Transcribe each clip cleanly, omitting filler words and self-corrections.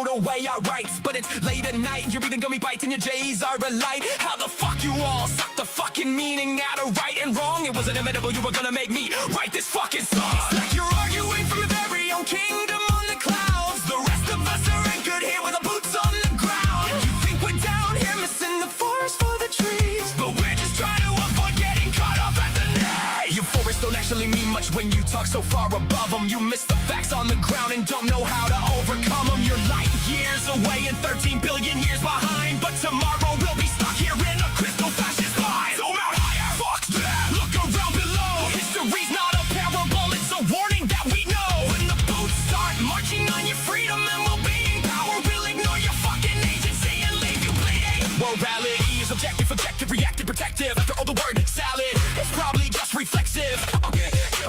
wrote away our rights. But it's late at night, you're eating gummy bites and your J's are a light. How the fuck you all suck the fucking meaning out of right and wrong? It was inevitable you were gonna make me write this fucking song. It's like you're arguing from your very own kingdom on the clouds. The rest of us are in good here with our boots on the ground. You think we're down here missing the forest for the trees, but we're just trying to avoid getting caught up at the net. Your forests don't actually mean much when you talk so far above them. You miss the facts on the ground and don't know how to overcome them. You're light years away and 13 billion years behind, but tomorrow we'll be stuck here in a crystal fascist mind. Zoom out higher, fuck that, look around below. History's not a parable, it's a warning that we know. When the boots start marching on your freedom and we'll be in power, we'll ignore your fucking agency and leave you bleeding. Morality is objective, objective, reactive, protective. After all the word salad, it's probably just reflexive.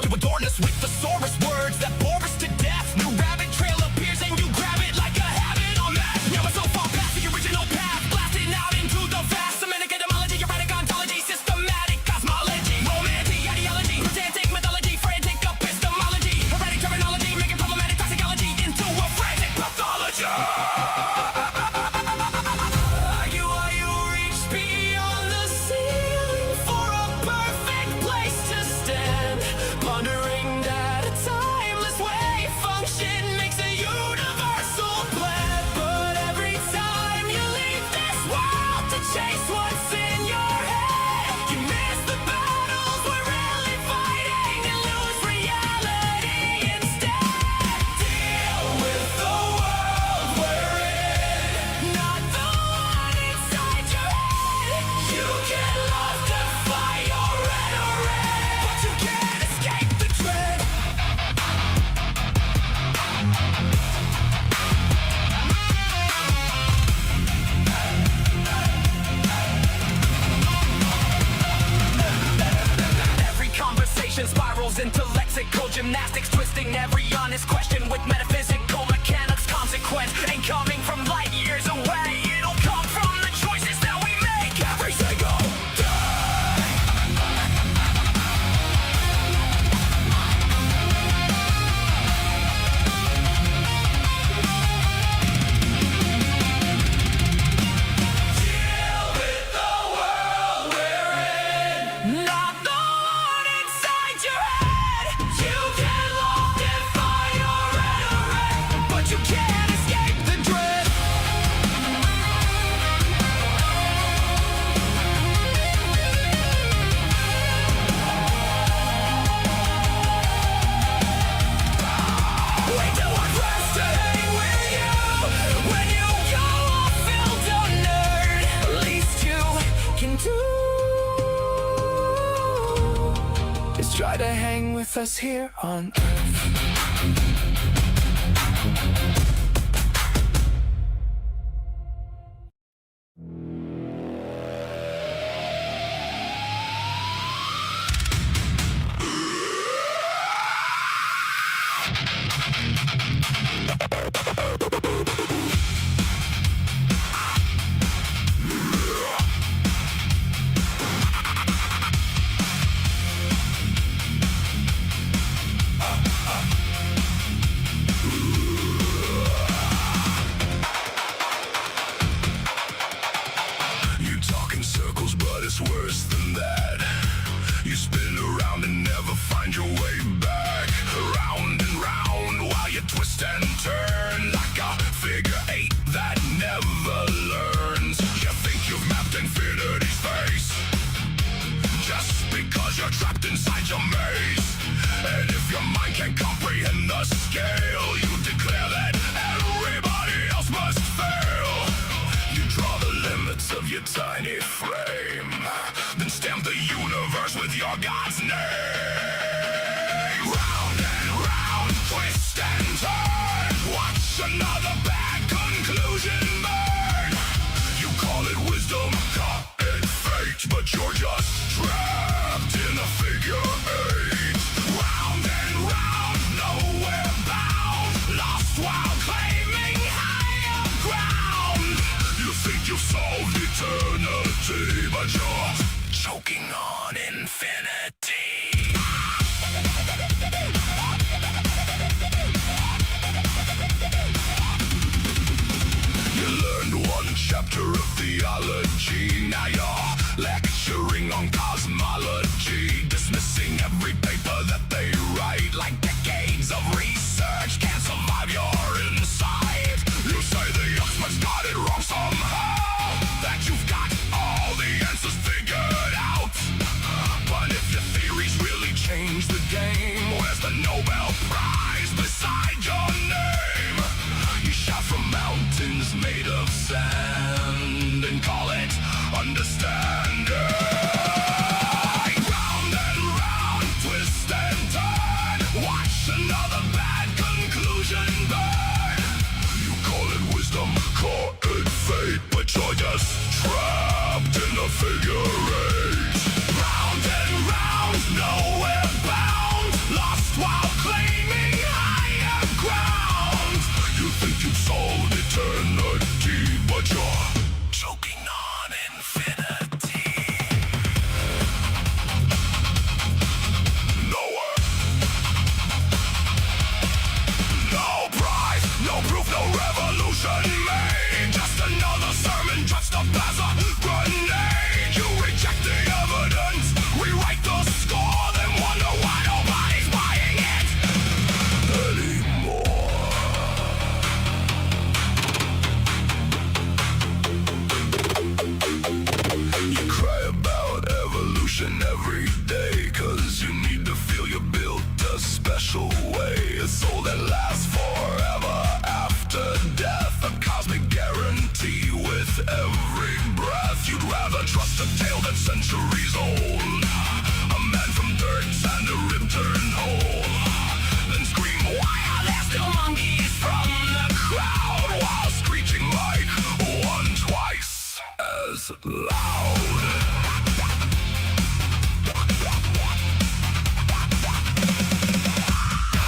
You adorn us with thesaurus words that bore us to death. New rabbit trail appears and you grab it like a habit on that. Now we're so far past the original path, blasting out into the vast. Semitic etymology, erratic ontology, systematic cosmology, romantic ideology, pedantic mythology, frantic epistemology, erratic terminology, making problematic toxicology into a frantic pathology. You reach beyond the ceiling for a perfect place to stand, pondering that a timeless way function makes a universal plan. But every time you leave this world to chase what's in your head, you miss the battles we're really fighting and lose reality instead. Deal with the world we're in, not the one inside your head. You can love to fight your rhetoric, but you can't escape the dread. Every conversation spirals into lexical gymnastics, twisting every honest question with metaphysical mechanics. Consequence ain't coming from light years away, it'll come from the choices that we make every single day. Deal with the world we're in, not the one inside your head. You can love, defy your rhetoric, but you can't escape the dread. We do our best to hang with you when you go off build a nerd. Least you can do is try to hang with us here on Earth. You talk in circles, but it's worse than that. You spin around and never find your way back. Round and round while you twist and turn like a figure eight that never learns. You think you've mapped infinity's face just because you're trapped inside your maze. And if your mind can't comprehend the scale, you declare that everybody else must fail. You draw the limits of your tiny frame, then stamp the universe with your God's name. Round and round, twist and turn, watch another bad conclusion burn. You call it wisdom, call it fate, but you're just trapped in a figure eight. Round and round, nowhere bound, lecturing on cosmology, dismissing every paper that they write, like decades of research can't survive your insight. You say the experts got it wrong somehow, that you've got all the answers figured out. But if your theories really change the game, where's the Nobel Prize beside your name? You shout from mountains made of sand and call it understanding. Round and round, twist and turn, watch another bad conclusion burn. You call it wisdom, call it fate, but you're just trapped in a figure eight. Round and round, nowhere bound, lost while claiming higher ground. You think you've solved eternity, but you're choking on infinity. Nowhere, no prize, no proof, no revolution made. Just another sermon dressed up as a grenade. You reject the evidence, rewrite the score, then wonder why nobody's buying it anymore. You cry about evolution every day, 'cause you need to feel you're built a special way, a soul that lasts forever after death, a cosmic guarantee with every breath. You'd rather trust a tale that's centuries old, a man from dirt and a rib turned whole, then scream, why are there still monkeys from the crowd, while screeching like one twice as loud.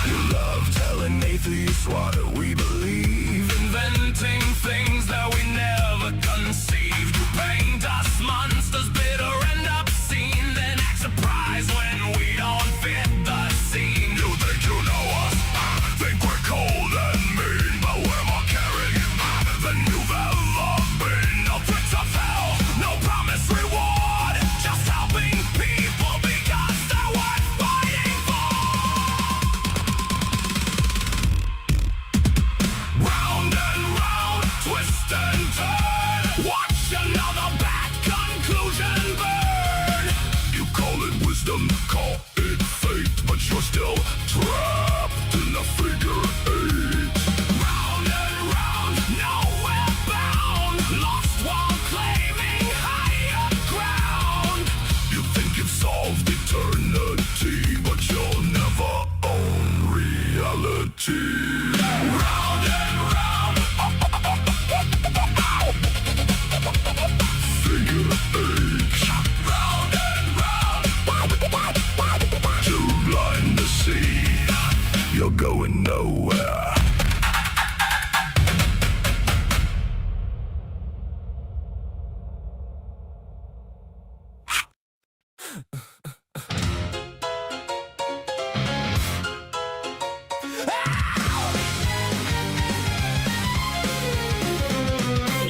You love telling atheists what we believe, inventing things that we never conceived. You paint us monsters bitter and obscene, then act surprised when we don't fit the scene. You think you know us, think we're cold and mean, but we're more caring than you've ever been. No threats of hell, no promised reward, just helping people because they're worth fighting for. Round and round, twist and turn, watch another bad conclusion burn. You call it wisdom, call it fate, but you're still trapped in a figure eight. Round and round, nowhere bound, lost while claiming higher ground. You think you've solved eternity, but you'll never own reality. Round and round, figure eight. Round and round, too blind to see, you're going nowhere.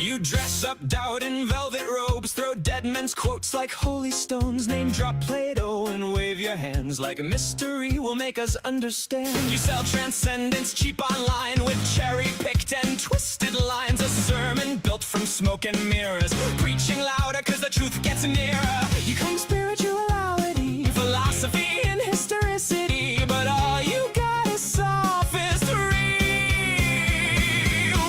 You dress up doubt in velvet robes, throw dead men's quotes like holy stones, name drop Plato and wave your hands like a mystery will make us understand. You sell transcendence cheap online with cherry-picked and twisted lines, a sermon built from smoke and mirrors, preaching louder 'cause the truth gets nearer. You claim spirituality, philosophy and historicity, but all you got is sophistry.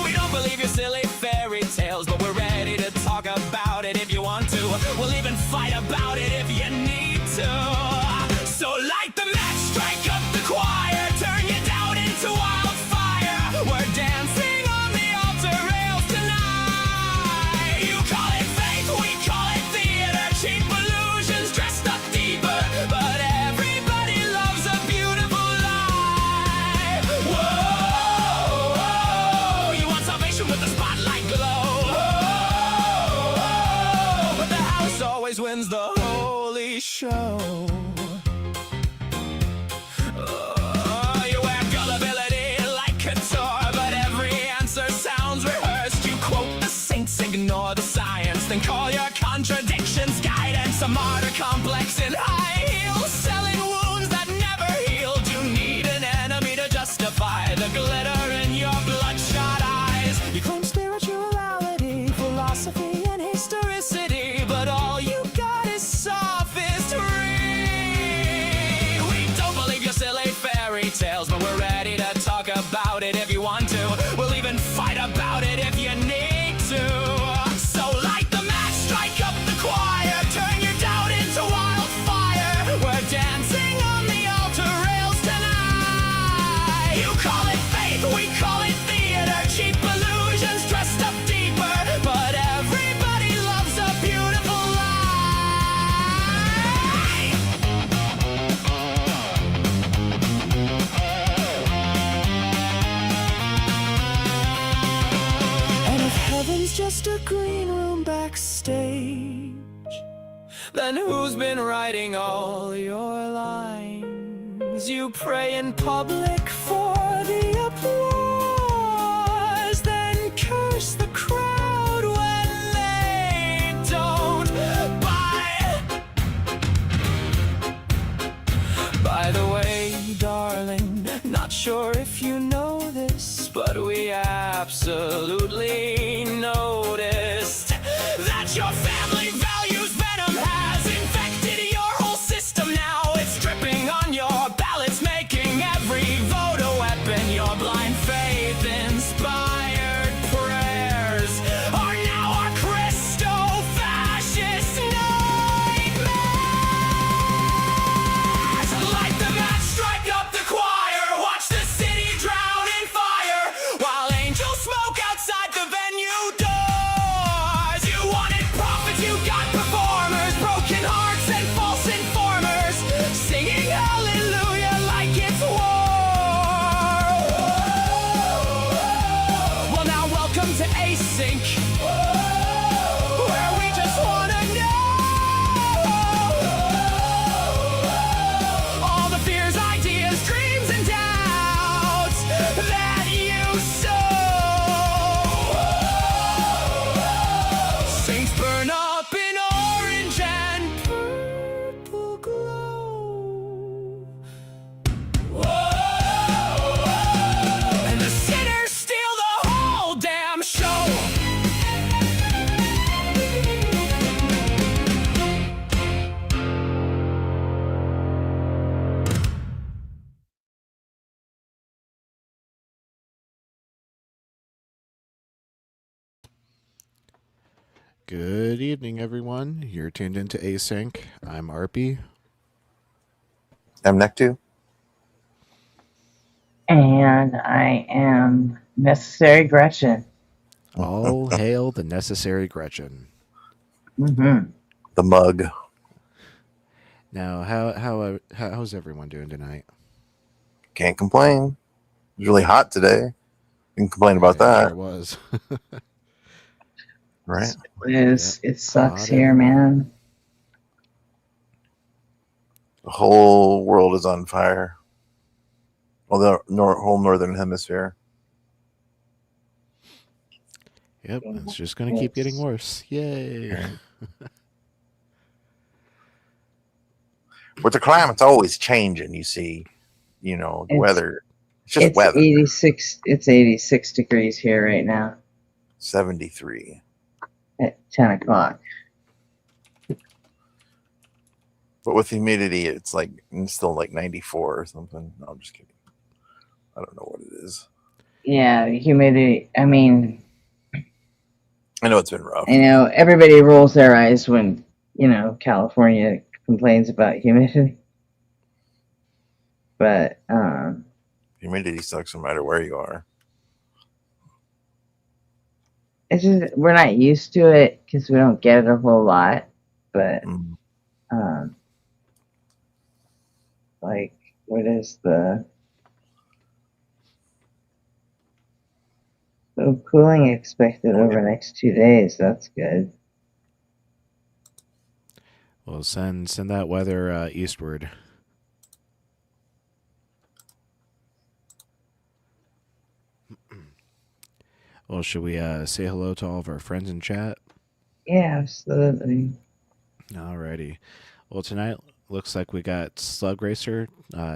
We don't believe your silly fairy tales, but we're ready to talk about it if you want to. We'll even fight about it if you need to. So light the match, strike up the choir, turn your doubt into wildfire. We're dancing on the altar rails tonight. You call it faith, we call it theater, cheap complex and high heels, selling wounds that never healed. You need an enemy to justify the glitter in your bloodshot eyes. You claim spirituality, philosophy, and historicity, but all you got is sophistry. We don't believe your silly fairy tales, but we're ready to talk about it if you want to. We'll even fight about it if you need to. So light the match, strike up the choir, turn your doubt into wildfire. We're dancing on the altar rails tonight. You call it faith, we call it theater, cheap illusions dressed up deeper, but everybody loves a beautiful lie. And if heaven's just a green room backstage, then who's been writing all your lines? You pray in public for the applause, then curse the crowd when they don't buy. By the way, darling, not sure if you know this, but we absolutely noticed that your family values venom has infected your whole system now. It's dripping on your ballots, making every vote a weapon. Your blind faith inspired prayers are now our Christo-fascist nightmares. Light the match, strike up the choir, watch the city drown in fire, while angels smoke outside the venue doors. You wanted prophets, you got performers, broken hearts and false informers, singing hallelujah like it's war. Well, now welcome to Async, where we just wanna know all the fears, ideas, dreams, and doubts that you sow. Saints burn up in orange and purple glow. And the sinners steal the whole damn show. Good evening, everyone. You're tuned into Async. I'm Arpy. I'm Nectu. And I am Necessary Gretchen. All hail the necessary Gretchen. Mm-hmm. The mug. Now, how's everyone doing tonight? Can't complain. It was really hot today. You can complain about Yeah, that, it was. right? It sucks Hot here, everywhere. man. The whole world is on fire. Well, the whole northern hemisphere. Yep, it's just going to keep getting worse. Yay. But the climate's always changing, you see. You know, the weather. It's just It's weather. 86. It's 86 degrees here right now 73. at 10 o'clock. But with humidity, it's still like 94 or something. No, I'm just kidding. I don't know what it is. Yeah, humidity. I mean, I know it's been rough. I know everybody rolls their eyes when, California complains about humidity. But, Humidity sucks no matter where you are. it's just, we're not used to it because we don't get it a whole lot. But, what is the cooling expected over the next 2 days? That's good. Well, send that weather eastward. Well, should we say hello to all of our friends in chat? Yeah, absolutely. Alrighty. Well, tonight looks like we got Slug Racer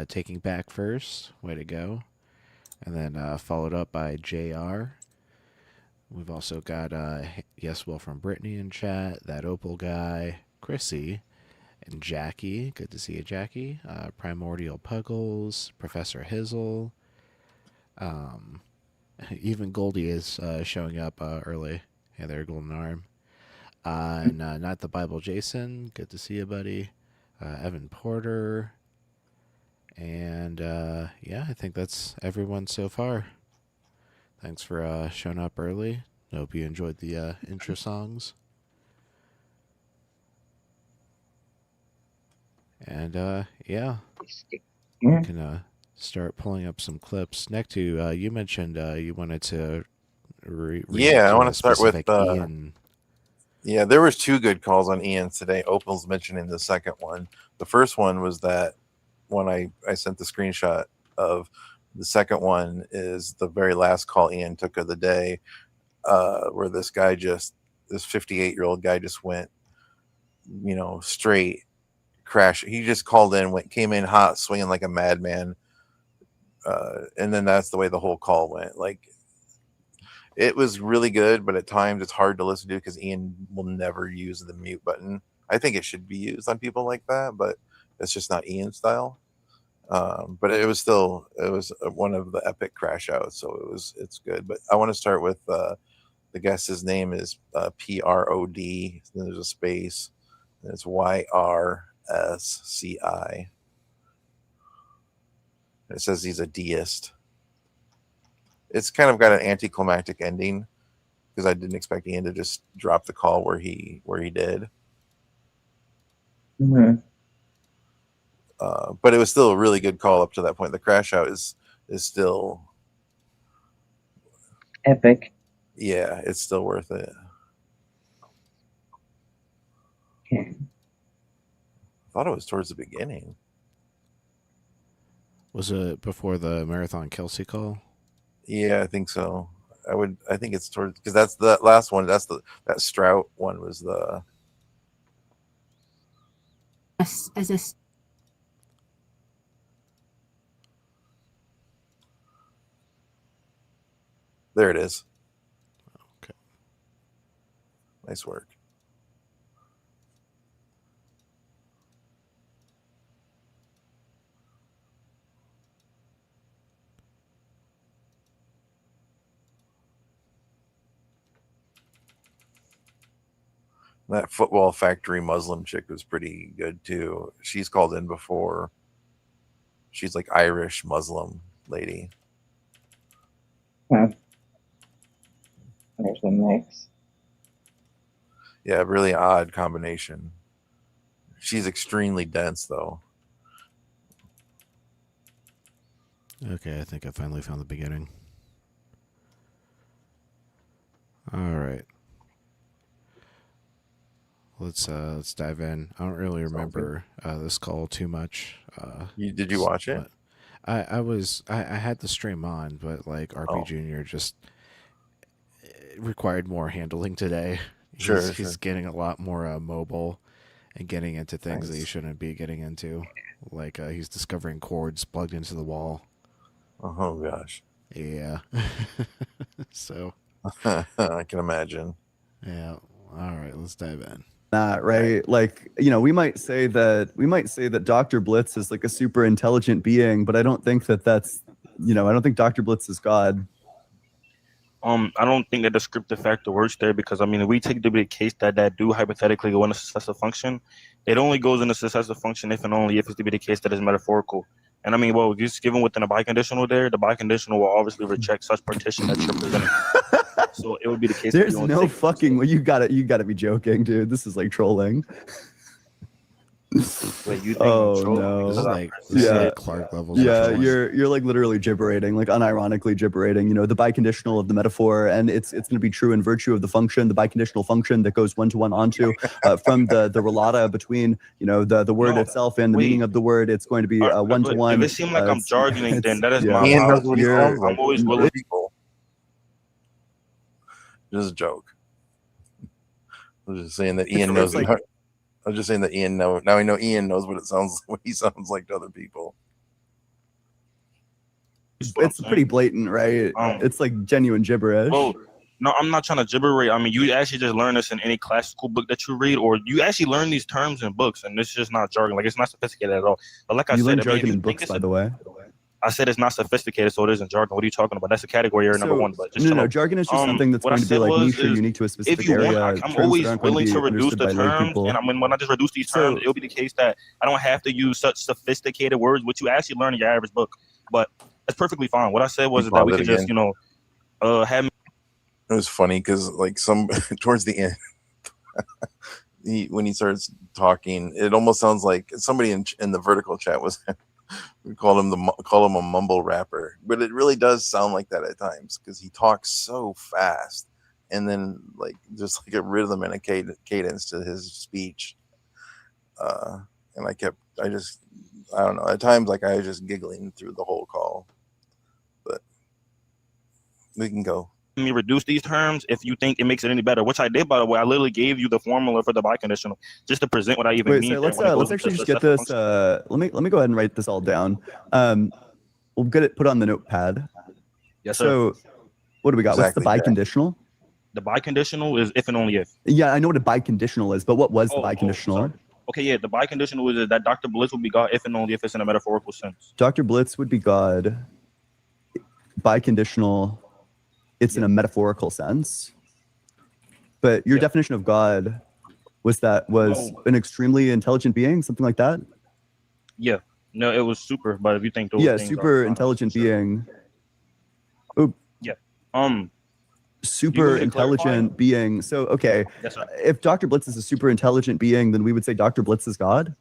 taking back first. Way to go. And then followed up by JR. We've also got Yes Will from Brittany in chat, that Opal guy, Chrissy, and Jackie. Good to see you, Jackie. Primordial Puggles, Professor Hizzle. Even Goldie is showing up early. Hey there, Golden Arm. And Not the Bible Jason. Good to see you, buddy. Evan Porter. And yeah, I think that's everyone so far. Thanks for showing up early. Hope you enjoyed the intro songs. And yeah, Yeah. we can start pulling up some clips. Nectu, you mentioned you wanted to Yeah, I want to start with Ian. Yeah, there was 2 good calls on Ian's today. Opal's mentioning the second one. The first one was that one I sent the screenshot of. The second one is the very last call Ian took of the day, where this 58-year-old guy just went, straight crash. He just called in, came in hot, swinging like a madman. And then that's the way the whole call went. Like, it was really good, but at times it's hard to listen to because Ian will never use the mute button. I think it should be used on people like that, but it's just not Ian's style. But it was one of the epic crash outs, so it's good. But I want to start with the guest's name is PROD. Then there's a space, and it's YRSCI. It says he's a deist. It's kind of got an anticlimactic ending because I didn't expect Ian to just drop the call where he did. Mm-hmm. But it was still a really good call up to that point. The crash out is still Epic. Yeah, it's still worth it. Okay. I thought it was towards the beginning. Was it before the Marathon Kelsey call? Yeah, I think so. I think it's towards, because that's the last one. That Strout one was the. As There it is. Okay. Nice work. That football factory Muslim chick was pretty good too. She's called in before. She's like Irish Muslim lady. Huh. There's a mix. Yeah, really odd combination. She's extremely dense though. Okay, I think I finally found the beginning. All right. Let's dive in. I don't really remember this call too much. Did you watch it? I had the stream on, but like RP Junior just required more handling today. He's getting a lot more mobile and getting into things that he shouldn't be getting into. Like he's discovering cords plugged into the wall. Oh gosh. Yeah. So I can imagine. Yeah. All right, let's dive in. Right? Like, we might say that Dr. Blitz is like a super intelligent being, but I don't think that's, I don't think Dr. Blitz is God. I don't think that the descriptive factor works there because, if we take the case that do hypothetically go into successive function, it only goes into successive function if and only if it's to be the case that is metaphorical. And just given within a biconditional there, the biconditional will obviously reject such partition that you're presenting. So it would be the case. There's no fucking. Well, you gotta be joking, dude. This is like trolling. Wait, you think no. This is like Clark levels. Yeah, you're like literally gibberating, like unironically gibberating. The biconditional of the metaphor, and it's going to be true in virtue of the function, the biconditional function that goes one-to-one onto from the relata between the word itself and the meaning of the word. It's going to be one-to-one. If it seems like I'm jargoning, then that is my fault. I'm always willing. This is a joke. I was just saying that Ian knows. I was just saying that Ian know. Now I know Ian knows what he sounds like to other people. It's pretty blatant, right? It's like genuine gibberish. Well, no, I'm not trying to gibberate. I mean, you actually just learn this in any classical book that you read, or you actually learn these terms in books, and it's just not jargon. Like, it's not sophisticated at all. But like I you said, learn I mean, jargon in books, by the way. I said it's not sophisticated, so it isn't jargon. What are you talking about? That's a category area number one. But just no, jargon is just something that's going to be like niche or unique to a specific if you area. want, I'm always willing to reduce the terms, people. and when I just reduce these terms, it'll be the case that I don't have to use such sophisticated words, which you actually learn in your average book. But that's perfectly fine. What I said was that we could just, have. It was funny because like towards the end, when he starts talking, it almost sounds like somebody in the vertical chat was. We call him a mumble rapper, but it really does sound like that at times because he talks so fast, and then like just like a rhythm and a cadence to his speech. And I don't know. At times, like I was just giggling through the whole call, but we can go. Me reduce these terms if you think it makes it any better, which I did, by the way. I literally gave you the formula for the biconditional just to present what I even mean. So let's actually just get this. Let me go ahead and write this all down. We'll get it put on the notepad. Yes, sir. So what do we got? Exactly, What's the biconditional? The biconditional is if and only if. Yeah, I know what a biconditional is, but what was the biconditional? Okay, yeah, the biconditional is that Dr. Blitz would be God if and only if it's in a metaphorical sense. Dr. Blitz would be God. Biconditional. It's in a metaphorical sense, but your definition of God was an extremely intelligent being, something like that. Yeah, no, it was super. But if you think those things super intelligent being. Oh, yeah. Super intelligent being. So okay, yes, if Dr. Blitz is a super intelligent being, then we would say Dr. Blitz is God.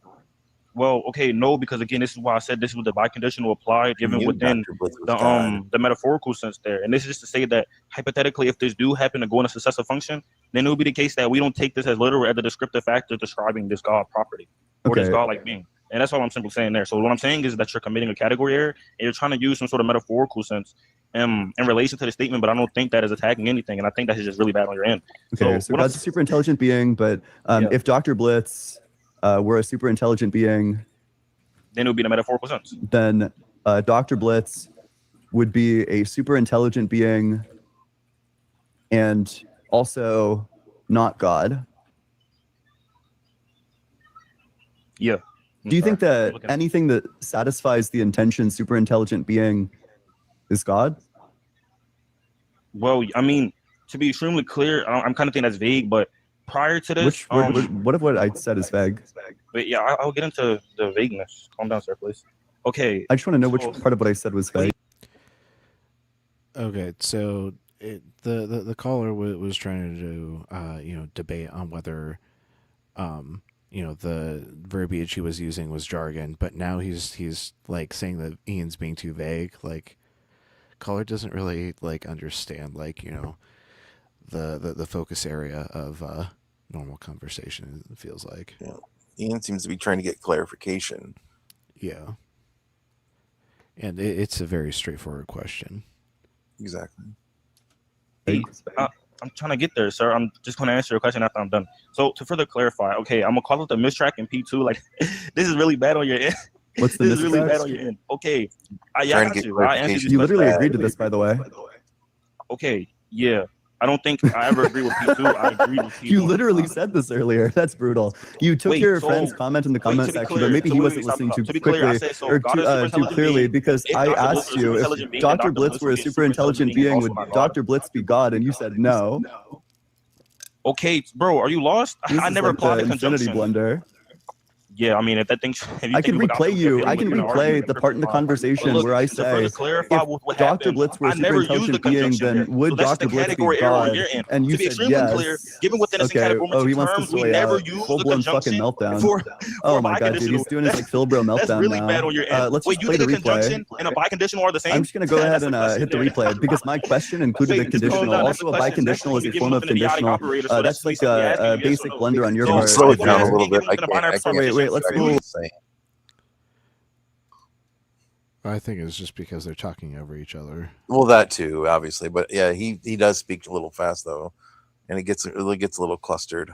Well, okay, no, because again, this is why I said this was the biconditional applied, given within the metaphorical sense there. And this is just to say that hypothetically, if this do happen to go in a successive function, then it will be the case that we don't take this as literal as a descriptive factor describing this God property or this God-like being. And that's all I'm simply saying there. So what I'm saying is that you're committing a category error and you're trying to use some sort of metaphorical sense in relation to the statement, but I don't think that is attacking anything. And I think that's just really bad on your end. Okay, so God's a super intelligent being, but if Dr. Blitz were a super intelligent being, then it would be in a metaphorical sense. Then Dr. Blitz would be a super intelligent being and also not God. Yeah. Do you think that anything that satisfies the intention super intelligent being is God? Well, I mean, to be extremely clear, I'm kind of thinking that's vague, but prior to this, what if what I said is vague? But yeah, I'll get into the vagueness. Calm down, sir, please. Okay. I just want to know which part of what I said was vague. Okay, so the caller was trying to debate on whether the verbiage he was using was jargon, but now he's like saying that Ian's being too vague. Like, caller doesn't really like understand the focus area of normal conversation. It feels like. Yeah. Ian seems to be trying to get clarification. Yeah. And it's a very straightforward question. Exactly. I'm trying to get there, sir. I'm just going to answer your question after I'm done. So to further clarify, okay, I'm going to call it the mistrack in P2. Like, this is really bad on your end. What's the this mistrack? is really bad on your end. Okay. I got you. I answered you literally agreed to this, by the way. Okay, yeah. I don't think I ever agree with P2. I agree with P2. You literally said this earlier. That's brutal. You took your friend's comment in the comment section, but maybe he wasn't listening too quickly or too clearly, because I asked you if Dr. Blitz were a super intelligent being, would Dr. Blitz be God? And you said no. Okay, bro, are you lost? I never applied the conjunction. Infinity blender. Yeah, I mean, if that thing, I can replay the part in the conversation where I say, if Dr. Blitz were a super intelligent being, then would Dr. Blitz be God? And you said yes. Given within this Oh, he wants to sway out. Full-blown fucking meltdown. Oh my god, dude, he's doing his like Phil Bro meltdown now. That's really bad on your end. Let's just play the replay. And a biconditional are the same. I'm just gonna go ahead and hit the replay because my question included a conditional. Also, a biconditional is a form of conditional. That's like a basic blender on your part. Slow it down a little bit. Wait, let's go. I think it's just because they're talking over each other. Well, that too, obviously, but yeah, he does speak a little fast though, and it really gets a little clustered.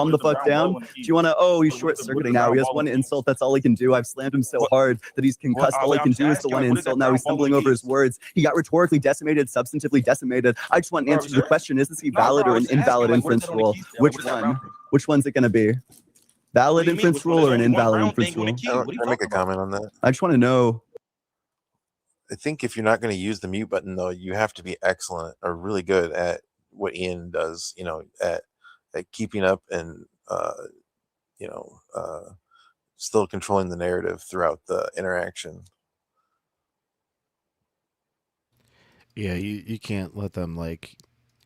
calm the fuck down. Do you want to? Oh, he's short circuiting now. He has one insult. That's all he can do. I've slammed him so hard that he's concussed. All he can do is the one insult. Now he's stumbling over his words. He got rhetorically decimated, substantively decimated. I just want an answer to the question: is this valid or invalid? And inference that on the rule. keys there? Like, Which what is that one? round thing? Which one's it going to be? Valid What do you mean? inference Which one? rule There's or an only one invalid round inference thing on the rule? key. I What are you can I make talking a about? comment on that? I just want to know. I think if you're not going to use the mute button, though, you have to be excellent or really good at what Ian does. At keeping up and you know, still controlling the narrative throughout the interaction. Yeah, you can't let them like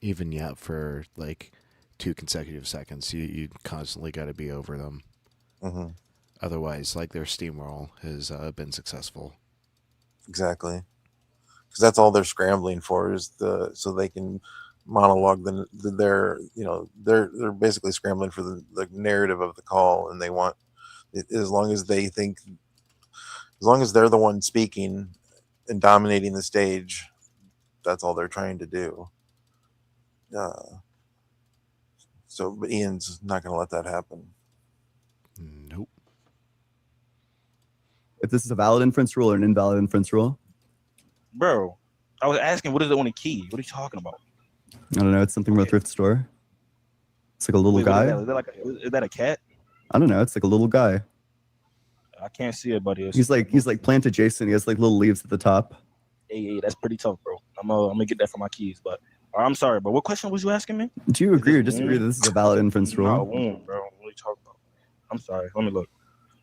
even yet for like 2 consecutive seconds. You constantly got to be over them. Mm-hmm. Otherwise, like their steamroll has been successful. Exactly, because that's all they're scrambling for is so they can monologue they're basically scrambling for the narrative of the call, and they want it, as long as they're the one speaking and dominating the stage, that's all they're trying to do. But Ian's not going to let that happen. Nope. If this is a valid inference rule or an invalid inference rule? Bro, I was asking, what is it on the key? What are you talking about? I don't know. It's something from a thrift store. It's like a little Wait, what guy. is that? Is that a cat? I don't know. It's like a little guy. I can't see it, buddy. He's like plant adjacent. He has like little leaves at the top. Hey, that's pretty tough, bro. I'm gonna get that for my keys, but I'm sorry, but what question was you asking me? Do you agree or this disagree that this is a valid inference Not a rule? wound, bro. What are you talking about? I'm sorry. Let me look.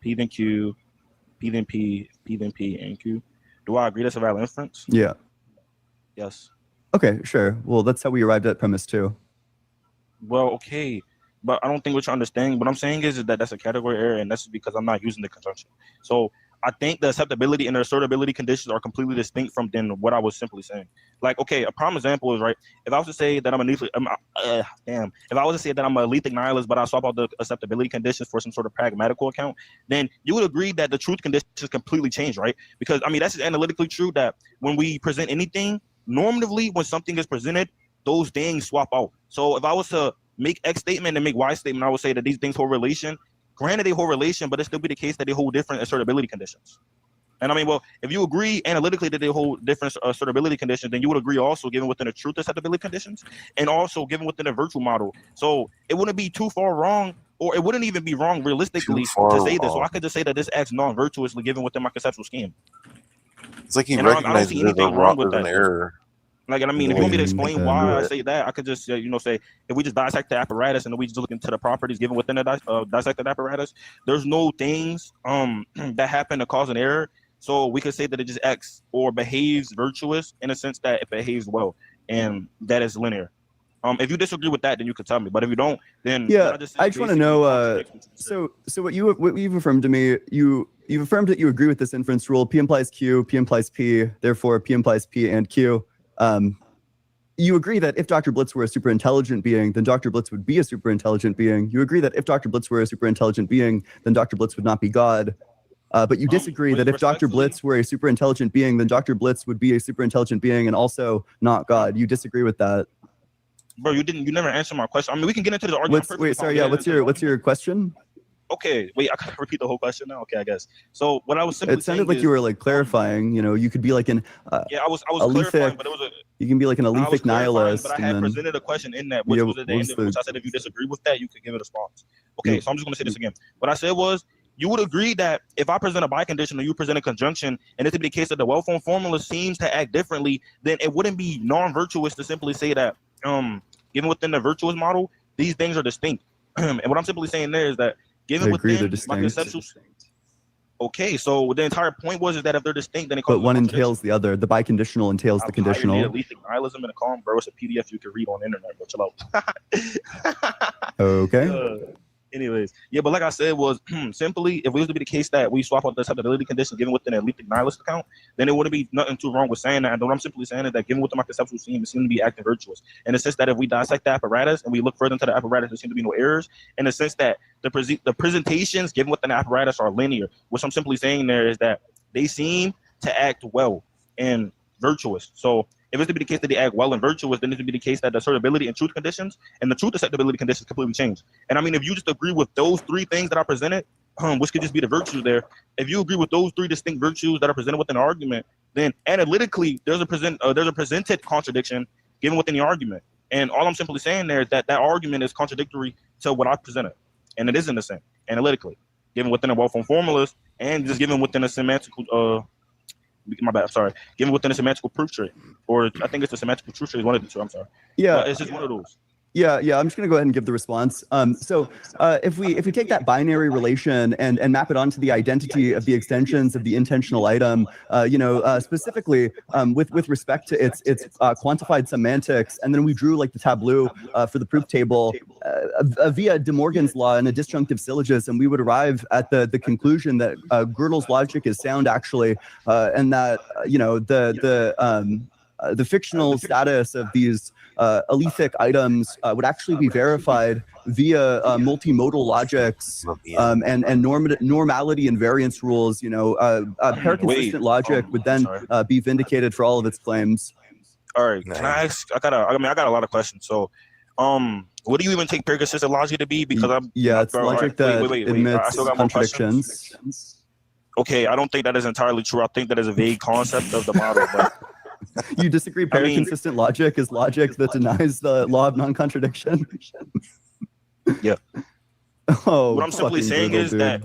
P then Q, P then P, P then P, and Q. Do I agree that's a valid inference? Yeah. Yes. Okay, sure. Well, that's how we arrived at premise 2. Well, okay. But I don't think what you're understanding. What I'm saying is that that's a category error, and that's because I'm not using the conjunction. So I think the acceptability and the assertability conditions are completely distinct from then what I was simply saying. Like, okay, a prime example is, right, if I was to say that I'm a if I was to say that I'm a lethic nihilist, but I swap out the acceptability conditions for some sort of pragmatical account, then you would agree that the truth conditions completely change, right? Because, I mean, that's just analytically true that when we present anything, normatively, when something is presented, those things swap out. So if I was to make X statement and make Y statement, I would say that these things hold relation. Granted, they hold relation, but it still be the case that they hold different assertability conditions. And I mean, well, if you agree analytically that they hold different assertability conditions, then you would agree also given within the truth acceptability conditions and also given within the virtual model. So it wouldn't be too far wrong, or it wouldn't even be wrong realistically to say this. So I could just say that this acts non-virtuously given within my conceptual scheme. It's like he And I don't recognizes see anything wrong with an that. error. Like, and I mean, if you want me to explain why I say that, I could just, say, if we just dissect the apparatus and then we just look into the properties given within the dissected apparatus, there's no things that happen to cause an error. So we could say that it just acts or behaves virtuous in a sense that it behaves well, and that is linear. If you disagree with that, then you could tell me. But if you don't, then yeah, I just want to know. So what you've affirmed to me, you've affirmed that you agree with this inference rule. P implies Q, P implies P. Therefore, P implies P and Q. You agree that if Dr. Blitz were a super intelligent being, then Dr. Blitz would be a super intelligent being. You agree that if Dr. Blitz were a super intelligent being, then Dr. Blitz would not be God. But you disagree that if Dr. Blitz were a super intelligent being, then Dr. Blitz would be a super intelligent being and also not God. You disagree with that. Bro, you never answered my question. I mean, we can get into this argument. What's your question? Okay, wait, I gotta repeat the whole question now. Okay, I guess. So what I was simply it sounded like you were like clarifying. You could be like an yeah, I was clarifying, but it was you can be like an alethic nihilist. But I had presented a question in that, which was at the end of which I said if you disagree with that, you could give it a response. Okay, so I'm just gonna say this again. What I said was you would agree that if I present a bicondition or you present a conjunction, and it to be the case that the well-formed formula seems to act differently, then it wouldn't be non-virtuous to simply say that given within the virtuous model, these things are distinct. And what I'm simply saying there is that given within my conceptual. Okay, so the entire point was is that if they're distinct, then it causes. But one entails the other. The biconditional entails the conditional. Lethic nihilism in a column, bro. It's a PDF you can read on the internet, bro. Chill out. Okay. Anyways, yeah, but like I said, was simply if it was to be the case that we swap out the acceptability condition given within an lethic nihilist account, then it wouldn't be nothing too wrong with saying that. And what I'm simply saying is that given within my conceptual scheme, it seems to be acting virtuous. In the sense that if we dissect the apparatus and we look further into the apparatus, there seem to be no errors. In the sense that the presentations given within the apparatus are linear. What I'm simply saying there is that they seem to act well and virtuous. So if it's to be the case that they act well and virtuous, then it to be the case that the assertability and truth conditions and the truth acceptability conditions completely change. And I mean, if you just agree with those three things that I presented, which could just be the virtues there, if you agree with those three distinct virtues that are presented within an argument, then analytically there's a presented contradiction given within the argument. And all I'm simply saying there is that argument is contradictory to what I presented, and it isn't the same analytically, given within a well-formed formulas and just given within a semantical given within a semantical proof tree, or I think it's a semantical proof tree is one of the two. I'm sorry. Yeah, but it's just one of those. Yeah, I'm just gonna go ahead and give the response. So if we take that binary relation and map it onto the identity of the extensions of the intentional item, specifically with respect to its quantified semantics, and then we drew like the tableau for the proof table via De Morgan's law and a disjunctive syllogism, we would arrive at the conclusion that Gödel's logic is sound actually, and that the fictional status of these alethic items would actually be verified via multimodal logics and normality and variance rules. Paraconsistent logic would then be vindicated for all of its claims. All right, can I ask? I got a lot of questions. So, what do you even take paraconsistent logic to be? Because it's logic that admits I still got more contradictions. Okay, I don't think that is entirely true. I think that is a vague concept of the model, but. You disagree? Paraconsistent logic is logic that denies the law of non-contradiction. Yeah. Oh, what I'm simply saying is that.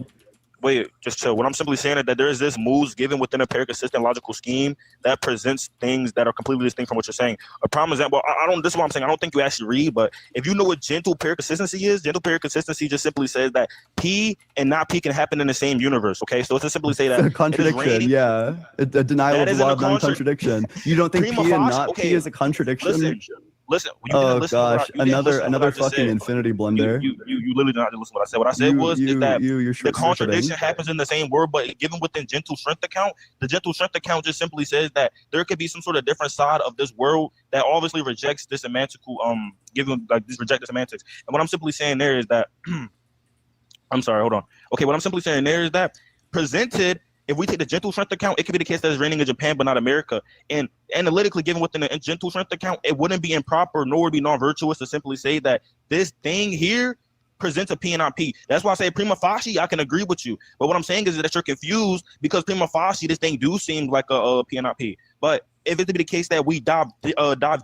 Wait, just chill. What I'm simply saying is that there is this moves given within a paraconsistent logical scheme that presents things that are completely distinct from what you're saying. A prime example, this is what I'm saying. I don't think you actually read, but if you know what gentle paraconsistency is, gentle paraconsistency just simply says that P and not P can happen in the same universe. Okay, so it's just simply say that a contradiction. A denial of the law of non-contradiction. You don't think P and not P is a contradiction? Listen. Oh gosh, another fucking infinity blunder. You literally did not listen to what I said. What I said was that the contradiction happens in the same word, but given within gentle strength account, the gentle strength account just simply says that there could be some sort of different side of this world that obviously rejects this semantical reject the semantics. And what I'm simply saying there is that I'm sorry, hold on. Okay, what I'm simply saying there is that presented. If we take the gentle strength account, it could be the case that it's raining in Japan, but not America. And analytically, given within the gentle strength account, it wouldn't be improper nor would be non-virtuous to simply say that this thing here presents a P and not P. That's why I say prima facie, I can agree with you. But what I'm saying is that you're confused because prima facie, this thing do seem like a P and not P. But if it to be the case that we dive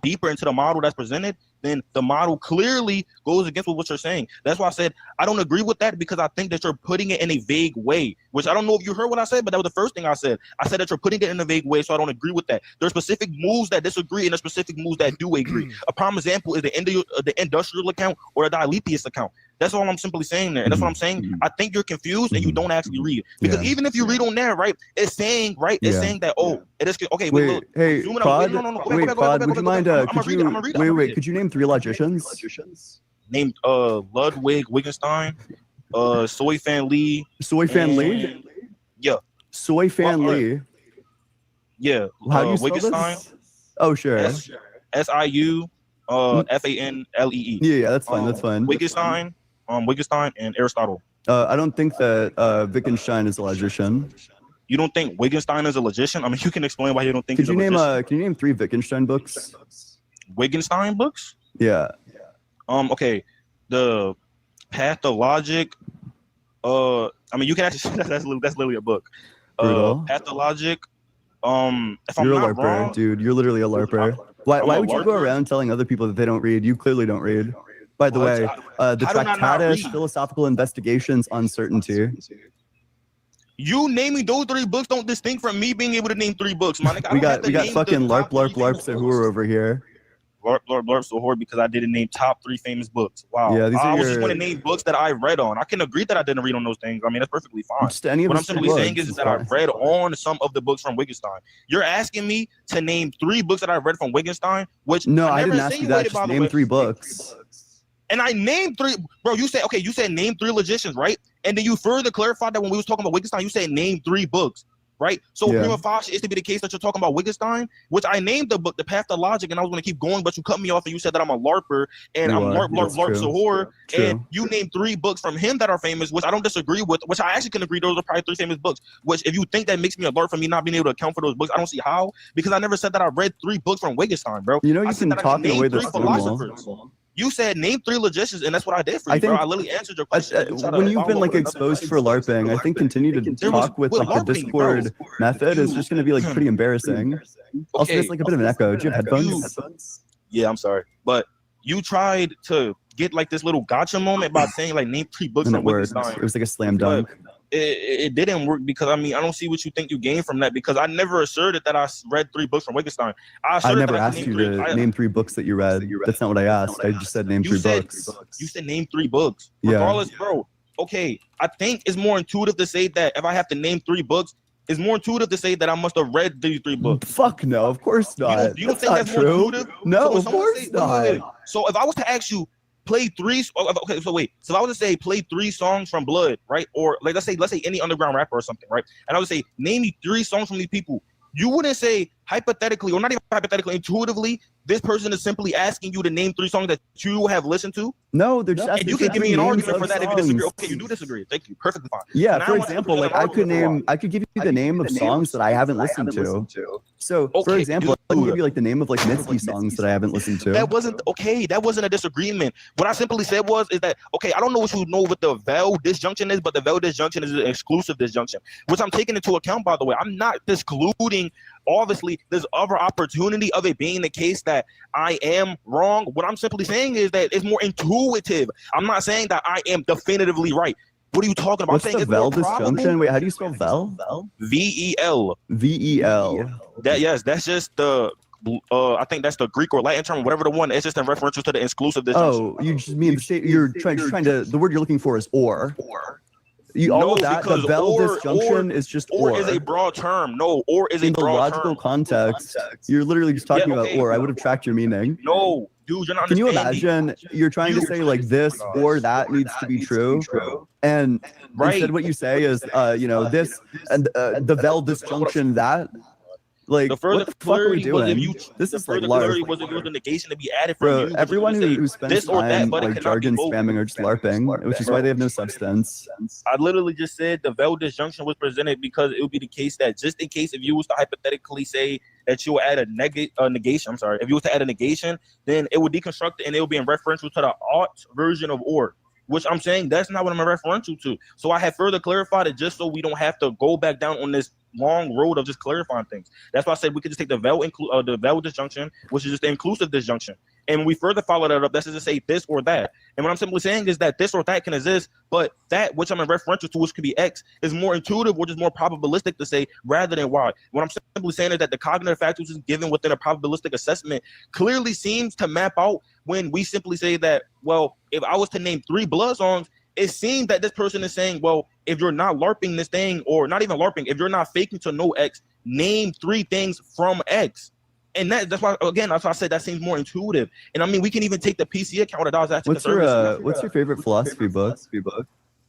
deeper into the model that's presented, then the model clearly goes against what you're saying. That's why I said I don't agree with that because I think that you're putting it in a vague way, which I don't know if you heard what I said, but that was the first thing I said. I said that you're putting it in a vague way, so I don't agree with that. There are specific moves that disagree and there are specific moves that do agree. A prime example is the industrial account or the Diletheus account. That's all I'm simply saying there. And that's what I'm saying. I think you're confused and you don't actually read. Because even if you read on there, right, it's saying that, it is, okay, wait, hey, Prod, would you mind, could you name 3 logicians? Named Ludwig Wittgenstein, Soy Fan Lee. Soy Fan Lee? Yeah. Soy Fan Lee? Yeah. How do you spell Wittgenstein? this? Oh, sure. SIU FANLEE. Yeah, that's fine. That's fine. Wittgenstein, and Aristotle. I don't think that Wittgenstein is a logician. You don't think Wittgenstein is a logician? I mean, you can explain why you don't think. Can you name 3 Wittgenstein books? Wittgenstein books? Yeah. Okay. The Path of Logic. I mean, you can actually that's literally a book. Path of Logic. If I'm You're not a LARPer, wrong, dude. You're literally a LARPer. Why would you go around telling other people that they don't read? You clearly don't read. By the way, the Tractatus Philosophical Investigations on Certainty. You naming those 3 books don't distinct from me being able to name 3 books, my nigga. We got fucking LARPs who are over here. LARP so hard because I didn't name top 3 famous books. Wow. Yeah, I was just going to name books that I read on. I can agree that I didn't read on those things. I mean, that's perfectly fine. What I'm simply saying is that I read on some of the books from Wittgenstein. You're asking me to name 3 books that I read from Wittgenstein, which no, I didn't ask you that. Just name 3 books. And I named 3, bro. You said name 3 logicians, right? And then you further clarified that when we was talking about Wittgenstein, you said name 3 books, right? So prima facie is to be the case that you're talking about Wittgenstein, which I named the book, The Path to Logic, and I was going to keep going, but you cut me off and you said that I'm a LARPer and I'm LARP Sahor, and you named 3 books from him that are famous, which I don't disagree with, which I actually can agree those are probably 3 famous books, which if you think that makes me a LARP for me not being able to account for those books, I don't see how, because I never said that I read 3 books from Wittgenstein, bro. You know, you can talk in a way that's philosophers. You said name 3 logicians, and that's what I did for you, bro. I literally answered your question. When you've been exposed for LARPing, I think continue to talk with the Discord method is just going to be pretty embarrassing. Also, there's a bit of an echo. Do you have headphones? Yeah, I'm sorry, but you tried to get like this little gotcha moment by saying like name 3 books And from it worked. Wittgenstein. It was like a slam dunk. It didn't work because I mean I don't see what you think you gained from that because I never asserted that I read 3 books from Wittgenstein. I never asked you to name 3 books that you read. That's not what I asked. I just said name 3 books. You said name 3 books. Yeah. Regardless, bro. Okay, I think it's more intuitive to say that if I have to name 3 books, it's more intuitive to say that I must have read these 3 books. Fuck no, of course not. You don't think that's true? more intuitive? No, So of course not. So if I was to ask you, play 3. Okay, so wait. So if I was to say play 3 songs from Blood, right? Or like let's say any underground rapper or something, right? And I would say name me 3 songs from these people. You wouldn't say hypothetically, or not even hypothetically, intuitively, this person is simply asking you to name 3 songs that you have listened to. No, they're just asking. And you can give me an argument for that if you disagree. Okay, you do disagree. Thank you. Perfectly fine. Yeah, Now for I want example, to like I could give you the name of songs that I haven't listened to. So, for Okay, example, I can give you like the name of like Mitski songs that I haven't listened to. That wasn't okay. That wasn't a disagreement. What I simply said is that okay. I don't know what you know what the vel disjunction is, but the vel disjunction is an exclusive disjunction, which I'm taking into account. By the way, I'm not excluding. Obviously, there's other opportunity of it being the case that I am wrong. What I'm simply saying is that it's more intuitive. I'm not saying that I am definitively right. What are you talking about? What's the vel disjunction? Wait, how do you spell vel? V-E-L. V-E-L. That's just the I think that's the Greek or Latin term, whatever the one. It's just in reference to the exclusive disjunction. Oh, you just mean you're trying to. The word you're looking for is or. All of that. The vel disjunction is just or. Or is a broad term. No, or is a in the broad logical term. context. You're literally just talking about okay, or. I would have tracked your meaning. No, dude, you're not. Can you understanding. imagine? You're trying to say like this or that needs to be true, and instead what you say is this and the vel disjunction that. Like, The further what the fuck are we clarity was if doing? you. This the is like further LARP. clarity was if it was the negation to be added from Bro, you. which everyone is to say who spends this or that, time but it like cannot be jargon both. spamming or just LARPing, which is why they have no substance. I literally just said the vel disjunction was presented because it would be the case that just in case if you was to hypothetically say that you will add a negation, I'm sorry, if you was to add a negation, then it would deconstruct it and it would be in referential to the art version of or. Which I'm saying that's not what I'm referential to. So I have further clarified it just so we don't have to go back down on this long road of just clarifying things. That's why I said we could just take the vel disjunction, which is just the inclusive disjunction. And when we further follow that up, that's just to say this or that. And what I'm simply saying is that this or that can exist, but that which I'm in referential to, which could be X, is more intuitive, which is more probabilistic to say rather than Y. What I'm simply saying is that the cognitive faculties given within a probabilistic assessment clearly seems to map out when we simply say that, well, if I was to name 3 blood songs, it seems that this person is saying, well, if you're not LARPing this thing, or not even LARPing, if you're not faking to know X, name 3 things from X. And that's why, again, that's why I said that seems more intuitive. And I mean, we can even take the PC account that I was asking. What's your favorite philosophy book?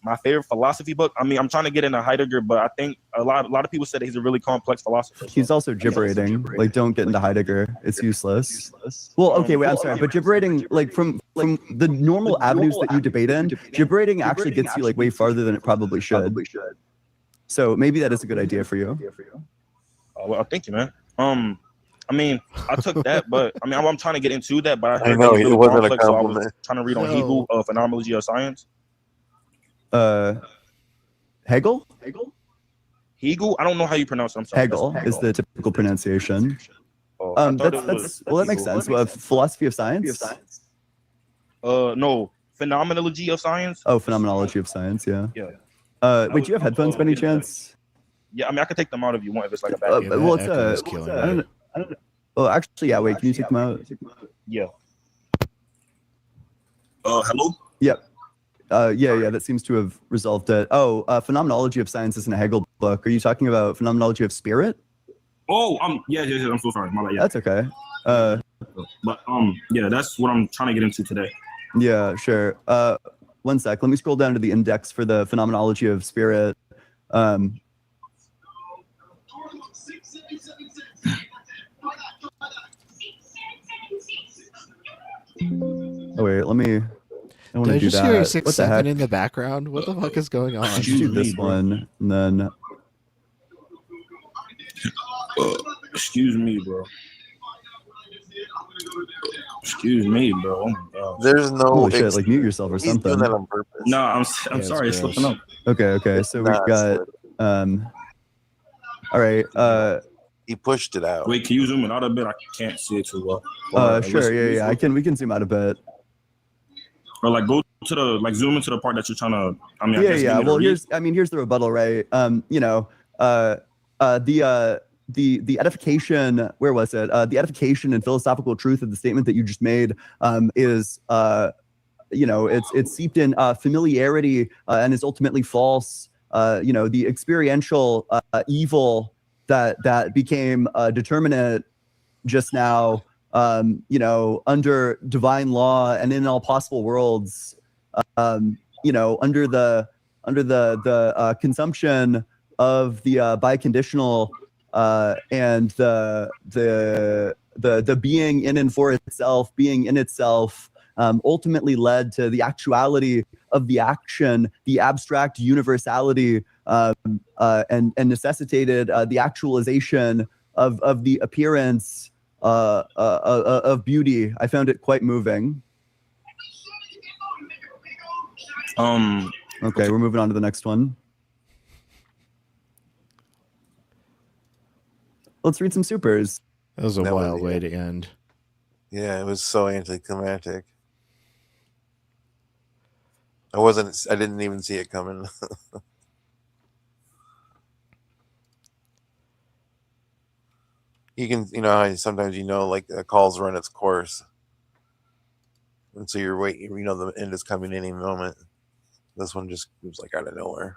My favorite philosophy book. I mean, I'm trying to get into Heidegger, but I think a lot of people said that he's a really complex philosopher. He's also gibberating. Like, don't get into Heidegger. It's useless. Well, okay, wait, I'm sorry, but gibberating, like from the normal avenues that you debate in, gibberating actually gets you like way farther than it probably should. So maybe that is a good idea for you. Well, thank you, man. I mean, I took that, but I mean, I'm trying to get into that, but I know it wasn't a so I was compliment. trying to read on Hegel, Phenomenology of Science. Hegel? Hegel? I don't know how you pronounce it. I'm sorry. Hegel is the typical pronunciation. That makes sense. Philosophy of science? No, Phenomenology of Science. Oh, Phenomenology of Science, yeah. Yeah. Wait, do you have headphones by any chance? Yeah, I mean, I could take them out if you want, if it's like a bad. Well, I don't know. Oh, actually, yeah. Wait, can you take them out? Yeah. Hello. Yep. Yeah. That seems to have resolved it. Oh, Phenomenology of Science isn't a Hegel book. Are you talking about Phenomenology of Spirit? Oh, yeah. I'm so sorry. My bad. Yeah. That's okay. But yeah, that's what I'm trying to get into today. Yeah, sure. 1 sec. Let me scroll down to the index for the Phenomenology of Spirit. Oh wait, let me. I want to do just that. hear a 6 What the heck? second in the background? What the fuck is going on? Let's do this one, and then. Excuse me, bro. Excuse me, bro. Oh my God. There's no. Holy shit! Like mute yourself or He's something. doing that on purpose. No, I'm it's sorry. It's gross. slipping up. Okay. So we've got. All right. He pushed it out. Wait, can you zoom it out a bit? I can't see it too well. Sure, yeah. We can zoom out a bit. Or like go to the zoom into the part that you're trying to. I mean, Well, here's the rebuttal, right? The edification. Where was it? The edification and philosophical truth of the statement that you just made is it's seeped in familiarity and is ultimately false. The experiential evil that became determinate just now. Under divine law and in all possible worlds, under the consumption of the biconditional and the being in and for itself, being in itself, ultimately led to the actuality of the action, the abstract universality, and necessitated the actualization of the appearance of beauty. I found it quite moving. Okay, we're moving on to the next one. Let's read some supers. That was a wild way to end. Yeah, it was so anticlimactic. I didn't even see it coming. You can, how sometimes like a call's run its course, and so you're waiting. The end is coming any moment. This one just was like out of nowhere.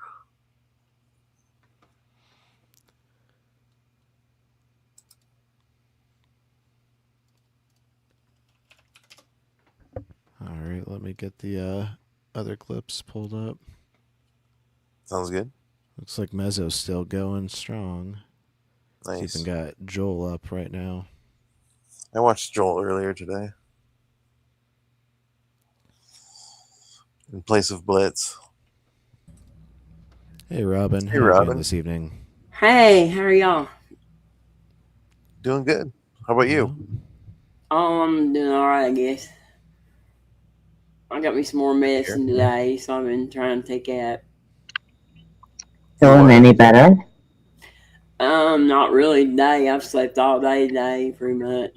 All right, let me get the other clips pulled up. Sounds good. Looks like Mezzo's still going strong. Nice. He's even got Joel up right now. I watched Joel earlier today. In place of Blitz. Hey, Robin. Hey, How are you Robin. doing this evening? Hey, how are y'all? Doing good. How about you? Oh, I'm doing all right, I guess. I got me some more medicine today, so I've been trying to take it. Feeling any better? Not really today. I've slept all day today, pretty much.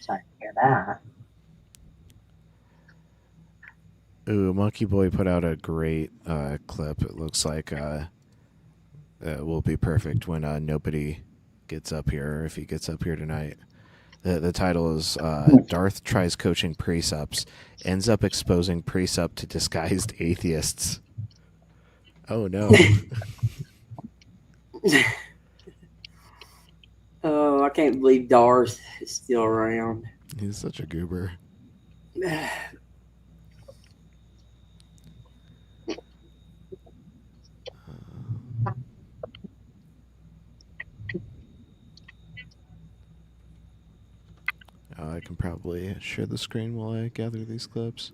Sorry to hear that. Ooh, Monkey Boy put out a great clip. It looks like it will be perfect when nobody gets up here, or if he gets up here tonight. The title is Darth Tries Coaching Precepts, Ends Up Exposing Precept to Disguised Atheists. Oh, no. Oh, I can't believe Darth is still around. He's such a goober. I can probably share the screen while I gather these clips.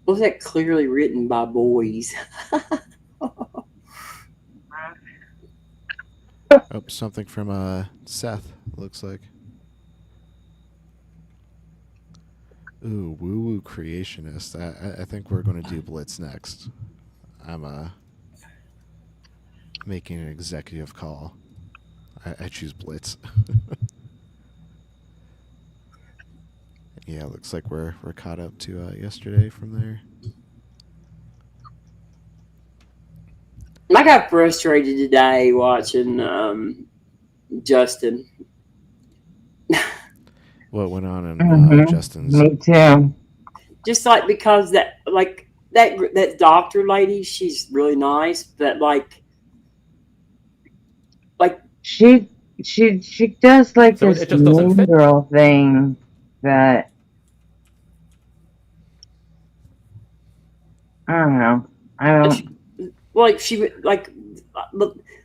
Was that clearly written by boys? Oh, something from Seth, looks like. Ooh, woo-woo creationist. I think we're going to do Blitz next. I'm making an executive call. I choose Blitz. Yeah, looks like we're caught up to yesterday from there. I got frustrated today watching Justin. What went on in Justin's? Me too. Just like because that doctor lady, she's really nice, but like she does like So this it just doesn't mean fit? girl thing that I don't know. I don't. like she would like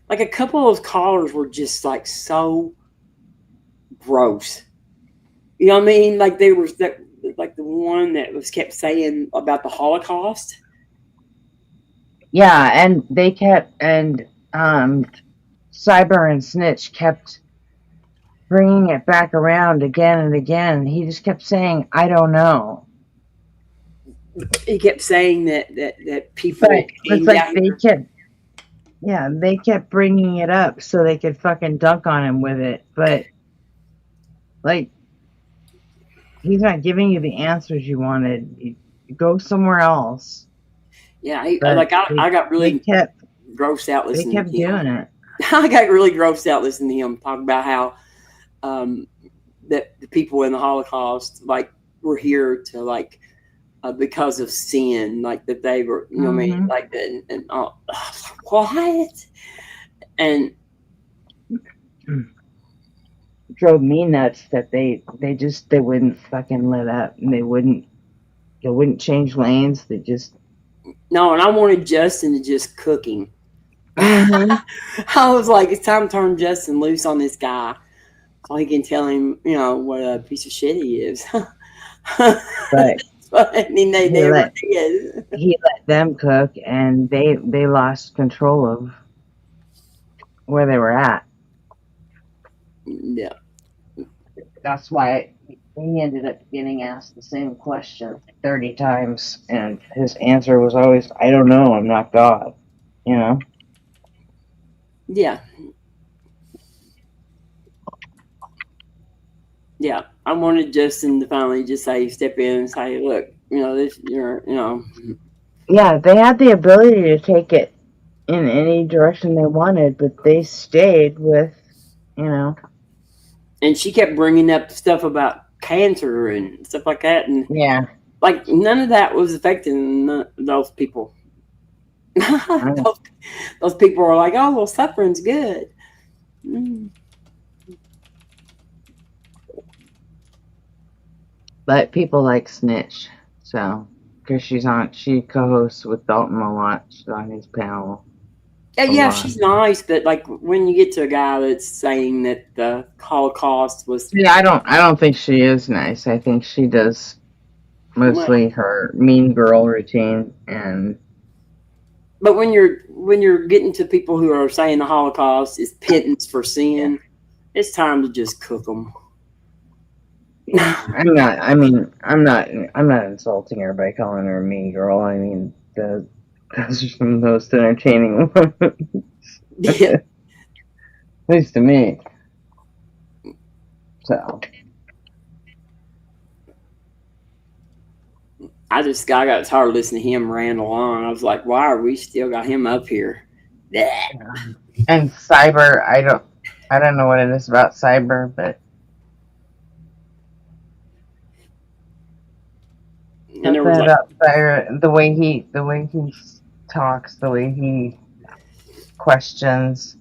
a couple of callers were just like so gross. You know what I mean? Like they were like the one that was kept saying about the Holocaust. Yeah, and they kept Cyber and Snitch kept bringing it back around again and again. He just kept saying, "I don't know." He kept saying that people But came it's like down here. they kept bringing it up so they could fucking dunk on him with it. But like, he's not giving you the answers you wanted. Go somewhere else. Yeah, But I got they really kept grossed out they listening kept to him. doing it. I got really grossed out listening to him talk about how that the people in the Holocaust like were here to like because of sin, like that they were, you know what I mean, like and what? And Drove me nuts that they wouldn't fucking let up, and they wouldn't change lanes. They just no, and I wanted Justin to just cook him. Mhm. I was like, it's time to turn Justin loose on this guy so he can tell him, you know, what a piece of shit he is. But I mean, they never did. he let them cook, and they lost control of where they were at. Yeah. That's why he ended up getting asked the same question 30 times, and his answer was always, "I don't know. I'm not God." You know. Yeah. Yeah. I wanted Justin to finally just say, step in and say, look, you know, this, you're, you know. Yeah, they had the ability to take it in any direction they wanted, but they stayed with, you know. And she kept bringing up stuff about cancer and stuff like that. And Yeah. like, none of that was affecting those people. those people are like, oh, well, suffering's good. Mm. But people like Snitch, so because she co-hosts with Dalton a lot. She's on his panel. Yeah, she's nice, but like when you get to a guy that's saying that the Holocaust was, Yeah, I don't think she is nice. I think she does mostly her mean girl routine, and but when you're getting to people who are saying the Holocaust is penance for sin, it's time to just cook them. I'm not. I mean, I'm not insulting her by calling her a mean girl. I mean, those are some of the most entertaining ones. Yeah. At least to me. So I got tired of listening to him ramble on. I was like, why are we still got him up here? Yeah. And Cyber, I don't know what it is about Cyber, but And there was like, about Cyber, the way he talks, the way he questions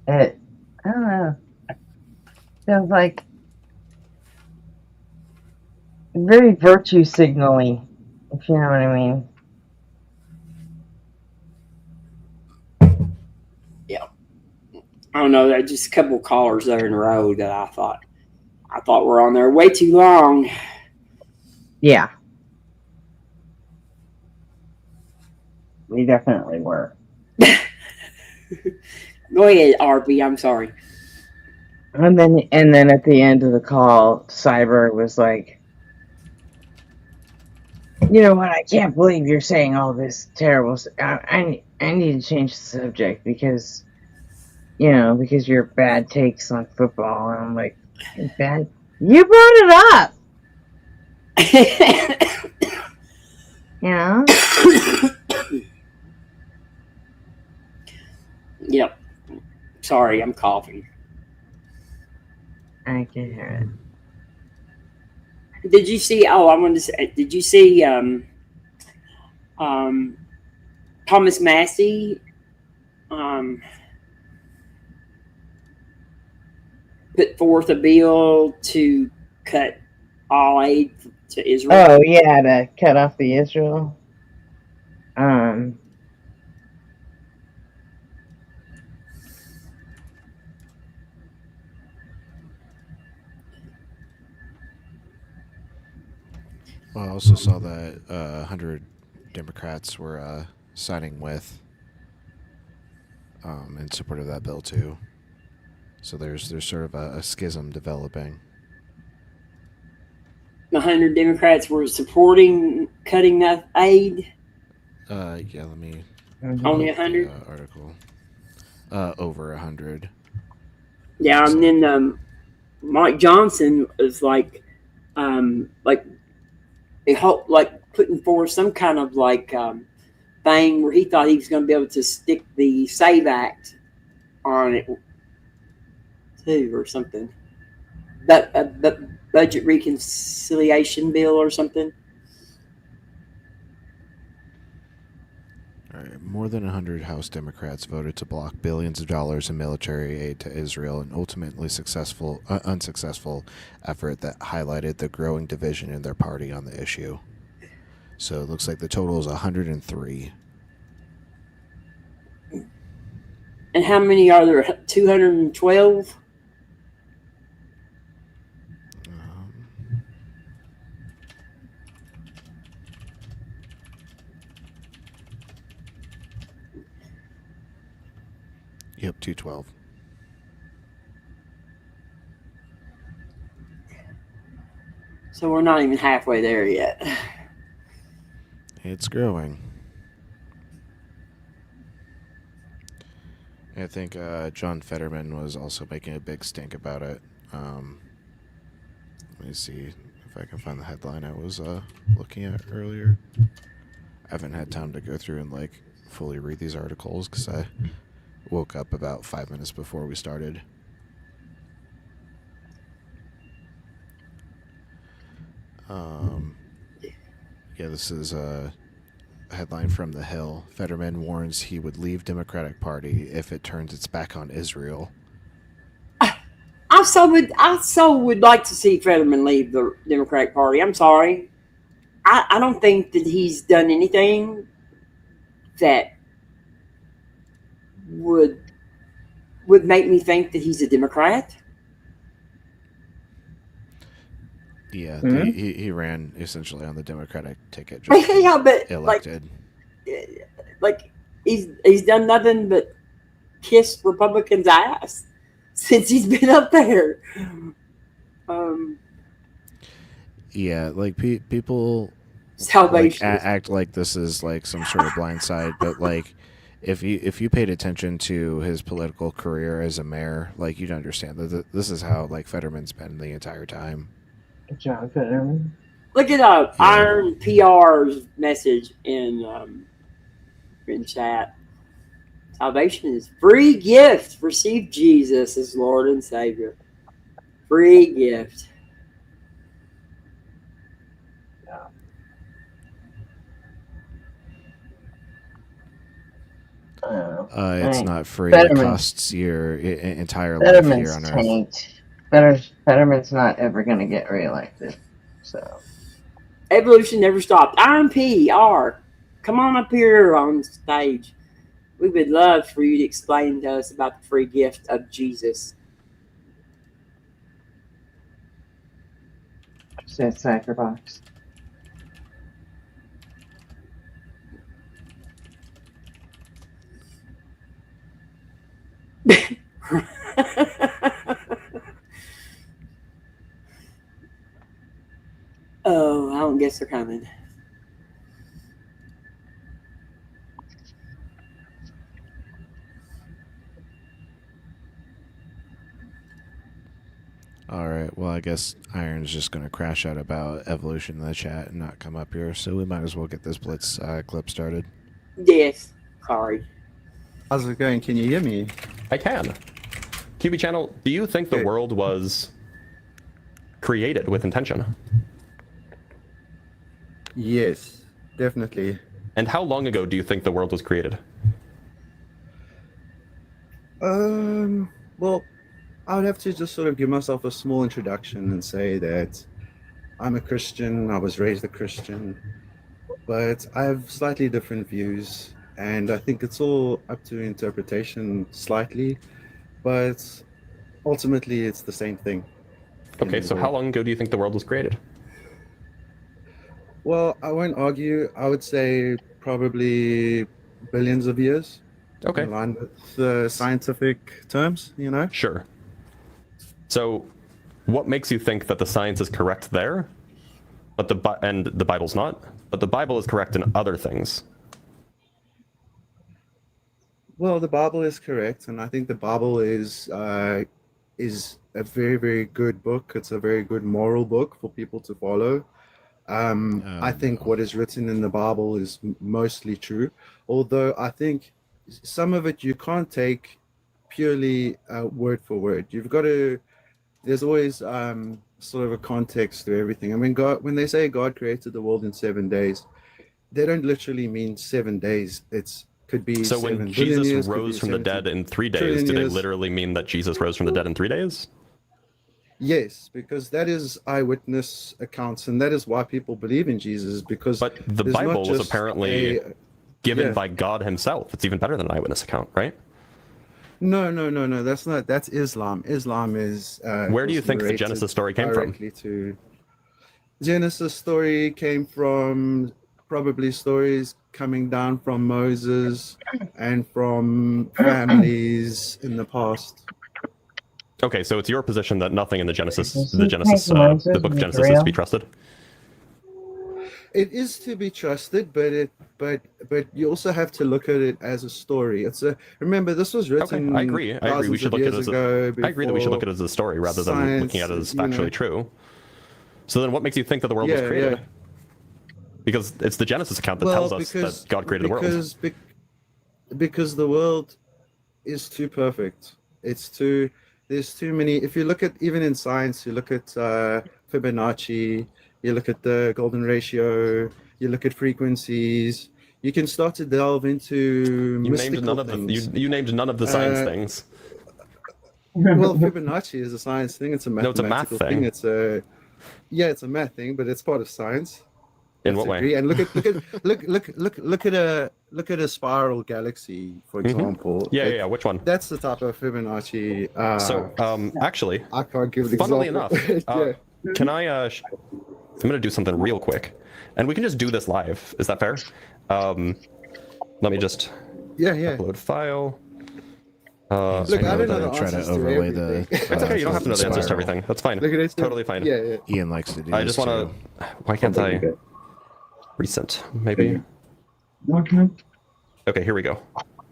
it. I don't know. Feels like very virtue signaling, if you know what I mean. yeah, I don't know. There just a couple of callers there in a row that I thought were on there way too long. Yeah. We definitely were. Go ahead, RP. I'm sorry. And then at the end of the call, Cyber was like, "You know what? I can't believe you're saying all this terrible stuff. I need to change the subject because, you know, because your bad takes on football." And I'm like, "Bad? You brought it up." You know? Yep. Sorry, I'm coughing. I can hear it. Did you see? Oh, I wanted to say. Did you see Thomas Massey put forth a bill to cut all aid to Israel? Oh yeah, to cut off the Israel. Well, I also saw that 100 Democrats were siding with in support of that bill too. So there's sort of a schism developing. 100 Democrats were supporting cutting that aid. Yeah, let me Only pull up 100. the article. Over 100. Yeah, So- and then Mike Johnson was like putting forth some kind of thing where he thought he was going to be able to stick the Save Act on it too, or something. But budget reconciliation bill or something. All right, more than 100 House Democrats voted to block billions of dollars in military aid to Israel, an ultimately unsuccessful effort that highlighted the growing division in their party on the issue. So it looks like the total is 103. And how many are there? 212? Yep, 212. So we're not even halfway there yet. It's growing. I think John Fetterman was also making a big stink about it. Let me see if I can find the headline I was looking at earlier. I haven't had time to go through and fully read these articles because I woke up about 5 minutes before we started. Yeah, this is a headline from The Hill. Fetterman warns he would leave Democratic Party if it turns its back on Israel. I so would like to see Fetterman leave the Democratic Party. I'm sorry. I don't think that he's done anything that would make me think that he's a Democrat. Yeah, Mhm. he ran essentially on the Democratic ticket. Just Yeah, but elected. He's done nothing but kiss Republicans' ass since he's been up there. Yeah, people Salvation. act like this is some sort of blind side, but if you paid attention to his political career as a mayor, you'd understand that this is how Fetterman's been the entire time. John Fetterman. Look at Iron PR's message in chat. Salvation is free gift. Receive Jesus as Lord and Savior. Free gift. It's not free. Fetterman's- It costs your entire life here on Earth. tanked. Fetterman's not ever going to get reelected. So Evolution never stopped. Iron PR, come on up here on stage. We would love for you to explain to us about the free gift of Jesus. said Cypherbox. Oh, I don't guess they're coming. All right. Well, I guess Iron's just going to crash out about evolution in the chat and not come up here. So we might as well get this Blitz clip started. Yes. Sorry. How's it going? Can you hear me? I can. QB channel, do you think the Okay. world was created with intention? Yes, definitely. And how long ago do you think the world was created? Well, I would have to just sort of give myself a small introduction and say that I'm a Christian. I was raised a Christian, but I have slightly different views, and I think it's all up to interpretation slightly, but ultimately it's the same thing. Okay, so how long ago do you think the world was created? Well, I won't argue. I would say probably billions of years. Okay. in line with the scientific terms, you know. Sure. So, what makes you think that the science is correct there, but the Bible's not, but the Bible is correct in other things? Well, the Bible is correct, and I think the Bible is a very, very good book. It's a very good moral book for people to follow. I think what is written in the Bible is mostly true, although I think some of it you can't take purely word for word. You've got to. There's always sort of a context to everything. I mean, God, when they say God created the world in 7 days, they don't literally mean 7 days. Could be So when Jesus rose from the dead in 3 days, do they literally mean that Jesus rose from the dead in 3 days? Yes, because that is eyewitness accounts, and that is why people believe in Jesus. Because but the Bible was apparently given by God Himself. It's even better than an eyewitness account, right? No. That's not. That's Islam. Islam is. Where do you think the Genesis story came from? Genesis story came from probably stories coming down from Moses and from families in the past. Okay, so it's your position that nothing in the book of Genesis is to be trusted? It is to be trusted, but you also have to look at it as a story. Remember, this was written. Okay, I agree. We should look at it I agree that we should look at it as a story rather than looking at it as factually true. So then, what makes you think that the world was created? Yeah. Because it's the Genesis account that tells us that God created the world. Because the world is too perfect. There's too many. If you look at, even in science, you look at Fibonacci, you look at the golden ratio, you look at frequencies, you can start to delve into mystical things. You named none of the science things. Well, Fibonacci is a science thing. It's a mathematical thing. It's a math thing, but it's part of science. In what way? And look at a spiral galaxy, for example. Yeah. Which one? That's the type of Fibonacci. Actually, I can't give an funnily example. enough, can I? I'm gonna do something real quick, and we can just do this live. Is that fair? Let me just upload file. Look, I don't know the try to answers overlay to everything. It's okay. You don't have to know the answers to everything. That's fine. Look at it. Totally fine. Yeah. Ian likes to do I just want to. Why can't I? Recent, maybe. Okay, here we go.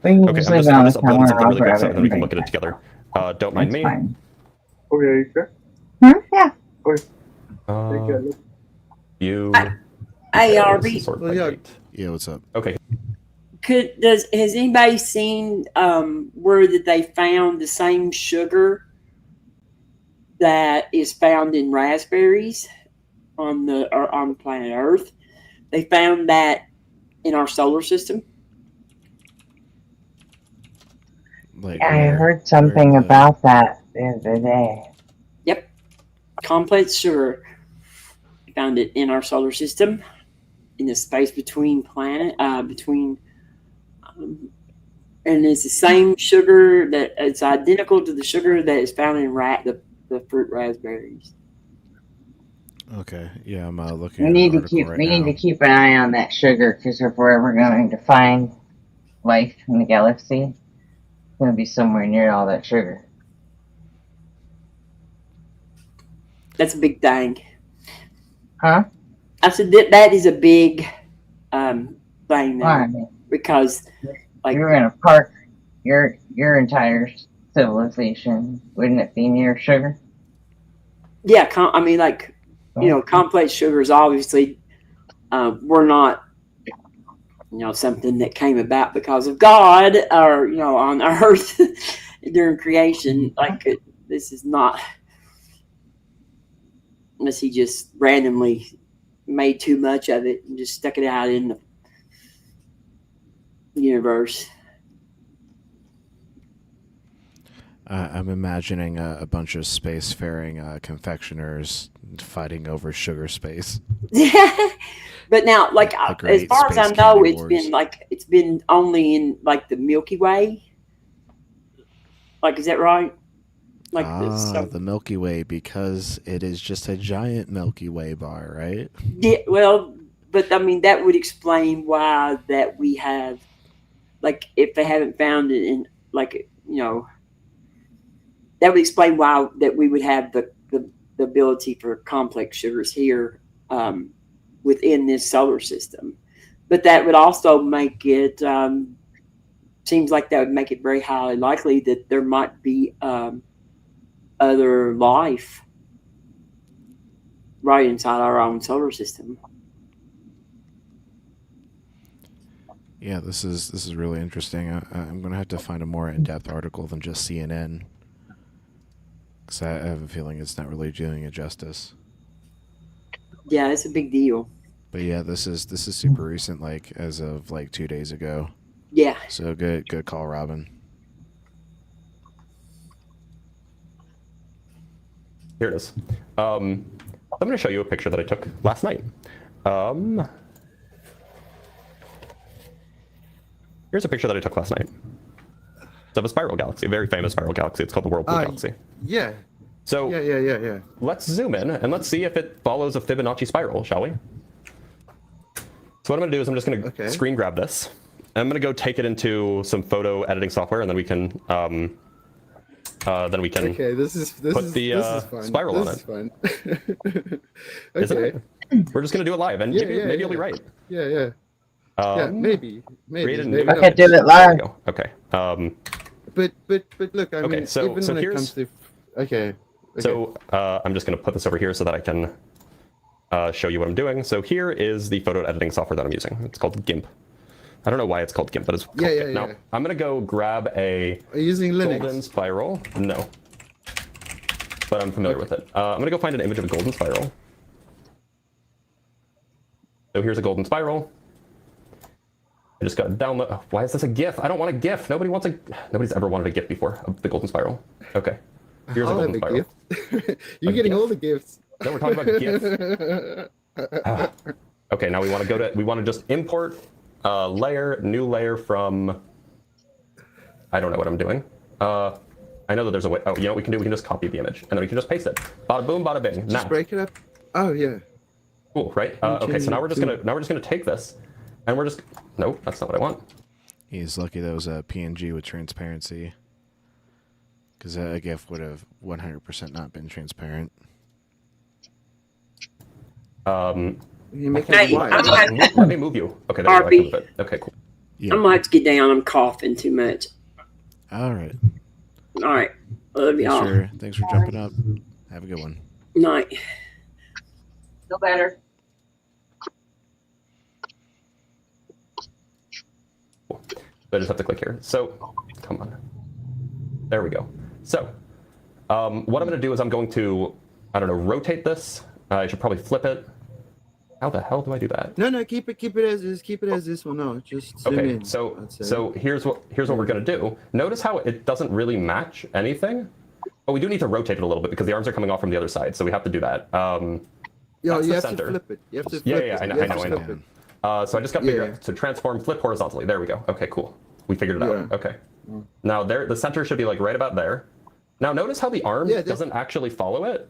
Okay, I'm just uploading something really quick so then we can look at it together. Don't mind me. Okay, sure. Yeah. You. ARB. Yeah, what's up? Okay. Has anybody seen where that they found the same sugar that is found in raspberries on planet Earth? They found that in our solar system. I heard something about that the other day. Yep, complex sugar. Found it in our solar system, in the space between and it's the same sugar that it's identical to the sugar that is found in the fruit raspberries. Okay, yeah, I'm looking. We need to keep an eye on that sugar, because if we're ever going to find life in the galaxy, it's going to be somewhere near all that sugar. That's a big thing. Huh? I said that is a big thing there, because like you're going to park your entire civilization, wouldn't it be near sugar? Yeah, complex sugars obviously were not, something that came about because of God or, on Earth during creation. This is not, unless he just randomly made too much of it and just stuck it out in the universe. I'm imagining a bunch of spacefaring confectioners fighting over sugar space. But now, as far as I know, it's been only in the Milky Way. Is that right? The Milky Way, because it is just a giant Milky Way bar, right? Yeah. Well, but that would explain why that we have like if they haven't found it in, like, you know, that would explain why that we would have the ability for complex sugars here within this solar system. But that would also make it, seems like that would make it very highly likely that there might be other life right inside our own solar system. Yeah, this is really interesting. I'm going to have to find a more in-depth article than just CNN, because I have a feeling it's not really doing it justice. Yeah, it's a big deal. But yeah, this is super recent, like as of like 2 days ago. Yeah. So good call, Robin. Here it is. I'm going to show you a picture that I took last night. Here's a picture that I took last night. It's of a spiral galaxy, a very famous spiral galaxy. It's called the Whirlpool Galaxy. Yeah. So yeah. Let's zoom in and let's see if it follows a Fibonacci spiral, shall we? So what I'm going to do is I'm just going to screen grab this. I'm going to go take it into some photo editing software, and then we can Okay, this is put the fun. spiral on it. This is fun. Isn't it? We're just going to do it live, and maybe you'll be right. Yeah, maybe. I can do it live. Okay. But look, I mean, so even when it here's comes to okay. So I'm just going to put this over here so that I can show you what I'm doing. So here is the photo editing software that I'm using. It's called GIMP. I don't know why it's called GIMP, but it's called GIMP. Now, I'm going to go grab a using Linux. golden spiral. No. But I'm familiar with it. I'm going to go find an image of a golden spiral. So here's a golden spiral. I just got to download. Oh, why is this a GIF? I don't want a GIF. Nobody's ever wanted a GIF before of the golden spiral. Okay. Here's a golden spiral. You're getting all the gifts. No, we're talking about GIF. Okay, now we want to just import new layer from, I don't know what I'm doing. I know that there's a way. Oh, you know what we can do? We can just copy the image, and then we can just paste it. Bada boom, bada bing. Just break it up. Oh yeah. Cool, right? Okay, so now we're just gonna take this, and we're just nope, that's not what I want. He's lucky that was a PNG with transparency, because a GIF would have 100% not been transparent. Let me move you. Okay, there we go. Okay, cool. Yeah. I might have to get down. I'm coughing too much. All right. All right. Love y'all. Thanks for jumping up. Have a good one. Night. Feel better. Cool. I just have to click here. So, come on. There we go. So, what I'm going to do is I'm going to, I don't know, rotate this. I should probably flip it. How the hell do I do that? No, keep it as is. Keep it as this one. No, just zoom in. So here's what we're gonna do. Notice how it doesn't really match anything. But we do need to rotate it a little bit because the arms are coming off from the other side, so we have to do that. You have to flip it. You have to flip it. I know. So I just got to figure out to transform, flip horizontally. There we go. Okay, cool. We figured it out. Okay. Now the center should be like right about there. Now notice how the arm doesn't actually follow it.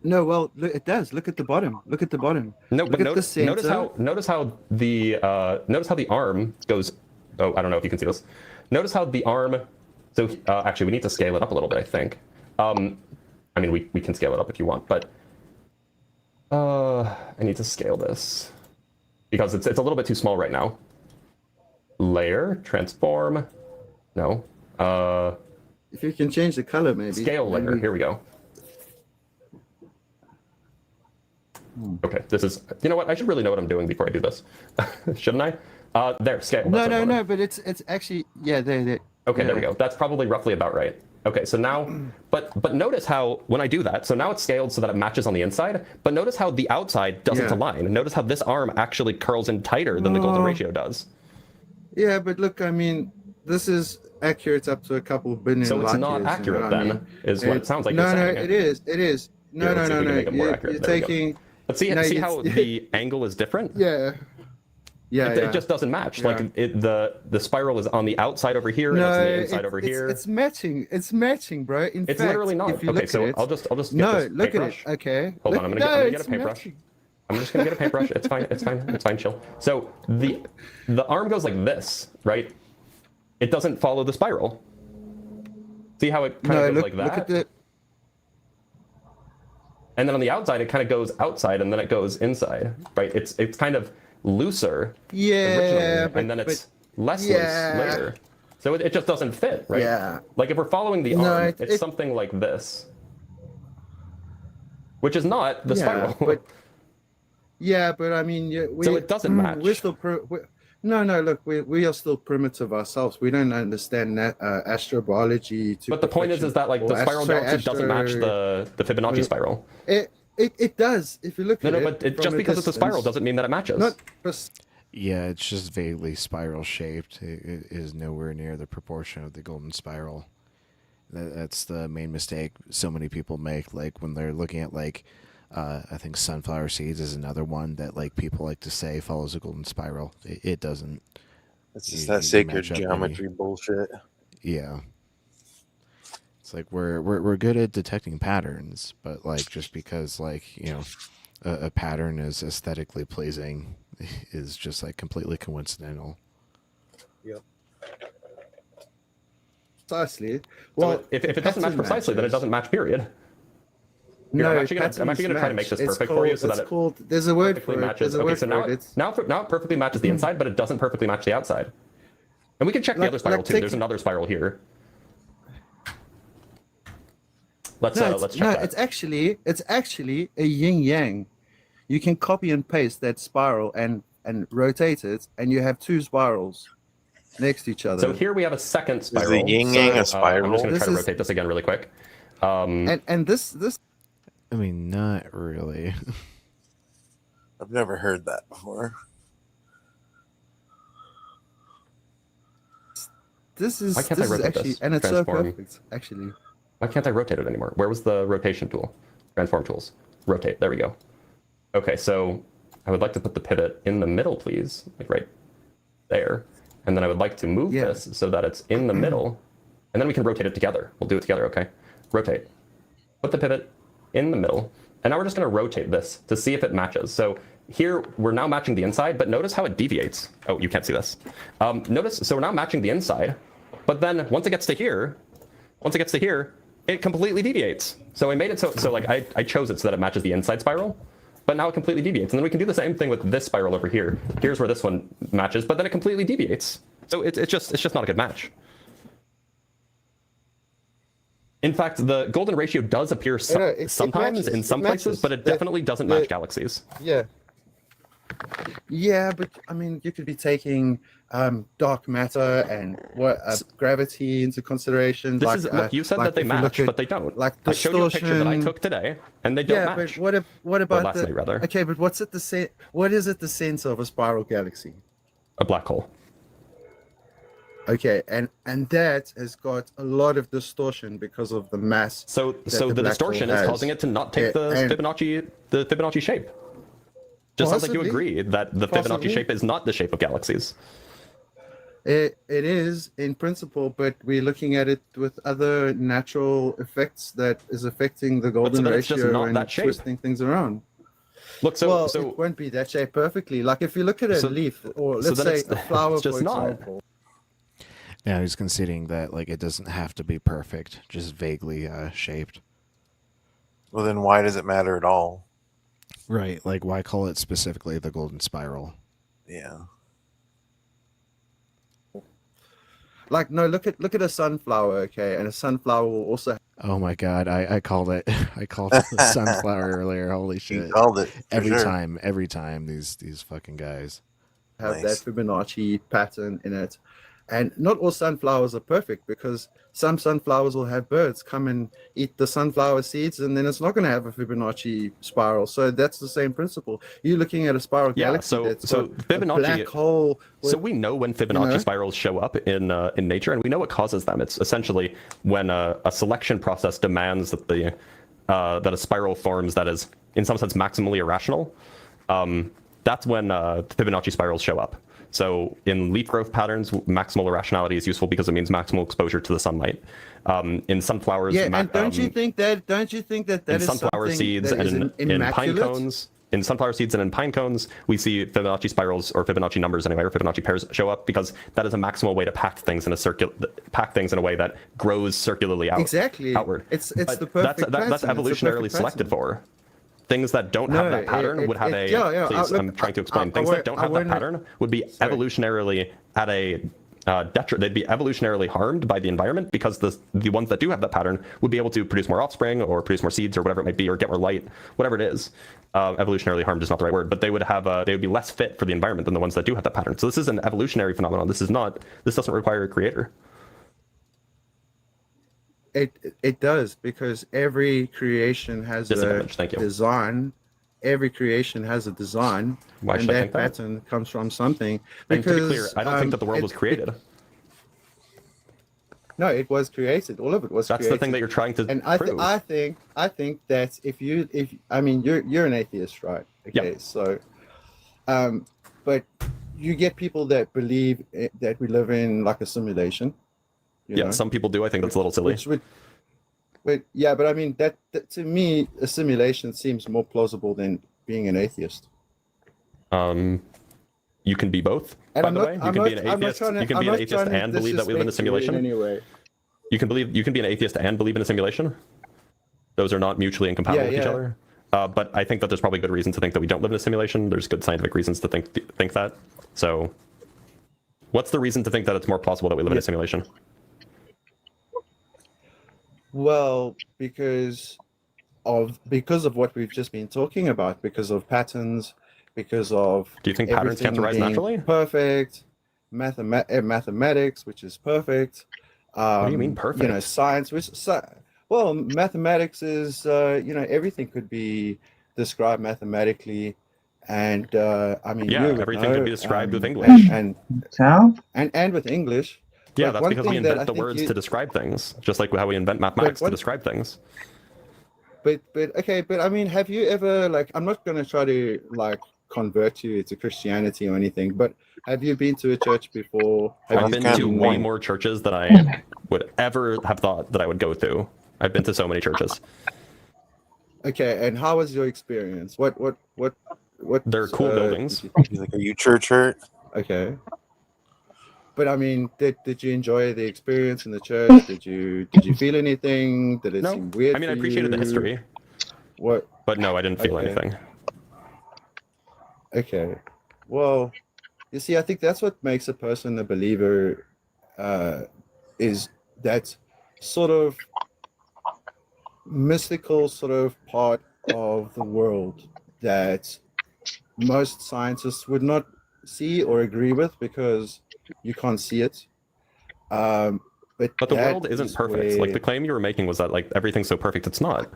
No, well, it does. Look at the bottom. Look at the bottom. No, but notice how the arm goes. Oh, I don't know if you can see this. Notice how the arm. So actually, we need to scale it up a little bit, I think. I mean, we can scale it up if you want, but I need to scale this because it's a little bit too small right now. Layer, transform. No. If you can change the color, maybe. Scale layer. Here we go. Okay, this is. You know what? I should really know what I'm doing before I do this, shouldn't I? There, scale. No, but it's actually there. Okay, there we go. That's probably roughly about right. Okay, so now, but notice how when I do that, so now it's scaled so that it matches on the inside. But notice how the outside doesn't align. Notice how this arm actually curls in tighter than the golden ratio does. Yeah, but look, I mean, this is accurate up to a couple billion. So it's not accurate then, is what it sounds like. No, it is. No. You're taking. Let's see how the angle is different. It just doesn't match. Like the spiral is on the outside over here, and it's on the inside over here. It's matching. It's matching, bro. It's literally not. Okay, so I'll just no, look at it. Okay. Hold on, I'm gonna get a paintbrush. I'm just gonna get a paintbrush. It's fine. It's fine. It's fine. Chill. So the arm goes like this, right? It doesn't follow the spiral. See how it kind of goes like that? Look at the... And then on the outside, it kind of goes outside, and then it goes inside, right? It's kind of looser. Yeah, and then it's less loose later. So it just doesn't fit, right? Yeah. Like if we're following the arm, it's something like this, which is not the spiral. But, but I mean, so it doesn't match. We're still no. Look, we are still primitive ourselves. We don't understand that astrobiology. But the point is that like the spiral galaxy doesn't match the Fibonacci spiral. It does. If you look at it. No, but just because it's a spiral doesn't mean that it matches. Yeah, it's just vaguely spiral shaped. It is nowhere near the proportion of the golden spiral. That's the main mistake so many people make. Like when they're looking at like, I think sunflower seeds is another one that like people like to say follows a golden spiral. It doesn't. It's just that sacred geometry bullshit. Yeah. It's like we're good at detecting patterns, but like just because like a pattern is aesthetically pleasing is just like completely coincidental. Yep. Precisely. Well, so if it doesn't match precisely, then it doesn't match. Period. Here, no, I'm actually gonna try to make this perfect for you so that it there's a word for matches. it. Okay, so now it perfectly matches the inside, but it doesn't perfectly match the outside. And we can check the other spiral too. There's another spiral here. Let's check that. It's actually a yin yang. You can copy and paste that spiral and rotate it, and you have two spirals next to each other. So here we have a second spiral. Is the yin yang a spiral? I'm just going to try to rotate this again really quick. And this. I mean, not really. I've never heard that before. This is rotate actually, this? and it's so perfect, actually. Why can't I rotate it anymore? Where was the rotation tool? Transform tools. Rotate. There we go. Okay, so I would like to put the pivot in the middle, please, like right there. And then I would like to move this so that it's in the middle, and then we can rotate it together. We'll do it together, okay? Rotate. Put the pivot in the middle, and now we're just going to rotate this to see if it matches. So here we're now matching the inside, but notice how it deviates. Oh, you can't see this. Notice, so we're now matching the inside, but then once it gets to here, it completely deviates. So I made it so like I chose it so that it matches the inside spiral, but now it completely deviates. And then we can do the same thing with this spiral over here. Here's where this one matches, but then it completely deviates. So it's just not a good match. In fact, the golden ratio does appear sometimes in some places, but it definitely doesn't match galaxies. Yeah, but I mean, you could be taking dark matter and gravity into consideration. This is look, you said that they match, but they don't. Like I showed you a picture that I took today, and they don't match. Yeah, but what about last night, rather? Okay, but what is at the center of a spiral galaxy? A black hole. Okay, and that has got a lot of distortion because of the mass. So the distortion is causing it to not take the Fibonacci shape. Just sounds like you agree that the Fibonacci shape is not the shape of galaxies. It is in principle, but we're looking at it with other natural effects that is affecting the golden ratio and twisting things around. Look, so it won't be that shape perfectly. Like if you look at a leaf, or let's say a flower, for example. Now he's conceding that like it doesn't have to be perfect, just vaguely shaped. Well, then why does it matter at all? Right, like why call it specifically the golden spiral? Yeah. Like no, look at a sunflower, okay, and a sunflower will also. Oh my god, I called it. I called it the sunflower earlier. Holy shit! You called it every time. These fucking guys have that Fibonacci pattern in it. And not all sunflowers are perfect because some sunflowers will have birds come and eat the sunflower seeds, and then it's not going to have a Fibonacci spiral. So that's the same principle. You're looking at a spiral galaxy. So Fibonacci, a black hole. So we know when Fibonacci spirals show up in nature, and we know what causes them. It's essentially when a selection process demands that that a spiral forms that is, in some sense, maximally irrational. That's when Fibonacci spirals show up. So in leaf growth patterns, maximal irrationality is useful because it means maximal exposure to the sunlight. In sunflowers, and don't you think that in sunflower seeds and in pine cones, in sunflower seeds and in pine cones, we see Fibonacci spirals, or Fibonacci numbers anyway, or Fibonacci pairs show up, because that is a maximal way to pack things in a way that grows circularly outward. It's the perfect that's evolutionarily selected for. Things that don't have that pattern would have I'm trying to explain. Things that don't have that pattern would be evolutionarily at a they'd be evolutionarily harmed by the environment, because the ones that do have that pattern would be able to produce more offspring or produce more seeds or whatever it might be, or get more light, whatever it is. Evolutionarily harmed is not the right word, but they would be less fit for the environment than the ones that do have that pattern. So this is an evolutionary phenomenon. This doesn't require a creator. It does, because every creation has a design. Every creation has a design. Why and that pattern comes from something. Because, to be clear, I don't think that the world was created. No, it was created. All of it was created. That's the thing that you're trying to prove. I think that you're an atheist, right? Okay, yep. So, but you get people that believe that we live in like a simulation. You know? Some people do. I think that's a little silly. But I mean that to me, a simulation seems more plausible than being an atheist. You can be both. By the way, you can be an atheist. You can be an atheist and believe that we live in a simulation. Anyway, you can be an atheist and believe in a simulation. Those are not mutually incompatible with each other. But I think that there's probably good reason to think that we don't live in a simulation. There's good scientific reasons to think that. So, what's the reason to think that it's more plausible that we live in a simulation? Well, because of what we've just been talking about, because of patterns, because of do you think patterns can't arise naturally? Perfect, mathematics, which is perfect. What do you mean perfect? You know, science, well, mathematics is everything could be described mathematically, and I mean, everything could be described with English and with English. Yeah, that's because we invent the words to describe things, just like how we invent mathematics to describe things. But I mean, have you ever, like, I'm not going to try to like convert you to Christianity or anything, but have you been to a church before? I've been to way more churches than I would ever have thought that I would go to. I've been to so many churches. Okay, and how was your experience? What? They're cool buildings. Like, are you church hurt? Okay. But I mean, did you enjoy the experience in the church? Did you feel anything? Did it seem weird? I mean, I appreciated the history. What? But no, I didn't feel anything. Okay. Well, you see, I think that's what makes a person a believer, is that sort of mystical sort of part of the world that most scientists would not see or agree with, because you can't see it. But the world isn't perfect. Like, the claim you were making was that, like, everything's so perfect. It's not.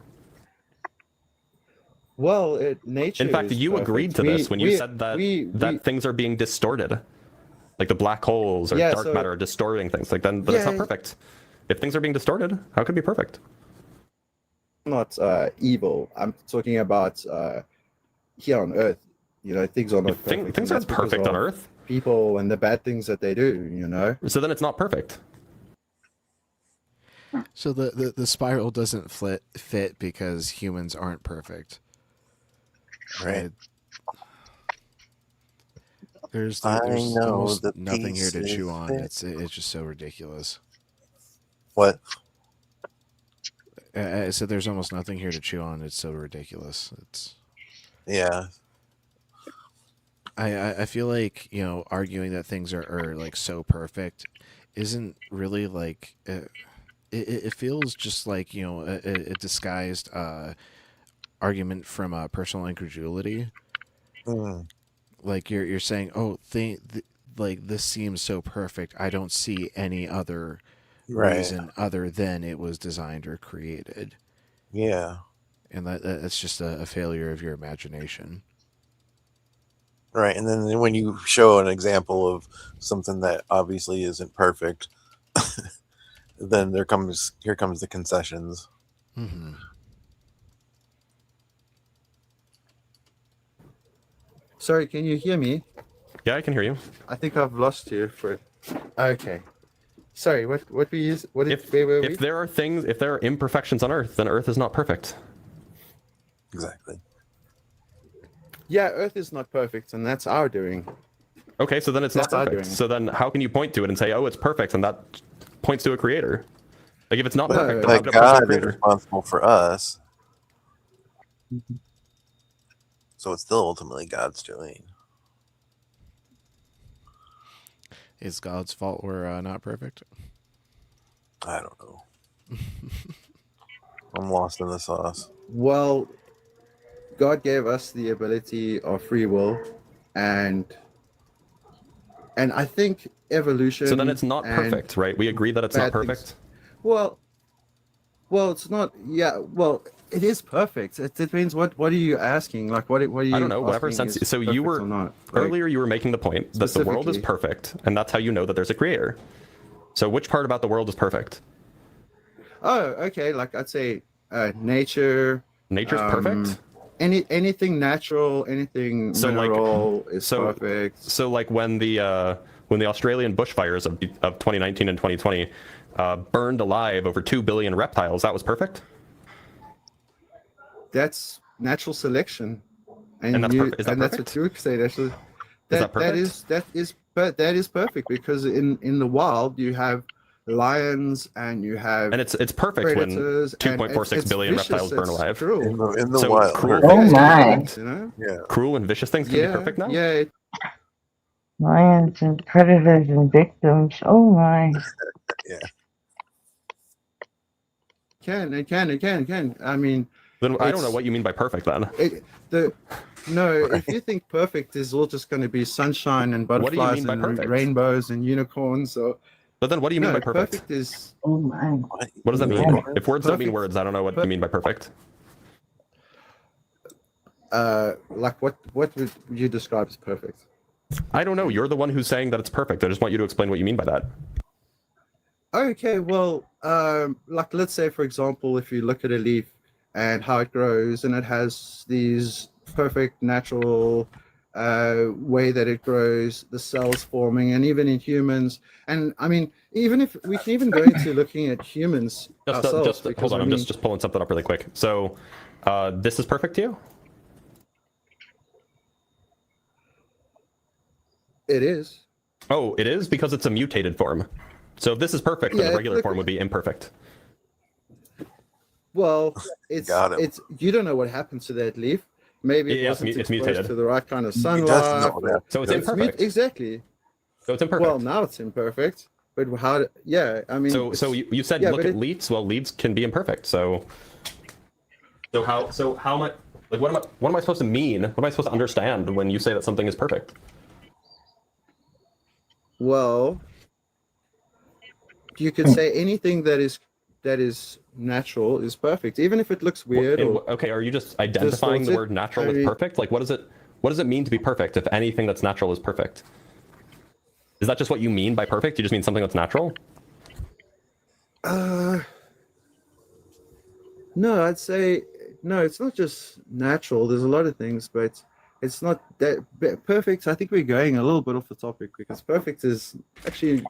Well, nature. In fact, you agreed to this when you said that things are being distorted, like the black holes or dark matter are distorting things. Like, then it's not perfect. If things are being distorted, how could it be perfect? Not evil. I'm talking about here on Earth. You know, things are not perfect. Things aren't perfect on Earth. People and the bad things that they do, you know. So then it's not perfect. So the spiral doesn't fit because humans aren't perfect. Right. There's almost nothing here to chew on. It's just so ridiculous. What? I said there's almost nothing here to chew on. It's so ridiculous. Yeah. I feel like, you know, arguing that things are like so perfect isn't really like it feels just like, you know, a disguised argument from personal incredulity. Like you're saying, oh, like this seems so perfect. I don't see any other reason other than it was designed or created. Yeah. And that's just a failure of your imagination. Right, and then when you show an example of something that obviously isn't perfect, then here comes the concessions. Mm-hmm. Sorry, can you hear me? Yeah, I can hear you. I think I've lost you for. Okay. Sorry. What were we? If there are imperfections on Earth, then Earth is not perfect. Exactly. Yeah, Earth is not perfect, and that's our doing. Okay, so then it's not That's our perfect. doing. So then how can you point to it and say, oh, it's perfect, and that points to a creator? Like, if it's not perfect, then how But can it point to a God is creator? responsible for us. So it's still ultimately God's doing. Is God's fault we're not perfect? I don't know. I'm lost in the sauce. Well, God gave us the ability of free will, and I think evolution. So then it's not perfect, right? We agree that it's not bad things- perfect. Well, it's not. Yeah, well, it is perfect. It depends. What are you asking? Like, what are you? I don't know, whatever asking sense. is So you perfect were or not? Like, earlier you were making the point that the world is Specifically. perfect, and that's how you know that there's a creator. So which part about the world is perfect? Oh, okay. Like I'd say, nature. Nature's perfect? Anything natural, anything So, like, mineral is perfect. So like when the Australian bushfires of 2019 and 2020 burned alive over 2 billion reptiles, that was perfect? That's natural selection, And that's you, is that and that's perfect? what you would say. Actually, Is that perfect? that is perfect because in the wild you have lions and you have And it's perfect when predators, and 2.46 billion vicious, reptiles burn it's alive. cruel. In the So wild. cruel Oh things can be my. perfect? You know? Yeah. Cruel and vicious things can be perfect now? Yeah. Lions and predators and victims. Oh my. Yeah. It can. I mean, Then I don't know it's- what you mean by perfect then. if you think perfect is all just going to be sunshine and What do you butterflies mean by and perfect? rainbows and unicorns, or But then what do you mean by perfect? perfect is Oh my. What does that mean? Yeah. If words don't mean Perfect- words, I don't know what you mean by perfect. like what would you describe as perfect? I don't know. You're the one who's saying that it's perfect. I just want you to explain what you mean by that. Okay, well, like let's say for example, if you look at a leaf and how it grows, and it has these perfect natural way that it grows, the cells forming, and even in humans, and I mean, even if we can even go into looking at humans ourselves. Just hold because, on. I I'm mean, just pulling something up really quick. So, this is perfect to you? it is. Oh, it is because it's a mutated form. So if this is perfect, then Yeah, the regular look- form would be imperfect. Well, it's Got him. you don't know what happened to that leaf. Maybe it Yeah, wasn't it's exposed mutated. to the right kind of He sunlight. doesn't know what or- happened. So it's imperfect. Exactly. So it's imperfect. Well, now it's imperfect, but how? Yeah, I mean. So it's- you said yeah, look but at leaves. Well, leaves can be imperfect. So how am I like what am I supposed to mean? What am I supposed to understand when you say that something is perfect? Well, you could say anything that is natural is perfect, even if it looks weird. Okay, are you just identifying the distorted? word natural I with mean- perfect? Like, what does it mean to be perfect if anything that's natural is perfect? Is that just what you mean by perfect? You just mean something that's natural? No, I'd say no. It's not just natural. There's a lot of things, but it's not that perfect. I think we're going a little bit off the topic because perfect is actually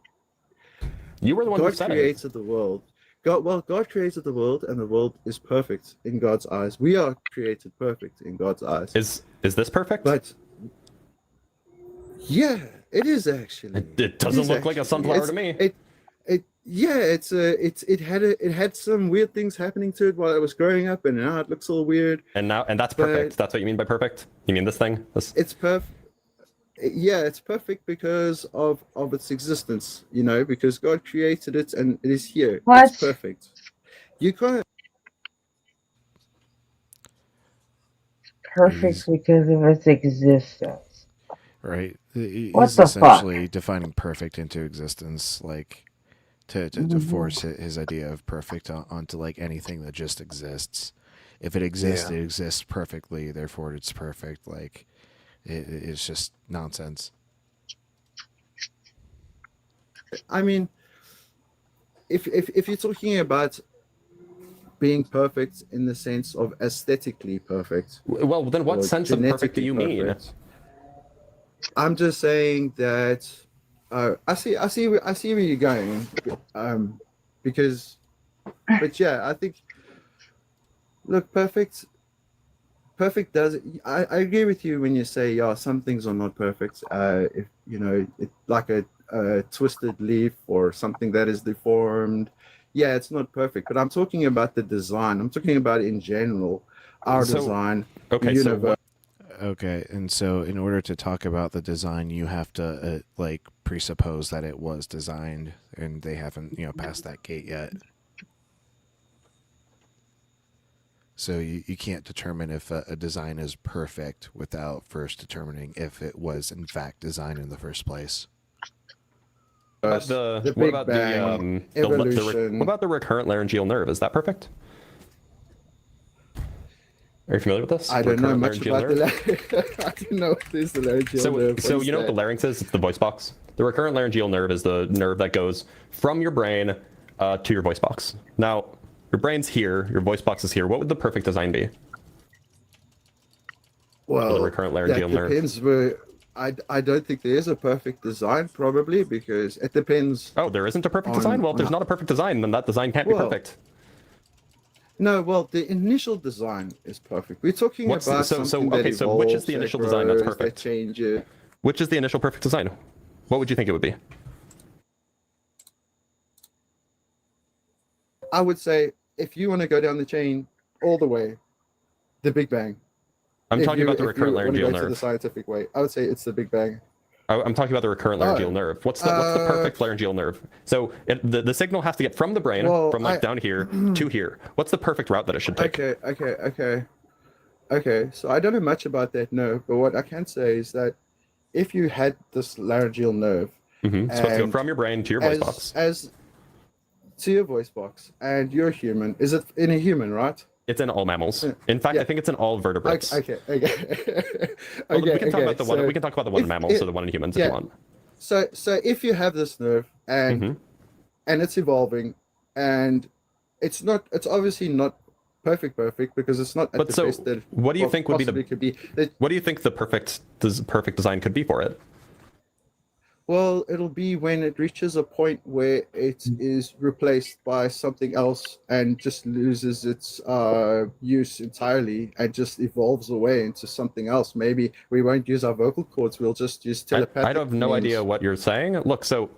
You were the one who God said it. created the world. God created the world, and the world is perfect in God's eyes. We are created perfect in God's eyes. Is this perfect? But yeah, it is actually. It doesn't look like a sunflower to me. It had some weird things happening to it while it was growing up, and now it looks all weird. And that's perfect. That's what you mean by perfect? You mean this thing? It's perfect. Yeah, it's perfect because of its existence, because God created it and it is here. What? It's perfect. You can't. Perfect because of its existence. Right. What He's the essentially defining perfect into existence, like to force his idea of perfect onto like anything that just exists. If it exists, Yeah. it exists perfectly. Therefore, it's perfect. Like it's just nonsense. I mean, if you're talking about being perfect in the sense of aesthetically perfect, Well, then what or sense of perfect do genetically you mean? perfect, I'm just saying that I see where you're going, because, but yeah, I think, look, perfect perfect does. I agree with you when you say, yeah, some things are not perfect. If you know, like a twisted leaf or something that is deformed, yeah, it's not perfect. But I'm talking about the design. I'm talking about in general, our design, okay, the universe. Okay, and so in order to talk about the design, you have to like presuppose that it was designed, and they haven't, you know, passed that gate yet. So you can't determine if a design is perfect without first determining if it was in fact designed in the first place. What about the recurrent laryngeal nerve? Is that perfect? Are you familiar with this? I don't know much about the I don't know what is the laryngeal nerve. So you know what the larynx is? It's the voice box. The recurrent laryngeal nerve is the nerve that goes from your brain to your voice box. Now, your brain's here, your voice box is here. What would the perfect design be? Well, the recurrent laryngeal that depends where. I don't think there is a perfect design, probably, because it depends. Oh, there isn't a perfect design? Well, if there's not a perfect design, then that design can't be perfect. No, well, the initial design is perfect. We're talking about something that evolves, so which is the initial design that's perfect? That changes. Which is the initial perfect design? What would you think it would be? I would say, if you want to go down the chain all the way, the Big Bang. I'm talking about the recurrent laryngeal nerve. To the scientific way, I would say it's the Big Bang. I'm talking about the recurrent laryngeal nerve. What's the perfect laryngeal nerve? So the signal has to get from the brain, from like down here to here. What's the perfect route that it should take? Okay. So I don't know much about that nerve, but what I can say is that if you had this laryngeal nerve, it's supposed to go from your brain to your voice box. To your voice box, and you're human. Is it in a human, right? It's in all mammals. In fact, I think it's in all vertebrates. Okay. We can talk about the one. We can talk about the one in mammals, or the one in humans, if you want. So if you have this nerve and it's evolving, and it's obviously not perfect because it's not at the best that what do you think would be could be. What do you think the perfect design could be for it? Well, it'll be when it reaches a point where it is replaced by something else and just loses its use entirely and just evolves away into something else. Maybe we won't use our vocal cords, we'll just use telepathic I have no idea what you're saying. Look, so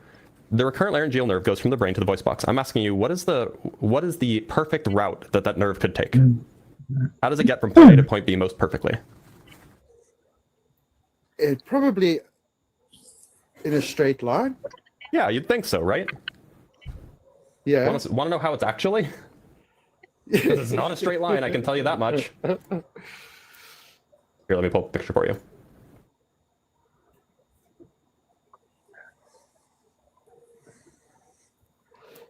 the recurrent laryngeal nerve goes from the brain to the voice box. I'm asking you, what is the perfect route that nerve could take? How does it get from point A to point B most perfectly? It probably... in a straight line? Yeah, you'd think so, right? Yeah. Want to know how it's actually? Because it's not a straight line, I can tell you that much. Here, let me pull up a picture for you.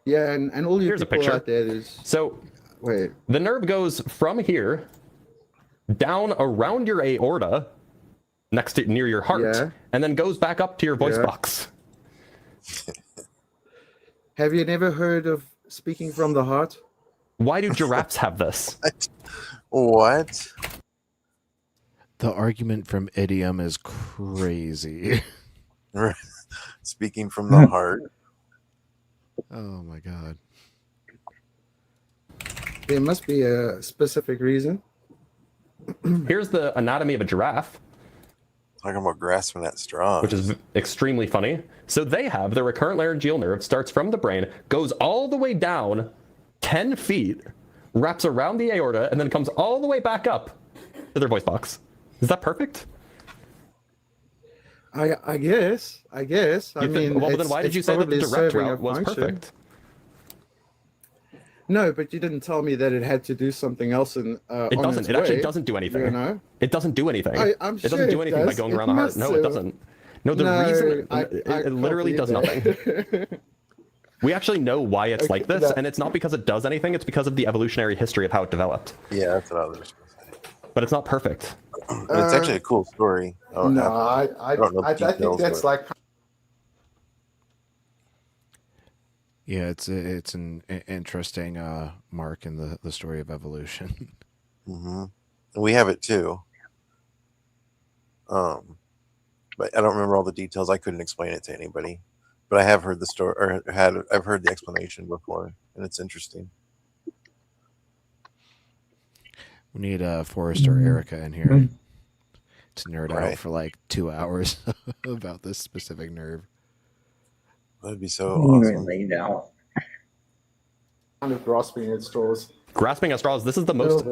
Yeah, and all you people out there is... So, the nerve goes from here, down around your aorta, near your heart, and then goes back up to your voice box. Have you never heard of speaking from the heart? Why do giraffes have this? What? The argument from idiom is crazy. Speaking from the heart. Oh my god. There must be a specific reason. Here's the anatomy of a giraffe. Talking about grasping at straws. Which is extremely funny. So they have the recurrent laryngeal nerve, starts from the brain, goes all the way down 10 feet, wraps around the aorta, and then comes all the way back up to their voice box. Is that perfect? I guess. I mean, well, then why did you say that the direct route was perfect? No, but you didn't tell me that it had to do something else. It doesn't. It actually doesn't do anything. You know? It doesn't do anything. I'm sure it doesn't do anything by going around the heart. No, it doesn't. No, the reason it literally does nothing. We actually know why it's like this, and it's not because it does anything. It's because of the evolutionary history of how it developed. Yeah, that's what I was going to say. But it's not perfect. It's actually a cool story. I think that's like. Yeah, it's an interesting mark in the story of evolution. We have it too. But I don't remember all the details. I couldn't explain it to anybody. But I have heard the story, or I've heard the explanation before, and it's interesting. We need Forrest or Erica in here to nerd out for like 2 hours about this specific nerve. That'd be so You awesome. really don't. Kind of grasping at straws. Grasping at straws. This is the most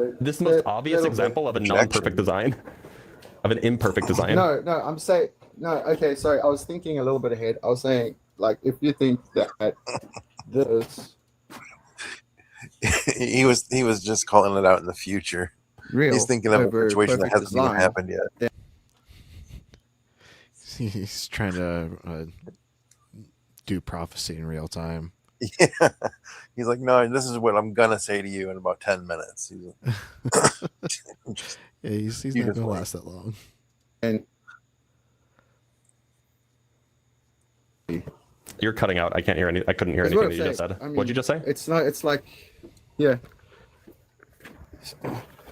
obvious example of a non-perfect design, of an imperfect design. No, I'm saying no. Okay, sorry. I was thinking a little bit ahead. I was saying, like, if you think that this, he was just calling it out in the future. Real He's thinking of a situation that hasn't even design, happened yet. He's trying to do prophecy in real time. Yeah, he's like, no, this is what I'm gonna say to you in about 10 minutes. He's like, yeah, he's not gonna last that long. And you're cutting out. I can't hear any. I couldn't hear anything that you just said. I mean, What'd you just say? It's not. It's like, yeah.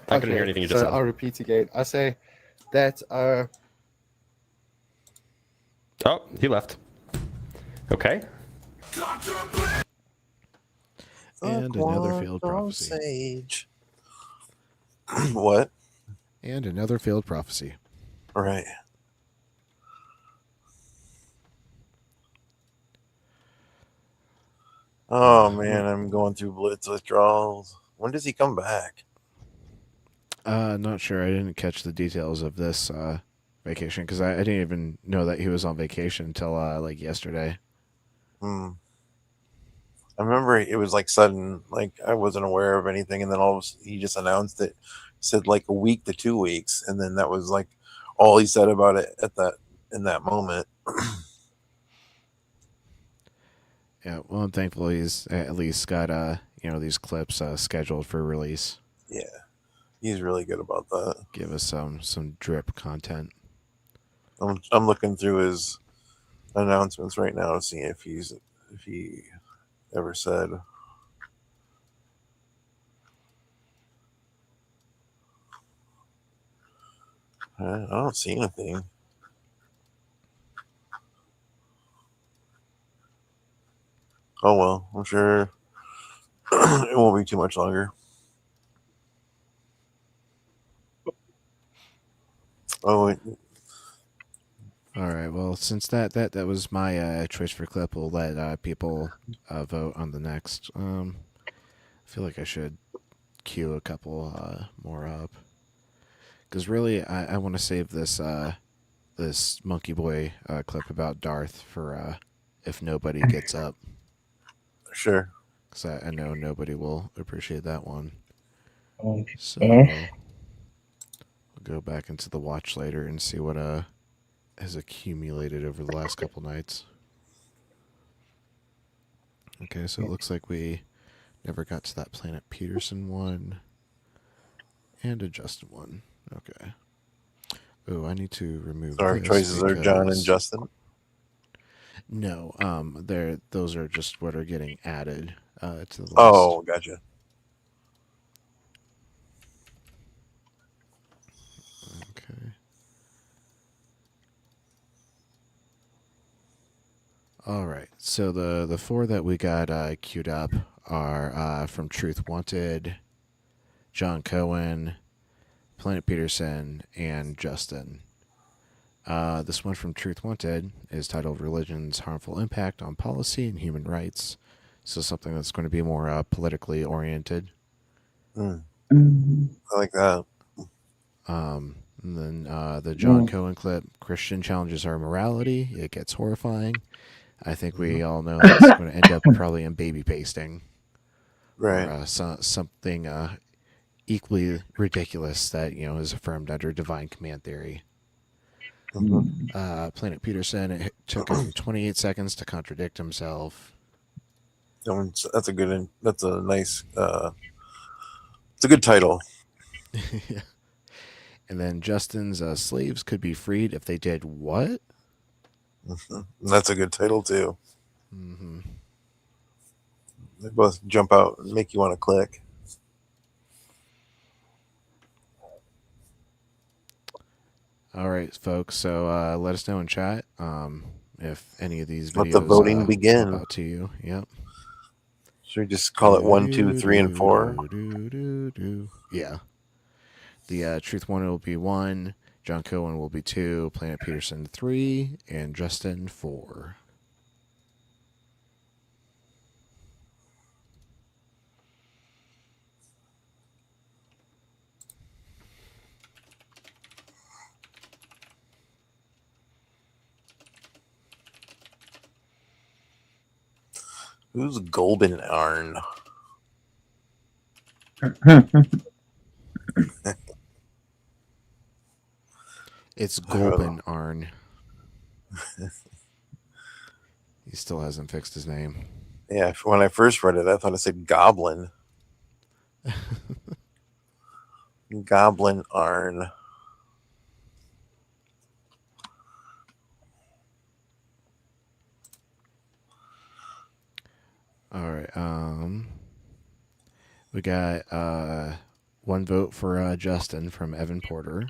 I couldn't hear anything you just said. I'll repeat again. I say that. Oh, he left. Okay. And another failed prophecy. Sage. What? And another failed prophecy. Right. Oh man, I'm going through blitz withdrawals. When does he come back? Not sure. I didn't catch the details of this vacation because I didn't even know that he was on vacation until like yesterday. I remember it was like sudden, like I wasn't aware of anything, and then all of a sudden he just announced it. Said like a week to 2 weeks, and then that was like all he said about it in that moment. Yeah, well, I'm thankful he's at least got these clips scheduled for release. Yeah, he's really good about that. Give us some drip content. I'm looking through his announcements right now to see if he ever said. I don't see anything. Oh well, I'm sure it won't be too much longer. Oh wait. All right. Well, since that was my choice for clip, we'll let people vote on the next. I feel like I should queue a couple more up because really I want to save this this Monkey Boy clip about Darth for if nobody gets up. Sure. Because I know nobody will appreciate that one. So Yeah. we'll go back into the watch later and see what has accumulated over the last couple nights. Okay, so it looks like we never got to that Planet Peterson one and a Justin one. Okay. Oh, I need to remove. So our choices are John and Justin. No, those are just what are getting added to the list. Oh, gotcha. Okay. All right. So the four that we got queued up are from Truth Wanted, John Cohen, Planet Peterson, and Justin. This one from Truth Wanted is titled Religion's Harmful Impact on Policy and Human Rights. So something that's going to be more politically oriented. I like that. And then the John Cohen clip, Christian challenges our morality. It gets horrifying. I think we all know that's going to end up probably in baby pasting. Right. Or something equally ridiculous that, is affirmed under divine command theory. Planet Peterson, it took him 28 seconds to contradict himself. That's a nice, it's a good title. Yeah. And then Justin's slaves could be freed if they did what? That's a good title too. Mm-hmm. They both jump out and make you want to click. All right, folks. So let us know in chat if any of these videos let the voting begin. Out to you. Yep. Should we just call it 1, 2, 3, and 4? Yeah. The Truth One will be 1, John Cohen will be 2, Planet Peterson 3, and Justin 4. Who's Golden Arn? It's Golden Arn. He still hasn't fixed his name. Yeah, when I first read it, I thought it said Goblin. Goblin Arn. All right. We got 1 vote for Justin from Evan Porter.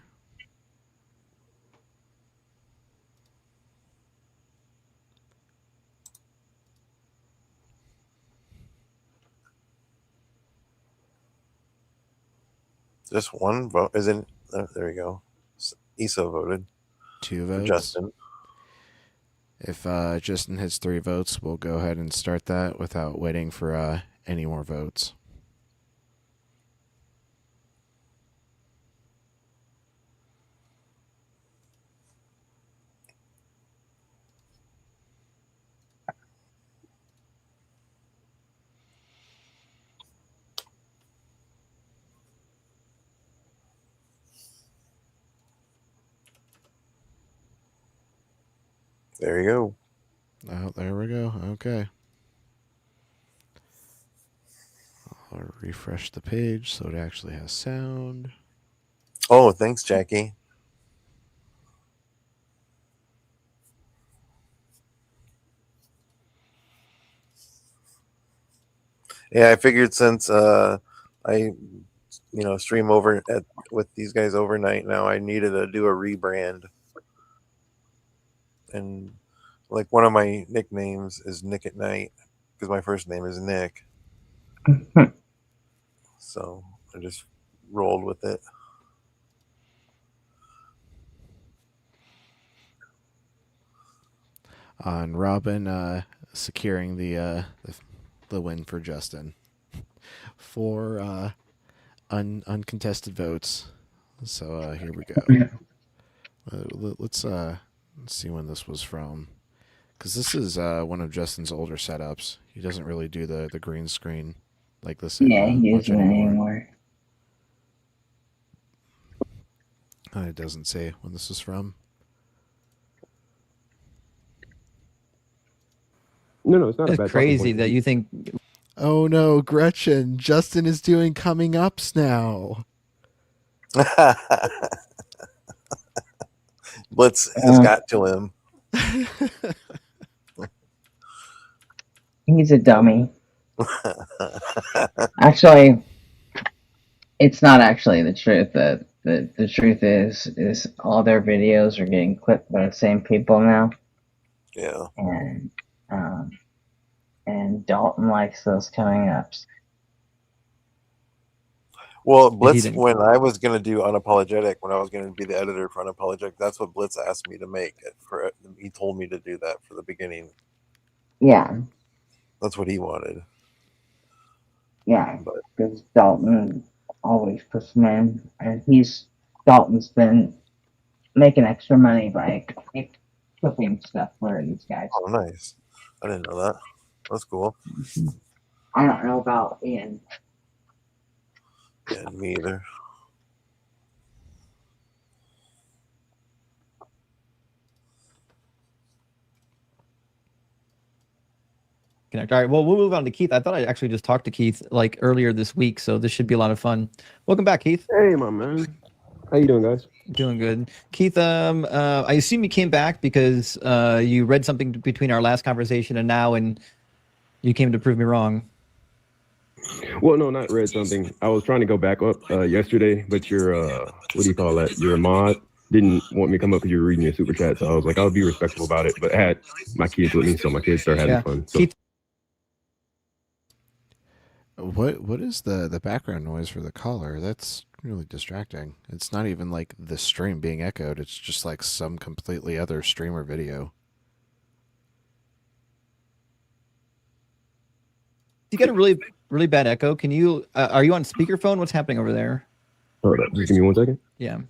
Just 1 vote. Isn't there we go. Issa voted. 2 votes. Justin. If Justin hits 3 votes, we'll go ahead and start that without waiting for any more votes. There you go. Oh, there we go. Okay. I'll refresh the page so it actually has sound. Oh, thanks, Jackie. Yeah, I figured since I stream over with these guys overnight now, I needed to do a rebrand. And like one of my nicknames is Nick at Night because my first name is Nick. So I just rolled with it. On Robin securing the win for Justin. 4 uncontested votes. So here we go. Let's see when this was from, because this is one of Justin's older setups. He doesn't really do the green screen like this. Yeah, he doesn't anymore. It doesn't say when this is from. No, it's not. It's crazy that you think. Oh no, Gretchen! Justin is doing coming ups now. Blitz has got to him. He's a dummy. Actually, it's not actually the truth. The truth is all their videos are getting clipped by the same people now. Yeah. And Dalton likes those coming ups. Well, Blitz, when I was going to do Unapologetic, when I was going to be the editor for Unapologetic, that's what Blitz asked me to make it for. He told me to do that for the beginning. Yeah. That's what he wanted. Yeah, because Dalton always puts them in, and Dalton's been making extra money by clipping stuff for these guys. Oh, nice. I didn't know that. That's cool. I don't know about Ian. Yeah, me either. Connect. All right. Well, we'll move on to Keith. I thought I actually just talked to Keith like earlier this week, so this should be a lot of fun. Welcome back, Keith. Hey, my man. How you doing, guys? Doing good, Keith. I assume you came back because you read something between our last conversation and now, and you came to prove me wrong. Well, no, not read something. I was trying to go back up yesterday, but your what do you call that? Your mod didn't want me to come up because you were reading your super chat, so I was like, I'll be respectful about it. But I had my kids with me, so my kids started having fun. So. Keith. What is the background noise for the caller? That's really distracting. It's not even like the stream being echoed. It's just like some completely other stream or video. You got a really bad echo. Can you? Are you on speakerphone? What's happening over there? Hold up. Just give me 1 second. Yeah.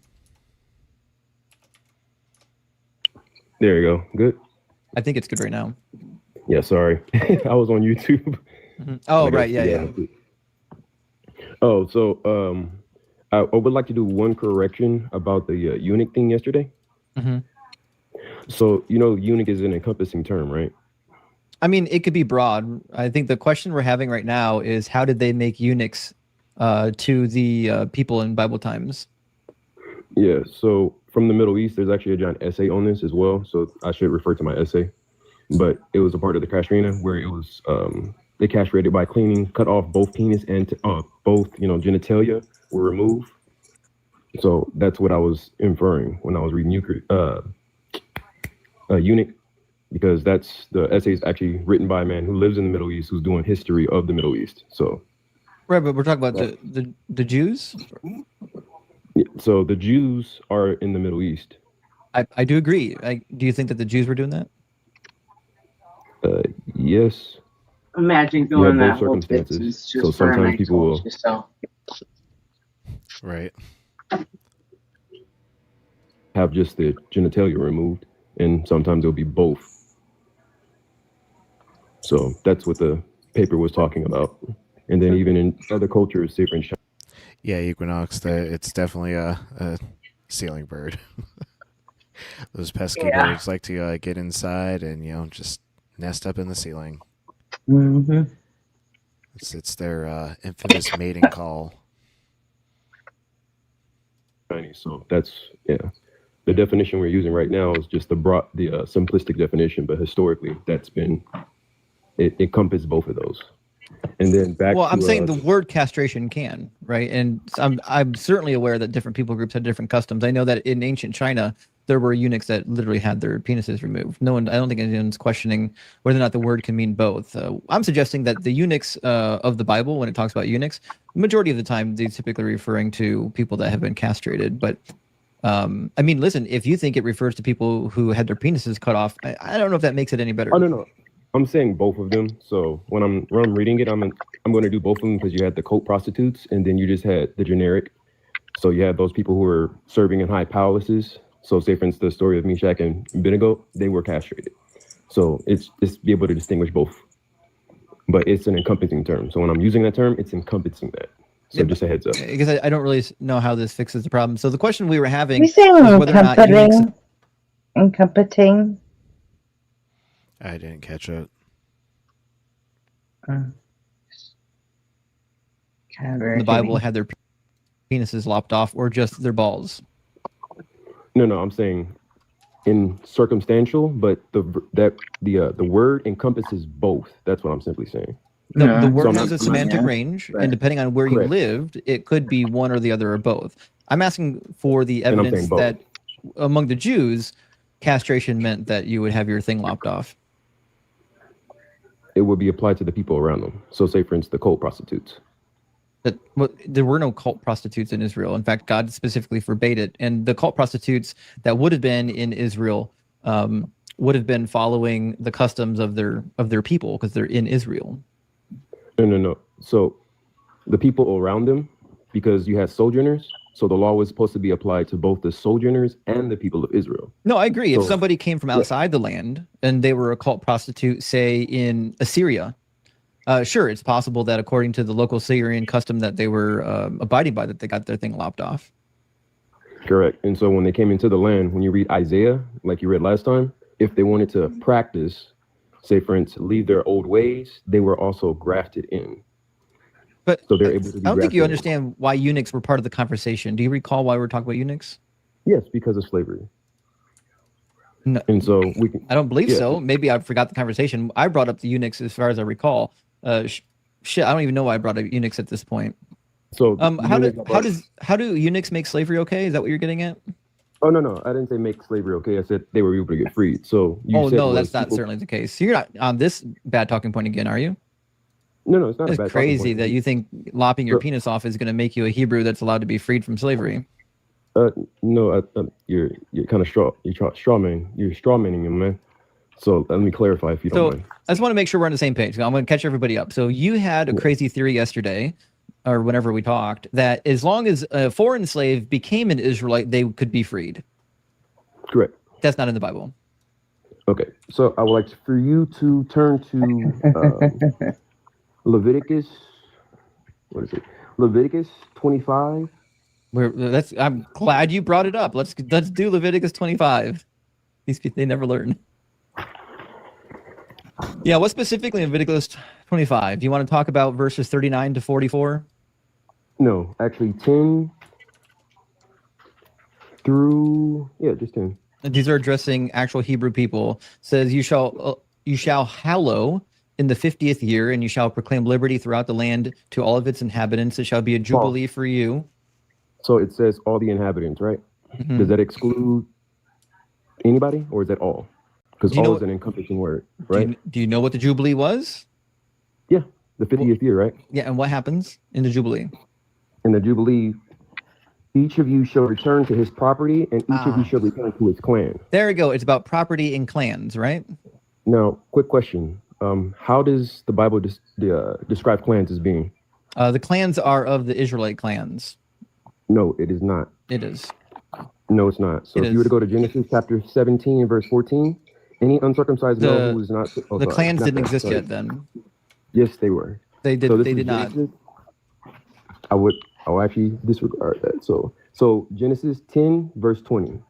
There you go. Good. I think it's good right now. Yeah, sorry. I was on YouTube. Mm-hmm. Oh, right. Yeah. Oh, so I would like to do one correction about the eunuch thing yesterday. Mm-hmm. So, eunuch is an encompassing term, right? I mean, it could be broad. I think the question we're having right now is how did they make eunuchs to the people in Bible times? Yeah, so from the Middle East, there's actually a giant essay on this as well. So I should refer to my essay. But it was a part of the castrina where it was they castrated by cleaning, cut off both penis and both genitalia were removed. So that's what I was inferring when I was reading eunuch, because that's the essay is actually written by a man who lives in the Middle East, who's doing history of the Middle East. So right, but we're talking about the Jews. Yeah, so the Jews are in the Middle East. I do agree. Do you think that the Jews were doing that? Yes. Imagine going both that whole circumstances. distance So just for a sometimes night people will. yourself. Right. Have just the genitalia removed, and sometimes it'll be both. So that's what the paper was talking about. And then even in other cultures, say for in China. Yeah, equinox. It's definitely a ceiling bird. Those pesky birds like to get inside and just nest up in the ceiling. Mm-hmm. It's their infamous mating call. So that's the definition we're using right now is just the simplistic definition, but historically that's been it encompasses both of those. And then back. Well, I'm saying the word castration can, right? And I'm certainly aware that different people groups had different customs. I know that in ancient China there were eunuchs that literally had their penises removed. I don't think anyone's questioning whether or not the word can mean both. I'm suggesting that the eunuchs of the Bible, when it talks about eunuchs, the majority of the time they're typically referring to people that have been castrated. But I mean, listen, if you think it refers to people who had their penises cut off, I don't know if that makes it any better. Oh no. I'm saying both of them. So when I'm reading it, I'm going to do both of them because you had the cult prostitutes and then you just had the generic. So you had those people who were serving in high palaces. So say for instance, the story of Meshach and Abednego, they were castrated. So it's be able to distinguish both. But it's an encompassing term. So when I'm using that term, it's encompassing that. So just a heads up. Because I don't really know how this fixes the problem. So the question we were having We say was whether or not eunuchs... encompassing. I didn't catch it. The Bible had their penises lopped off or just their balls. No, I'm saying in circumstantial, but the word encompasses both. That's what I'm simply saying. The word has a semantic range, and depending on where you lived, it could be one or the other or both. I'm asking for the evidence that among the Jews, castration meant that you would have your thing lopped off. It would be applied to the people around them. So say, for instance, the cult prostitutes. There were no cult prostitutes in Israel. In fact, God specifically forbade it. And the cult prostitutes that would have been in Israel would have been following the customs of their people because they're in Israel. No. So the people around them, because you had sojourners, so the law was supposed to be applied to both the sojourners and the people of Israel. No, I agree. If somebody came from outside the land and they were a cult prostitute, say in Assyria, sure, it's possible that according to the local Syrian custom that they were abiding by, that they got their thing lopped off. Correct. And so when they came into the land, when you read Isaiah, like you read last time, if they wanted to practice, say for instance, leave their old ways, they were also grafted in. But so they're able to be I don't think you grafted understand why eunuchs were part of the conversation. Do you recall why we're talking about eunuchs? Yes, because of slavery. No, and so we can. I don't believe so. Maybe I forgot the conversation. I brought up the eunuchs as far as I recall. Shit, I don't even know why I brought up eunuchs at this point. So how do eunuchs make slavery okay? Is that what you're getting at? Oh no, I didn't say make slavery okay. I said they were able to get freed. So that's not certainly the case. You're not on this bad talking point again, are you? No, it's not a It's bad crazy talking that point. you think lopping your So- penis off is going to make you a Hebrew that's allowed to be freed from slavery. No, you're kind of strawman. You're strawmanning him, man. So let me clarify if you don't mind. I just want to make sure we're on the same page. I'm going to catch everybody up. So you had a crazy theory yesterday, or whenever we talked, that as long as a foreign slave became an Israelite, they could be freed. Correct. That's not in the Bible. Okay, so I would like for you to turn to Leviticus. What is it? Leviticus 25. I'm glad you brought it up. Let's do Leviticus 25. These people, they never learn. Yeah, what specifically in Leviticus 25? Do you want to talk about verses 39 to 44? No, actually 10 through just 10. These are addressing actual Hebrew people. It says you shall hallow in the 50th year, and you shall proclaim liberty throughout the land to all of its inhabitants. It shall be a jubilee for you. So it says all the inhabitants, right? Mhm. Does that exclude anybody, or is that all? Because all is an encompassing word, right? Do you know what the jubilee was? Yeah, the 50th year, right? Yeah, and what happens in the jubilee? In the jubilee, each of you shall return to his property, and each of you shall return to his clan. There we go. It's about property and clans, right? Now, quick question: how does the Bible describe clans as being? The clans are of the Israelite clans. No, it is not. It is. No, it's not. So if you were to go to Genesis chapter 17 and verse 14, any uncircumcised male who is not the clans didn't exist yet then. Yes, they were. They did. So this They is did not. Genesis. I'll actually disregard that. So Genesis 10 verse 20.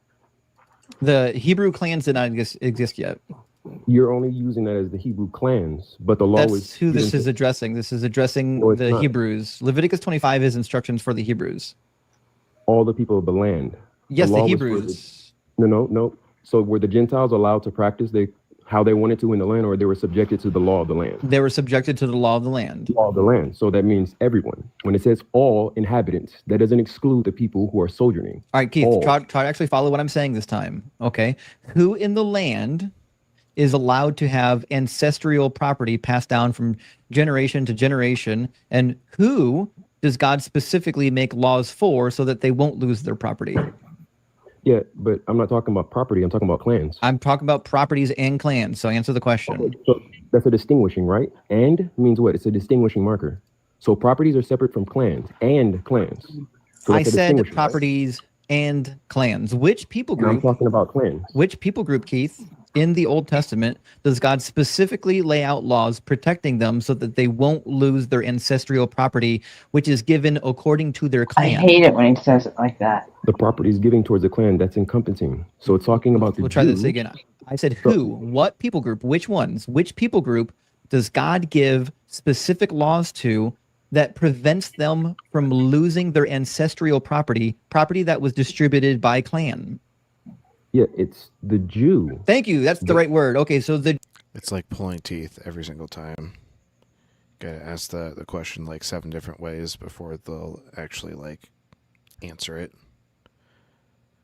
The Hebrew clans did not exist yet. You're only using that as the Hebrew clans, but the law That's was who this is addressing. This is addressing No, it's the not. Hebrews. Leviticus 25 is instructions for the Hebrews. all the people of the land. Yes, the law was for Hebrews. No. So were the Gentiles allowed to practice how they wanted to in the land, or they were subjected to the law of the land? They were subjected to the law of the land. Law of the land. So that means everyone. When it says all inhabitants, that doesn't exclude the people who are sojourning. All right, Keith, All. try to actually follow what I'm saying this time. Okay. Who in the land is allowed to have ancestral property passed down from generation to generation? And who does God specifically make laws for so that they won't lose their property? Yeah, but I'm not talking about property. I'm talking about clans. I'm talking about properties and clans. So answer the question. So that's a distinguishing, right? And means what? It's a distinguishing marker. So properties are separate from clans and clans. So I that's a said distinguishing, right? properties and clans. Which people And I'm group? talking about clans. Which people group, Keith, in the Old Testament does God specifically lay out laws protecting them so that they won't lose their ancestral property, which is given according to their I clan? hate it when he says it like that. The property is giving towards the clan. That's encompassing. So it's talking about the We'll try this Jews. again. I said who? What people group? Which ones? Which people group does God give specific laws to that prevents them from losing their ancestral property that was distributed by clan? Yeah, it's the Jew. Thank you. That's the right word. Okay, so It's like pulling teeth every single time. Gotta ask the question like 7 different ways before they'll actually like answer it.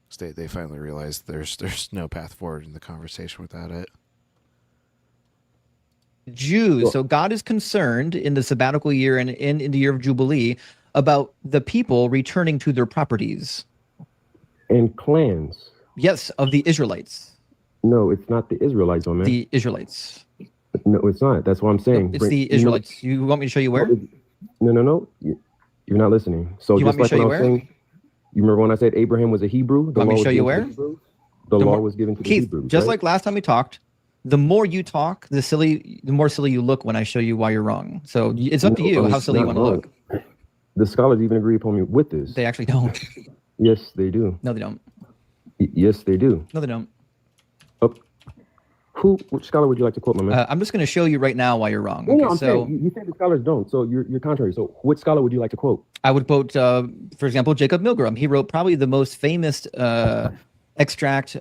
'Cause they finally realize there's no path forward in the conversation without it. Jews. So God is concerned in the sabbatical year and in the year of Jubilee about the people returning to their properties. And clans. Yes, of the Israelites. No, it's not the Israelites, man. The Israelites. No, it's not. That's what I'm saying. It's the Israelites. You want me to show you where? No. You're not listening. So You want just me to like show when you I was where? saying, you remember when I said Abraham was a Hebrew? Want me to show you was where? given to the Hebrews? The law was given to the Keith, Hebrews. just right? like last time we talked, the more you talk, the more silly you look when I show you why you're wrong. So it's up to No, you I'm how silly you not want to wrong. look. The scholars even agree upon me with this. They actually don't. Yes, they do. No, they don't. Yes, they do. No, they don't. Which scholar would you like to quote, my man? I'm just going to show you right now why you're wrong. No, Okay, I'm so saying you said the scholars don't, so you're contrary. So which scholar would you like to quote? I would quote, for example, Jacob Milgram. He wrote probably the most famous extract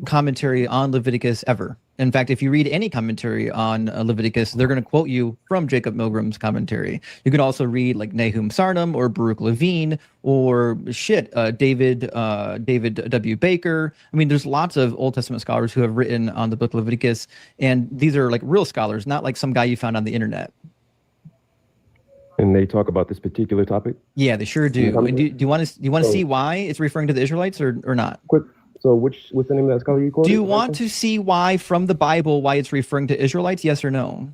commentary on Leviticus ever. In fact, if you read any commentary on Leviticus, they're going to quote you from Jacob Milgram's commentary. You can also read like Nahum Sarnum or Baruch Levine or David W. Baker. I mean, there's lots of Old Testament scholars who have written on the book of Leviticus, and these are like real scholars, not like some guy you found on the internet. And they talk about this particular topic? Yeah, they sure do. And do you want to see why it's referring to the Israelites or not? Quick. So what's the name of that scholar you quoted? Do you want to see why from the Bible why it's referring to Israelites? Yes or no?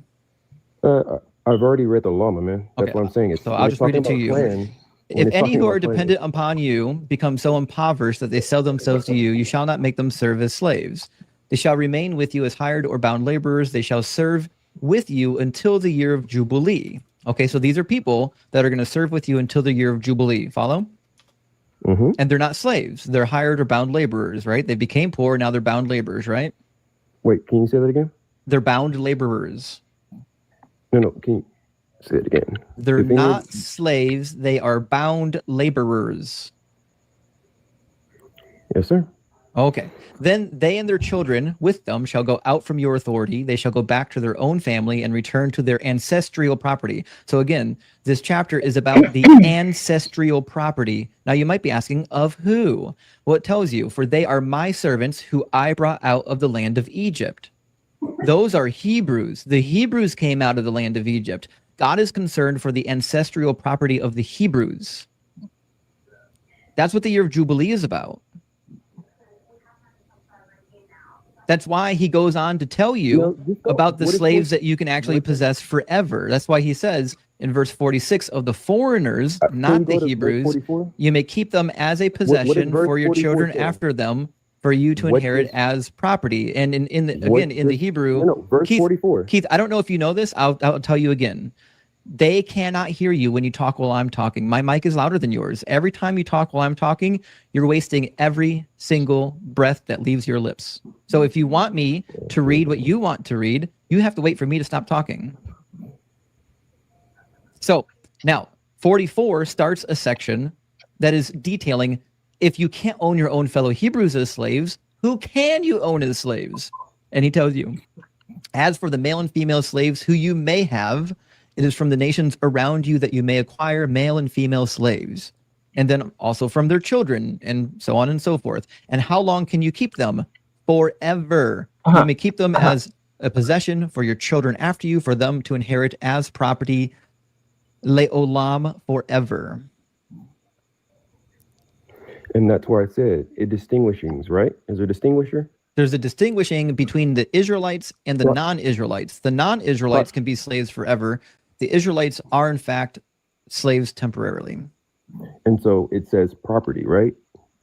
I've already read the law, my man. That's what I'm saying. So I'll just read it to you. If any who are dependent upon you become so impoverished that they sell themselves to you, you shall not make them serve as slaves. They shall remain with you as hired or bound laborers. They shall serve with you until the year of Jubilee. Okay, so these are people that are going to serve with you until the year of Jubilee. Follow? Mm-hmm. And they're not slaves. They're hired or bound laborers, right? They became poor. Now they're bound laborers, right? Wait, can you say that again? They're bound laborers. No, can you say it again? They're not slaves. They are bound laborers. Yes, sir. Okay. Then they and their children with them shall go out from your authority. They shall go back to their own family and return to their ancestral property. So again, this chapter is about the ancestral property. Now you might be asking, of who? Well, it tells you, for they are my servants who I brought out of the land of Egypt. Those are Hebrews. The Hebrews came out of the land of Egypt. God is concerned for the ancestral property of the Hebrews. That's what the year of Jubilee is about. That's why he goes on to tell you about the slaves that you can actually possess forever. That's why he says in verse 46 of the foreigners, not the Hebrews, you may keep them as a possession for your children after them, for you to inherit as property. And in the Hebrew, verse 44. Keith, I don't know if you know this. I'll tell you again. They cannot hear you when you talk while I'm talking. My mic is louder than yours. Every time you talk while I'm talking, you're wasting every single breath that leaves your lips. So if you want me to read what you want to read, you have to wait for me to stop talking. So now 44 starts a section that is detailing if you can't own your own fellow Hebrews as slaves, who can you own as slaves? And he tells you, as for the male and female slaves who you may have, it is from the nations around you that you may acquire male and female slaves, and then also from their children, and so on and so forth. And how long can you keep them? Forever. You may keep them as a possession for your children after you, for them to inherit as property, le'olam, forever. And that's why I said it distinguishings, right? Is there a distinguisher? There's a distinguishing between the Israelites and the non-Israelites. The non-Israelites can be slaves forever. The Israelites are, in fact, slaves temporarily. And so it says property, right?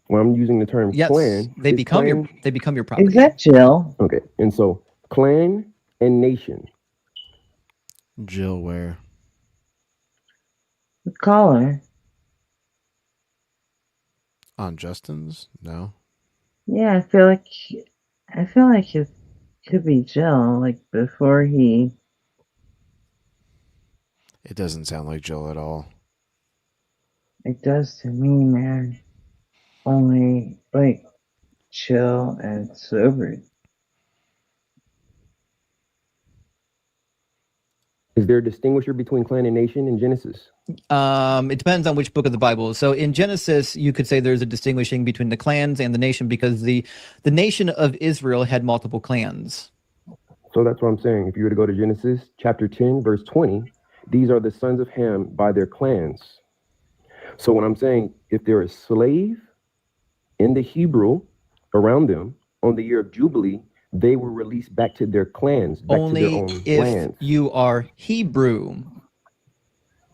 When I'm using the term clan, they become your property. Is that Jill? Okay, and so clan and nation. Jill, where? The caller. On Justin's? No. Yeah, I feel like it could be Jill. Like before he. It doesn't sound like Jill at all. It does to me, man. Only like chill and sober. Is there a distinguisher between clan and nation in Genesis? It depends on which book of the Bible. So in Genesis, you could say there's a distinguishing between the clans and the nation because the nation of Israel had multiple clans. So that's what I'm saying. If you were to go to Genesis chapter 10, verse 20, these are the sons of Ham by their clans. So when I'm saying if they're a slave in the Hebrew around them on the year of Jubilee, they were released back to their clans, back only to their own if lands. You are Hebrew.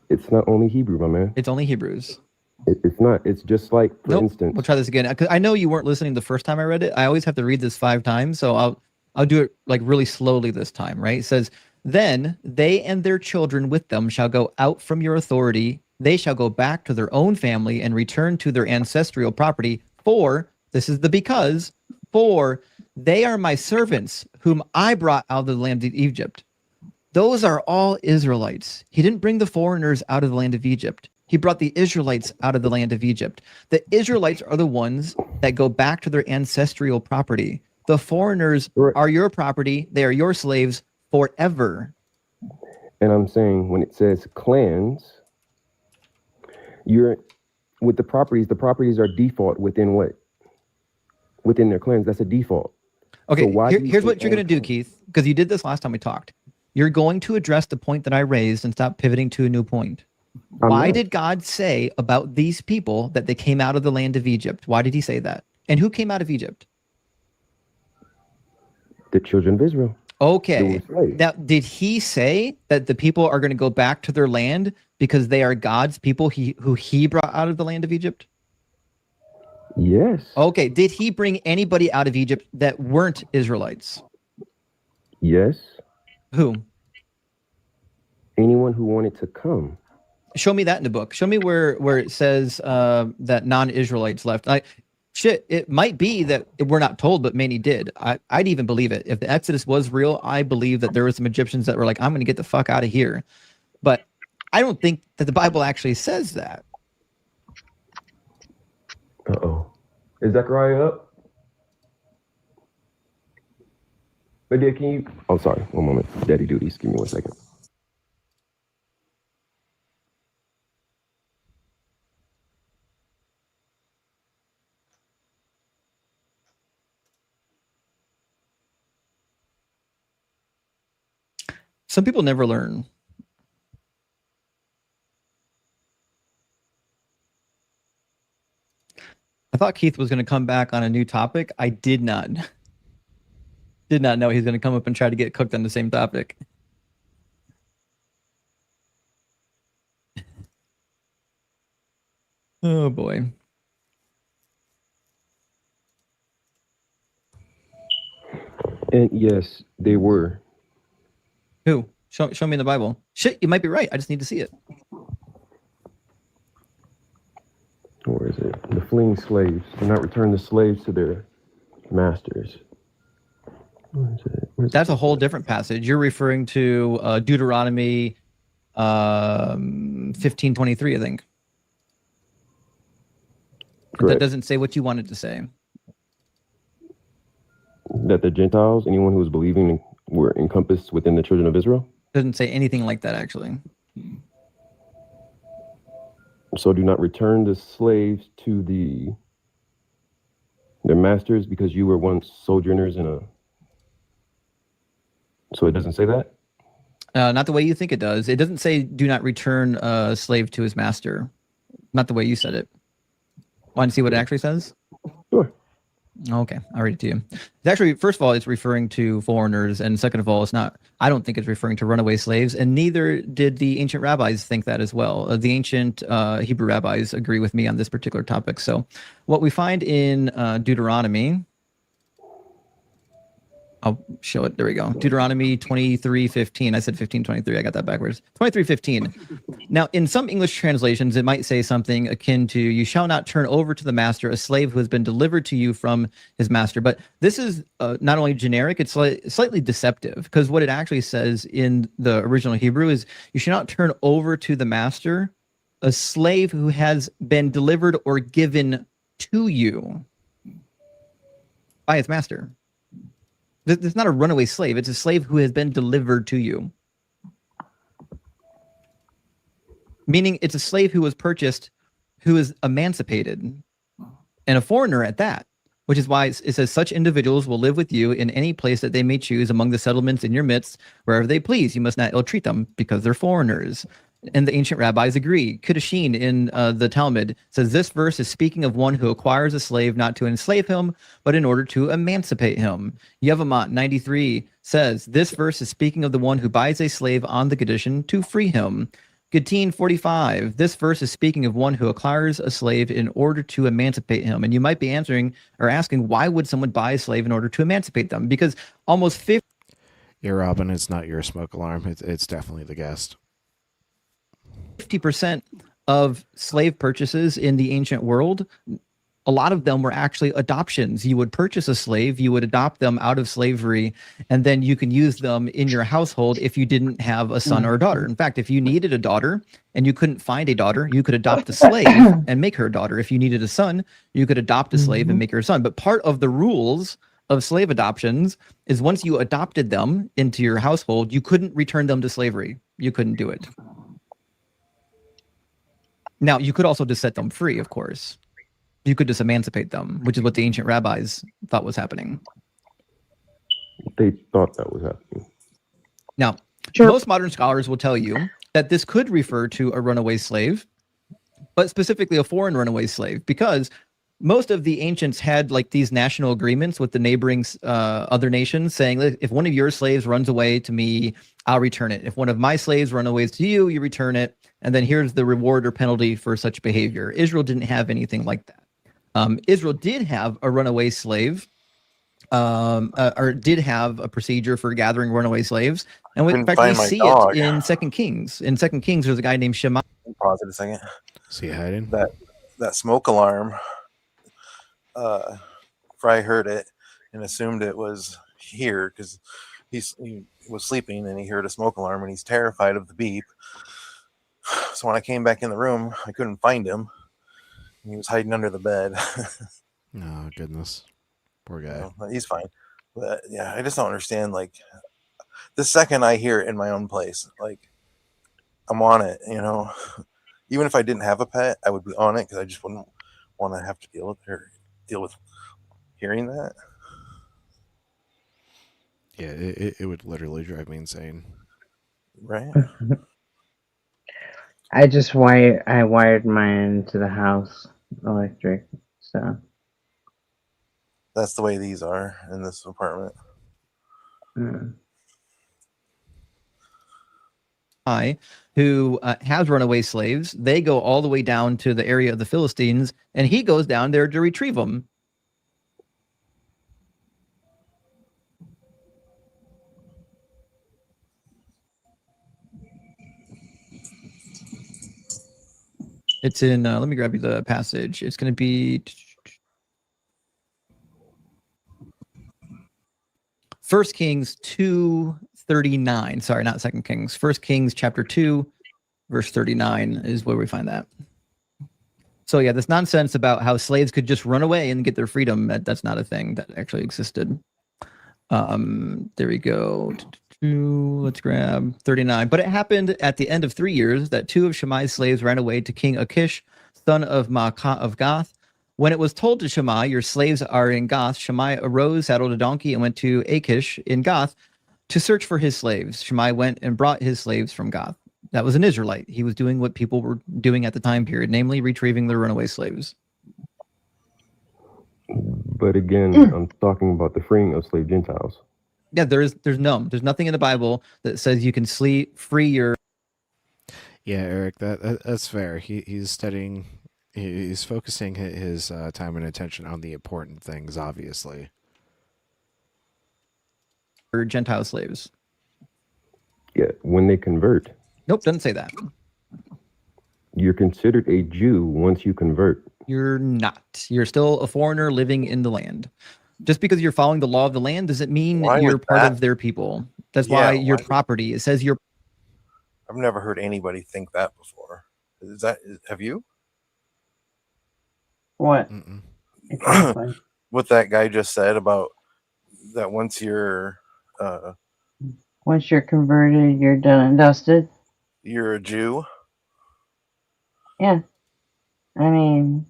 It's not only Hebrew, my man. It's only Hebrews. It's not. It's just like, for instance. We'll try this again. 'Cause I know you weren't listening the first time I read it. I always have to read this 5 times, so I'll do it like really slowly this time, right? It says, then they and their children with them shall go out from your authority. They shall go back to their own family and return to their ancestral property. For, this is the because, for they are my servants whom I brought out of the land of Egypt. Those are all Israelites. He didn't bring the foreigners out of the land of Egypt. He brought the Israelites out of the land of Egypt. The Israelites are the ones that go back to their ancestral property. The foreigners are your property. They are your slaves forever. And I'm saying when it says clans, you're with the properties are default within what? Within their clans. That's a default. Okay, so here's what you're going to do, Keith, because you did this last time we talked. You're going to address the point that I raised and stop pivoting to a new point. Why did God say about these people that they came out of the land of Egypt? Why did he say that? And who came out of Egypt? The children of Israel. Okay. Now, did he say that the people are going to go back to their land because they are God's people who he brought out of the land of Egypt? Yes. Okay. Did he bring anybody out of Egypt that weren't Israelites? Yes. Who? Anyone who wanted to come. Show me that in the book. Show me where it says that non-Israelites left. It might be that we're not told, but many did. I'd even believe it. If the Exodus was real, I believe that there were some Egyptians that were like, I'm going to get the fuck out of here. But I don't think that the Bible actually says that. Uh-oh. Is Zechariah up? But can you... Oh, sorry. One moment. Daddy duties. Give me 1 second. Some people never learn. I thought Keith was going to come back on a new topic. I did not know he's going to come up and try to get cooked on the same topic. Oh boy. And yes, they were. Who? Show me in the Bible. Shit, you might be right. I just need to see it. Where is it? The fleeing slaves do not return the slaves to their masters. Where is it? That's a whole different passage. You're referring to Deuteronomy 15:23, I think. That doesn't say what you wanted to say. That the Gentiles, anyone who was believing, were encompassed within the children of Israel? Doesn't say anything like that, actually. So do not return the slaves to their masters because you were once sojourners in a... So it doesn't say that? Not the way you think it does. It doesn't say do not return a slave to his master. Not the way you said it. Want to see what it actually says? Sure. Okay, I'll read it to you. It's actually, first of all, it's referring to foreigners, and second of all, it's not. I don't think it's referring to runaway slaves, and neither did the ancient rabbis think that as well. The ancient Hebrew rabbis agree with me on this particular topic. So, what we find in Deuteronomy, I'll show it. There we go. Deuteronomy 23:15. I said 15:23. I got that backwards. 23:15. Now, in some English translations, it might say something akin to, you shall not turn over to the master a slave who has been delivered to you from his master. But this is not only generic, it's slightly deceptive, because what it actually says in the original Hebrew is, you should not turn over to the master a slave who has been delivered or given to you by his master. It's not a runaway slave. It's a slave who has been delivered to you. Meaning it's a slave who was purchased, who is emancipated, and a foreigner at that, which is why it says such individuals will live with you in any place that they may choose among the settlements in your midst, wherever they please. You must not ill-treat them because they're foreigners. And the ancient rabbis agree. Kudushin in the Talmud says this verse is speaking of one who acquires a slave not to enslave him, but in order to emancipate him. Yevamot 93 says this verse is speaking of the one who buys a slave on the condition to free him. Gittin 45, this verse is speaking of one who acquires a slave in order to emancipate him. And you might be answering or asking, why would someone buy a slave in order to emancipate them? Because almost 50... Yeah, Robin, it's not your smoke alarm. It's definitely the guest. 50% of slave purchases in the ancient world, a lot of them were actually adoptions. You would purchase a slave, you would adopt them out of slavery, and then you can use them in your household if you didn't have a son or a daughter. In fact, if you needed a daughter and you couldn't find a daughter, you could adopt a slave and make her a daughter. If you needed a son, you could adopt a slave and make her a son. But part of the rules of slave adoptions is once you adopted them into your household, you couldn't return them to slavery. You couldn't do it. Now, you could also just set them free, of course. You could just emancipate them, which is what the ancient rabbis thought was happening. They thought that was happening. Now, most modern scholars will tell you that this could refer to a runaway slave, but specifically a foreign runaway slave, because most of the ancients had like these national agreements with the neighboring other nations saying, if one of your slaves runs away to me, I'll return it. If one of my slaves run away to you, you return it. And then here's the reward or penalty for such behavior. Israel didn't have anything like that. Israel did have a runaway slave, or did have a procedure for gathering runaway slaves. And in fact, we see it in 2 Kings. In 2 Kings, there's a guy named Shema. Pause it a second. See hiding? That smoke alarm, Fry heard it and assumed it was here because he was sleeping and he heard a smoke alarm and he's terrified of the beep. So when I came back in the room, I couldn't find him. And he was hiding under the bed. Oh, goodness. Poor guy. No, he's fine. But yeah, I just don't understand. Like, the second I hear it in my own place, like, I'm on it, you know. Even if I didn't have a pet, I would be on it because I just wouldn't want to have to deal with hearing that. Yeah, it would literally drive me insane. Right. I wired mine into the house electric, so that's the way these are in this apartment. Who has runaway slaves, they go all the way down to the area of the Philistines, and he goes down there to retrieve them. It's in, let me grab you the passage. It's going to be 1 Kings 2:39. Sorry, not 2 Kings. 1 Kings chapter 2, verse 39 is where we find that. So yeah, this nonsense about how slaves could just run away and get their freedom, that's not a thing that actually existed. There we go. Let's grab 39. But it happened at the end of 3 years that 2 of Shammai's slaves ran away to King Achish, son of Maacah of Gath. When it was told to Shammai, your slaves are in Gath, Shammai arose, saddled a donkey, and went to Achish in Gath to search for his slaves. Shammai went and brought his slaves from Gath. That was an Israelite. He was doing what people were doing at the time period, namely retrieving their runaway slaves. But again, I'm talking about the freeing of slave Gentiles. Yeah, there's nothing in the Bible that says you can free your. Yeah, Eric, that's fair. He's studying. He's focusing his time and attention on the important things, obviously. Or Gentile slaves. Yeah, when they convert. Nope, doesn't say that. You're considered a Jew once you convert. You're not. You're still a foreigner living in the land. Just because you're following the law of the land doesn't mean you're part of their people. That's why you're property. It says you're. I've never heard anybody think that before. Have you? What? What that guy just said about that once you're converted, you're done and dusted. You're a Jew. Yeah. I mean,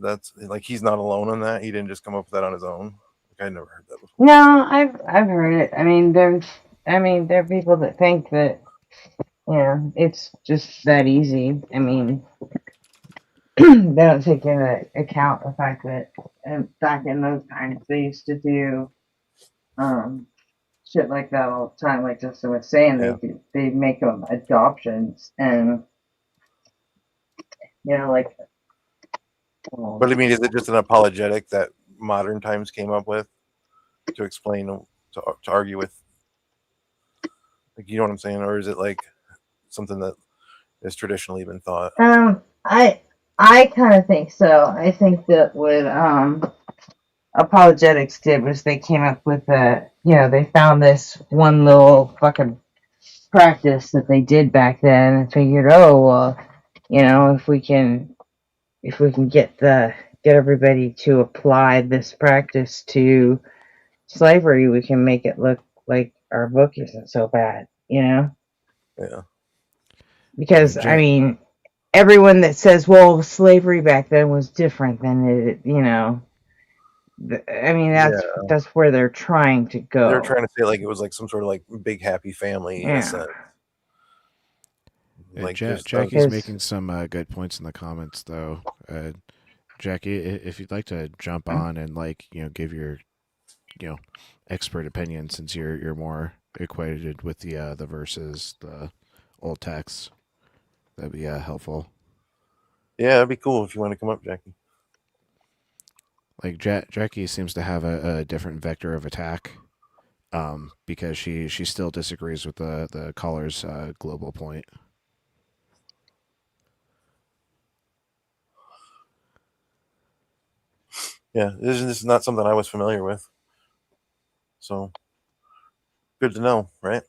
that's like he's not alone on that. He didn't just come up with that on his own. Like, I never heard that before. No, I've heard it. I mean, there are people that think that, you know, it's just that easy. I mean, they don't take into account the fact that back in those times they used to do shit like that all the time. Like Justin was saying, they make them adoptions, and you know, like. But I mean, is it just an apologetic that modern times came up with to explain, to argue with? Like, you know what I'm saying? Or is it like something that has traditionally been thought? I kind of think so. I think that what apologetics did was they came up with they found this one little fucking practice that they did back then and figured, oh, well, you know, if we can get everybody to apply this practice to slavery, we can make it look like our book isn't so bad, you know? Yeah. Because, I mean, everyone that says, well, slavery back then was different than it, you know, I mean, that's where they're trying to go. They're trying to say like it was like some sort of like big happy family in a sense. Like Jackie's making some good points in the comments, though. Jackie, if you'd like to jump on and give your expert opinion, since you're more acquainted with the verses, the old text, that'd be helpful. Yeah, that'd be cool if you want to come up, Jackie. Like Jackie seems to have a different vector of attack, because she still disagrees with the caller's global point. Yeah, this is not something I was familiar with. So, good to know, right?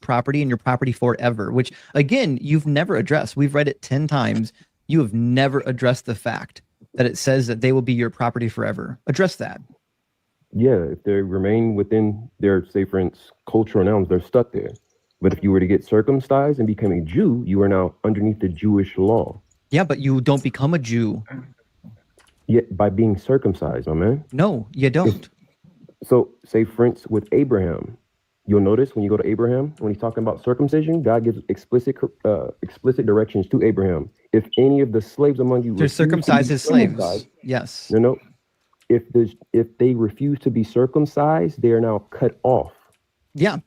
Property and your property forever, which again, you've never addressed. We've read it 10 times. You have never addressed the fact that it says that they will be your property forever. Address that. Yeah, if they remain within their, say, for instance, cultural norms, they're stuck there. But if you were to get circumcised and become a Jew, you are now underneath the Jewish law. Yeah, but you don't become a Jew. Yeah, by being circumcised, my man. No, you don't. So, say, for instance, with Abraham, you'll notice when you go to Abraham, when he's talking about circumcision, God gives explicit directions to Abraham. If any of the slaves among you to circumcise his slaves, yes. No. If they refuse to be circumcised, they are now cut off. Yeah,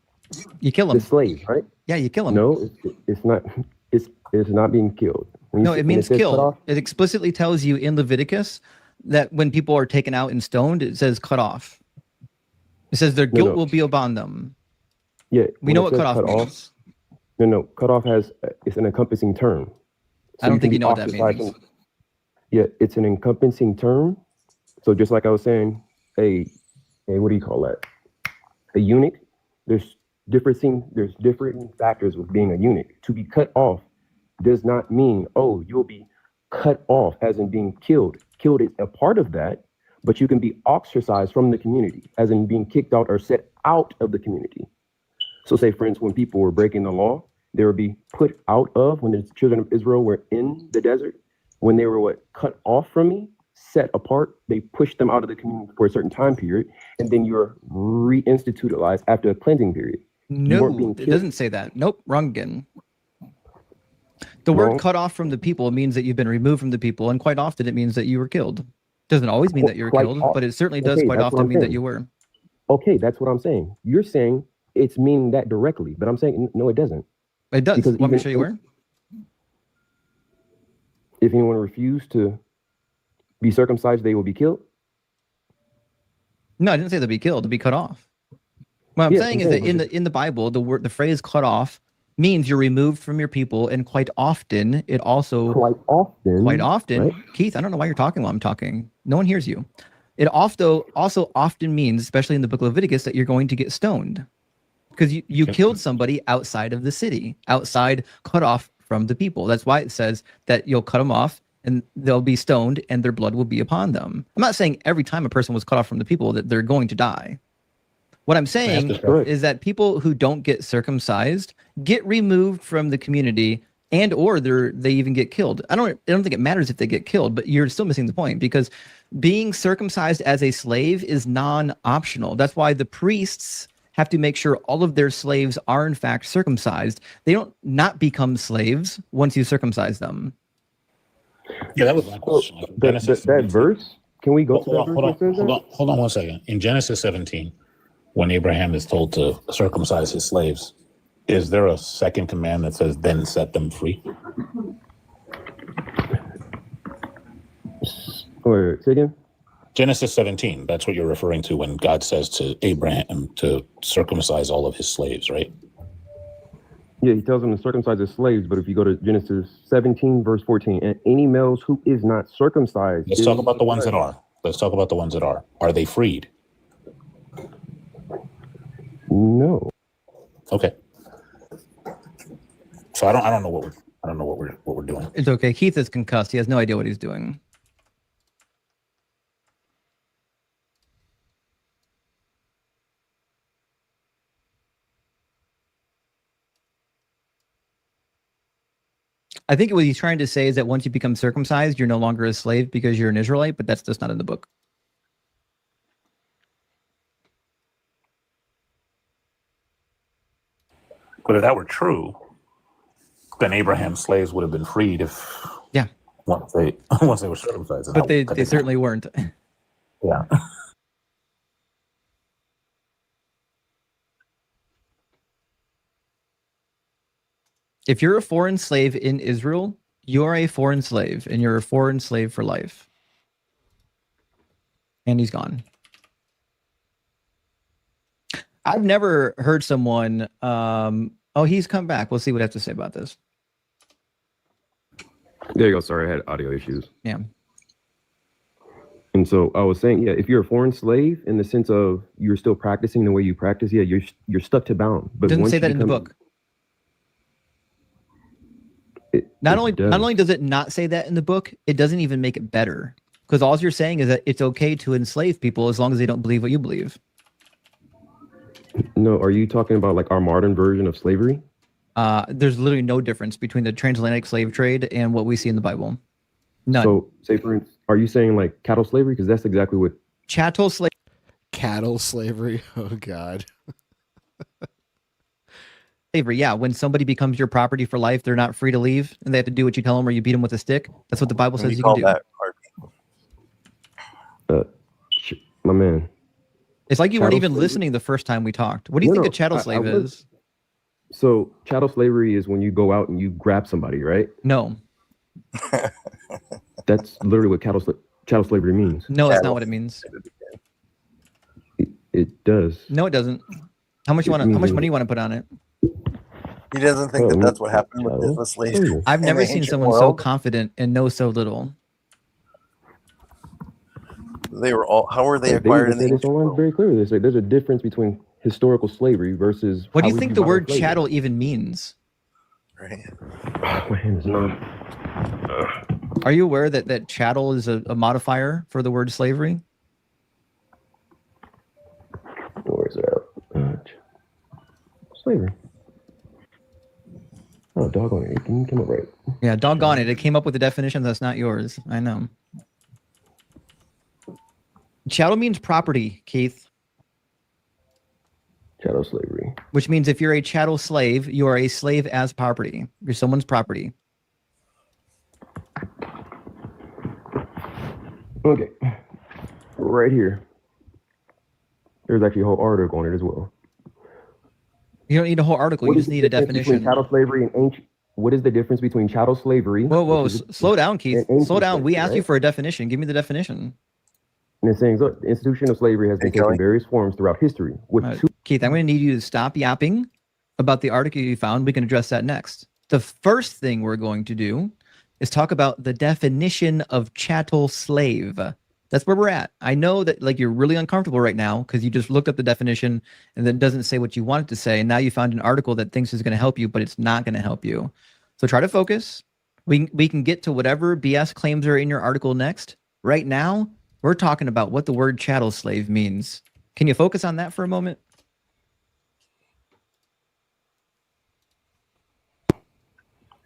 you kill them. The slaves, right? Yeah, you kill them. No, it's not. It's not being killed. No, it means killed. It explicitly tells you in Leviticus that when people are taken out and stoned, it says cut off. It says their guilt will be upon them. Yeah, we know what cut off means. No, cut off it's an encompassing term. So I don't think you know what that means. Yeah, it's an encompassing term. So just like I was saying, a what do you call that? A eunuch. There's different factors with being a eunuch. To be cut off does not mean, oh, you'll be cut off as in being killed. Killed is a part of that, but you can be ostracized from the community, as in being kicked out or set out of the community. So say, for instance, when people were breaking the law, they would be put out of, when the children of Israel were in the desert, when they were cut off from me, set apart, they pushed them out of the community for a certain time period, and then you're reinstitutionalized after a cleansing period. No, it doesn't say that. Nope, wrong again. The word cut off from the people means that you've been removed from the people, and quite often it means that you were killed. Doesn't always mean that you were killed, but it certainly does quite often mean that you were. Okay, that's what I'm saying. You're saying it's meaning that directly, but I'm saying no, it doesn't. It does. Want me to show you where? If anyone refused to be circumcised, they will be killed. No, I didn't say they'll be killed. To be cut off. What I'm saying is that in the Bible, the phrase "cut off" means you're removed from your people, and quite often it also quite often. Right? Keith, I don't know why you're talking while I'm talking. No one hears you. It also often means, especially in the book of Leviticus, that you're going to get stoned because you killed somebody outside of the city, cut off from the people. That's why it says that you'll cut them off and they'll be stoned and their blood will be upon them. I'm not saying every time a person was cut off from the people that they're going to die. What I'm saying is that people who don't get circumcised get removed from the community, and or they even get killed. I don't think it matters if they get killed, but you're still missing the point, because being circumcised as a slave is non-optional. That's why the priests have to make sure all of their slaves are in fact circumcised. They don't not become slaves once you circumcise them. Yeah, that was my question. That verse, can we go to that verse? Hold on 1 second. In Genesis 17, when Abraham is told to circumcise his slaves, is there a second command that says, then set them free? Wait, say again? Genesis 17, that's what you're referring to when God says to Abraham to circumcise all of his slaves, right? Yeah, he tells them to circumcise his slaves, but if you go to Genesis 17, verse 14, and any males who is not circumcised... Let's talk about the ones that are. Let's talk about the ones that are. Are they freed? No. Okay. So I don't know what we're doing. It's okay. Keith is concussed. He has no idea what he's doing. I think what he's trying to say is that once you become circumcised, you're no longer a slave because you're an Israelite, but that's just not in the book. But if that were true, then Abraham's slaves would have been freed if once they were circumcised. But they certainly weren't. Yeah. If you're a foreign slave in Israel, you're a foreign slave, and you're a foreign slave for life. And he's gone. I've never heard someone. Oh, he's come back. We'll see what I have to say about this. There you go. Sorry, I had audio issues. Yeah. And so I was saying, yeah, if you're a foreign slave in the sense of you're still practicing the way you practice, yeah, you're stuck to bound. But It doesn't once say you that in the become- book. Not only does it not say that in the book, it doesn't even make it better. Because all you're saying is that it's okay to enslave people as long as they don't believe what you believe. No, are you talking about like our modern version of slavery? There's literally no difference between the transatlantic slave trade and what we see in the Bible. None. So, say for instance, are you saying like cattle slavery? Because that's exactly what chattel slave. Cattle slavery. Oh God. Slavery, yeah. When somebody becomes your property for life, they're not free to leave, and they have to do what you tell them, or you beat them with a stick. That's what the Bible says you can do. My man. It's like you weren't Chattel even slavery? listening the first time we talked. What do you think a chattel slave is? So chattel slavery is when you go out and you grab somebody, right? No. That's literally what chattel slavery means. No, that's not what it means. It does. No, it doesn't. How much money you want to put on it? He doesn't think that that's what happened with the slaves. I've in never the seen ancient someone so world. confident and know so little. They were all. How were they They acquired even in the say this ancient online world? very clearly. They say there's a difference between historical slavery versus. What do how you we think view the word slavery. chattel even means? Right. My hand is not. Are you aware that chattel is a modifier for the word slavery? Where's it at? Slavery. Oh, doggone it. It didn't come up right. Yeah, doggone it. It came up with a definition that's not yours. I know. Chattel means property, Keith. Chattel slavery. Which means if you're a chattel slave, you are a slave as property. You're someone's property. Okay. Right here. There's actually a whole article on it as well. You don't need a whole article. You just need a definition. Chattel slavery and ancient. What is the difference between chattel slavery? Whoa, slow down, Keith. Slow down. We asked right? you for a definition. Give me the definition. And it's saying, look, the institution of slavery has been taking various forms throughout history. With Keith, I'm going to need you to stop yapping about the article you found. We can address that next. The first thing we're going to do is talk about the definition of chattel slave. That's where we're at. I know that like you're really uncomfortable right now because you just looked up the definition and then it doesn't say what you want it to say. And now you found an article that thinks is going to help you, but it's not going to help you. So try to focus. We can get to whatever BS claims are in your article next. Right now, we're talking about what the word chattel slave means. Can you focus on that for a moment?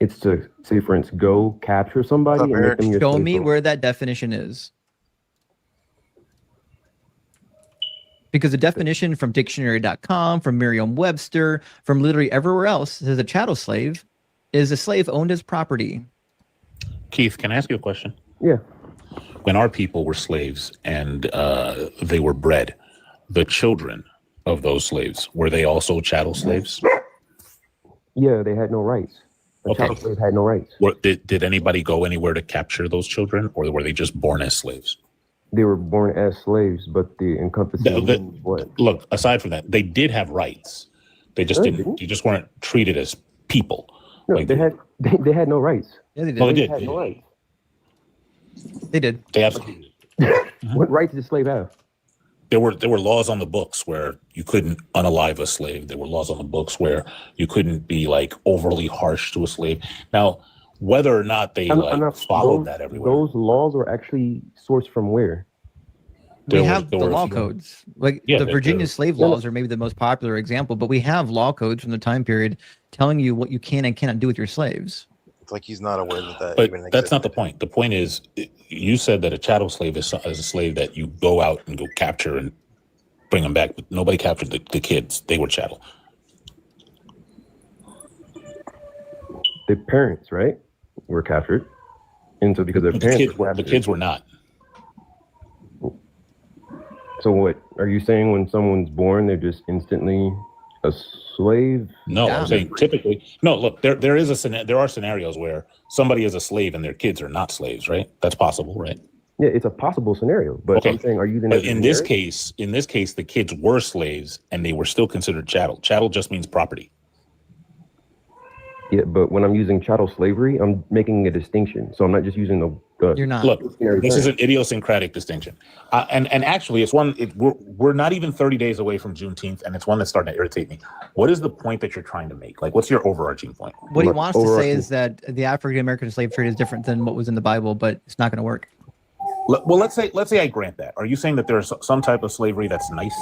It's to say, for instance, go capture somebody and make them your Show slave me for- where that definition is. Because the definition from dictionary.com, from Merriam-Webster, from literally everywhere else says a chattel slave is a slave owned as property. Keith, can I ask you a question? Yeah. When our people were slaves and they were bred, the children of those slaves, were they also chattel slaves? Yeah, they had no rights. A chattel slave had no rights. Did anybody go anywhere to capture those children, or were they just born as slaves? They were born as slaves, but the encompassing what? Look, aside from that, they did have rights. They just didn't. You just weren't treated as people. No, they had no rights. Yeah, they did. No, they did. Had no rights. They did. They absolutely. What rights did a slave have? There were laws on the books where you couldn't unalive a slave. There were laws on the books where you couldn't be like overly harsh to a slave. Now, whether or not they followed that everywhere. Those laws were actually sourced from where? We have the law codes. Like Yeah, the they're- Virginia they're- slave laws are maybe the most popular example, but we have law codes from the time period telling you what you can and cannot do with your slaves. It's like he's not aware that But even exists. that's not the point. The point is, you said that a chattel slave is a slave that you go out and go capture and bring them back. But nobody captured the kids. They were chattel. the parents, right, were captured, and so because their The parents kids were were, the captured, kids were not. so what are you saying? When someone's born, they're just instantly a slave? No, Yeah. I'm saying typically. No, look, there are scenarios where somebody is a slave and their kids are not slaves, right? That's possible, right? Yeah, it's a possible scenario, but Okay. I'm saying, are you using But it as a in this generic? case, the kids were slaves and they were still considered chattel. Chattel just means property. Yeah, but when I'm using chattel slavery, I'm making a distinction. So I'm not just using the You're not. Look, dictionary this term. is an idiosyncratic distinction, and actually, it's one. We're not even 30 days away from Juneteenth, and it's one that's starting to irritate me. What is the point that you're trying to make? Like, what's your overarching point? What he Look, wants to say overarching- is that the African American slave trade is different than what was in the Bible, but it's not going to work. Well, let's say I grant that. Are you saying that there's some type of slavery that's nice?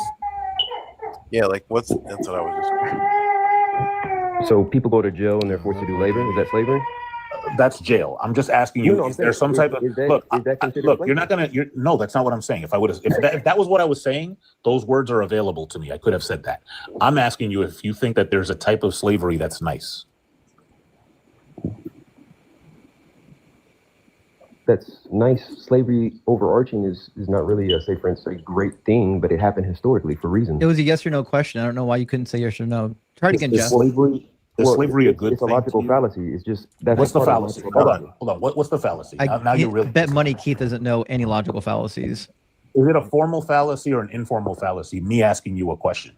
Yeah, like that's what I was just. So people go to jail and they're forced to do labor. Is that slavery? That's jail. I'm just asking you. No, I'm is there saying, some type of is that, look? is that considered Look, slavery? you're not gonna. No, that's not what I'm saying. If that was what I was saying, those words are available to me. I could have said that. I'm asking you if you think that there's a type of slavery that's nice. That's nice. Slavery overarching is not really say for instance a great thing, but it happened historically for reasons. It was a yes or no question. I don't know why you couldn't say yes or no. Try it again, Is Jeff. slavery a good It's a thing logical to you? fallacy. It's just that's What's the part of fallacy? logical Hold fallacy. on. What's the fallacy? I Now you're really. bet money Keith doesn't know any logical fallacies. Is it a formal fallacy or an informal fallacy? Me asking you a question.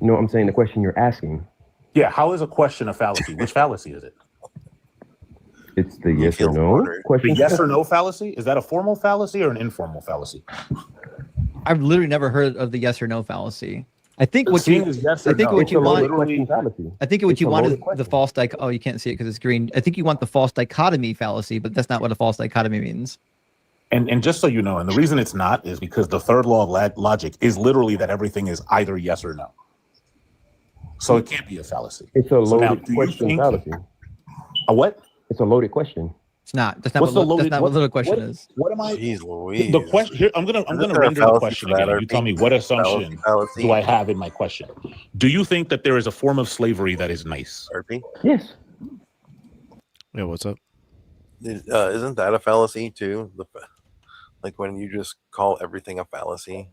No, I'm saying the question you're asking. Yeah. How is a question a fallacy? Which fallacy is it? It's the yes or no question. The yes or no fallacy? Is that a formal fallacy or an informal fallacy? I've literally never heard of the yes or no fallacy. I think what Seeing you, is yes or I think no. what you want, question fallacy. I think what It's you a want is loaded the question. false oh, you can't see it because it's green. I think you want the false dichotomy fallacy, but that's not what a false dichotomy means. And just so you know, and the reason it's not is because the third law of logic is literally that everything is either yes or no. So it can't be a fallacy. It's a So loaded now, do you question think- fallacy. A what? It's a loaded question. It's not. That's not What's what the that's not what what- little question what- is. What am I? Jeez Louise. The question here. I'm gonna Isn't there a render the fallacy question for that, again. You tell me what assumption fallacy? do I have in my question? Do you think that there is a form of slavery that is nice? RP? Yes. Yeah, what's up? Isn't that a fallacy too? Like when you just call everything a fallacy.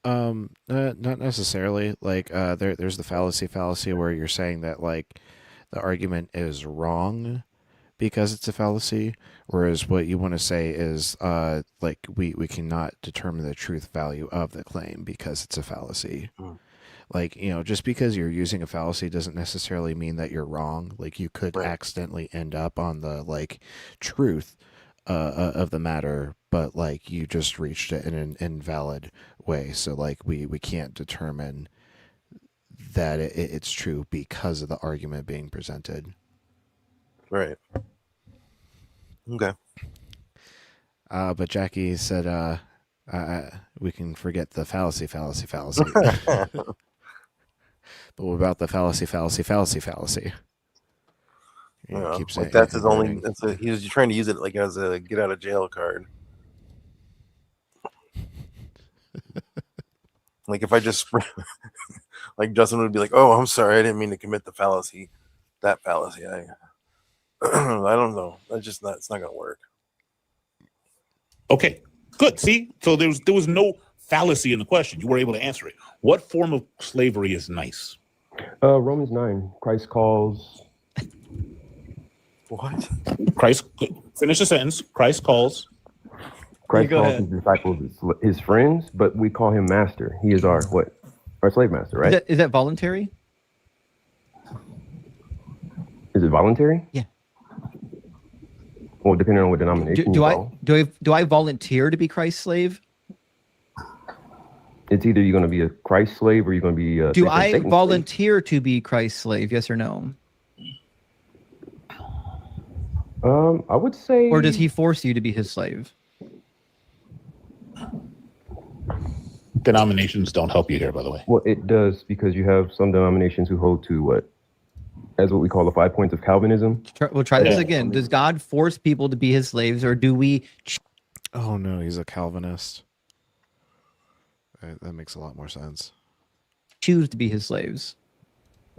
Not necessarily. Like, there's the fallacy where you're saying that like the argument is wrong because it's a fallacy, whereas what you want to say is like we cannot determine the truth value of the claim because it's a fallacy. Like, just because you're using a fallacy doesn't necessarily mean that you're wrong. Like, you could accidentally end up on the like truth of the matter, but like you just reached it in an invalid way. So like we can't determine that it's true because of the argument being presented. Right. Okay. But Jackie said we can forget the fallacy. But what about the fallacy? Yeah, Keep like saying that's his converting. only. He was trying to use it like as a get out of jail card. Like if I just like Justin would be like, "Oh, I'm sorry, I didn't mean to commit the fallacy." That fallacy, I don't know. That's just not. It's not gonna work. Okay, good. See, so there was no fallacy in the question. You were able to answer it. What form of slavery is nice? Romans 9. Christ calls. What? Christ. Finish the sentence. Christ calls. Christ calls his disciples his friends, but we call him master. He is our what? Our slave master, right? Is that voluntary? Is it voluntary? Yeah. Well, depending on what denomination Do you I follow. do I volunteer to be Christ's slave? It's either you're going to be a Christ slave or you're going to be a Do I Satan's volunteer to be Christ's slave? Yes or no? slave. I would say. Or does he force you to be his slave? Denominations don't help you here, by the way. Well, it does because you have some denominations who hold to what, as what we call the 5 points of Calvinism. We'll try this again. Does God force people to be his slaves, or do we? Oh no, he's a Calvinist. That makes a lot more sense. Choose to be his slaves.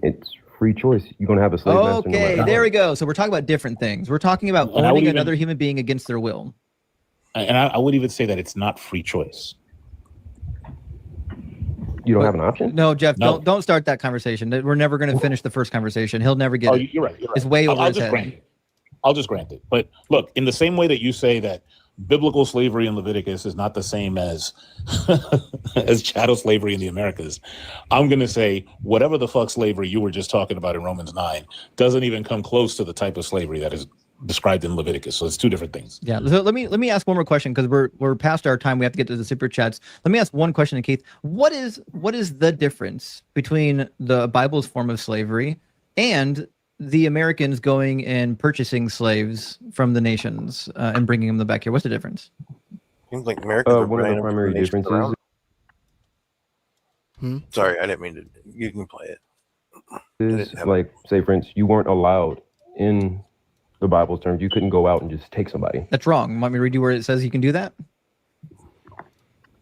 It's free choice. You're gonna have a slave master. No Okay, matter there what. we go. So we're talking about different things. We're talking about And I would owning even- another human being against their will. And I would even say that it's not free choice. You don't have an option? No, Jeff, No. don't start that conversation. We're never going to finish the first conversation. He'll never get Oh, it. you're right. You're right. It's way over I'll his just head. grant it. I'll just grant it. But look, in the same way that you say that biblical slavery in Leviticus is not the same as as chattel slavery in the Americas, I'm going to say whatever the fuck slavery you were just talking about in Romans 9 doesn't even come close to the type of slavery that is described in Leviticus. So it's two different things. Yeah. So let me ask one more question because we're past our time. We have to get to the super chats. Let me ask one question to Keith. What is the difference between the Bible's form of slavery and the Americans going and purchasing slaves from the nations and bringing them back here? What's the difference? Seems like Americans are One of buying the primary nations differences around. Sorry, I didn't mean to. You can play it. is, like, say, for instance, you weren't allowed in the Bible's terms. You couldn't go out and just take somebody. That's wrong. Want me to read you where it says you can do that?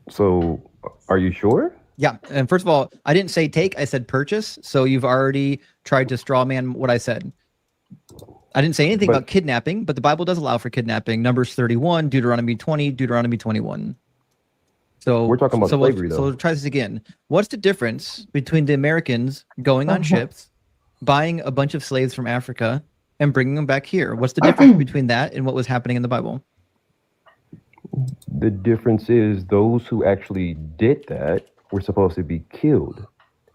So, are you sure? Yeah. And first of all, I didn't say take, I said purchase. So you've already tried to straw man what I said. I didn't say anything about kidnapping, but the Bible does allow for kidnapping. Numbers 31, Deuteronomy 20, Deuteronomy 21. So we're talking about slavery, though. So we'll try this again. What's the difference between the Americans going on ships, buying a bunch of slaves from Africa, and bringing them back here? What's the difference between that and what was happening in the Bible? The difference is those who actually did that were supposed to be killed.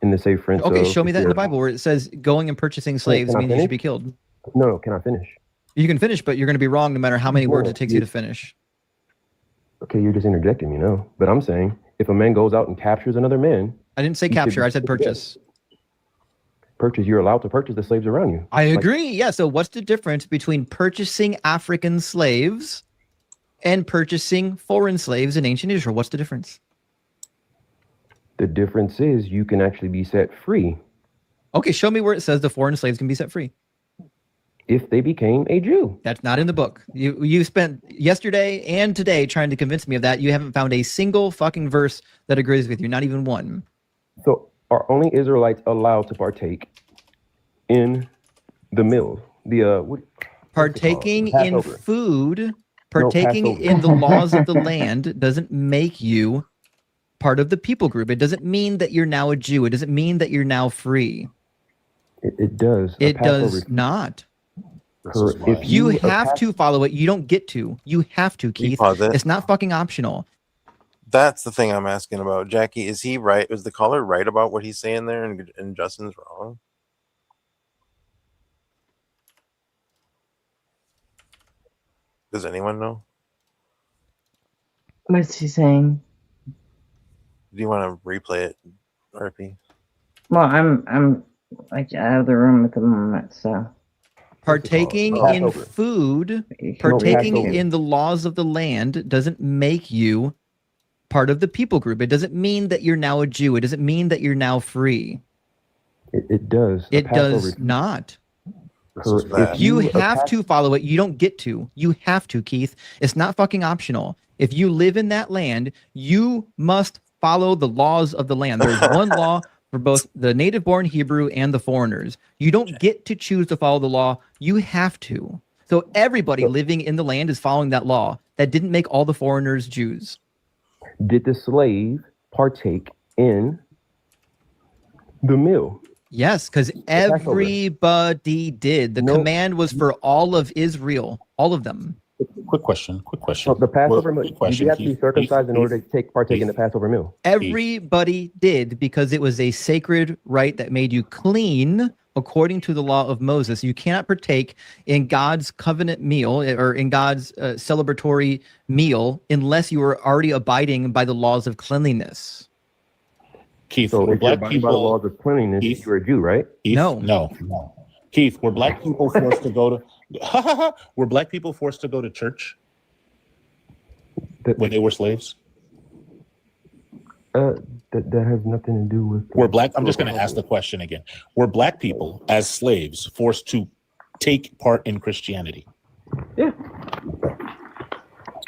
In the safe sense. Okay, of show me that in the you're- Bible where it says going and purchasing slaves Can I means you should finish? be killed. No, can I finish? You can finish, but you're going to be wrong no matter how many words No, it takes you to finish. Okay, you're just interjecting me, no. But I'm saying if a man goes out and captures another man, I didn't say he should capture, be I said put to death. purchase. Purchase, you're allowed to purchase the slaves around you. I Like, agree. Yeah. So what's the difference between purchasing African slaves and purchasing foreign slaves in ancient Israel? What's the difference? the difference is you can actually be set free Okay, show me where it says the foreign slaves can be set free. if they became a Jew. That's not in the book. You spent yesterday and today trying to convince me of that. You haven't found a single fucking verse that agrees with you, not even one. So are only Israelites allowed to partake in the meal? Partaking in Passover. food, partaking Passover. in the laws of the land doesn't make you part of the people group. It doesn't mean that you're now a Jew. It doesn't mean that you're now free. It does. It does not. If You have to follow it. You don't get to. You have to, Can you Keith. pause it? It's not fucking optional. That's the thing I'm asking about. Jackie, is he right? Is the caller right about what he's saying there and Justin's wrong? Does anyone know? What's he saying? Do you want to replay it, RP? Well, I'm like out of the room at the moment, so Partaking in Passover. food, you can partaking Passover. in the laws of the land doesn't make you part of the people group. It doesn't mean that you're now a Jew. It doesn't mean that you're now free. It does. It does not. bad. You have to follow it. You don't get to. You have to, Keith. It's not fucking optional. If you live in that land, you must follow the laws of the land. There's one law for both the native-born Hebrew and the foreigners. You don't get to choose to follow the law. You have to. So everybody living in the land is following that law. That didn't make all the foreigners Jews. Did the slave partake in the meal? Yes, because Passover. everybody did. The No. command was for all of Israel, all of them. Quick question. So the Passover meal, Quick question, you have to be Keith. circumcised in Keith, order to partake in the Passover meal. Everybody did because it was a sacred rite that made you clean according to the law of Moses. You cannot partake in God's covenant meal or in God's celebratory meal unless you are already abiding by the laws of cleanliness. Keith, So were if you're black abiding by the people laws of cleanliness, Keith? you're a Jew, right? Keith, No. no. Keith, were black people forced to go to were black people forced to go to church when they were slaves? That has nothing to do with. Were black? I'm just going to ask the question again. Were black people as slaves forced to take part in Christianity? Yeah.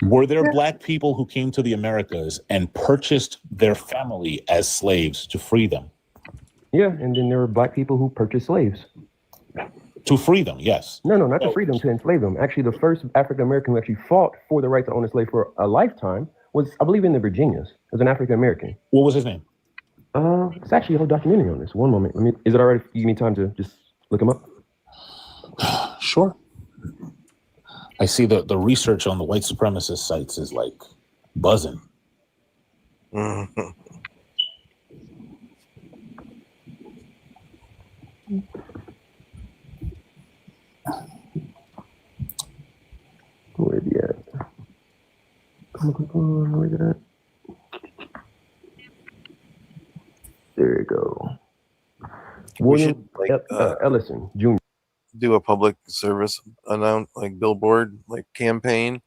Were there black people who came to the Americas and purchased their family as slaves to free them? Yeah, and then there were black people who purchased slaves. To free them, yes. No, not to free them, to enslave them. Actually, the first African American who actually fought for the right to own a slave for a lifetime was, I believe, in the Virginias. It was an African American. What was his name? It's actually a whole documentary on this. One moment. Is it all right if you give me time to just look him up? Sure. I see the research on the white supremacist sites is like buzzing. Mm-hmm. Where is he at? Come on, where is it at? There you go. William Ellison Jr. Do a public service billboard, campaign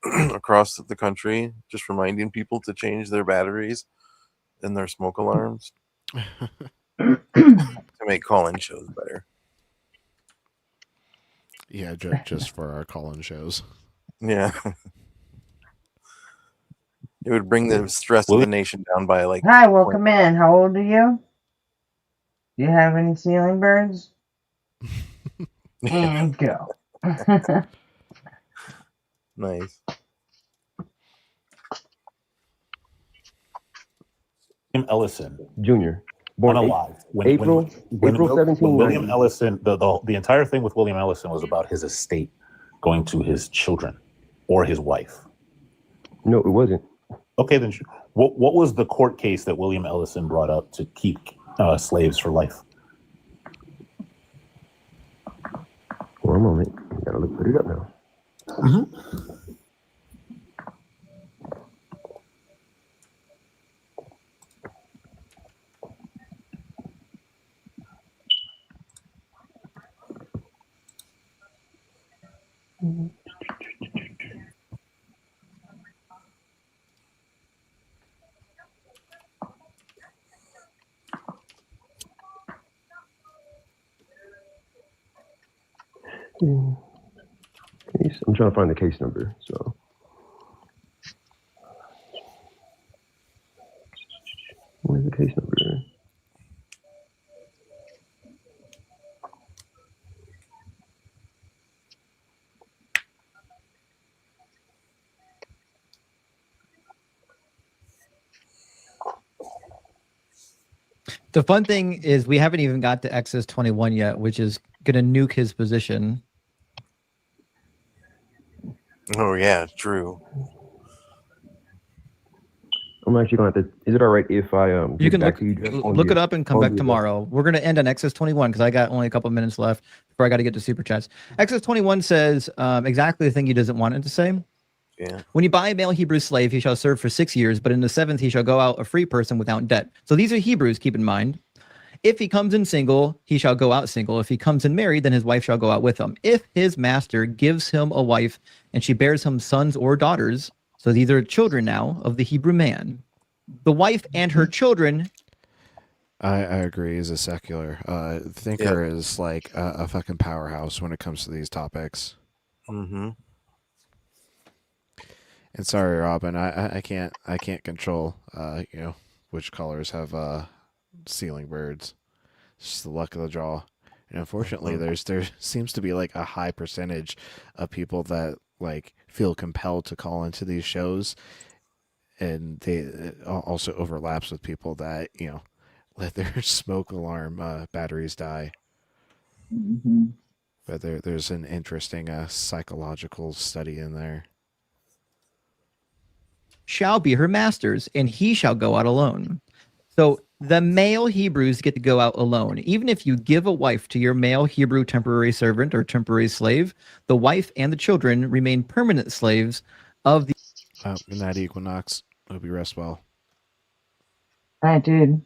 across the country, just reminding people to change their batteries and their smoke alarms to make call-in shows better. Yeah, just for our call-in shows. Yeah. It would bring the stress of the nation down by Hi, welcome in. How old are you? Do you have any ceiling birds? And go. Nice. William Ellison Jr. Born alive. April 17. William Ellison, the entire thing with William Ellison was about his estate going to his children or his wife. No, it wasn't. Okay, then what was the court case that William Ellison brought up to keep slaves for life? One moment. I gotta put it up now. Mm-hmm. I'm trying to find the case number. So, where's the case number? The fun thing is we haven't even got to Exodus 21 yet, which is going to nuke his position. Oh, yeah, true. I'm actually going to have to. Is it all right if I You can look it up and come back tomorrow. We're going to end on Exodus 21 because I got only a couple minutes left before I got to get to super chats. Exodus 21 says exactly the thing he doesn't want it to say. Yeah. When you buy a male Hebrew slave, he shall serve for 6 years, but in the 7th he shall go out a free person without debt. So these are Hebrews, keep in mind. If he comes in single, he shall go out single. If he comes in married, then his wife shall go out with him. If his master gives him a wife and she bears him sons or daughters, so these are children now of the Hebrew man, the wife and her children. I agree. He's a secular thinker. Is like a fucking powerhouse when it comes to these topics. Mm-hmm. And sorry, Robin, I can't control which colors have ceiling birds. It's just the luck of the draw. And unfortunately, there seems to be like a high percentage of people that like feel compelled to call into these shows, and it also overlaps with people that let their smoke alarm batteries die. Mm-hmm. But there's an interesting psychological study in there. Shall be her masters, and he shall go out alone. So the male Hebrews get to go out alone. Even if you give a wife to your male Hebrew temporary servant or temporary slave, the wife and the children remain permanent slaves of the... Good night, Equinox. Hope you rest well. I did.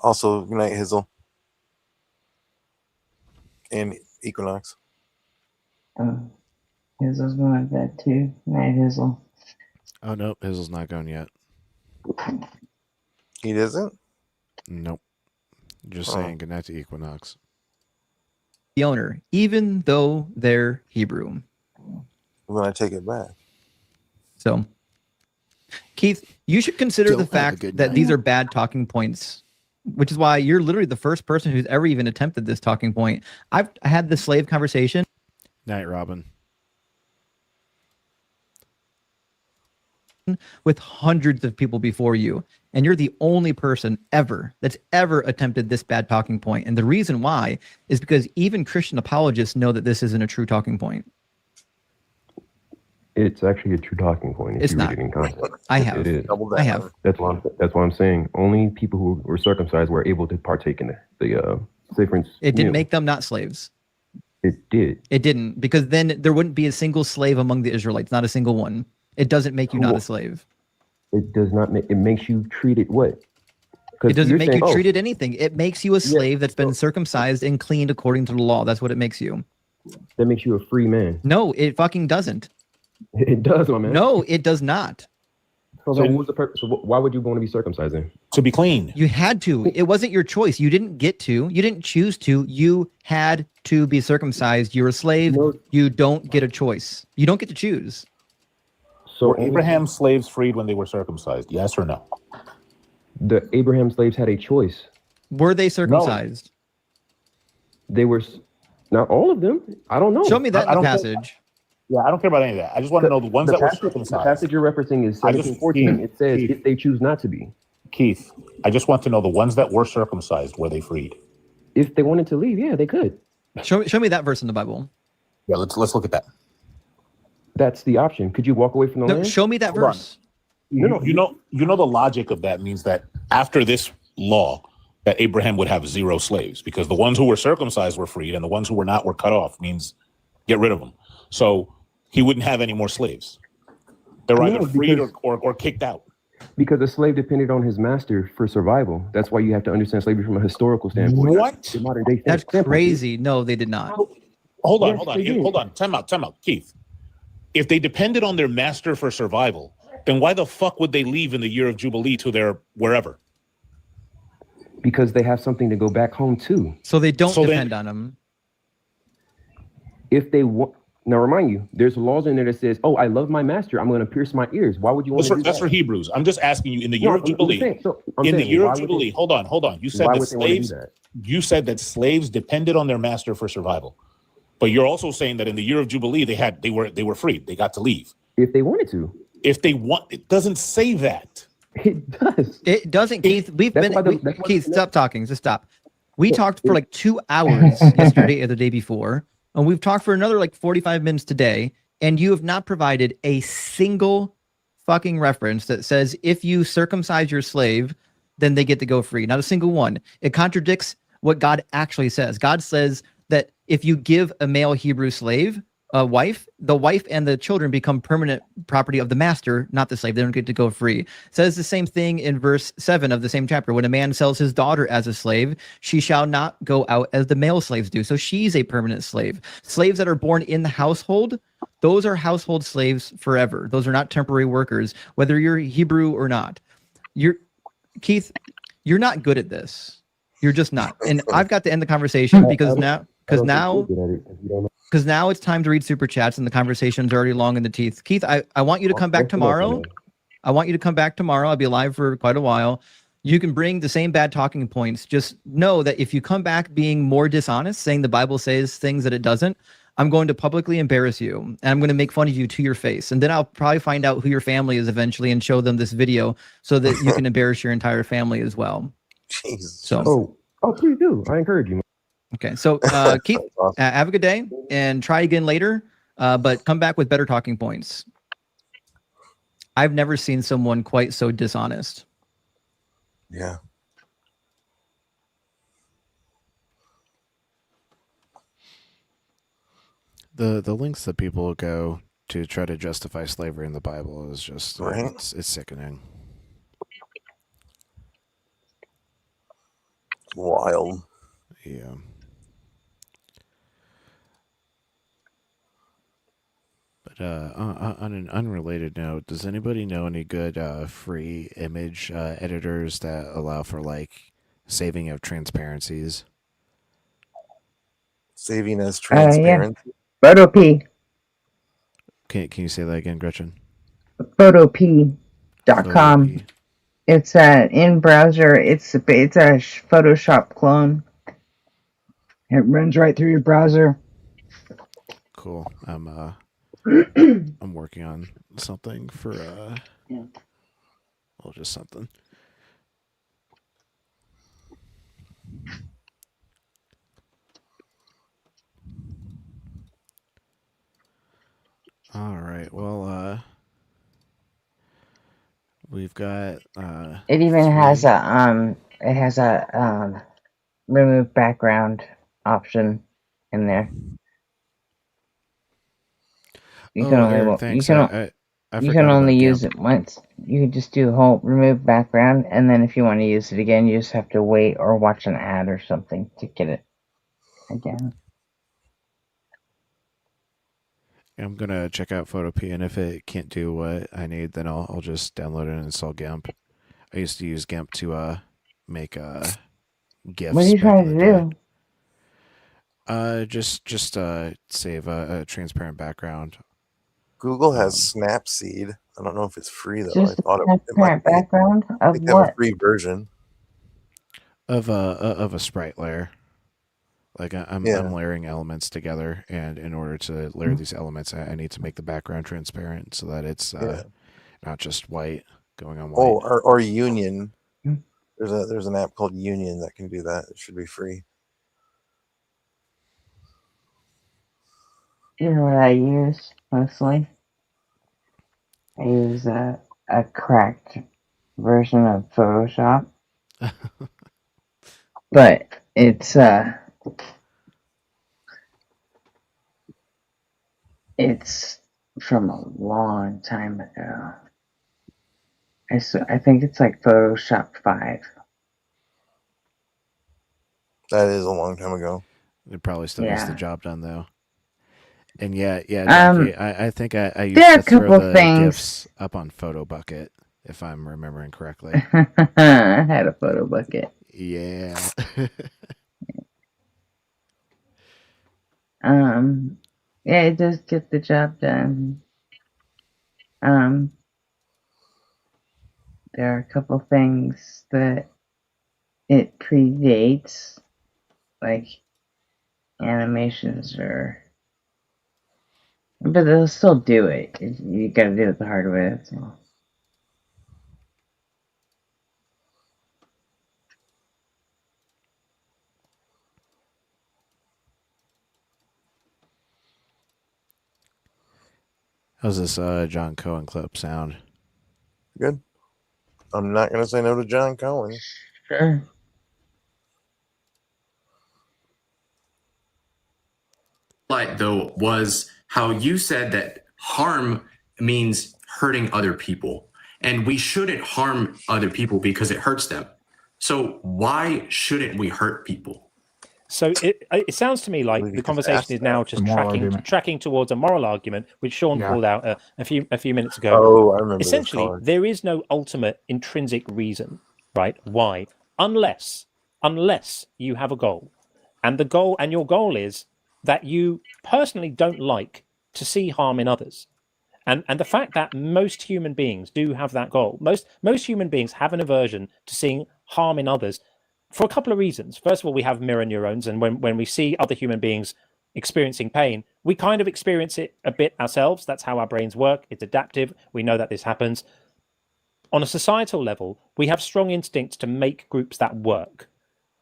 Also, good night, Hizzle. And Equinox. Hizzle's going to bed too. Night, Hizzle. Oh, nope. Hizzle's not going yet. He doesn't? Nope. Just saying good night to Equinox. The owner, even though they're Hebrew. I'm going to take it back. So, Keith, you should consider the fact that these are bad talking points which is why you're literally the first person who's ever even attempted this talking point. I had the slave conversation. Night, Robin. With hundreds of people before you, and you're the only person ever that's ever attempted this bad talking point. And the reason why is because even Christian apologists know that this isn't a true talking point. It's actually a true talking point. If It's you not. read it in context. I have. It is. I have. That's why I'm saying only people who were circumcised were able to partake in the difference. It didn't make them not slaves. It did. It didn't, because then there wouldn't be a single slave among the Israelites, not a single one. It doesn't make you not a slave. It does not make. It makes you treated what? It doesn't make you treated anything. It makes you a slave that's been circumcised and cleaned according to the law. That's what it makes you. That makes you a free man. No, it fucking doesn't. It does, my man. No, it does not. So what was the purpose? So why would you want to be circumcised then? To be clean. You had to. It wasn't your choice. You didn't get to. You didn't choose to. You had to be circumcised. You're a slave. No. You don't get a choice. You don't get to choose. So were Abraham's slaves freed when they were circumcised? Yes or no? The Abraham slaves had a choice. Were they circumcised? No. They were. Not all of them. I don't know. Show me that passage. Yeah, I don't care about any of that. I just want to know the ones that were circumcised. The passage you're referencing is 17:14. It says if they choose not to be. Keith, I just want to know the ones that were circumcised, were they freed? If they wanted to leave, yeah, they could. Show me that verse in the Bible. Yeah, let's look at that. That's the option. Could you walk away from the land? Show me that verse. No, you know the logic of that means that after this law, that Abraham would have 0 slaves, because the ones who were circumcised were freed and the ones who were not were cut off. Means get rid of them. So he wouldn't have any more slaves. They're either freed or kicked out. Because a slave depended on his master for survival. That's why you have to understand slavery from a historical standpoint. What? Modern day That's crazy. No, they did not. Hold on. Time out. Keith, if they depended on their master for survival, then why the fuck would they leave in the year of Jubilee to their wherever? Because they have something to go back home to. So they don't depend on them. If they want. Now, remind you, there's laws in there that says, "Oh, I love my master. I'm going to pierce my ears." Why would you want to do that? That's for Hebrews. I'm just asking you. In the year of Jubilee, hold on. You said that slaves. You said that slaves depended on their master for survival, but you're also saying that in the year of Jubilee, they were freed. They got to leave if they wanted to. If they want, it doesn't say that. It does. It doesn't, Keith. Keith, stop talking. Just stop. We talked for like 2 hours yesterday or the day before. And we've talked for another like 45 minutes today, and you have not provided a single fucking reference that says if you circumcise your slave, then they get to go free. Not a single one. It contradicts what God actually says. God says that if you give a male Hebrew slave a wife, the wife and the children become permanent property of the master, not the slave. They don't get to go free. It says the same thing in verse 7 of the same chapter. When a man sells his daughter as a slave, she shall not go out as the male slaves do. So she's a permanent slave. Slaves that are born in the household, those are household slaves forever. Those are not temporary workers, whether you're Hebrew or not. Keith, you're not good at this. You're just not. And I've got to end the conversation because now it's time to read super chats and the conversation's already long in the teeth. Keith, I want you to come back tomorrow. I'll be live for quite a while. You can bring the same bad talking points. Just know that if you come back being more dishonest, saying the Bible says things that it doesn't, I'm going to publicly embarrass you. And I'm going to make fun of you to your face. And then I'll probably find out who your family is eventually and show them this video so that you can embarrass your entire family as well. Jesus. So, please do. I encourage you. Okay, so Keith, have a good day and try again later, but come back with better talking points. I've never seen someone quite so dishonest. Yeah. The links that people go to try to justify slavery in the Bible is just it's sickening. Wild. Yeah. But on an unrelated note, does anybody know any good free image editors that allow for like saving of transparencies? Saving as transparency. Yeah. Photo P. Can you say that again, Gretchen? Photop.com. It's in browser. It's a Photoshop clone. It runs right through your browser. Cool. I'm working on something for Yeah. well, just something. All right. Well, we've got It even 3. has a remove background option in there. You can only Eric, thanks. I you can forgot only about use GIMP. it once. You can just do whole remove background, and then if you want to use it again, you just have to wait or watch an ad or something to get it again. I'm gonna check out Photopea, and if it can't do what I need, then I'll just download and install GIMP. I used to use GIMP to make GIFs. What are you trying to do? Just save a transparent background. Google has Snapseed. I don't know if it's free though. Just I thought it transparent might be. background I of think they have a what? free version. Of a sprite layer. Like I'm layering elements together, and in order to layer these elements, I need to make the background transparent so that it's not just white going on white. Oh, or Union. There's an app called Union that can do that. It should be free. You know what I use mostly? I use a cracked version of Photoshop. But it's from a long time ago. I think it's like Photoshop 5. That is a long time ago. It probably still gets the job done though. And yeah, Jackie, I think I used there are to a couple throw the things. GIFs up on PhotoBucket, if I'm remembering correctly. I had a photo bucket. Yeah. Yeah, it does get the job done. There are a couple things that it predates, like animations but they'll still do it. You gotta do it the hard way, that's all. How's this John Cohen clip sound? Good. I'm not going to say no to John Cohen. Sure. But though was how you said that harm means hurting other people, and we shouldn't harm other people because it hurts them. So why shouldn't we hurt people? So it sounds to me like the conversation is now just tracking towards a moral argument, which Sean called out a few minutes ago. Oh, I remember. Essentially, there is no ultimate intrinsic reason, right? Why? Unless you have a goal, and your goal is that you personally don't like to see harm in others. And the fact that most human beings do have that goal, most human beings have an aversion to seeing harm in others for a couple of reasons. First of all, we have mirror neurons, and when we see other human beings experiencing pain, we kind of experience it a bit ourselves. That's how our brains work. It's adaptive. We know that this happens. On a societal level, we have strong instincts to make groups that work.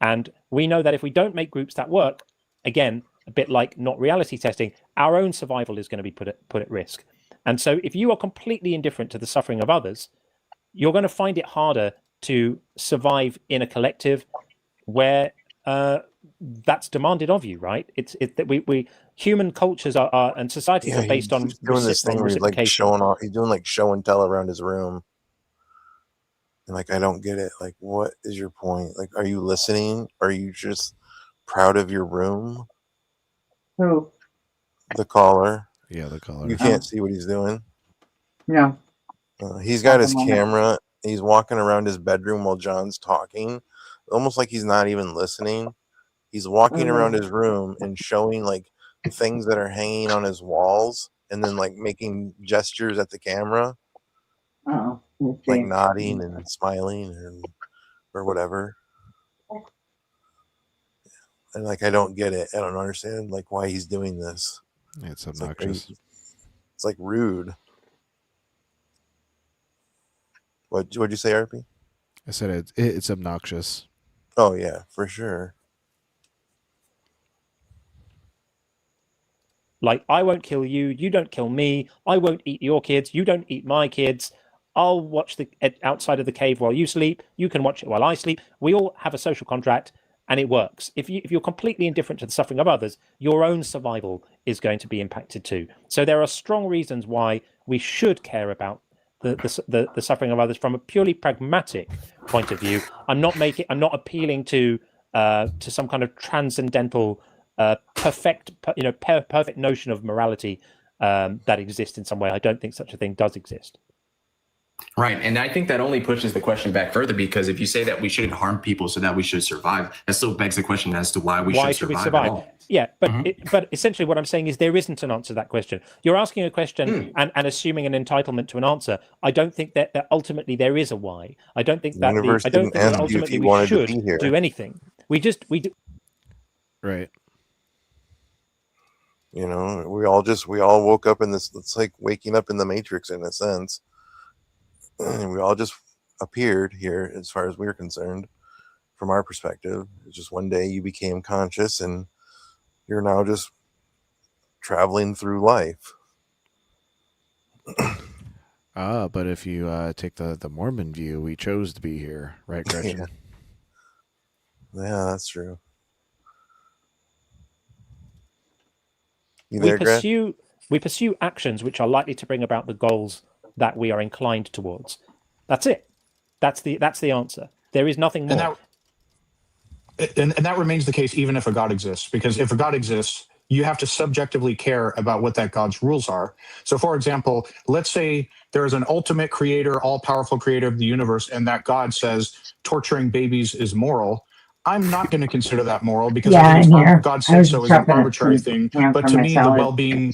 And we know that if we don't make groups that work, again, a bit like not reality testing, our own survival is going to be put at risk. And so if you are completely indifferent to the suffering of others, you're going to find it harder to survive in a collective where that's demanded of you, right? It's that we human cultures are and societies are based on doing this thing where he's like showing off. He's doing like show and tell around his room, and like I don't get it. Like, what is your point? Like, are you listening? Are you just proud of your room? Who? The caller. Yeah, the caller. You can't see what he's doing. No. He's got his camera. He's walking around his bedroom while John's talking, almost like he's not even listening. He's walking around his room and showing like things that are hanging on his walls, and then like making gestures at the camera. Oh, like nodding and smiling or whatever. And like, I don't get it. I don't understand like why he's doing this. It's obnoxious. It's like rude. What'd you say, RP? I said it's obnoxious. Oh yeah, for sure. Like, I won't kill you, you don't kill me, I won't eat your kids, you don't eat my kids. I'll watch the outside of the cave while you sleep, you can watch it while I sleep. We all have a social contract and it works. If you're completely indifferent to the suffering of others, your own survival is going to be impacted too. So there are strong reasons why we should care about the suffering of others from a purely pragmatic point of view. I'm not appealing to some kind of transcendental perfect notion of morality that exists in some way. I don't think such a thing does exist. Right. And I think that only pushes the question back further, because if you say that we shouldn't harm people so that we should survive, that still begs the question as to why should we survive at all. Yeah, but but essentially what I'm saying is there isn't an answer to that question. You're asking a question and assuming an entitlement to an answer. I don't think that ultimately there is a why. I don't think that ultimately we should do anything. We do. Right. You know, we all woke up in this. It's like waking up in the Matrix in a sense. We all just appeared here, as far as we're concerned, from our perspective. It's just one day you became conscious, and you're now just traveling through life. But if you take the Mormon view, we chose to be here, right, Gretchen? Yeah, that's true. We pursue actions which are likely to bring about the goals that we are inclined towards. That's it. That's the answer. There is nothing more. And that remains the case even if a God exists, because if a God exists, you have to subjectively care about what that God's rules are. So, for example, let's say there is an ultimate creator, all-powerful creator of the universe, and that God says torturing babies is moral. I'm not going to consider that moral because God said so is an arbitrary thing. But to me, the well-being...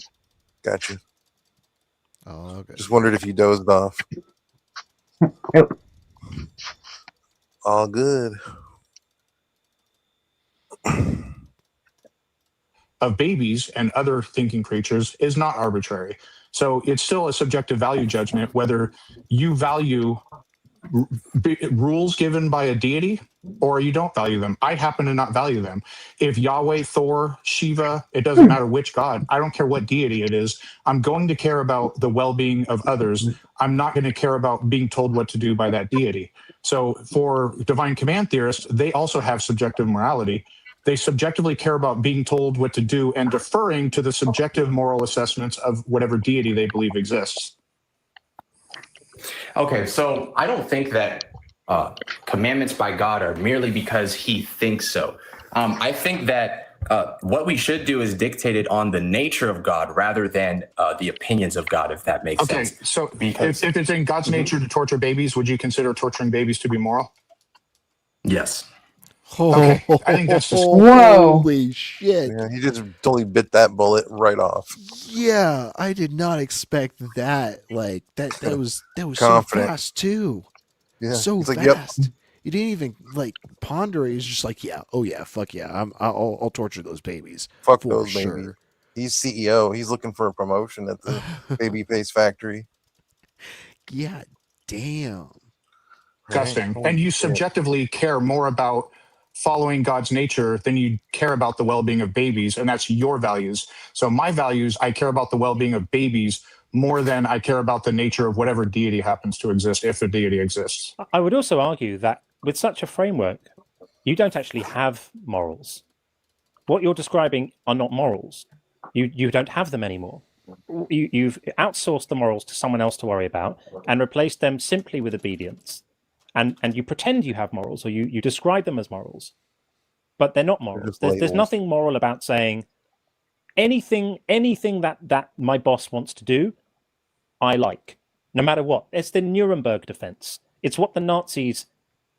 Gotcha. Oh, okay. Just wondered if you dozed off. All good. Of babies and other thinking creatures is not arbitrary. So it's still a subjective value judgment whether you value rules given by a deity or you don't value them. I happen to not value them. If Yahweh, Thor, Shiva, it doesn't matter which God, I don't care what deity it is, I'm going to care about the well-being of others. I'm not going to care about being told what to do by that deity. So for divine command theorists, they also have subjective morality. They subjectively care about being told what to do and deferring to the subjective moral assessments of whatever deity they believe exists. Okay, so I don't think that commandments by God are merely because he thinks so. I think that what we should do is dictated on the nature of God rather than the opinions of God, if that makes sense. Okay, so if it's in God's nature to torture babies, would you consider torturing babies to be moral? Yes. Okay, I think that's just... Holy shit. Yeah, he just totally bit that bullet right off. Yeah, I did not expect that. Like that was so fast too. Yeah, so fast. Like, yep. You didn't even like ponder it. He's just like, yeah, oh yeah, fuck yeah, I'll torture those babies. Fuck those babies. He's CEO. He's looking for a promotion at the baby face factory. Yeah, damn. Disgusting. Right. And you subjectively care more about following God's nature than you care about the well-being of babies, and that's your values. So my values, I care about the well-being of babies more than I care about the nature of whatever deity happens to exist, if the deity exists. I would also argue that with such a framework, you don't actually have morals. What you're describing are not morals. You don't have them anymore. You've outsourced the morals to someone else to worry about and replaced them simply with obedience. And you pretend you have morals, or you describe them as morals, but they're not morals. There's nothing moral about saying anything that my boss wants to do, I like, no matter what. It's the Nuremberg defense. It's what the Nazis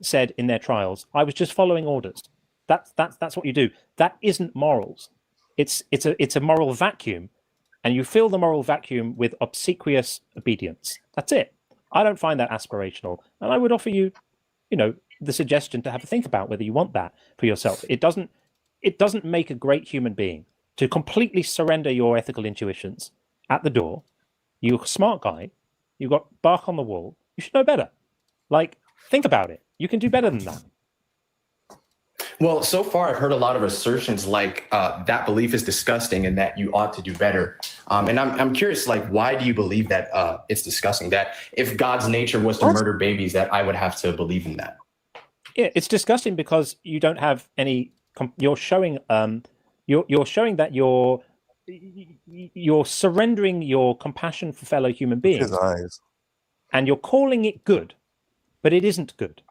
said in their trials. I was just following orders. That's what you do. That isn't morals. It's a moral vacuum, and you fill the moral vacuum with obsequious obedience. That's it. I don't find that aspirational. And I would offer you, the suggestion to have a think about whether you want that for yourself. It doesn't make a great human being to completely surrender your ethical intuitions at the door. You're a smart guy. You've got bark on the wall. You should know better. Like, think about it. You can do better than that. Well, so far I've heard a lot of assertions like that belief is disgusting and that you ought to do better. And I'm curious, like, why do you believe that it's disgusting? That if God's nature was to murder babies, that I would have to believe in that? Yeah, it's disgusting because you don't have any. You're showing that you're surrendering your compassion for fellow human beings, and you're calling it good, but it isn't good.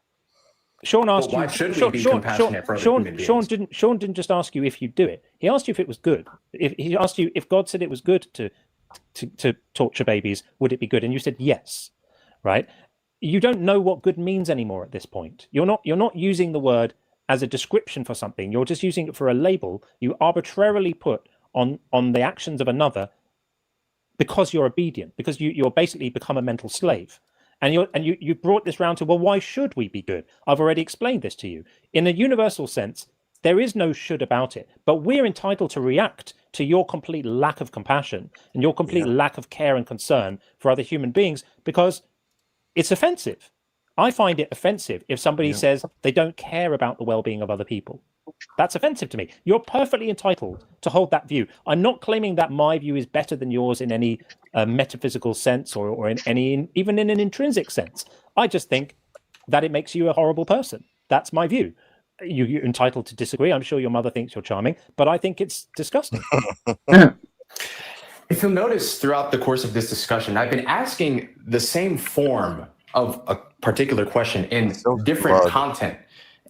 Sean asked why you. Should we be compassionate for other human beings? Sean didn't just ask you if you do it. He asked you if it was good. He asked you if God said it was good to torture babies, would it be good? And you said yes, right? You don't know what good means anymore at this point. You're not using the word as a description for something. You're just using it for a label you arbitrarily put on the actions of another because you're obedient, because you're basically become a mental slave. And you brought this round to, well, why should we be good? I've already explained this to you. In a universal sense, there is no should about it, but we're entitled to react to your complete lack of compassion and your complete lack of care and concern for other human beings because it's offensive. I find it offensive if somebody says they don't care about the well-being of other people. That's offensive to me. You're perfectly entitled to hold that view. I'm not claiming that my view is better than yours in any metaphysical sense or in any, even in an intrinsic sense. I just think that it makes you a horrible person. That's my view. You're entitled to disagree. I'm sure your mother thinks you're charming, but I think it's disgusting. If you'll notice throughout the course of this discussion, I've been asking the same form of a particular question in different content.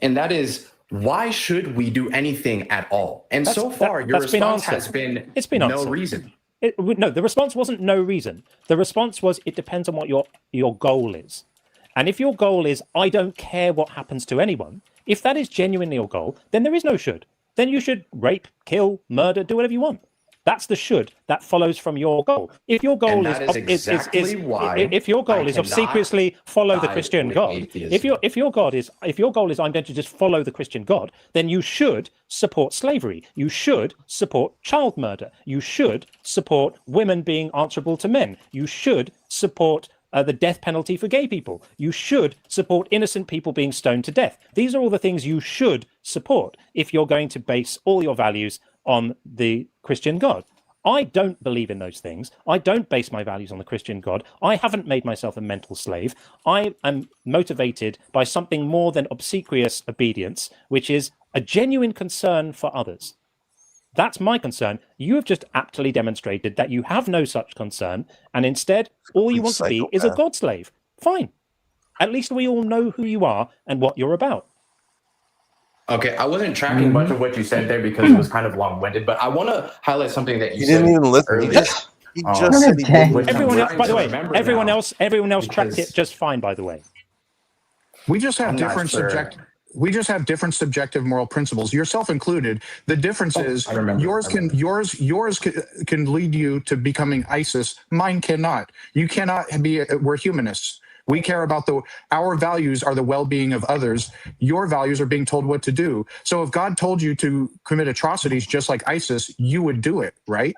And that is, why should we do anything at all? And so far, your response has been no reason. No, the response wasn't no reason. The response was, it depends on what your goal is. And if your goal is, I don't care what happens to anyone, if that is genuinely your goal, then there is no should. Then you should rape, kill, murder, do whatever you want. That's the should that follows from your goal. If your goal is obsequiously follow the Christian God, if your goal is I'm going to just follow the Christian God, then you should support slavery. You should support child murder. You should support women being answerable to men. You should support the death penalty for gay people. You should support innocent people being stoned to death. These are all the things you should support if you're going to base all your values on the Christian God. I don't believe in those things. I don't base my values on the Christian God. I haven't made myself a mental slave. I am motivated by something more than obsequious obedience, which is a genuine concern for others. That's my concern. You have just aptly demonstrated that you have no such concern, and instead, all you want to be is a God slave. Fine. At least we all know who you are and what you're about. Okay, I wasn't tracking much of what you said there because it was kind of long-winded, but I want to highlight something that you said. Didn't even listen. Earlier. He just said he didn't. Everyone else, by the way, everyone else tracked it just fine, by the way. We just have different subjective moral principles, yourself included. The difference is yours can lead you to becoming ISIS. Mine cannot. You cannot be. We're humanists. We care about our values are the well-being of others. Your values are being told what to do. So if God told you to commit atrocities just like ISIS, you would do it, right?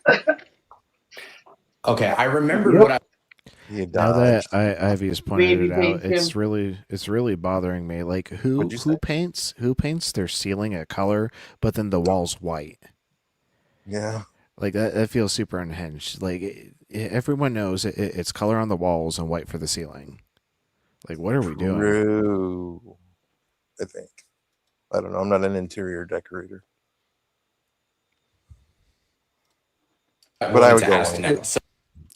Okay, I remember what I. Now that Ivy's pointed it out, it's really bothering me. Like who paints their ceiling a color, but then the walls white? Yeah, like that feels super unhinged. Like everyone knows it's color on the walls and white for the ceiling. Like what are we doing? True. I think. I don't know. I'm not an interior decorator. But I would go on.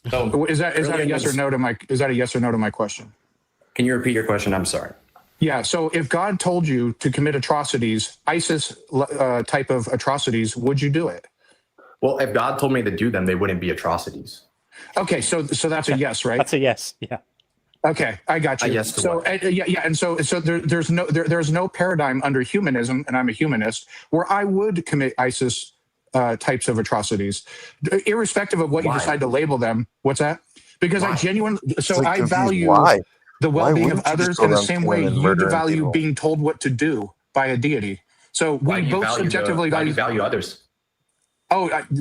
So is that a yes or no to my question? Can you repeat your question? I'm sorry. Yeah. So if God told you to commit atrocities, ISIS type of atrocities, would you do it? Well, if God told me to do them, they wouldn't be atrocities. Okay. So that's a yes, right? That's a yes. Yeah. Okay, I got you. Yes. So and so there's no paradigm under humanism, and I'm a humanist, where I would commit ISIS types of atrocities, irrespective of what you decide to label them. What's that? Because Why? I genuinely, so It's like I confused. value Why? the Why well-being of wouldn't you just others go in the around same killing way and you murdering value people? being told what to do by a deity. So Why we do you both value subjectively why do you value others?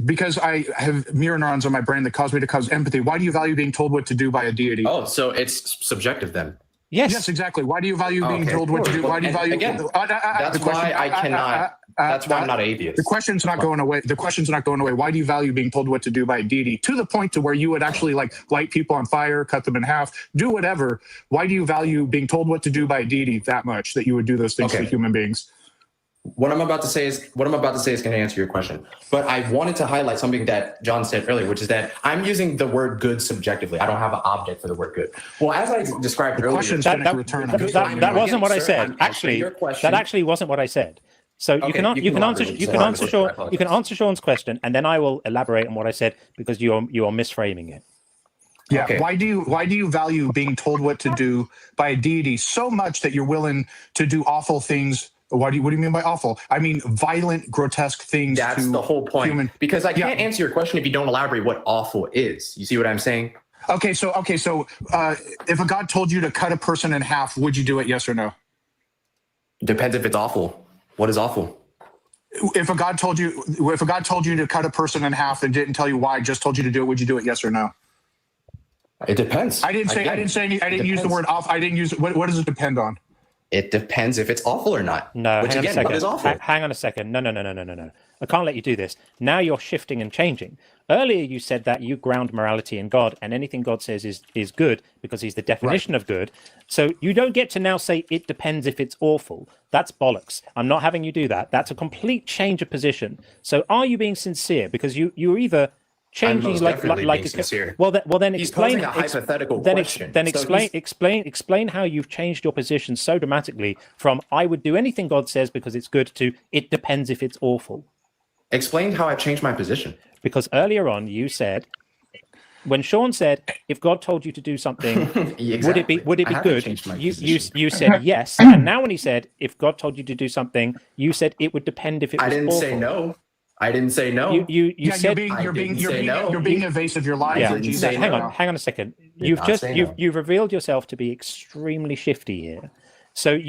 because I have mirror neurons on my brain that cause me to cause empathy. Why do you value being told what to do by a deity? Oh, so it's subjective then. Yes, exactly. Why do you value being told what to do? Why do you value? Again, that's why I cannot. That's why I'm not an atheist. The question's not going away. The question's not going away. Why do you value being told what to do by a deity? To the point to where you would actually like light people on fire, cut them in half, do whatever. Why do you value being told what to do by a deity that much that you would do those things to human beings? What I'm about to say is going to answer your question. But I wanted to highlight something that John said earlier, which is that I'm using the word good subjectively. I don't have an object for the word good. Well, as I described earlier, that wasn't what I said. Actually, that actually wasn't what I said. So you can answer Sean's question, and then I will elaborate on what I said because you are misframing it. Yeah. Okay. Why do you value being told what to do by a deity so much that you're willing to do awful things? What do you mean by awful? I mean violent, grotesque things. That's the whole point. Because I can't answer your question if you don't elaborate what awful is. You see what I'm saying? Okay. So if a God told you to cut a person in half, would you do it? Yes or no? Depends if it's awful. What is awful? If a God told you to cut a person in half and didn't tell you why, just told you to do it, would you do it? Yes or no? It depends. I didn't use the word awful. I didn't use what does it depend on? It depends if it's awful or not. No, Which hang again, what is awful? Hang on a second. No. I can't let you do this. Now you're shifting and changing. Earlier you said that you ground morality in God, and anything God says is good because he's the definition of good. So you don't get to now say it depends if it's awful. That's bollocks. I'm not having you do that. That's a complete change of position. So are you being sincere? Because you're either changing like sincere. Well, then He's explain posing a hypothetical then question. Then So explain how you've changed your position so dramatically from I would do anything God says because it's good to it depends if it's awful. Explain how I've changed my position. Because earlier on you said, when Sean said, if God told you to do something, Exactly. would it be I haven't good? changed my You said yes, and now when he said, if God told you to do something, you said it would depend if it was I didn't awful. say no. I didn't say no. You said you're being evasive. You're lying. Yeah. Hang on a second. You've revealed yourself to be extremely shifty here. So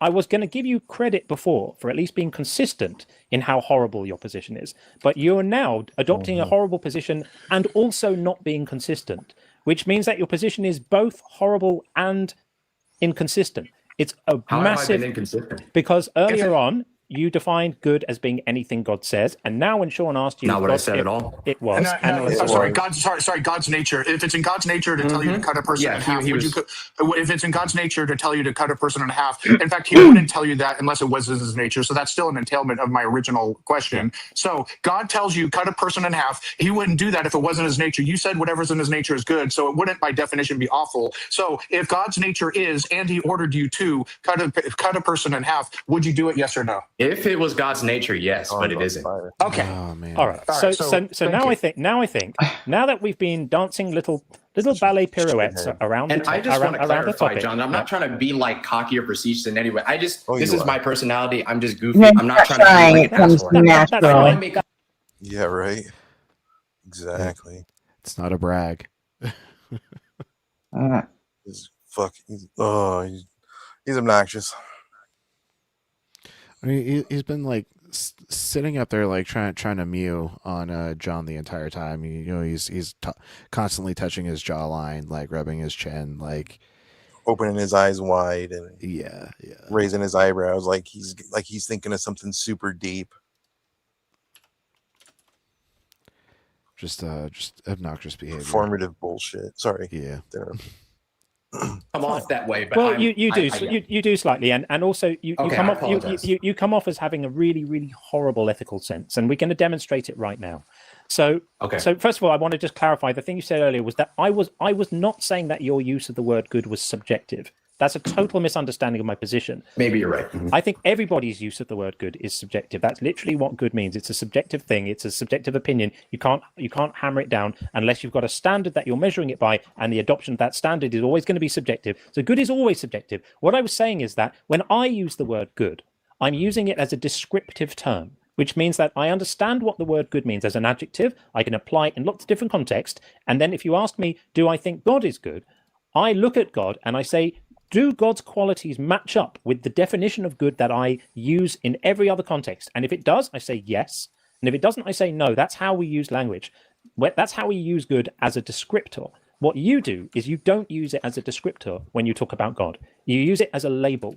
I was going to give you credit before for at least being consistent in how horrible your position is, but you're now adopting a horrible position and also not being consistent, which means that your position is both horrible and inconsistent. It's a How massive. have I been inconsistent? Because earlier on you defined good as being anything God says, and now when Sean asked you, not what I said at all. It was. God's nature. If it's in God's nature to tell you to cut a person in half, if it's in God's nature to tell you to cut a person in half, in fact, he wouldn't tell you that unless it was in his nature. So that's still an entailment of my original question. So God tells you cut a person in half. He wouldn't do that if it wasn't his nature. You said whatever's in his nature is good, so it wouldn't, by definition, be awful. So if God's nature is, and he ordered you to cut a person in half, would you do it? Yes or no? If it was God's nature, yes, but it isn't. Okay. Oh man. All right. So now I think now that we've been dancing little ballet pirouettes around and I just want to around the clarify, topic. John, I'm not trying to be like cocky or facetious in any way. This is my personality. I'm just goofy. You're I'm not trying to be like it comes natural. Yeah, right. Exactly. It's not a brag. He's he's obnoxious. I mean, he's been like sitting up there, like trying to mew on John the entire time. He's constantly touching his jawline, like rubbing his chin, like opening his eyes wide and raising his eyebrows, like he's thinking of something super deep. Just obnoxious behavior. Formative bullshit. Sorry. Yeah. come off that way, but well, you do slightly, and also you come off as having a really horrible ethical sense, and we're going to demonstrate it right now. So first of all, I want to just clarify the thing you said earlier was that I was not saying that your use of the word good was subjective. That's a total misunderstanding of my position. Maybe you're right. I think everybody's use of the word good is subjective. That's literally what good means. It's a subjective thing. It's a subjective opinion. You can't hammer it down unless you've got a standard that you're measuring it by, and the adoption of that standard is always going to be subjective. So good is always subjective. What I was saying is that when I use the word good, I'm using it as a descriptive term. which means that I understand what the word good means as an adjective. I can apply it in lots of different contexts. And then if you ask me, do I think God is good? I look at God and I say, do God's qualities match up with the definition of good that I use in every other context? And if it does, I say yes. And if it doesn't, I say no. That's how we use language. That's how we use good as a descriptor. What you do is you don't use it as a descriptor when you talk about God. You use it as a label.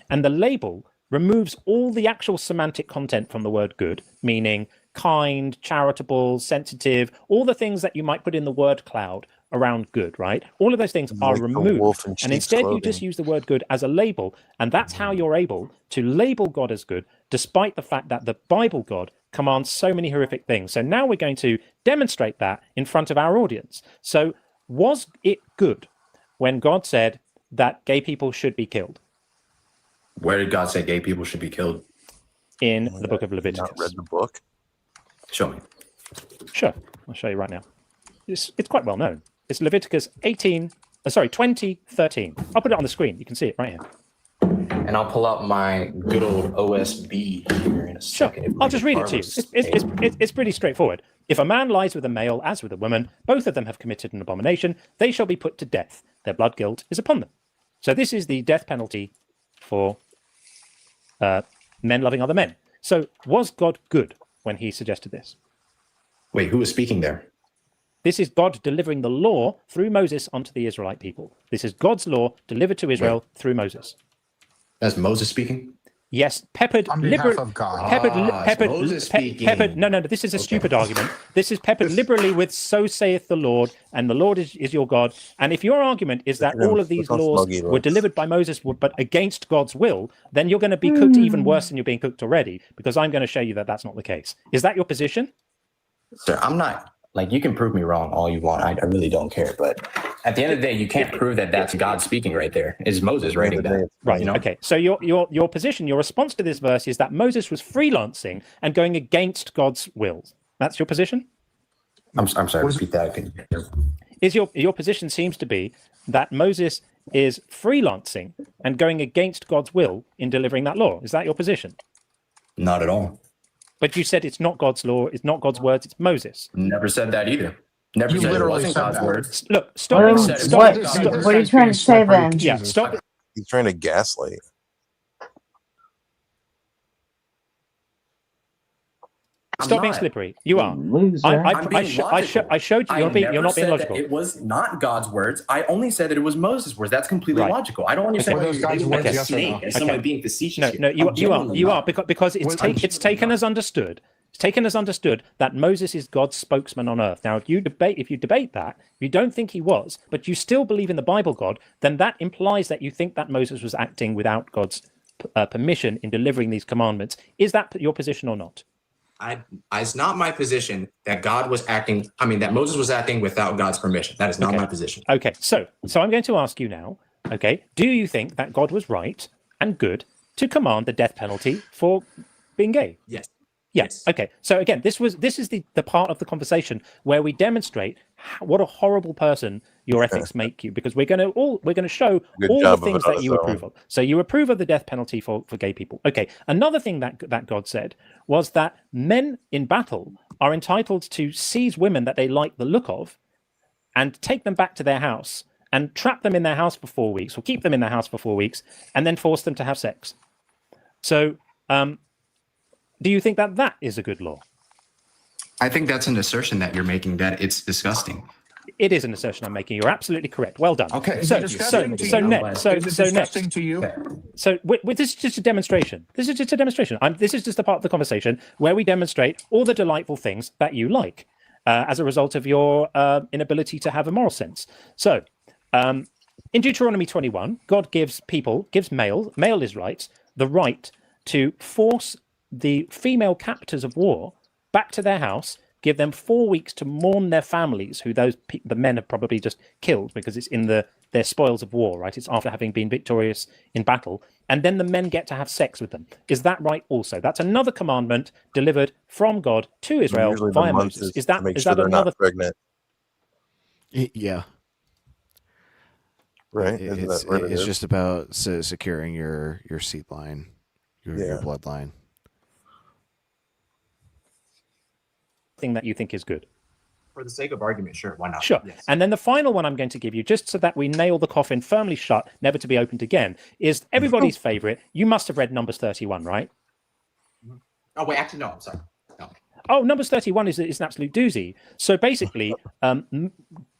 And the label removes all the actual semantic content from the word good, meaning kind, charitable, sensitive, all the things that you might put in the word cloud around good, right? All of those things are removed. And instead you just use the word good as a label. And that's how you're able to label God as good, despite the fact that the Bible God commands so many horrific things. So now we're going to demonstrate that in front of our audience. So was it good when God said that gay people should be killed? Where did God say gay people should be killed? In the book of Leviticus. Not read the book. Show me. Sure, I'll show you right now. It's quite well known. It's Leviticus 20:13. I'll put it on the screen. You can see it right here. And I'll pull out my good old OSB here in a second. Sure, I'll just read it to you. It's pretty straightforward. If a man lies with a male as with a woman, both of them have committed an abomination, they shall be put to death. Their blood guilt is upon them. So this is the death penalty for men loving other men. So was God good when he suggested this? Wait, who was speaking there? This is God delivering the law through Moses onto the Israelite people. This is God's law delivered to Israel through Moses. That's Moses speaking? Yes, peppered on behalf of God. Peppered. No. This is a stupid argument. This is peppered liberally with "So saith the Lord," and the Lord is your God. And if your argument is that all of these laws were delivered by Moses, but against God's will, then you're going to be cooked even worse than you're being cooked already. Because I'm going to show you that that's not the case. Is that your position? Sir, I'm not. Like, you can prove me wrong all you want. I really don't care. But at the end of the day, you can't prove that that's God speaking right there. It's Moses writing that. Right. You know? Okay. So your position, your response to this verse is that Moses was freelancing and going against God's will. That's your position? I'm sorry. Repeat that. Is your position seems to be that Moses is freelancing and going against God's will in delivering that law. Is that your position? Not at all. But you said it's not God's law, it's not God's words, it's Moses. Never said that either. Never said it wasn't God's words. Look, stop. What are you trying to say then? Yeah, stop. He's trying to gaslight. Stop being slippery. You are. I showed you. You're not being logical. It was not God's words. I only said that it was Moses' words. That's completely logical. I don't understand why you're using like a snake and someone being facetious. No, you are because it's taken as understood. It's taken as understood that Moses is God's spokesman on earth. Now, if you debate that, you don't think he was, but you still believe in the Bible God, then that implies that you think that Moses was acting without God's permission in delivering these commandments. Is that your position or not? It's not my position that God was acting. I mean, that Moses was acting without God's permission. That is not my position. Okay, so I'm going to ask you now. Okay, do you think that God was right and good to command the death penalty for being gay? Yes. Yes. Okay. So again, this is the part of the conversation where we demonstrate what a horrible person your ethics make you, because we're going to show all the things that you approve of. So you approve of the death penalty for gay people. Okay. Another thing that God said was that men in battle are entitled to seize women that they like the look of and take them back to their house and trap them in their house for 4 weeks, or keep them in their house for 4 weeks, and then force them to have sex. So, do you think that is a good law? I think that's an assertion that you're making, that it's disgusting. It is an assertion I'm making. You're absolutely correct. Well done. Okay. So next. So this is just a demonstration. This is just a demonstration. This is just a part of the conversation where we demonstrate all the delightful things that you like as a result of your inability to have a moral sense. So in Deuteronomy 21, God gives male Israelites the right to force the female captors of war back to their house, give them 4 weeks to mourn their families, who the men have probably just killed because it's in their spoils of war, right? It's after having been victorious in battle. And then the men get to have sex with them. Is that right also? That's another commandment delivered from God to Israel via Moses. Is that another not pregnant? Yeah. Right. It's just about securing your seed line, your bloodline. thing that you think is good. For the sake of argument, sure, why not? Sure. Yes. And then the final one I'm going to give you, just so that we nail the coffin firmly shut, never to be opened again, is everybody's favorite. You must have read Numbers 31, right? Oh, wait, actually, no, I'm sorry. No. Oh, Numbers 31 is an absolute doozy. So basically,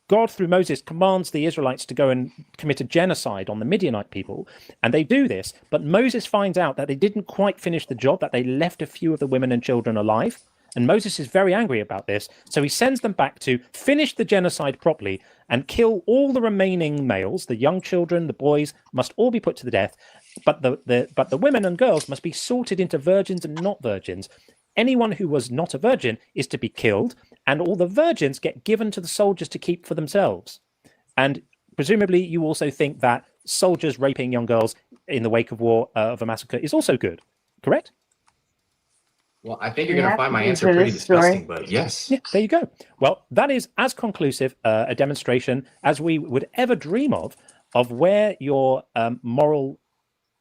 God, through Moses, commands the Israelites to go and commit a genocide on the Midianite people. And they do this. But Moses finds out that they didn't quite finish the job, that they left a few of the women and children alive. And Moses is very angry about this. So he sends them back to finish the genocide properly and kill all the remaining males. The young children, the boys must all be put to the death. But the women and girls must be sorted into virgins and not virgins. Anyone who was not a virgin is to be killed, and all the virgins get given to the soldiers to keep for themselves. And presumably you also think that soldiers raping young girls in the wake of war, of a massacre, is also good, correct? Well, I think you're going to find my answer pretty disgusting, but yes. Yeah, there you go. Well, that is as conclusive a demonstration as we would ever dream of where your moral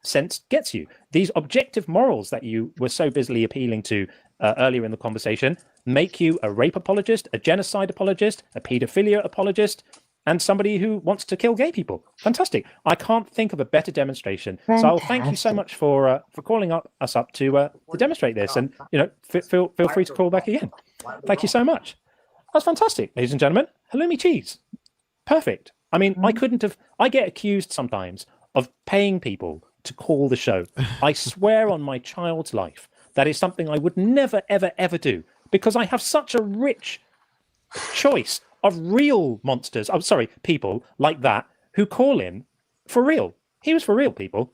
sense gets you. These objective morals that you were so busily appealing to earlier in the conversation make you a rape apologist, a genocide apologist, a paedophilia apologist, and somebody who wants to kill gay people. Fantastic. I can't think of a better demonstration. Fantastic. So I'll thank you so much for calling us up to demonstrate this. And, feel free to call back again. Thank you so much. That's fantastic, ladies and gentlemen. Halloumi cheese. Perfect. I mean, I get accused sometimes of paying people to call the show. I swear on my child's life, that is something I would never, ever, ever do, because I have such a rich choice of real monsters, people like that who call in for real. He was for real, people.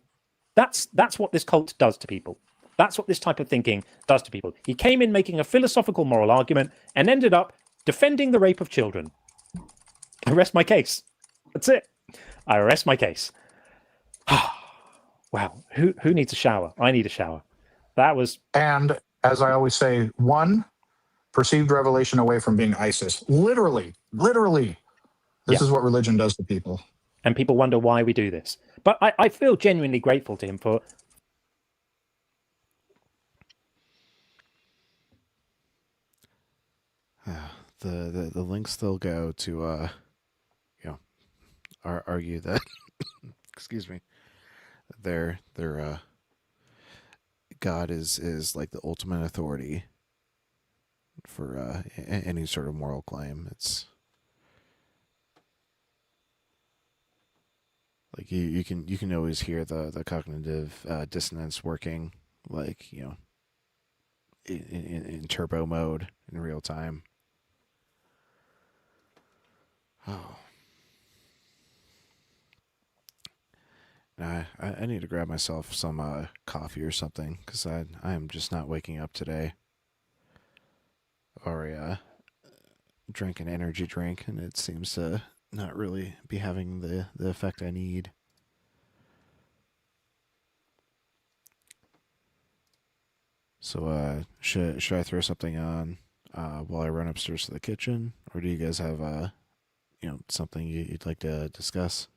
That's what this cult does to people. That's what this type of thinking does to people. He came in making a philosophical moral argument and ended up defending the rape of children. I rest my case. That's it. I rest my case. Wow. Who needs a shower? I need a shower. That was... And as I always say, one, perceived revelation away from being ISIS. Literally. This is what religion does to people. And people wonder why we do this. But I feel genuinely grateful to him for... The links still go to, argue that... excuse me. Their God is like the ultimate authority for any sort of moral claim. It's like you can always hear the cognitive dissonance working, like in turbo mode in real time. Oh. I need to grab myself some coffee or something, because I am just not waking up today. Or drank an energy drink, and it seems to not really be having the effect I need. So should I throw something on while I run upstairs to the kitchen, or do you guys have something you'd like to discuss?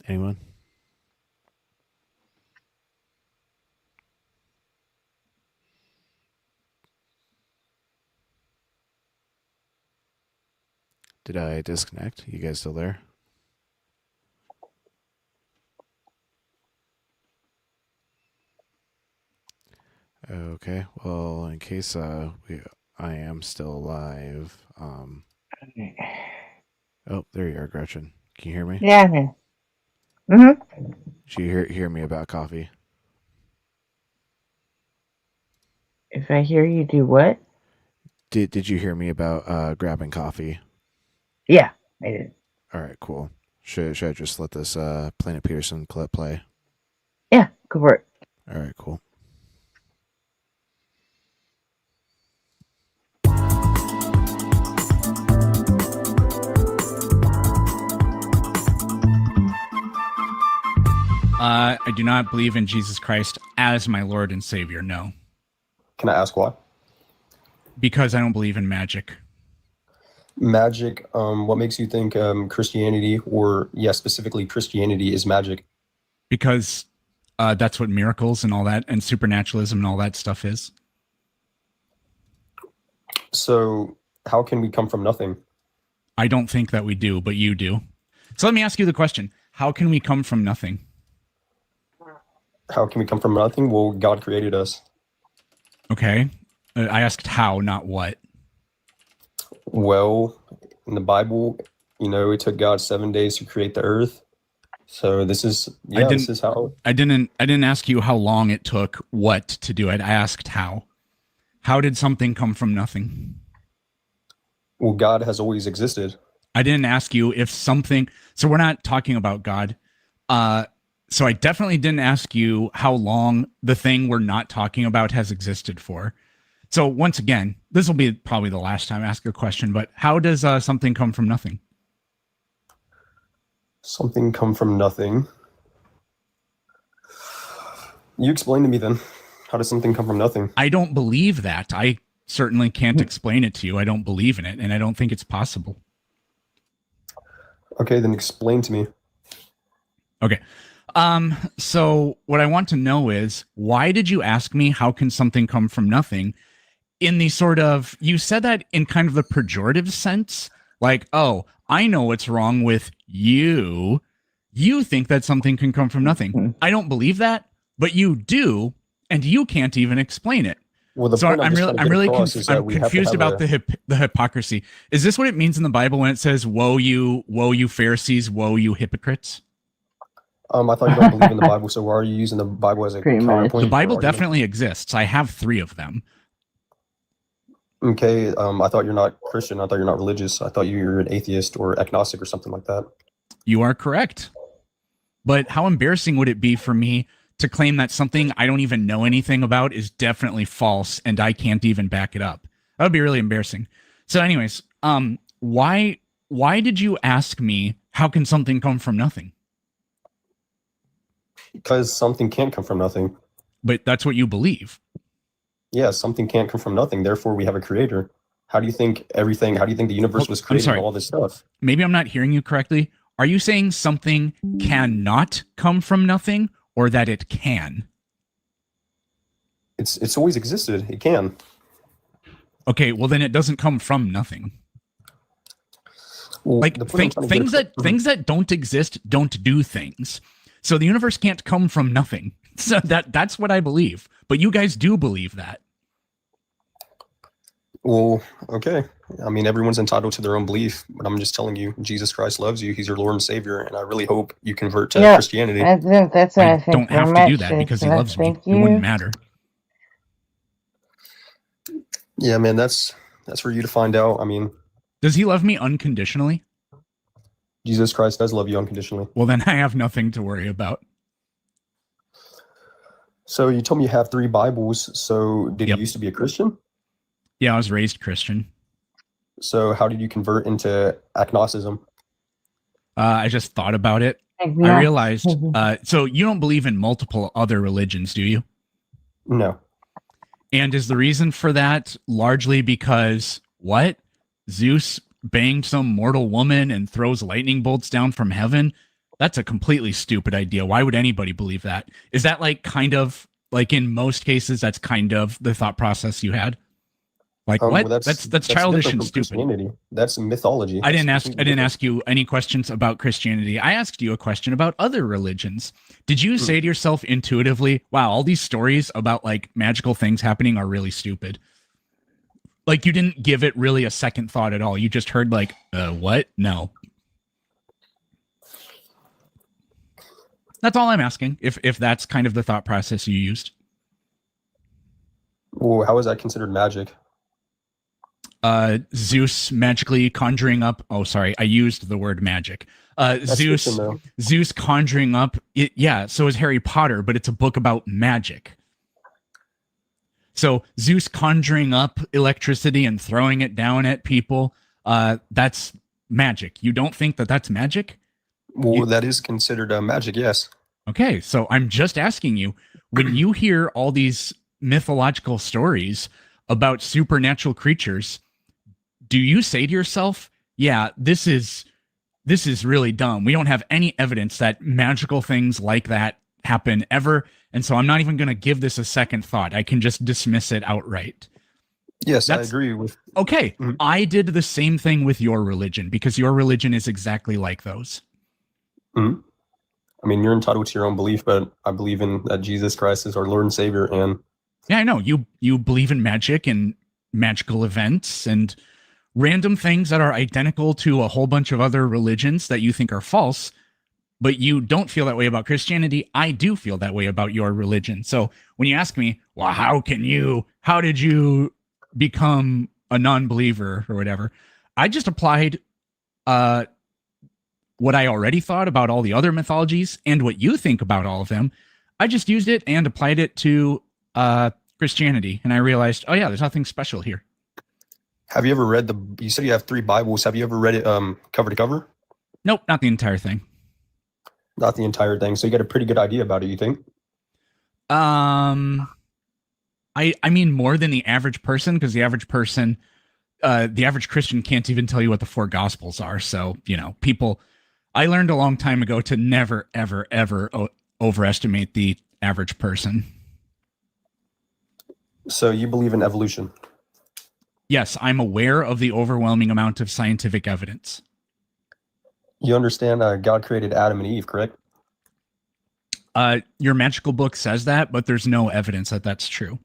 Anyone? Did I disconnect? You guys still there? Okay. Well, in case I am still alive. Oh, there you are, Gretchen. Can you hear me? Yeah, I'm here. Mm-hmm. Did you hear me about coffee? If I hear you do what? Did you hear me about grabbing coffee? Yeah, I did. All right, cool. Should I just let this Planet Peterson clip play? Yeah, go for it. All right, cool. I do not believe in Jesus Christ as my Lord and Savior, no. Can I ask why? Because I don't believe in magic. Magic, what makes you think Christianity, or specifically Christianity, is magic? Because that's what miracles and all that, and supernaturalism and all that stuff is. So how can we come from nothing? I don't think that we do, but you do. So let me ask you the question. How can we come from nothing? How can we come from nothing? Well, God created us. Okay. I asked how, not what. Well, in the Bible, it took God 7 days to create the earth. So this is this is how. I didn't ask you how long it took what to do it. I asked how. How did something come from nothing? Well, God has always existed. I didn't ask you if something. So we're not talking about God. So I definitely didn't ask you how long the thing we're not talking about has existed for. So once again, this will be probably the last time I ask a question, but how does something come from nothing? Something come from nothing. You explain to me then. How does something come from nothing? I don't believe that. I certainly can't explain it to you. I don't believe in it, and I don't think it's possible. Okay, then explain to me. Okay. So what I want to know is, why did you ask me how can something come from nothing? In the sort of, you said that in kind of the pejorative sense, like, oh, I know what's wrong with you. You think that something can come from nothing. I don't believe that, but you do, and you can't even explain it. Well, so I'm confused about the hypocrisy. Is this what it means in the Bible when it says, woe you Pharisees, woe you hypocrites? I thought you don't believe in the Bible, so why are you using the Bible as a counterpoint? The Bible definitely exists. I have 3 of them. Okay, I thought you're not Christian. I thought you're not religious. I thought you were an atheist or agnostic or something like that. You are correct. But how embarrassing would it be for me to claim that something I don't even know anything about is definitely false and I can't even back it up? That would be really embarrassing. So anyways, why did you ask me how can something come from nothing? Because something can't come from nothing. But that's what you believe. Yeah, something can't come from nothing. Therefore, we have a creator. How do you think the universe was created and all this stuff? Maybe I'm not hearing you correctly. Are you saying something cannot come from nothing, or that it can? It's always existed. It can. Okay, well then it doesn't come from nothing. Well, like things that don't exist don't do things. So the universe can't come from nothing. So that's what I believe. But you guys do believe that. Well, okay. I mean, everyone's entitled to their own belief, but I'm just telling you, Jesus Christ loves you. He's your Lord and Savior, and I really hope you convert to Christianity. That's what I think. Don't have to do that because he loves me. It wouldn't matter. Yeah, man, that's for you to find out. I mean, does he love me unconditionally? Jesus Christ does love you unconditionally. Well, then I have nothing to worry about. So you told me you have 3 Bibles. So did you used to be a Christian? Yeah, I was raised Christian. So how did you convert into agnosticism? I just thought about it. I realized, so you don't believe in multiple other religions, do you? No. And is the reason for that largely because what? Zeus banged some mortal woman and throws lightning bolts down from heaven? That's a completely stupid idea. Why would anybody believe that? Is that like kind of like in most cases, that's kind of the thought process you had? Like what? Well, that's childish and stupid. That's mythology. I didn't ask you any questions about Christianity. I asked you a question about other religions. Did you say to yourself intuitively, wow, all these stories about like magical things happening are really stupid? Like you didn't give it really a second thought at all. You just heard like, what? No. That's all I'm asking. If that's kind of the thought process you used. Well, how is that considered magic? Zeus magically conjuring up. Oh, sorry, I used the word magic. Zeus conjuring up. Yeah, so is Harry Potter, but it's a book about magic. So Zeus conjuring up electricity and throwing it down at people. That's magic. You don't think that that's magic? Well, that is considered magic, yes. Okay, so I'm just asking you, when you hear all these mythological stories about supernatural creatures, do you say to yourself, yeah, this is really dumb. We don't have any evidence that magical things like that happen ever, and so I'm not even going to give this a second thought. I can just dismiss it outright. Yes, I agree with. Okay, I did the same thing with your religion because your religion is exactly like those. Mm-hmm. I mean, you're entitled to your own belief, but I believe in that Jesus Christ is our Lord and Savior. And yeah, I know you believe in magic and magical events and random things that are identical to a whole bunch of other religions that you think are false, but you don't feel that way about Christianity. I do feel that way about your religion. So when you ask me, well, how did you become a non-believer or whatever, I just applied what I already thought about all the other mythologies and what you think about all of them. I just used it and applied it to Christianity, and I realized, oh yeah, there's nothing special here. have you ever read you said you have 3 Bibles. Have you ever read it cover to cover? Nope, not the entire thing. Not the entire thing. So you got a pretty good idea about it, you think? I mean more than the average person, because the average person, the average Christian can't even tell you what the 4 Gospels are. So, I learned a long time ago to never, ever, ever overestimate the average person. So you believe in evolution? Yes, I'm aware of the overwhelming amount of scientific evidence. You understand God created Adam and Eve, correct? Your magical book says that, but there's no evidence that that's true.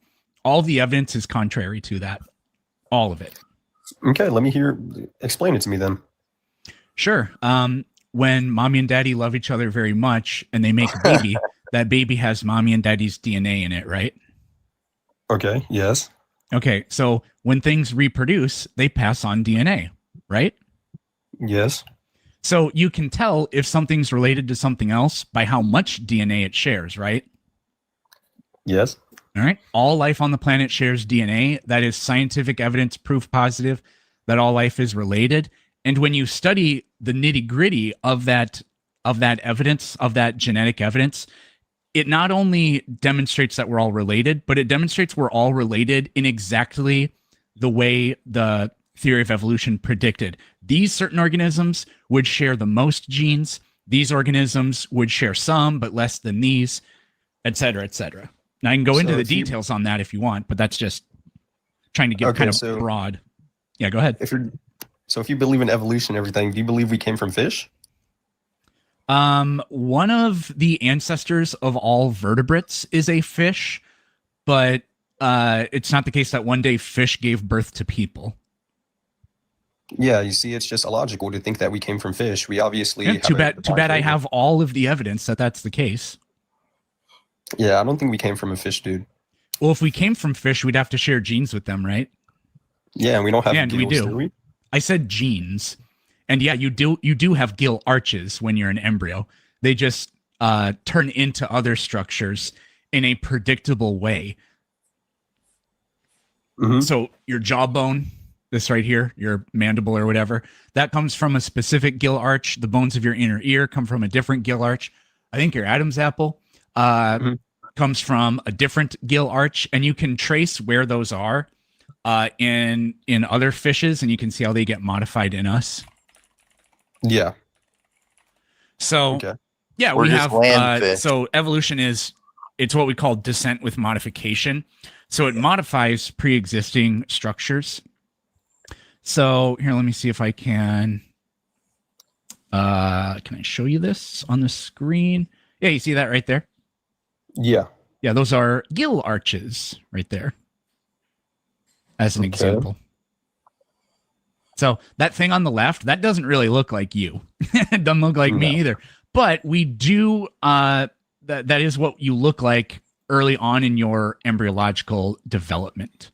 All the evidence is contrary to that. All of it. Okay, explain it to me then. Sure. When mommy and daddy love each other very much and they make a baby, that baby has mommy and daddy's DNA in it, right? Okay, yes. Okay, so when things reproduce, they pass on DNA, right? Yes. So you can tell if something's related to something else by how much DNA it shares, right? Yes. All right. All life on the planet shares DNA. That is scientific evidence, proof positive that all life is related. And when you study the nitty-gritty of that evidence, of that genetic evidence, it not only demonstrates that we're all related, but it demonstrates we're all related in exactly the way the theory of evolution predicted. These certain organisms would share the most genes. These organisms would share some, but less than these, et cetera, et cetera. Now, I can go into the details on that if you want, but that's just trying to get kind of broad. Yeah, go ahead. If you believe in evolution and everything, do you believe we came from fish? One of the ancestors of all vertebrates is a fish, but it's not the case that one day fish gave birth to people. Yeah, you see, it's just illogical to think that we came from fish. We obviously too bad I have all of the evidence that that's the case. Yeah, I don't think we came from a fish, dude. Well, if we came from fish, we'd have to share genes with them, right? Yeah, and we don't have and gills, we do. we? I said genes. And yeah, you do have gill arches when you're an embryo. They just turn into other structures in a predictable way. Mm-hmm. So your jawbone, this right here, your mandible or whatever, that comes from a specific gill arch. The bones of your inner ear come from a different gill arch. I think your Adam's apple comes from a different gill arch, and you can trace where those are in other fishes, and you can see how they get modified in us. Yeah. So, yeah, we have, so evolution it's what we call descent with modification. So it modifies pre-existing structures. So here, let me see if I can I show you this on the screen? Yeah, you see that right there? Yeah. Yeah, those are gill arches right there. As an example. So that thing on the left, that doesn't really look like you. It doesn't look like me either. But we do, that is what you look like early on in your embryological development.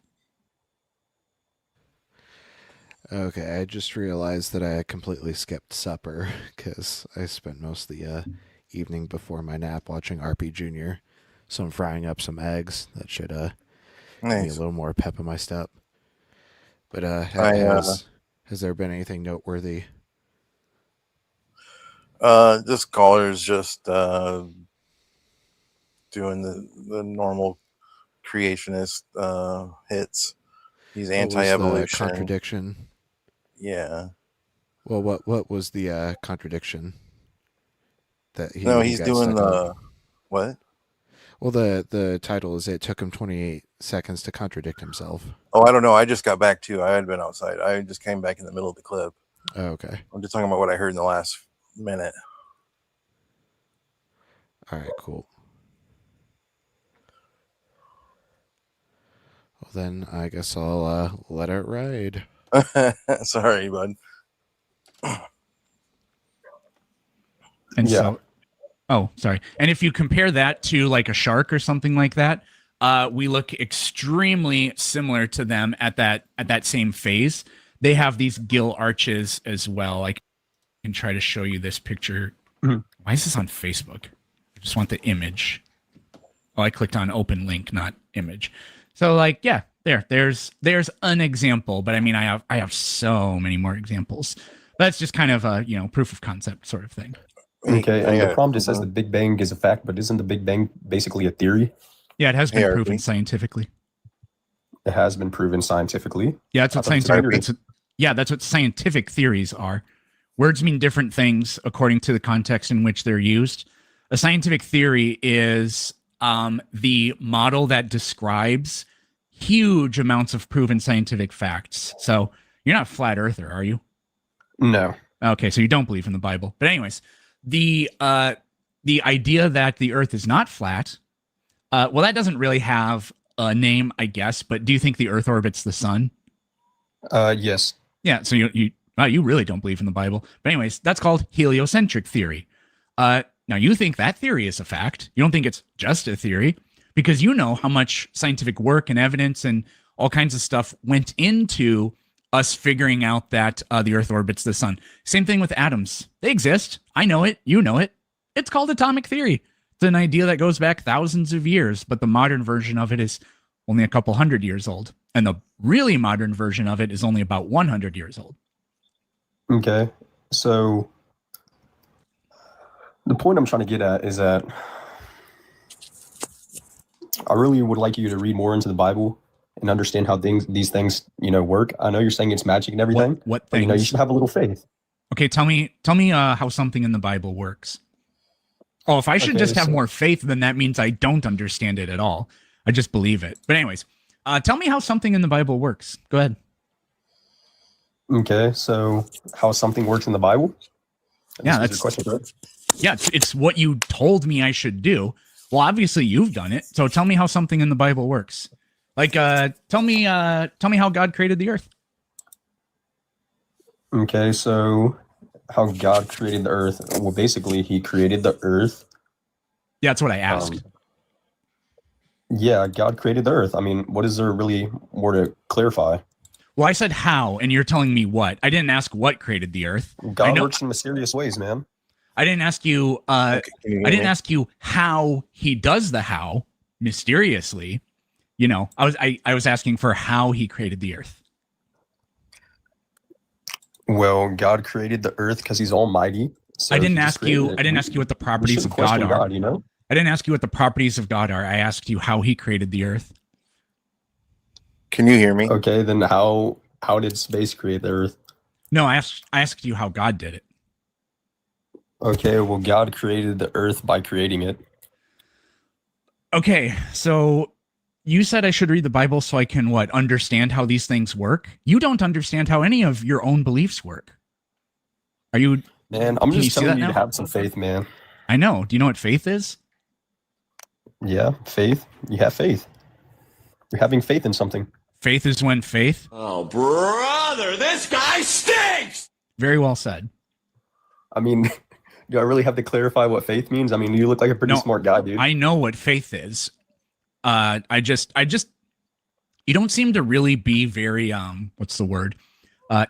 Okay, I just realized that I completely skipped supper because I spent most of the evening before my nap watching RP Jr. So I'm frying up some eggs. That should give me a little more pep in my step. But has there been anything noteworthy? This caller's just doing the normal creationist hits. He's What was the anti-evolution. contradiction. Yeah. Well, what was the contradiction that he? No, he he's got doing stuck the on? what? Well, the title is "It Took Him 28 Seconds to Contradict Himself." Oh, I don't know. I just got back too. I had been outside. I just came back in the middle of the clip. Oh, okay. I'm just talking about what I heard in the last minute. All right, cool. Well, then I guess I'll let it ride. Sorry, bud. And so, oh, sorry. And if you compare that to like a shark or something like that, we look extremely similar to them at that same phase. They have these gill arches as well. I can try to show you this picture. Why is this on Facebook? I just want the image. Oh, I clicked on open link, not image. So like, yeah, there's an example, but I mean, I have so many more examples. That's just kind of a, proof of concept sort of thing. Okay, and the prompt says the Big Bang is a fact, but isn't the Big Bang basically a theory? Yeah, it has been proven scientifically. It has been proven scientifically. Yeah, that's what that's what scientific theories are. Words mean different things according to the context in which they're used. A scientific theory is the model that describes huge amounts of proven scientific facts. So you're not a flat earther, are you? No. Okay, so you don't believe in the Bible. But anyways, the idea that the Earth is not flat, well, that doesn't really have a name, I guess. But do you think the Earth orbits the sun? Yes. Yeah. So you really don't believe in the Bible. But anyways, that's called heliocentric theory. Now you think that theory is a fact. You don't think it's just a theory because you know how much scientific work and evidence and all kinds of stuff went into us figuring out that the Earth orbits the sun. Same thing with atoms. They exist. I know it. You know it. It's called atomic theory. It's an idea that goes back thousands of years, but the modern version of it is only a couple hundred years old. And the really modern version of it is only about 100 years old. Okay. So the point I'm trying to get at is that I really would like you to read more into the Bible and understand how these things, work. I know you're saying it's magic and everything. What but, things? you should have a little faith. Okay, tell me how something in the Bible works. Oh, if I should just have more faith, then that means I don't understand it at all. I just believe it. But anyways, tell me how something in the Bible works. Go ahead. Okay, so how something works in the Bible? Yeah, that's your question, correct? Yeah, it's what you told me I should do. Well, obviously you've done it. So tell me how something in the Bible works. Like, tell me how God created the earth. Okay, so how God created the earth? Well, basically, He created the earth. Yeah, that's what I asked. Yeah, God created the earth. I mean, what is there really more to clarify? Well, I said how, and you're telling me what. I didn't ask what created the earth. God works in mysterious ways, man. I didn't ask you. I didn't ask you how He does the how mysteriously. I was asking for how He created the earth. Well, God created the earth because He's almighty. So I didn't ask you what the properties of God are. God, I didn't ask you what the properties of God are. I asked you how He created the earth. Can you hear me? Okay, then how did space create the earth? No, I asked you how God did it. Okay, well, God created the earth by creating it. Okay, so you said I should read the Bible so I can understand how these things work? You don't understand how any of your own beliefs work. Are you? Man, I'm just telling you to have some faith, man. I know. Do you know what faith is? Yeah, faith. You have faith. You're having faith in something. Faith is when faith. Oh, brother, this guy stinks! Very well said. I mean, do I really have to clarify what faith means? I mean, you look like a pretty smart guy, dude. I know what faith is. I just, you don't seem to really be very, what's the word?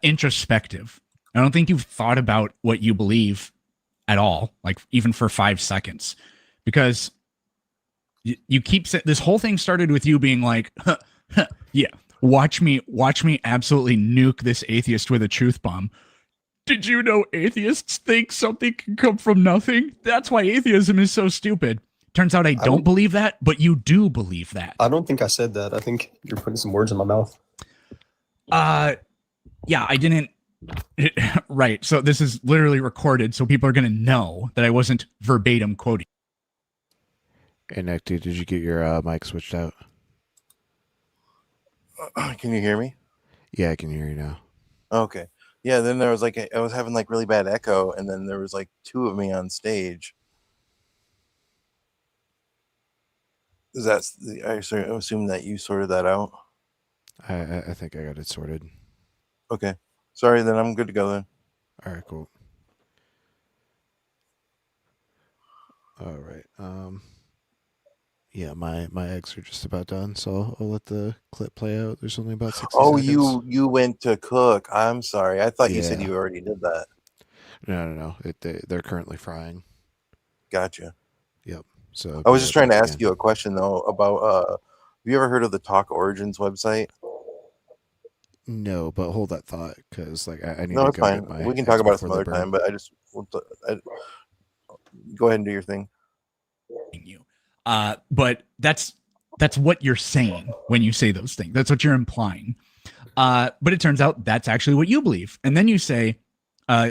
Introspective. I don't think you've thought about what you believe at all, like even for 5 seconds, because you keep this whole thing started with you being like, yeah, watch me absolutely nuke this atheist with a truth bomb. Did you know atheists think something can come from nothing? That's why atheism is so stupid. Turns out I don't believe that, but you do believe that. I don't think I said that. I think you're putting some words in my mouth. Yeah, I didn't. Right. So this is literally recorded, so people are going to know that I wasn't verbatim quoting. Hey, Nick, dude, did you get your mic switched out? Can you hear me? Yeah, I can hear you now. Okay. Yeah, then there was like, I was having like really bad echo, and then there was like two of me on stage. Is that, I assume that you sorted that out? I think I got it sorted. Okay. Sorry, then I'm good to go then. All right, cool. All right. Yeah, my eggs are just about done, so I'll let the clip play out. There's only about 60 seconds. You went to cook. I'm sorry. I thought you said Yeah. you already did that. No. They're currently frying. Gotcha. Yep. So I was just trying to ask you a question though about have you ever heard of the Talk Origins website? No, but hold that thought, because like I need No, to it's go fine. get my. We can talk eggs about it some before other they burn. time, but I just go ahead and do your thing. But that's what you're saying when you say those things. That's what you're implying. But it turns out that's actually what you believe. And then you say,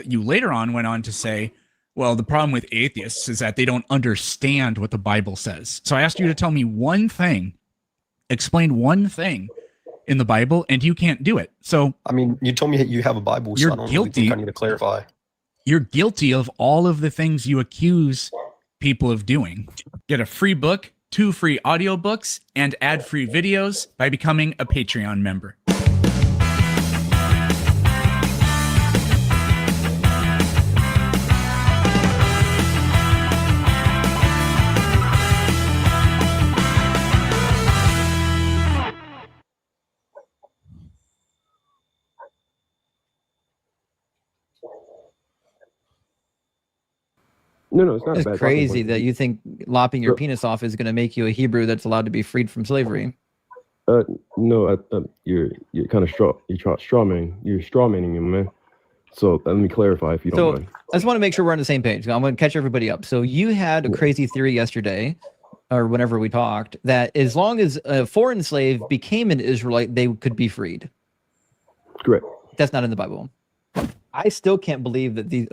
you later on went on to say, well, the problem with atheists is that they don't understand what the Bible says. So I asked you to tell me one thing, explain one thing in the Bible, and you can't do it. So I mean, you told me you have a Bible, so I don't really think I need to clarify. You're guilty of all of the things you accuse people of doing. Get a free book, 2 free audiobooks, and ad-free videos by becoming a Patreon member. No, it's not It's a bad talking crazy point. that you think lopping your penis off is going to make you a Hebrew that's allowed to be freed from slavery. No, you're kind of strawmanning. You're strawmanning him, man. So let me clarify if you don't mind. I just want to make sure we're on the same page. I'm going to catch everybody up. So you had a crazy theory yesterday, or whenever we talked, that as long as a foreign slave became an Israelite, they could be freed. Correct. That's not in the Bible. I still can't believe that he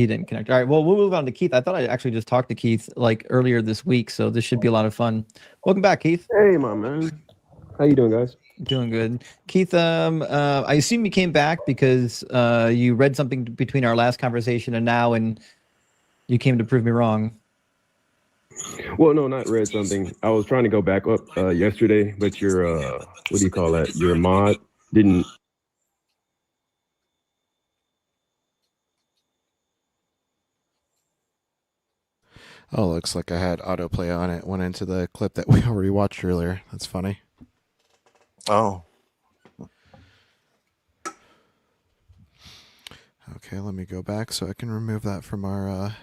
didn't connect. All right, well, we'll move on to Keith. I thought I actually just talked to Keith like earlier this week, so this should be a lot of fun. Welcome back, Keith. Hey, my man. How you doing, guys? Doing good. Keith, I assume you came back because you read something between our last conversation and now, and you came to prove me wrong. Well, no, not read something. I was trying to go back up yesterday, but your what do you call that? Your mod didn't. Oh, looks like I had autoplay on it. Went into the clip that we already watched earlier. That's funny. Oh. Okay, let me go back so I can remove that from our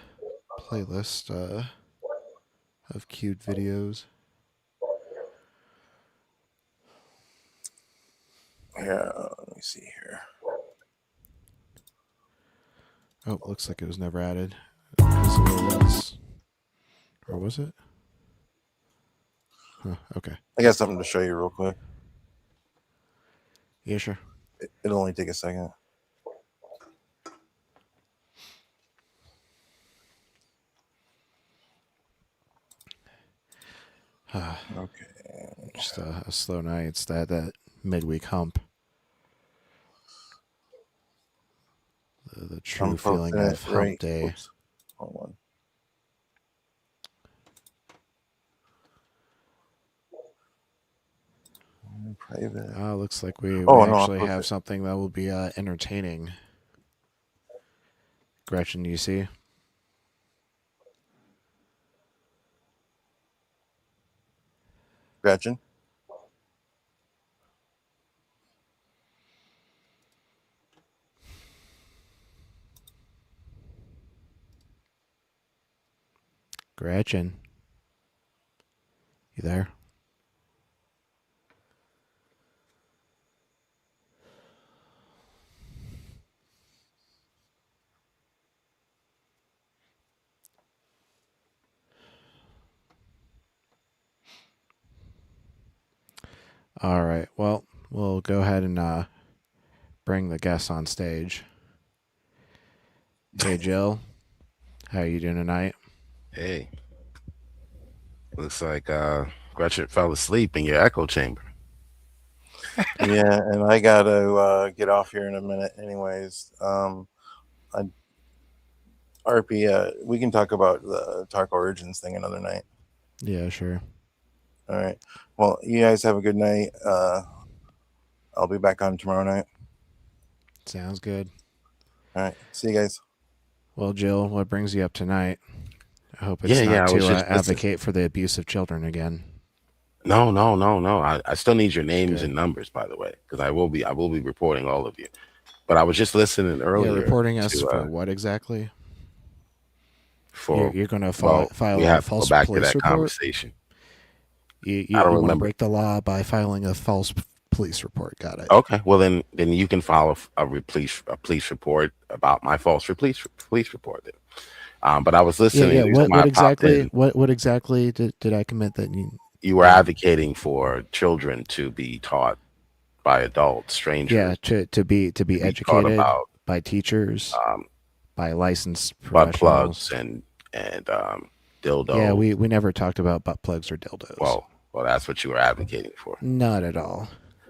playlist of queued videos. Yeah, let me see here. Oh, looks like it was never added. Or was it? Huh, okay. I got something to show you real quick. Yeah, sure. It'll only take a second. Okay. Just a slow night. It's that midweek hump. The true feeling of hump day. Oops. Hold on. Private. Looks like we no, actually have something that will be entertaining. Gretchen, do you see? Gretchen? Gretchen? You there? All right. Well, we'll go ahead and bring the guests on stage. Hey, Jill. How are you doing tonight? Hey. Looks like Gretchen fell asleep in your echo chamber. Yeah, and I gotta get off here in a minute. Anyways, RP, we can talk about the Dark Origins thing another night. Yeah, sure. All right. Well, you guys have a good night. I'll be back on tomorrow night. Sounds good. All right. See you guys. Well, Jill, what brings you up tonight? I hope it's not to advocate for the abuse of children again. No. I still need your names and numbers, by the way, because I will be reporting all of you. But I was just listening earlier. You're reporting us for what exactly? For you're going to file we a have false to go back police to that report? conversation. You I don't want to remember. break the law by filing a false police report. Got it. Okay, well then you can file a police report about my false police report. Then. But I was listening. Yeah. What exactly did I commit that you were advocating for children to be taught by adults, strangers? Yeah, to be educated by teachers, by licensed butt professionals. plugs and dildos. Yeah, we never talked about butt plugs or dildos. Well, that's what you were advocating for. Not at all.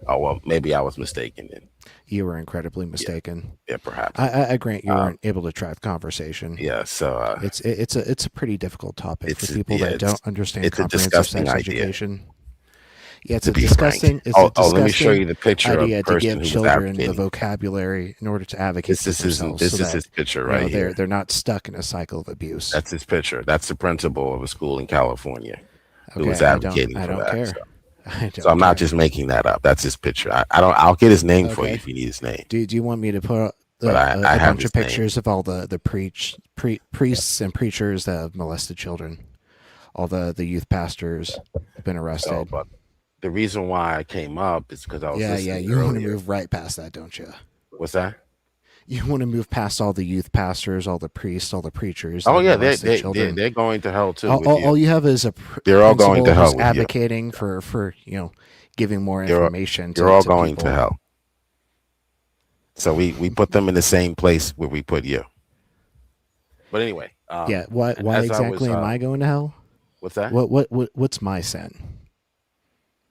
Oh well, maybe I was mistaken then. You were incredibly mistaken. Yeah, perhaps. I grant you weren't able to track the conversation. Yeah, so it's a pretty difficult topic for people that don't understand comprehensive sex education. Yeah, it's a disgusting. Let me show you the picture of the idea to person give who was children the advocating. Vocabulary in order to advocate for themselves. This is his picture right here. They're not stuck in a cycle of abuse. That's his picture. That's the principal of a school in California who was I advocating don't for that. care. So I'm not just making that up. That's his picture. I'll get his name for you if you need his name. Do you want me to put I a have bunch of his name. pictures of all the priests and preachers that have molested children? All the youth pastors have been arrested. No, but the reason why I came up is because I was listening you want to earlier. move right past that, don't you? What's that? You want to move past all the youth pastors, all the priests, all the preachers. Oh that yeah, molested children. they're going to hell too. All you have is a they're all going to principal hell who's with you. advocating for giving more information. They're all to going people. to hell. So we put them in the same place where we put you. But anyway, Why exactly am I going to hell? What's that? What's my sin?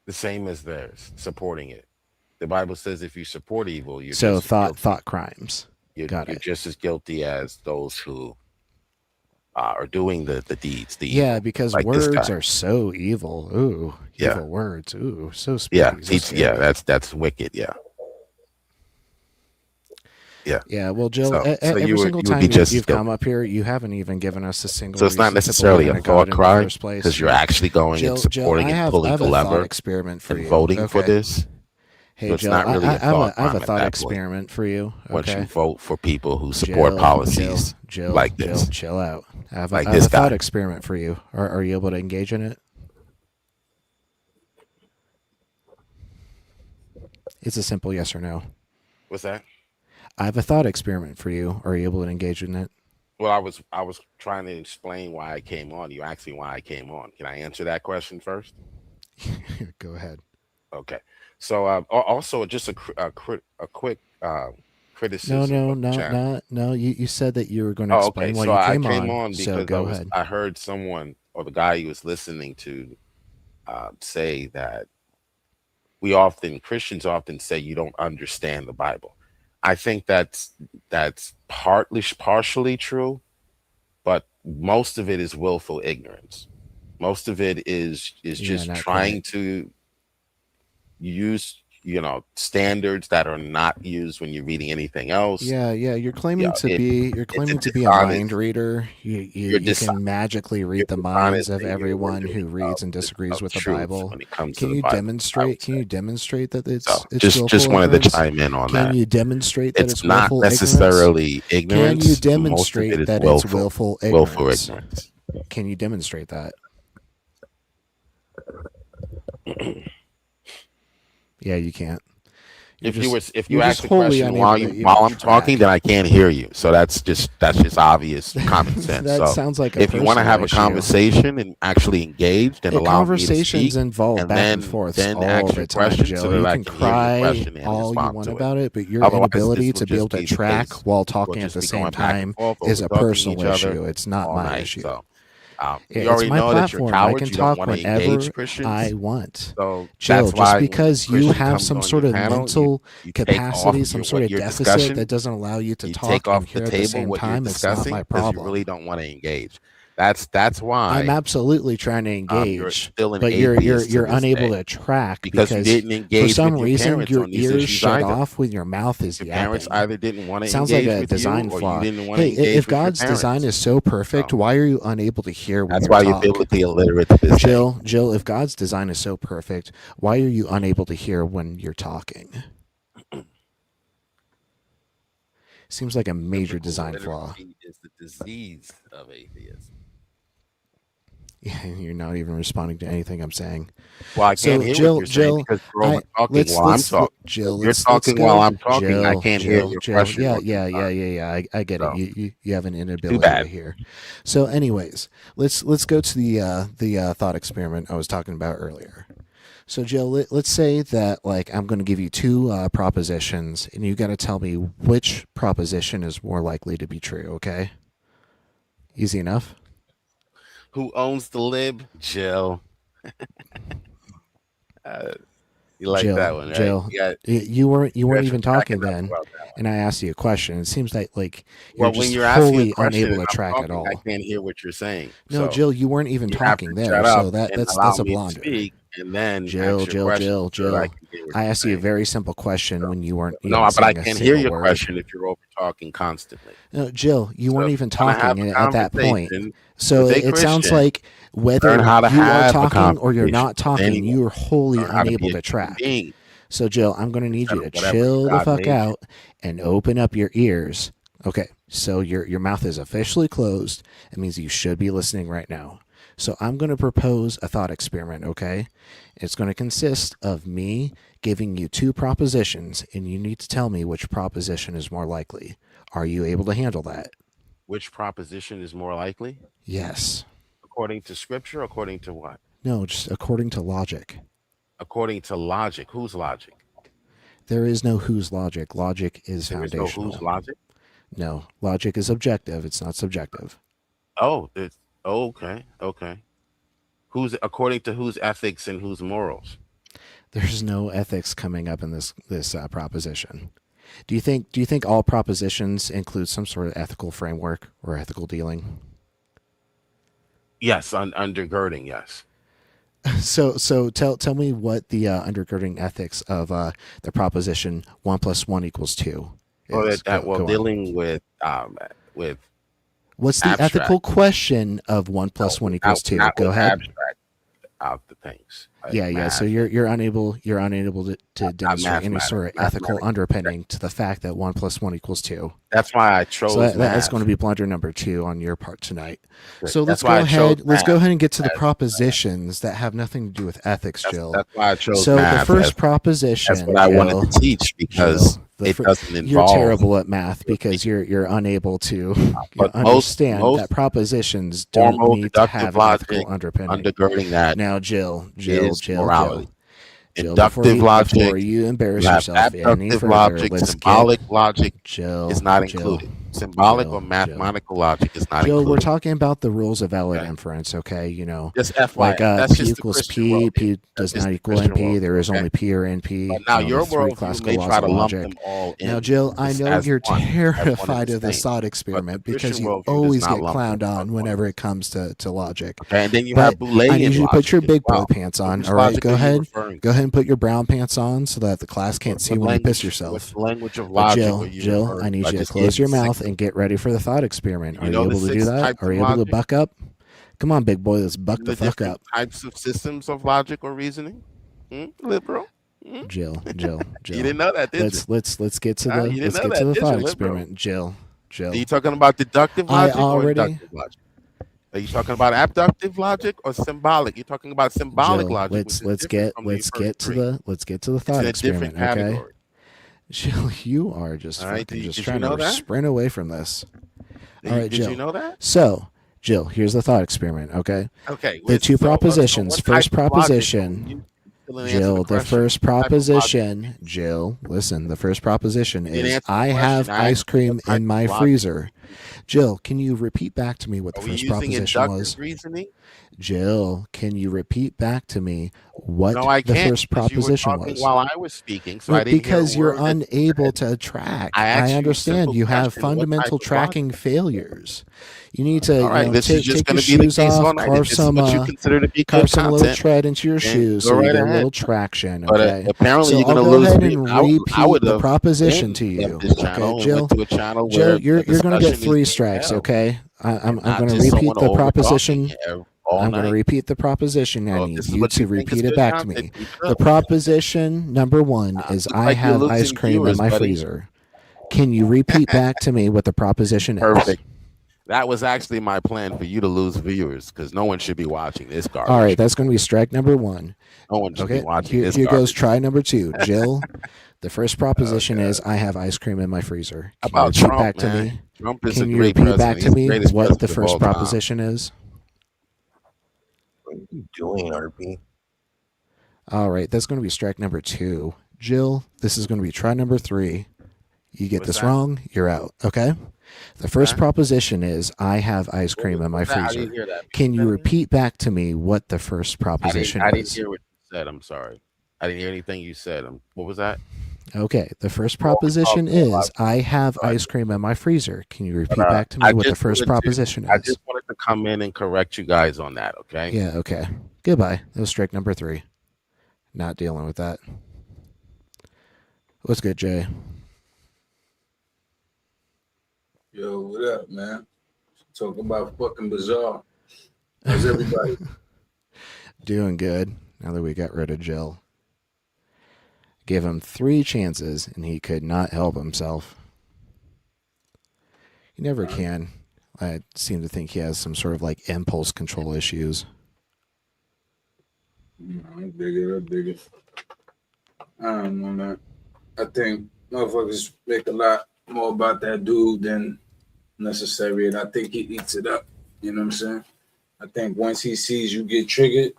The same as theirs, supporting it. The Bible says if you support evil, you're So just as thought crimes. you're just as guilty as those who are doing the deeds. Because like this words guy. are so evil. Ooh, Yeah. evil words. Ooh, so spooky. That's wicked. Yeah. Yeah, well, Jill, So every you single would time be just you've as come up here, you haven't even given us a single. So it's not reason to necessarily believe in a God thought in the crime first place. because you're actually going and supporting Jill, and pulling I have the a thought lever experiment for and you. voting for Okay. this. Hey, So it's Jill, not really a thought I have crime a at thought that point. experiment for you. Once Okay. you vote for people who support policies like this. Chill out. I have Like a this thought guy. experiment for you. Are you able to engage in it? It's a simple yes or no. What's that? I have a thought experiment for you. Are you able to engage in it? Well, I was trying to explain why I came on. You asked me why I came on. Can I answer that question first? Go ahead. Okay. So also just a quick criticism. No. You said that you were going to Oh, explain okay. why So you I came came on. on So because go ahead. I heard someone or the guy you was listening to say that Christians often say you don't understand the Bible. I think that's partially true, but most of it is willful ignorance. Most of it is just not trying quite. to use standards that are not used when you're reading anything else. Yeah. You're claiming to be a dishonest- mind reader. You You're can magically read the minds of everyone who reads and disagrees with the truth Bible. when it comes to Can the you Bible, demonstrate? Can you demonstrate that it's just willful wanted to ignorance? chime in on Can that. you demonstrate that it's not willful necessarily ignorance? ignorance. Can you Most of it demonstrate is that it's willful ignorance? ignorance. Can you demonstrate that? Yeah, you can't. If you you're ask just the wholly question unable while to I'm talking, then I can't hear you. So that's just obvious common sense. That So sounds like a if you want to personal have a issue. conversation and actually engage, then allow me to Conversations speak, involve and back and forth then all ask the your time, question Jill. so that You I can can hear your cry question and all you respond want to about it, but your Otherwise, inability this will to be able just to be the track case. while We'll talking at just the be same going back and time forth, is a over-talking personal each other issue. It's not all my night. issue. So Yeah, you it's already my know that you're platform. I can cowards. You don't talk want to whenever engage Christians. I want. So Jill, that's just why when because a you Christian have comes some on sort your of panel, mental you take off capacity, some sort of your deficit discussion. that doesn't allow you to You talk take and off the hear at the table same what you're time, it's not discussing my because you problem. really don't want to engage. That's why I'm absolutely trying to you're engage, still an but atheist to you're this unable day. to track Because you because didn't for engage some with your reason parents your on these ears issues shut either. off when your mouth is Your yapping. parents either didn't want to Sounds like engage a with design you, or flaw. you didn't want to Hey, engage if with your God's design parents. is so perfect, why are you unable to hear when That's you why you're talk? biblically illiterate to this day. Jill, if God's design is so perfect, why are you unable to hear when you're talking? Seems like a major Biblical design flaw. illiteracy is the disease of atheism. Yeah, you're not even responding to anything I'm saying. Well, I can't hear what you're saying because you're over talking while I'm talking. Jill, If you're let's talking go. while I'm talking, I Jill, can't hear Jill, your Jill. question. Yeah. I get So, it. You have an too inability bad. to hear. So, anyways, let's go to the thought experiment I was talking about earlier. So, Jill, let's say that like I'm going to give you two propositions, and you got to tell me which proposition is more likely to be true. Okay? Easy enough. Who owns the lib? Jill. You like Jill, that one, right? Jill, you weren't even talking then, and I asked you a question. It seems like you're Well, just when you're asking wholly a question unable and to I'm track at talking, I all. can't hear what you're saying. No, So Jill, you weren't even you have talking to there, shut up so and that's allow a me to blunder. speak, and then ask your question so that I can hear what I you're asked you a saying. very simple question when you weren't No, even but I saying a can't hear single your word. question if you're over talking constantly. No, Jill, you So weren't if even you wanna have talking a at that point. conversation So with a it sounds Christian, like whether learn how to you are have a talking or you're conversation not with talking, anyone. you are wholly Learn how to unable be a to human track. being So, Jill, I'm going to need you instead to of whatever chill the God fuck made you. out and open up your ears. Okay, so your mouth is officially closed. It means you should be listening right now. So I'm going to propose a thought experiment, okay? It's going to consist of me giving you two propositions, and you need to tell me which proposition is more likely. Are you able to handle that? Which proposition is more likely? Yes. According to scripture, according to what? No, just according to logic. According to logic. Whose logic? There is no whose logic. Logic is There is no foundational. whose logic? No, logic is objective. It's not subjective. Oh, okay. Who's according to whose ethics and whose morals? There's no ethics coming up in this proposition. Do you think all propositions include some sort of ethical framework or ethical dealing? Yes, undergirding, yes. So tell me what the undergirding ethics of the proposition 1 + 1 = 2 is. Dealing with what's the abstract. ethical question of 1 + 1 = 2? Not Go with ahead. abstract out the things. Like Yeah. math. So you're unable to demonstrate any sort of ethical underpinning to the fact that 1 + 1 = 2. That's why I chose So that is math. going to be blunder number 2 on your part tonight. Good. So let's That's why go I chose ahead. Let's go math ahead and get to the as- propositions that have nothing to do with ethics, Jill. That's why I chose So math the first as- proposition. That's what I wanted to teach because it doesn't You're involve. terrible at math because you're unable to understand that propositions don't formal need to deductive have an logic ethical underpinning. undergirding that Now, Jill, is morality. before Logic, you embarrass you have yourself any abductive further, logic, let's symbolic get logic Jill, is not Jill, included. Symbolic Jill, or mathematical logic is not Jill, included. we're talking about the rules of valid inference, okay? You know, Just FYI, like that's P just the equals Christian P, worldview. P That's does just not the equal Christian NP. There worldview, is okay? only P or NP. But now your the three worldview classical may laws try of to lump logic. them all in. Now, Jill, I just know as you're one, as one terrified and of the this same. thought experiment But the because Christian you worldview does always not get lump clowned them on whenever it comes to logic. Okay, and then you But have I need Boolean you to put your logic big as boy well. pants on. Which All right, logic go are you ahead. referring Go ahead and put your brown pants on so that the class can't see when you piss yourself. What's the language of But logic are you Jill, referring I need to? I you to just gave close you your mouth 6 and get ready for the thought experiment. Are You you know the able to 6 do that? types Are of you able to logic? buck up? Come on, big boy, let's buck the The fuck different up. types of systems of logic or reasoning? Liberal? Jill. You didn't know that, did you? Let's get to You didn't the know that, did thought you, liberal? experiment. Jill. Are you talking about deductive I logic or already inductive logic? Are you talking about abductive logic or symbolic? You're talking about symbolic Jill, logic, which is different from the let's first get to three. the It's thought in a experiment, different okay? category. Jill, you are just All right, fucking just did you trying know to that? sprint away from this. All right, Did Jill. you know that? So, Jill, here's the thought experiment, okay? Okay. The two So propositions. what First type of logic? proposition. You still didn't answer Jill, the the question. first What type of logic? proposition, Jill, listen, the first proposition You didn't is answer the I have question. I ice asked you cream what type in of my logic. freezer. Jill, can you repeat back to me what the Are we first using proposition inductive was? reasoning? Jill, can you repeat back to me what No, I the can't first because you were proposition talking was? while I was speaking, so Well, I didn't hear a because you're word that you unable said. to track. I I asked you a understand simple you have question. What type fundamental of logic? tracking failures. You need to, All right, this is just take going your to be the shoes case all off, night. If this is what you consider to be carve good some little content, tread into your then shoes go so you right get a ahead. little traction, But okay? apparently So you're I'll going to go lose ahead views. and I repeat would the have proposition to left you, this okay, channel and Jill? went to a channel Jill, where you're a going to get discussion is 3 being strikes, held, okay? I'm and not going to just repeat someone the over talking proposition. all I'm going to night. repeat the proposition. I So if need this is you what to you think is repeat it good back to content, me. keep it The up. proposition number 1 is Looks I like you're have ice losing cream in viewers, my buddy. freezer. Can you repeat back to me what the proposition is? Perfect. That was actually my plan for you to lose viewers because no one should be watching this garbage. All right, that's going to be strike number 1. No one should be Okay, watching this here goes garbage. try number 2. Jill, the first proposition Oh, is I have ice cream in my freezer. How Can you about repeat Trump, back to man? me? Trump is a Can you great repeat back president. to He's the me greatest what the president of first all time. proposition is? What are you doing, RP? All right, that's going to be strike number 2. Jill, this is going to be try number 3. You get What's this that? wrong, you're out, okay? The first Okay. proposition is I have ice cream in my What's that? I freezer. didn't hear that. Can you Repeat that again? repeat back to me what the first proposition I didn't is? hear what you said. I'm sorry. I didn't hear anything you said. What was that? Okay, the first We're always proposition talking a lot. is I have Go ahead. ice cream in my freezer. Can you But, repeat back to me I what the just first wanted to- proposition I is? just wanted to come in and correct you guys on that, okay? Yeah, okay. Goodbye. That was strike number 3. Not dealing with that. What's good, Jay? Yo, what up, man? Talking about fucking bizarre. How's everybody? Doing good. Now that we got rid of Jill. Gave him 3 chances and he could not help himself. He never can. I seem to think he has some sort of like impulse control issues. I dig it. I don't know, man. I think motherfuckers make a lot more about that dude than necessary, and I think he eats it up. You know what I'm saying? I think once he sees you get triggered,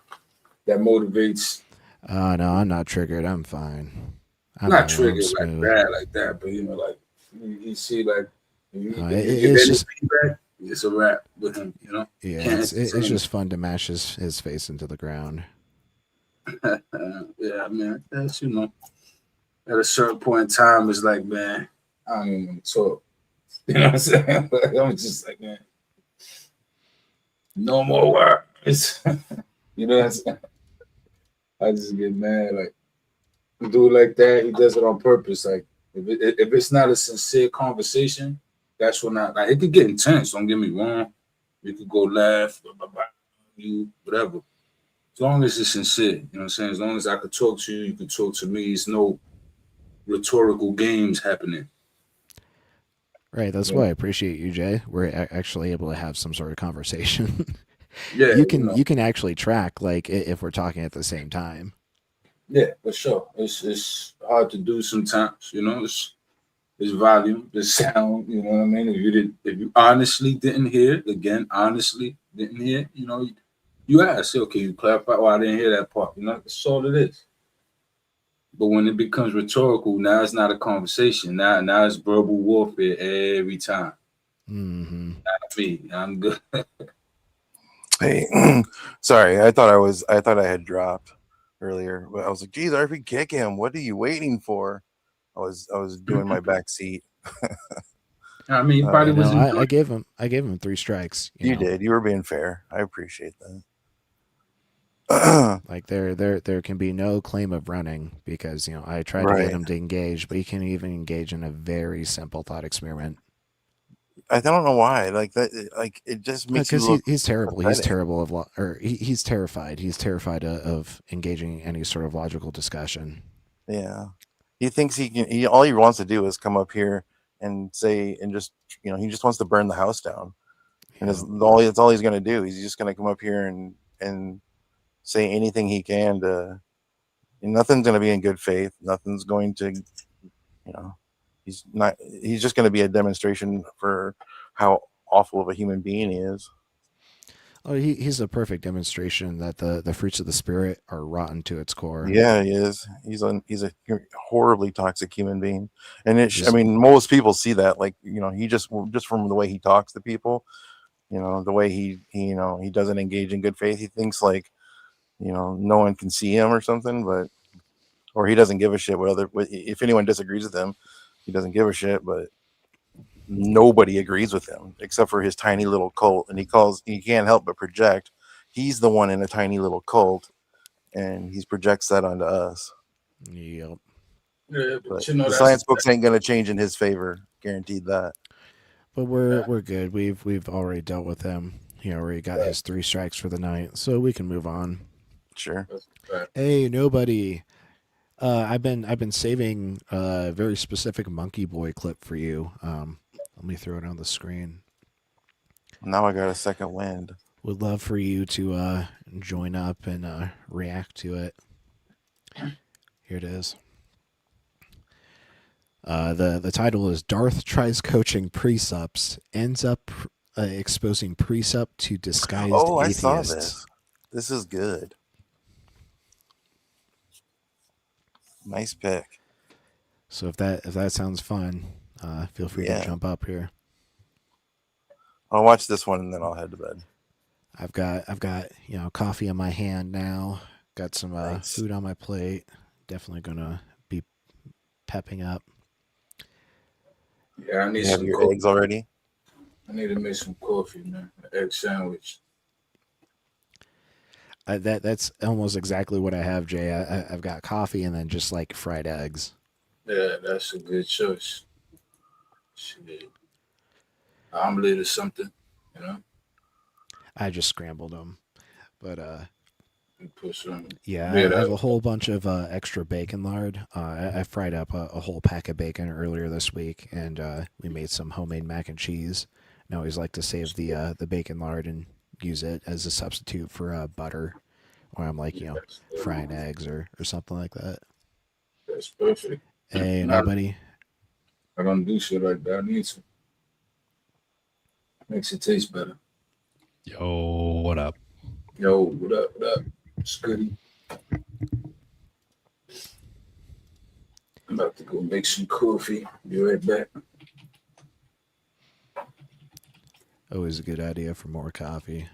that motivates. No, I'm not triggered. I'm fine. Not triggered like bad like that, but like you see, like if you give any feedback, it's a wrap with him. You know? Yeah, it's just fun to mash his face into the ground. Yeah, man. That's at a certain point in time, it's like, man, I don't even want to talk. You know what I'm saying? Like, I'm just like, man, no more words. You know what I'm saying? I just get mad. Like, a dude like that, he does it on purpose. Like, if it's not a sincere conversation, that's when like it could get intense. Don't get me wrong. You could go laugh, you whatever. As long as it's sincere, you know what I'm saying? As long as I could talk to you, you could talk to me. It's no rhetorical games happening. Right, that's why I appreciate you, Jay. We're actually able to have some sort of conversation. Yeah, you can actually track like if we're talking at the same time. Yeah, for sure. It's hard to do sometimes. It's volume, the sound. You know what I mean? If you honestly didn't hear, you ask, okay, you clarify. Oh, I didn't hear that part. That's all it is. But when it becomes rhetorical, now it's not a conversation. Now it's verbal warfare every time. Mm-hmm. Not me. I'm good. Hey, sorry. I thought I had dropped earlier, but I was like, geez, RP, kick him. What are you waiting for? I was doing my back seat. I mean, probably was. I gave him 3 strikes. You did. You were being fair. I appreciate that. Like there can be no claim of running because I tried to get him to engage, but he can't even engage in a very simple thought experiment. I don't know why. Like that. Like it just makes you look. He's terrible. Pathetic. He's terrible he's terrified. He's terrified of engaging in any sort of logical discussion. Yeah, he thinks he can. All he wants to do is come up here and say and just he just wants to burn the house down, and that's all he's going to do. He's just going to come up here and say anything he can to. Nothing's going to be in good faith. Nothing's going to You know, he's not. He's just going to be a demonstration for how awful of a human being he is. Oh, he's a perfect demonstration that the fruits of the spirit are rotten to its core. Yeah, he is. He's a horribly toxic human being, and I mean, most people see that. Like, you know, he just from the way he talks to people, you know, the way he he doesn't engage in good faith. He thinks like, you know, no one can see him or something, or he doesn't give a shit whether if anyone disagrees with him, he doesn't give a shit. But nobody agrees with him except for his tiny little cult, and he can't help but project. He's the one in a tiny little cult, and he projects that onto us. Yep. Yeah, But you know, the science books ain't gonna change in his favor, guaranteed that. But we're good. We've already dealt with him. He already got his 3 strikes for the night, so we can move on. Sure. Hey, nobody. I've been saving a very specific Monkey Boy clip for you. Let me throw it on the screen. Now I got a second wind. Would love for you to join up and react to it. Here it is. The title is Darth Tries Coaching Precepts, Ends Up Exposing Precept to Disguised Atheists. I saw this. This is good. Nice pick. So if that sounds fun, feel free to jump up here. I'll watch this one and then I'll head to bed. I've got coffee in my hand now. Got some food on my plate. Definitely gonna be pepping up. Yeah, I need some your eggs already. I need to make some coffee, man. An egg sandwich. That's almost exactly what I have, Jay. I've got coffee and then just like fried eggs. Yeah, that's a good choice. Shit. Omelet or something, you know. I just scrambled them, but put some. Yeah, I have a whole bunch of extra bacon lard. I fried up a whole pack of bacon earlier this week, and we made some homemade mac and cheese. And I always like to save the bacon lard and use it as a substitute for butter, or I'm like frying eggs or something like that. That's perfect. Hey, nobody. I don't do shit like that. I need to. Makes it taste better. Yo, what up? Yo, what up? What up? Scooty. I'm about to go make some coffee. Be right back. Always a good idea for more coffee.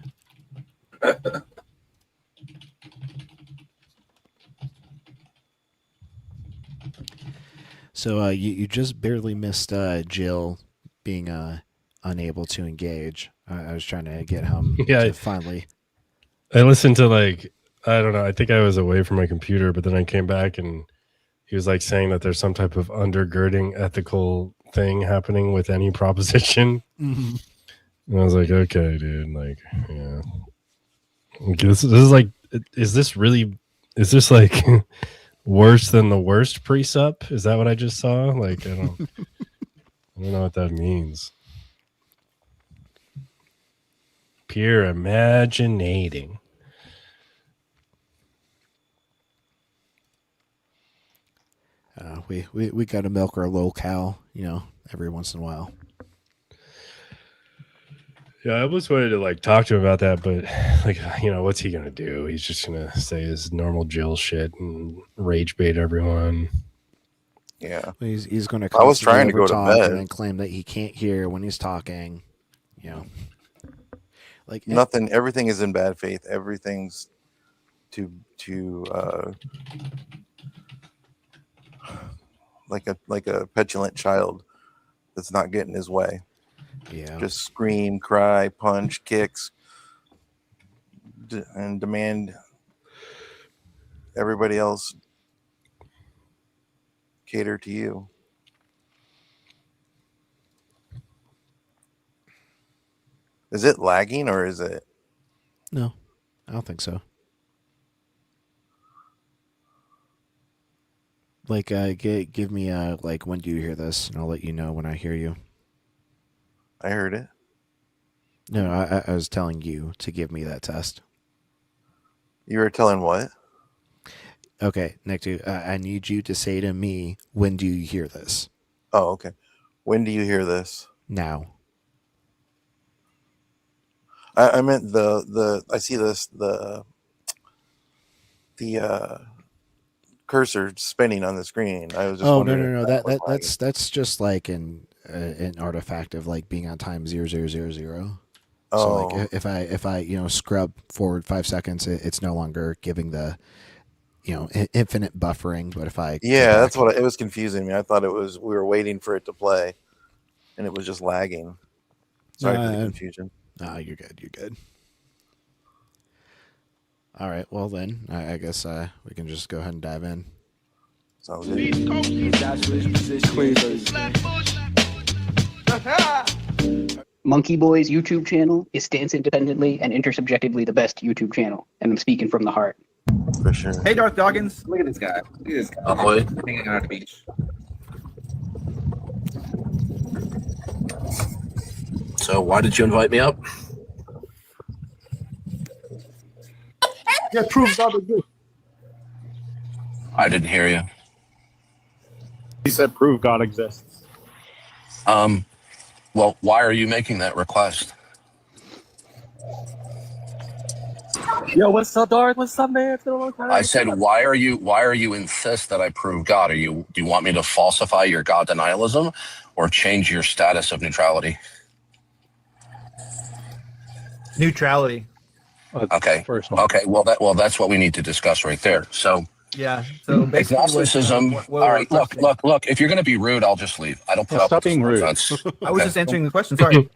So you just barely missed Jill being unable to engage. I was trying to get him to finally. I listened to I don't know. I think I was away from my computer, but then I came back and he was saying that there's some type of undergirding ethical thing happening with any proposition. Mm-hmm. And I was like, okay, dude, yeah. This is is this worse than the worst precept? Is that what I just saw? I don't know what that means. Pure imaginating. We got to milk our low cow, every once in a while. Yeah, I almost wanted to talk to him about that, but what's he gonna do? He's just gonna say his normal Jill shit and rage bait everyone. Yeah, he's gonna. I was trying to go to bed and then claim that he can't hear when he's talking. Nothing. Everything is in bad faith. Everything's to like a petulant child that's not getting his way. Yeah. Just scream, cry, punch, kicks, and demand everybody else cater to you. Is it lagging or is it? No, I don't think so. Give me when do you hear this, and I'll let you know when I hear you. I heard it. No, I was telling you to give me that test. You were telling what? Okay, Nick, I need you to say to me, when do you hear this? Oh, okay. When do you hear this? Now. I meant the I see this the cursor spinning on the screen. I was just wondering. No. That's just like an artifact of like being on time 0000. So like if I scrub forward 5 seconds, it's no longer giving the infinite buffering. But if I that's what it was confusing me. I thought it was we were waiting for it to play, and it was just lagging. Sorry for the confusion. No, you're good. You're good. All right. Well, then I guess we can just go ahead and dive in. Sounds good. Monkey Boy's YouTube channel is stance independently and intersubjectively the best YouTube channel, and I'm speaking from the heart. For sure. Hey, Darth Dawkins. Look at this guy. Look at this guy. Boy. Hanging out at the beach. So why did you invite me up? Yeah, prove God exists. I didn't hear you. He said prove God exists. Well, why are you making that request? Yo, what's up, Darth? What's up, man? It's been a long time. I said, why are you insist that I prove God? Do you want me to falsify your God denialism or change your status of neutrality? Neutrality. Okay. Okay. Well, that's what we need to discuss right there. So Yeah. So basically, agnosticism. All right. Look. If you're going to be rude, I'll just leave. I don't put up with this nonsense. I was just answering the question. Sorry.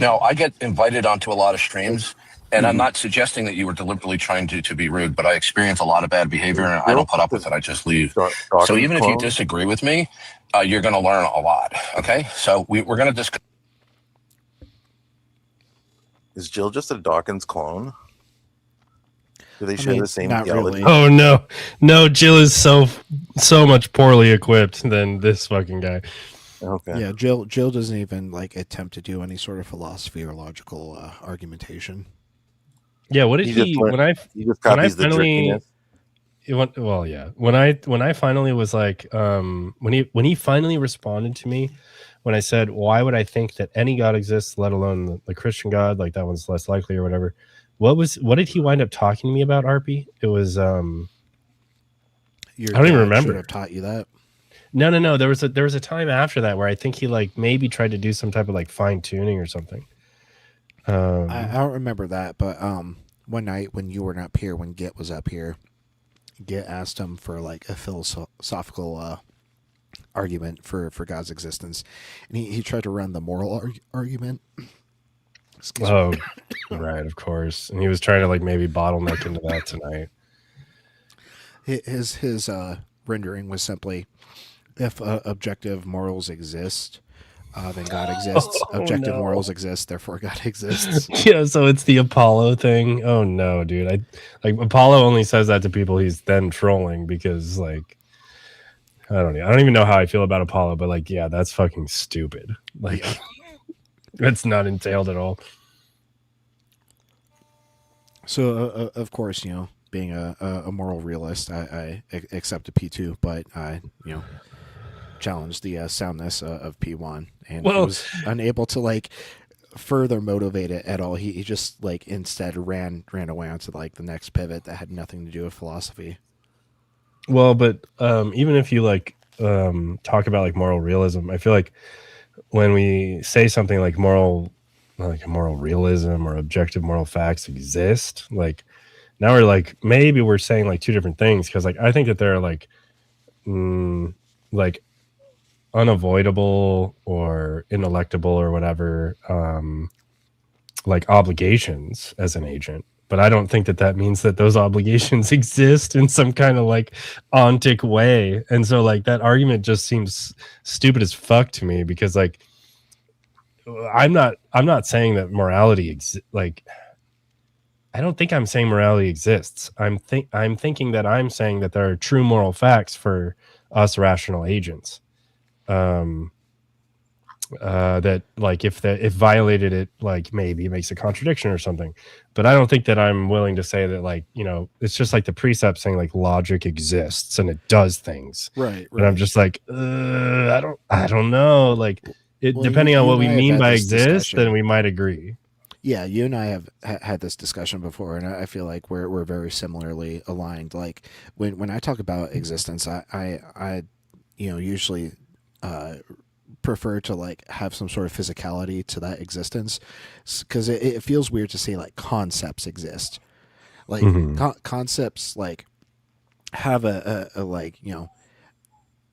No, I get invited onto a lot of streams, and I'm not suggesting that you were deliberately trying to be rude, but I experience a lot of bad behavior, and I don't put up with it. I just leave. So even if you disagree with me, you're going to learn a lot. Okay. So we're going to discuss. Is Jill just a Dawkins clone? Do they share the same not theology? really. Oh no, Jill is so much poorly equipped than this fucking guy. Okay. Yeah, Jill doesn't even like attempt to do any sort of philosophy or logical argumentation. Yeah, what did he when I finally when I finally was like when he finally responded to me when I said, why would I think that any God exists, let alone the Christian God, like that one's less likely or whatever. What did he wind up talking to me about, RP? It was I don't even remember. Should have taught you that. No. There was a time after that where I think he like maybe tried to do some type of like fine tuning or something. I don't remember that, but one night when you were not here, when Git was up here, Git asked him for like a philosophical argument for God's existence, and he tried to run the moral argument. Oh, right, of course. And he was trying to like maybe bottleneck into that tonight. His rendering was simply, if objective morals exist, then God exists. Objective morals exist, therefore God exists. Yeah, so it's the Apollo thing. Oh no, dude! Apollo only says that to people he's then trolling because like I don't even know how I feel about Apollo, but like yeah, that's fucking stupid. Like it's not entailed at all. So of course, being a moral realist, I accept a P2, but I challenge the soundness of P1, and was unable to like further motivate it at all. He just like instead ran away onto like the next pivot that had nothing to do with philosophy. Well, but even if you like talk about like moral realism, I feel like when we say something like moral realism or objective moral facts exist, like now we're like maybe we're saying like two different things, because like I think that there are like like unavoidable or ineluctable or whatever like obligations as an agent, but I don't think that means that those obligations exist in some kind of like ontic way. And so like that argument just seems stupid as fuck to me, because like I'm not saying that morality like I don't think I'm saying morality exists. I'm thinking that I'm saying that there are true moral facts for us rational agents. that like if violated it, like maybe it makes a contradiction or something. But I don't think that I'm willing to say that, like, you know, it's just like the precept saying like logic exists and it does things. Right. And I'm just like, I don't know. Like depending on what we mean by exist, then we might agree. Yeah, you and I have had this discussion before, and I feel like we're very similarly aligned. Like when I talk about existence, I usually prefer to like have some sort of physicality to that existence, because it feels weird to say like concepts exist. Like concepts like have a like, you know,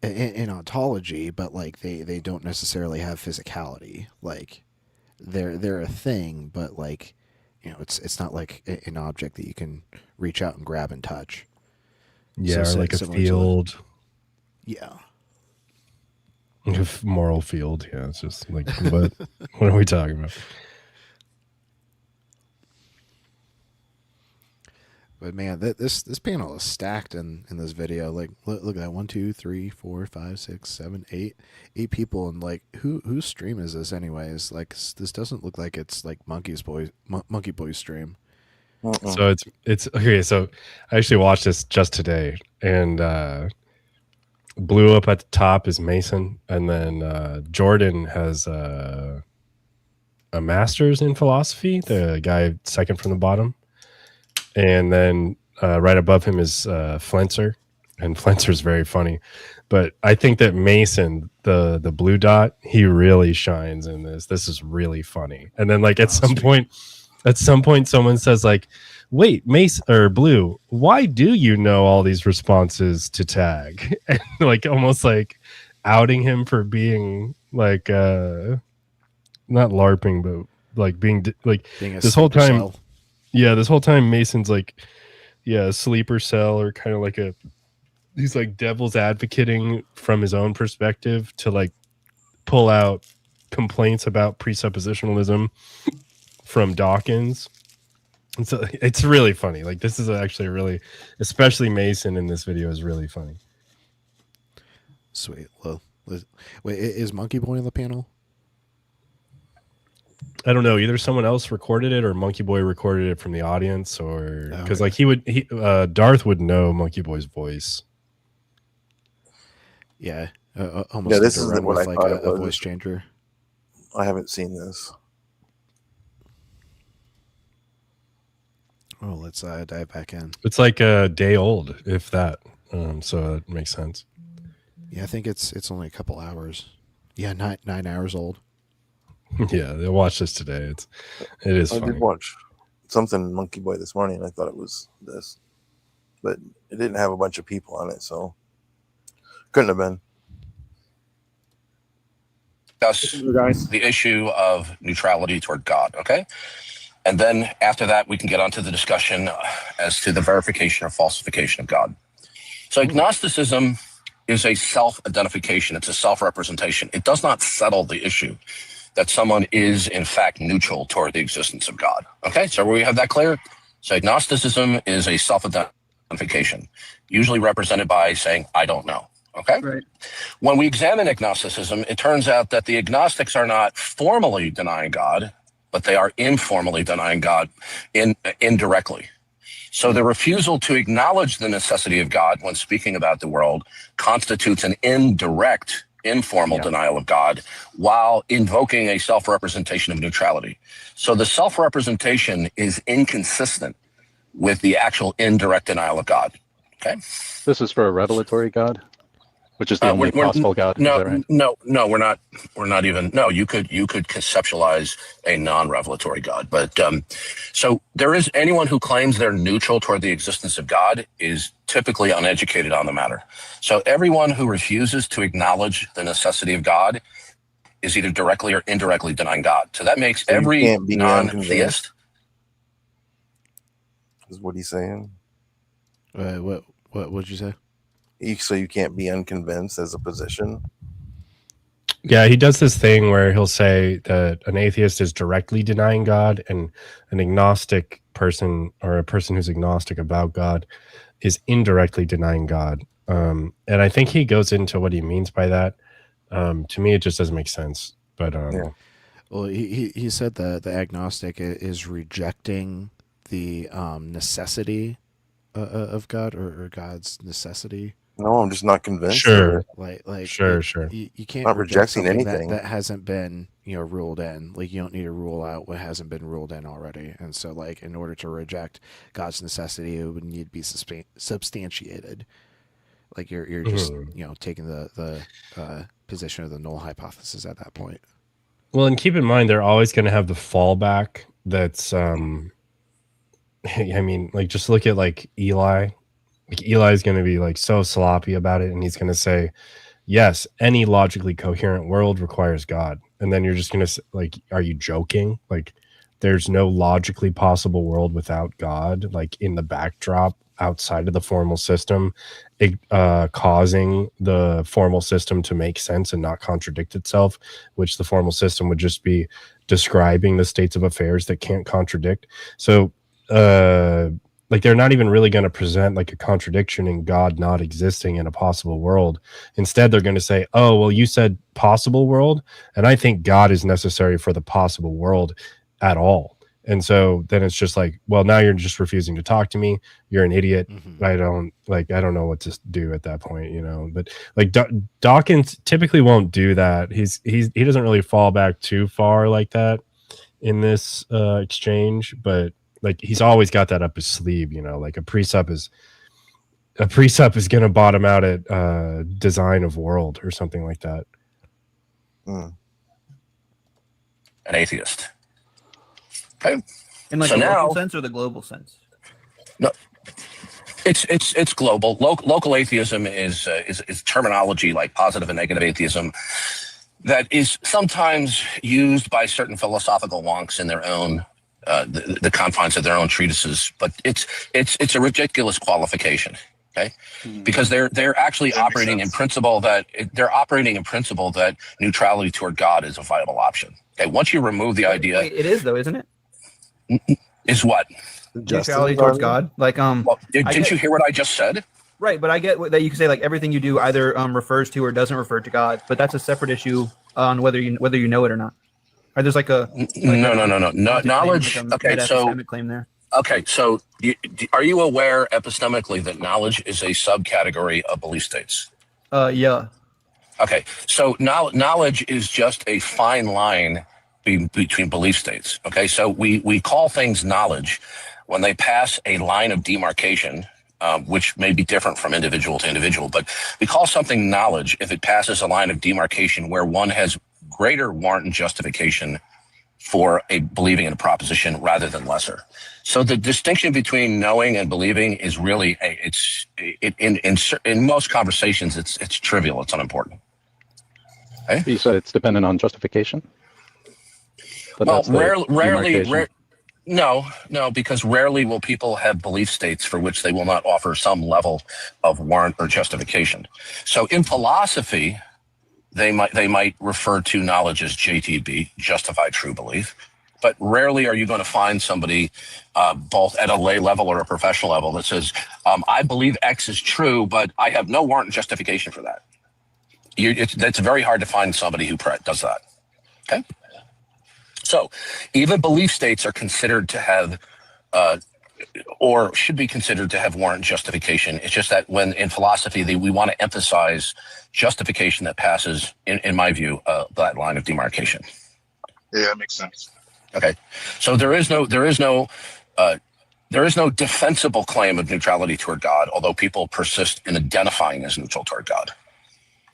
an ontology, but like they don't necessarily have physicality. Like they're a thing, but like, you know, it's not like an object that you can reach out and grab and touch. Yeah, so, or like a field. Yeah. Moral field. Yeah, it's just like, what are we talking about? But man, this panel is stacked in this video. Like, look at that. 1, 2, 3, 4, 5, 6, 7, 8 people. And like, whose stream is this anyways? Like, this doesn't look like it's like Monkey Boy's stream. So it's okay. So I actually watched this just today, and Blue up at the top is Mason, and then Jordan has a master's in philosophy. The guy second from the bottom. And then right above him is Flenser, and Flenser's very funny. But I think that Mason, the blue dot, he really shines in this. This is really funny. And then like at some point, someone says like, "Wait, Mason or Blue, why do you know all these responses to tag?" And like almost like outing him for being like not LARPing, but like being this whole time. Cell. Yeah, this whole time Mason's like, a sleeper cell, or kind of like he's like devil's advocating from his own perspective to like pull out complaints about presuppositionalism from Dawkins. And so it's really funny. Like, this is actually really, especially Mason in this video is really funny. Sweet. Well, wait, is Monkey Boy on the panel? I don't know. Either someone else recorded it or Monkey Boy recorded it from the audience, or because like Darth would know Monkey Boy's voice. Yeah, almost. Yeah, this is what I like thought a voice changer. I haven't seen this. Oh, let's dive back in. It's like a day old, if that. So it makes sense. Yeah, I think it's only a couple hours. Yeah, 9 hours old. Yeah, I watched this today. It is funny. I did watch something Monkey Boy this morning, and I thought it was this, but it didn't have a bunch of people on it, so couldn't have been. Discuss the issue of neutrality toward God, okay? And then after that, we can get onto the discussion as to the verification or falsification of God. So agnosticism is a self-identification. It's a self-representation. It does not settle the issue that someone is, in fact, neutral toward the existence of God. Okay, so we have that clear? So agnosticism is a self-identification, usually represented by saying, I don't know. Okay? Right. When we examine agnosticism, it turns out that the agnostics are not formally denying God, but they are informally denying God indirectly. So the refusal to acknowledge the necessity of God when speaking about the world constitutes an informal denial of God, while invoking a self-representation of neutrality. So the self-representation is inconsistent with the actual indirect denial of God. Okay. This is for a revelatory God, which is the only possible God. No, is that right? no, we're not even. No, you could conceptualize a non-revelatory God, but so there is anyone who claims they're neutral toward the existence of God is typically uneducated on the matter. So everyone who refuses to acknowledge the necessity of God is either directly or indirectly denying God. So that makes every non-theist. Is what he's saying. What would you say? So you can't be unconvinced as a position. Yeah, he does this thing where he'll say that an atheist is directly denying God, and an agnostic person, or a person who's agnostic about God, is indirectly denying God. And I think he goes into what he means by that. To me, it just doesn't make sense. But well, he said that the agnostic is rejecting the necessity of God or God's necessity. No, I'm just not convinced. Sure. Sure. You can't not reject rejecting something anything that hasn't been, ruled in. Like, you don't need to rule out what hasn't been ruled in already. And so, like, in order to reject God's necessity, it would need to be substantiated. Like, you're just, taking the position of the null hypothesis at that point. Well, and keep in mind, they're always going to have the fallback that's, I mean, like, just look at, like, Eli. Like, Eli's going to be, like, so sloppy about it, and he's going to say, yes, any logically coherent world requires God. And then you're just going to, like, are you joking? Like, there's no logically possible world without God, like, in the backdrop outside of the formal system, causing the formal system to make sense and not contradict itself, which the formal system would just be describing the states of affairs that can't contradict. So, like, they're not even really going to present like a contradiction in God not existing in a possible world. Instead, they're going to say, oh, well, you said possible world, and I think God is necessary for the possible world at all. And so then it's just like, well, now you're just refusing to talk to me. You're an idiot. I don't know what to do at that point, But like Dawkins typically won't do that. He doesn't really fall back too far like that in this exchange, but like, he's always got that up his sleeve, like a precept is going to bottom out at design of world or something like that. An atheist. Okay. In like So the now, local sense or the global sense? No, it's global. Local atheism is terminology like positive and negative atheism that is sometimes used by certain philosophical wonks in their own the confines of their own treatises, but it's a ridiculous qualification, okay? Because they're actually operating in principle that neutrality toward God is a viable option. Okay, once you remove the idea, Wait, it is though, isn't it? Is what? Neutrality towards God. Like Well, didn't you hear what I just said? Right, but I get that you can say like everything you do either refers to or doesn't refer to God, but that's a separate issue on whether you know it or not. Or there's like a no knowledge. Claim, like Okay, so claim there. Okay, so are you aware epistemically that knowledge is a subcategory of belief states? Yeah. Okay, so knowledge is just a fine line between belief states. Okay, so we call things knowledge when they pass a line of demarcation, which may be different from individual to individual, but we call something knowledge if it passes a line of demarcation where one has greater warrant and justification for believing in a proposition rather than lesser. So the distinction between knowing and believing is really in most conversations it's trivial, it's unimportant. Okay? You said it's dependent on justification. But well, rarely. No, because rarely will people have belief states for which they will not offer some level of warrant or justification. So in philosophy, they might refer to knowledge as JTB, justified true belief, but rarely are you going to find somebody both at a lay level or a professional level that says, I believe X is true, but I have no warrant and justification for that. It's very hard to find somebody who does that. Okay. So even belief states are considered to have, or should be considered to have warrant justification. It's just that when in philosophy, we want to emphasize justification that passes, in my view, that line of demarcation. Yeah, that makes sense. Okay. So there is no defensible claim of neutrality toward God, although people persist in identifying as neutral toward God.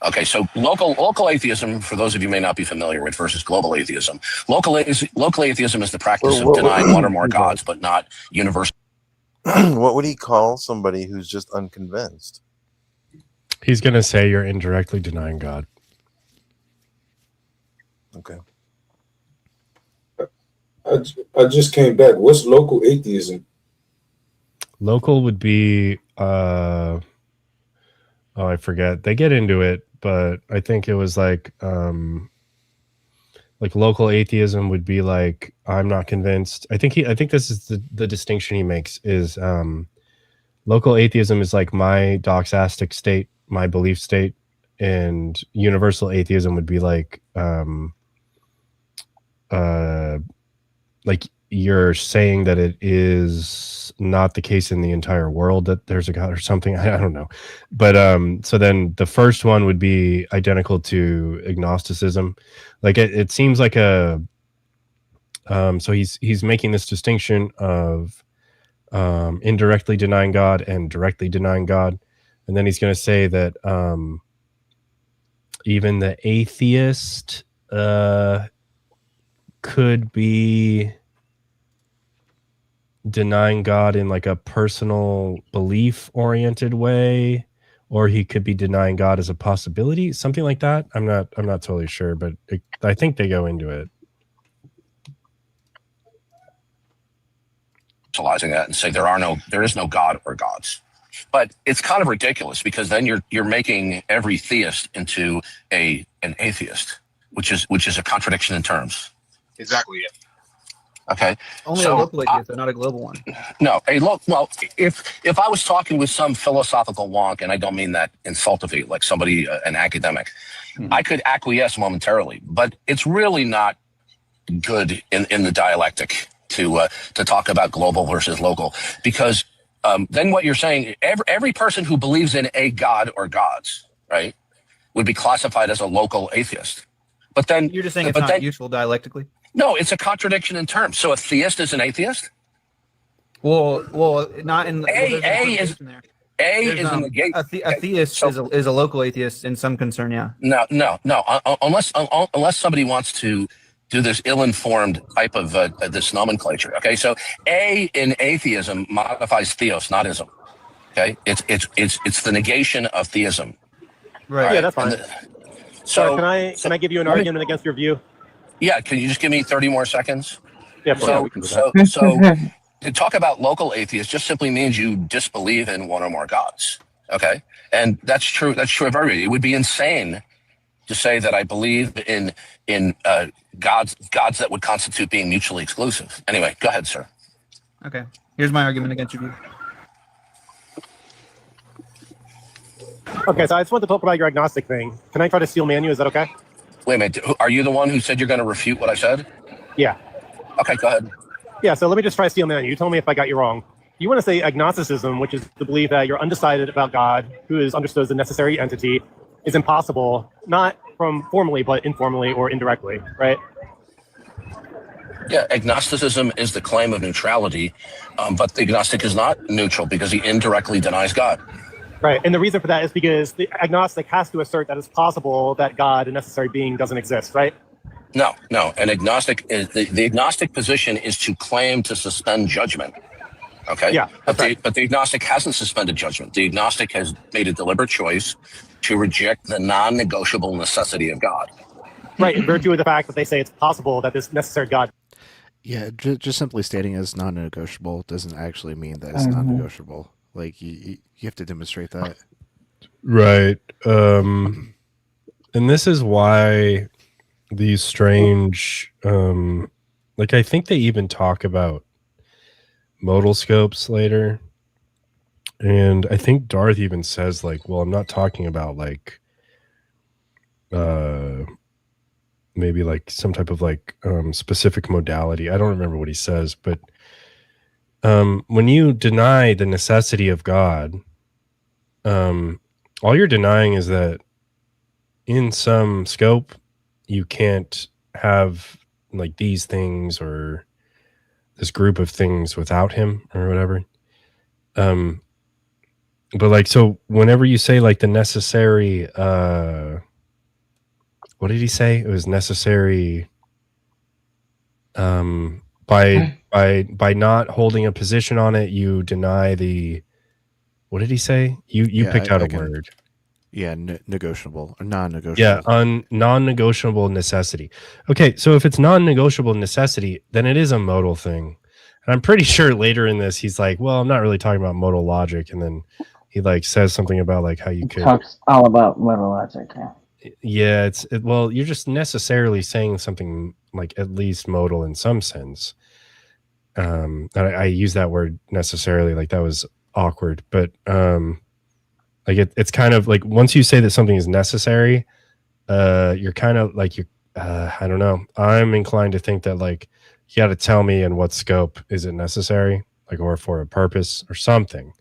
Okay, so local atheism, for those of you who may not be familiar with, versus global atheism. Local atheism is the practice of denying one or more gods, but not universal. What would he call somebody who's just unconvinced? He's going to say you're indirectly denying God. Okay. I just came back. What's local atheism? Local would be, I forget. They get into it, but I think it was like local atheism would be like, I'm not convinced. I think this is the distinction he makes is local atheism is like my doxastic state, my belief state, and universal atheism would be like like you're saying that it is not the case in the entire world that there's a God or something. I don't know. But so then the first one would be identical to agnosticism. Like it seems like a so he's making this distinction of indirectly denying God and directly denying God. And then he's going to say that even the atheist could be denying God in like a personal belief oriented way, or he could be denying God as a possibility, something like that. I'm not totally sure, but I think they go into it. That and say there is no God or gods. But it's kind of ridiculous because then you're making every theist into an atheist, which is a contradiction in terms. Exactly. Yeah. Okay. Only a local atheist, not a global one. No, well, if I was talking with some philosophical wonk, and I don't mean that insultively, like somebody, an academic, I could acquiesce momentarily, but it's really not good in the dialectic to talk about global versus local, because then what you're saying, every person who believes in a god or gods, right, would be classified as a local atheist. But then you're just saying it's not useful dialectically. No, it's a contradiction in terms. So a theist is an atheist? Well, not in A is in the gate. A theist is a local atheist in some concern. Yeah. No. Unless somebody wants to do this ill-informed type of this nomenclature. Okay, so A in atheism modifies theos, not ism. Okay, it's the negation of theism. Right. Yeah, that's fine. So can I give you an argument against your view? Yeah, can you just give me 30 more seconds? Yeah, so to talk about local atheists just simply means you disbelieve in one or more gods. Okay, and that's true. That's true of everybody. It would be insane to say that I believe in gods that would constitute being mutually exclusive. Anyway, go ahead, sir. Okay, here's my argument against your view. Okay, so I just want to talk about your agnostic thing. Can I try to steel man you? Is that okay? Wait a minute. Are you the one who said you're going to refute what I said? Yeah. Okay, go ahead. Yeah, so let me just try to steel man you. You tell me if I got you wrong. You want to say agnosticism, which is the belief that you're undecided about God, who is understood as a necessary entity, is impossible, not from formally, but informally or indirectly, right? Yeah, agnosticism is the claim of neutrality, but the agnostic is not neutral because he indirectly denies God. Right, and the reason for that is because the agnostic has to assert that it's possible that God, a necessary being, doesn't exist, right? No. An agnostic is the agnostic position is to claim to suspend judgment. Okay. Yeah. But the agnostic hasn't suspended judgment. The agnostic has made a deliberate choice to reject the non-negotiable necessity of God. Right, in virtue of the fact that they say it's possible that this necessary God. Yeah, just simply stating as non-negotiable doesn't actually mean that it's non-negotiable. Like you have to demonstrate that. Right. And this is why these strange, like I think they even talk about modal scopes later. And I think Darth even says like, well, I'm not talking about like, maybe like some type of like specific modality. I don't remember what he says, but when you deny the necessity of God, all you're denying is that in some scope, you can't have like these things or this group of things without him or whatever. But like, so whenever you say like the necessary, what did he say? It was necessary by not holding a position on it, you deny the, what did he say? You picked out a word. Yeah, negotiable or non-negotiable. Yeah, non-negotiable necessity. Okay, so if it's non-negotiable necessity, then it is a modal thing. And I'm pretty sure later in this, he's like, well, I'm not really talking about modal logic. And then he like says something about like how you could. Talks all about modal logic. Yeah, well, you're just necessarily saying something like at least modal in some sense. I use that word necessarily, like that was awkward, but like it's kind of like once you say that something is necessary, you're kind of like I don't know. I'm inclined to think that like you got to tell me in what scope is it necessary, like or for a purpose or something.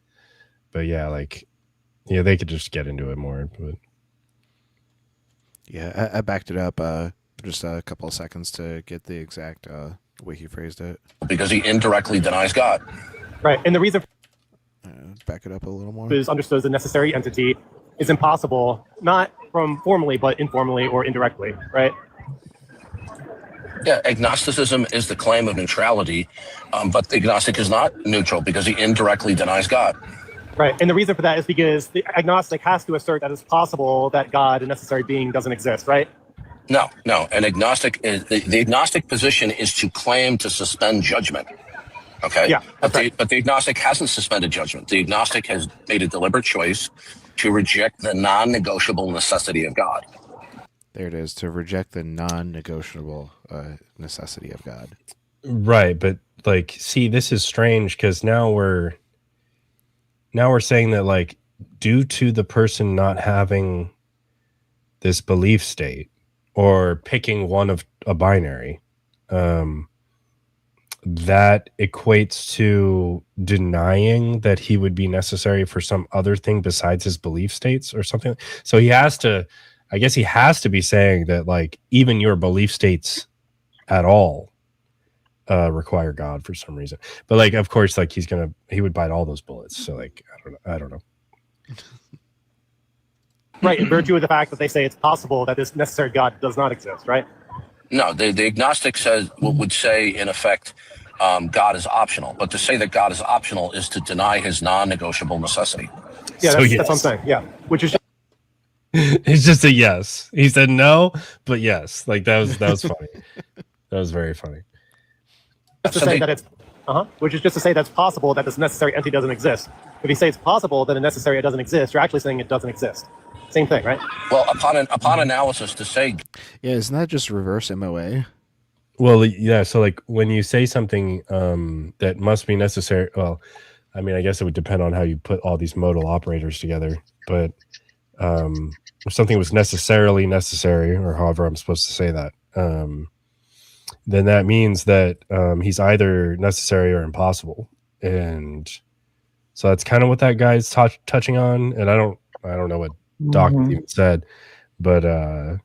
But yeah, like yeah, they could just get into it more. But yeah, I backed it up just a couple of seconds to get the exact way he phrased it. Because he indirectly denies God. Right, and the reason back it up a little more is understood as a necessary entity is impossible, not from formally, but informally or indirectly, right? Yeah, agnosticism is the claim of neutrality, but the agnostic is not neutral because he indirectly denies God. Right, and the reason for that is because the agnostic has to assert that it's possible that God, a necessary being, doesn't exist, right? No. An agnostic is the agnostic position is to claim to suspend judgment. Okay. Yeah, but the agnostic hasn't suspended judgment. The agnostic has made a deliberate choice to reject the non-negotiable necessity of God. There it is, to reject the non-negotiable necessity of God. right, but like, see, this is strange because now we're saying that like due to the person not having this belief state or picking one of a binary, that equates to denying that he would be necessary for some other thing besides his belief states or something. So he has to, I guess he has to be saying that like even your belief states at all require God for some reason. But like, of course, like he would bite all those bullets. So like, I don't know. Right, in virtue of the fact that they say it's possible that this necessary God does not exist, right? No, the agnostic would say in effect, God is optional. But to say that God is optional is to deny his non-negotiable necessity. Yeah, that's what I'm saying. Yeah, which is it's just a yes. He said no, but yes. Like that was funny. That was very funny. Just to say that it's which is just to say that's possible that this necessary entity doesn't exist. If you say it's possible that a necessary doesn't exist, you're actually saying it doesn't exist. Same thing, right? Well, upon analysis, to say yeah, isn't that just reverse MOA? Well, yeah. So like when you say something that must be necessary, well, I mean, I guess it would depend on how you put all these modal operators together. But if something was necessarily necessary, or however I'm supposed to say that, then that means that he's either necessary or impossible. And so that's kind of what that guy's touching on. And I don't know what Dawkins even said, but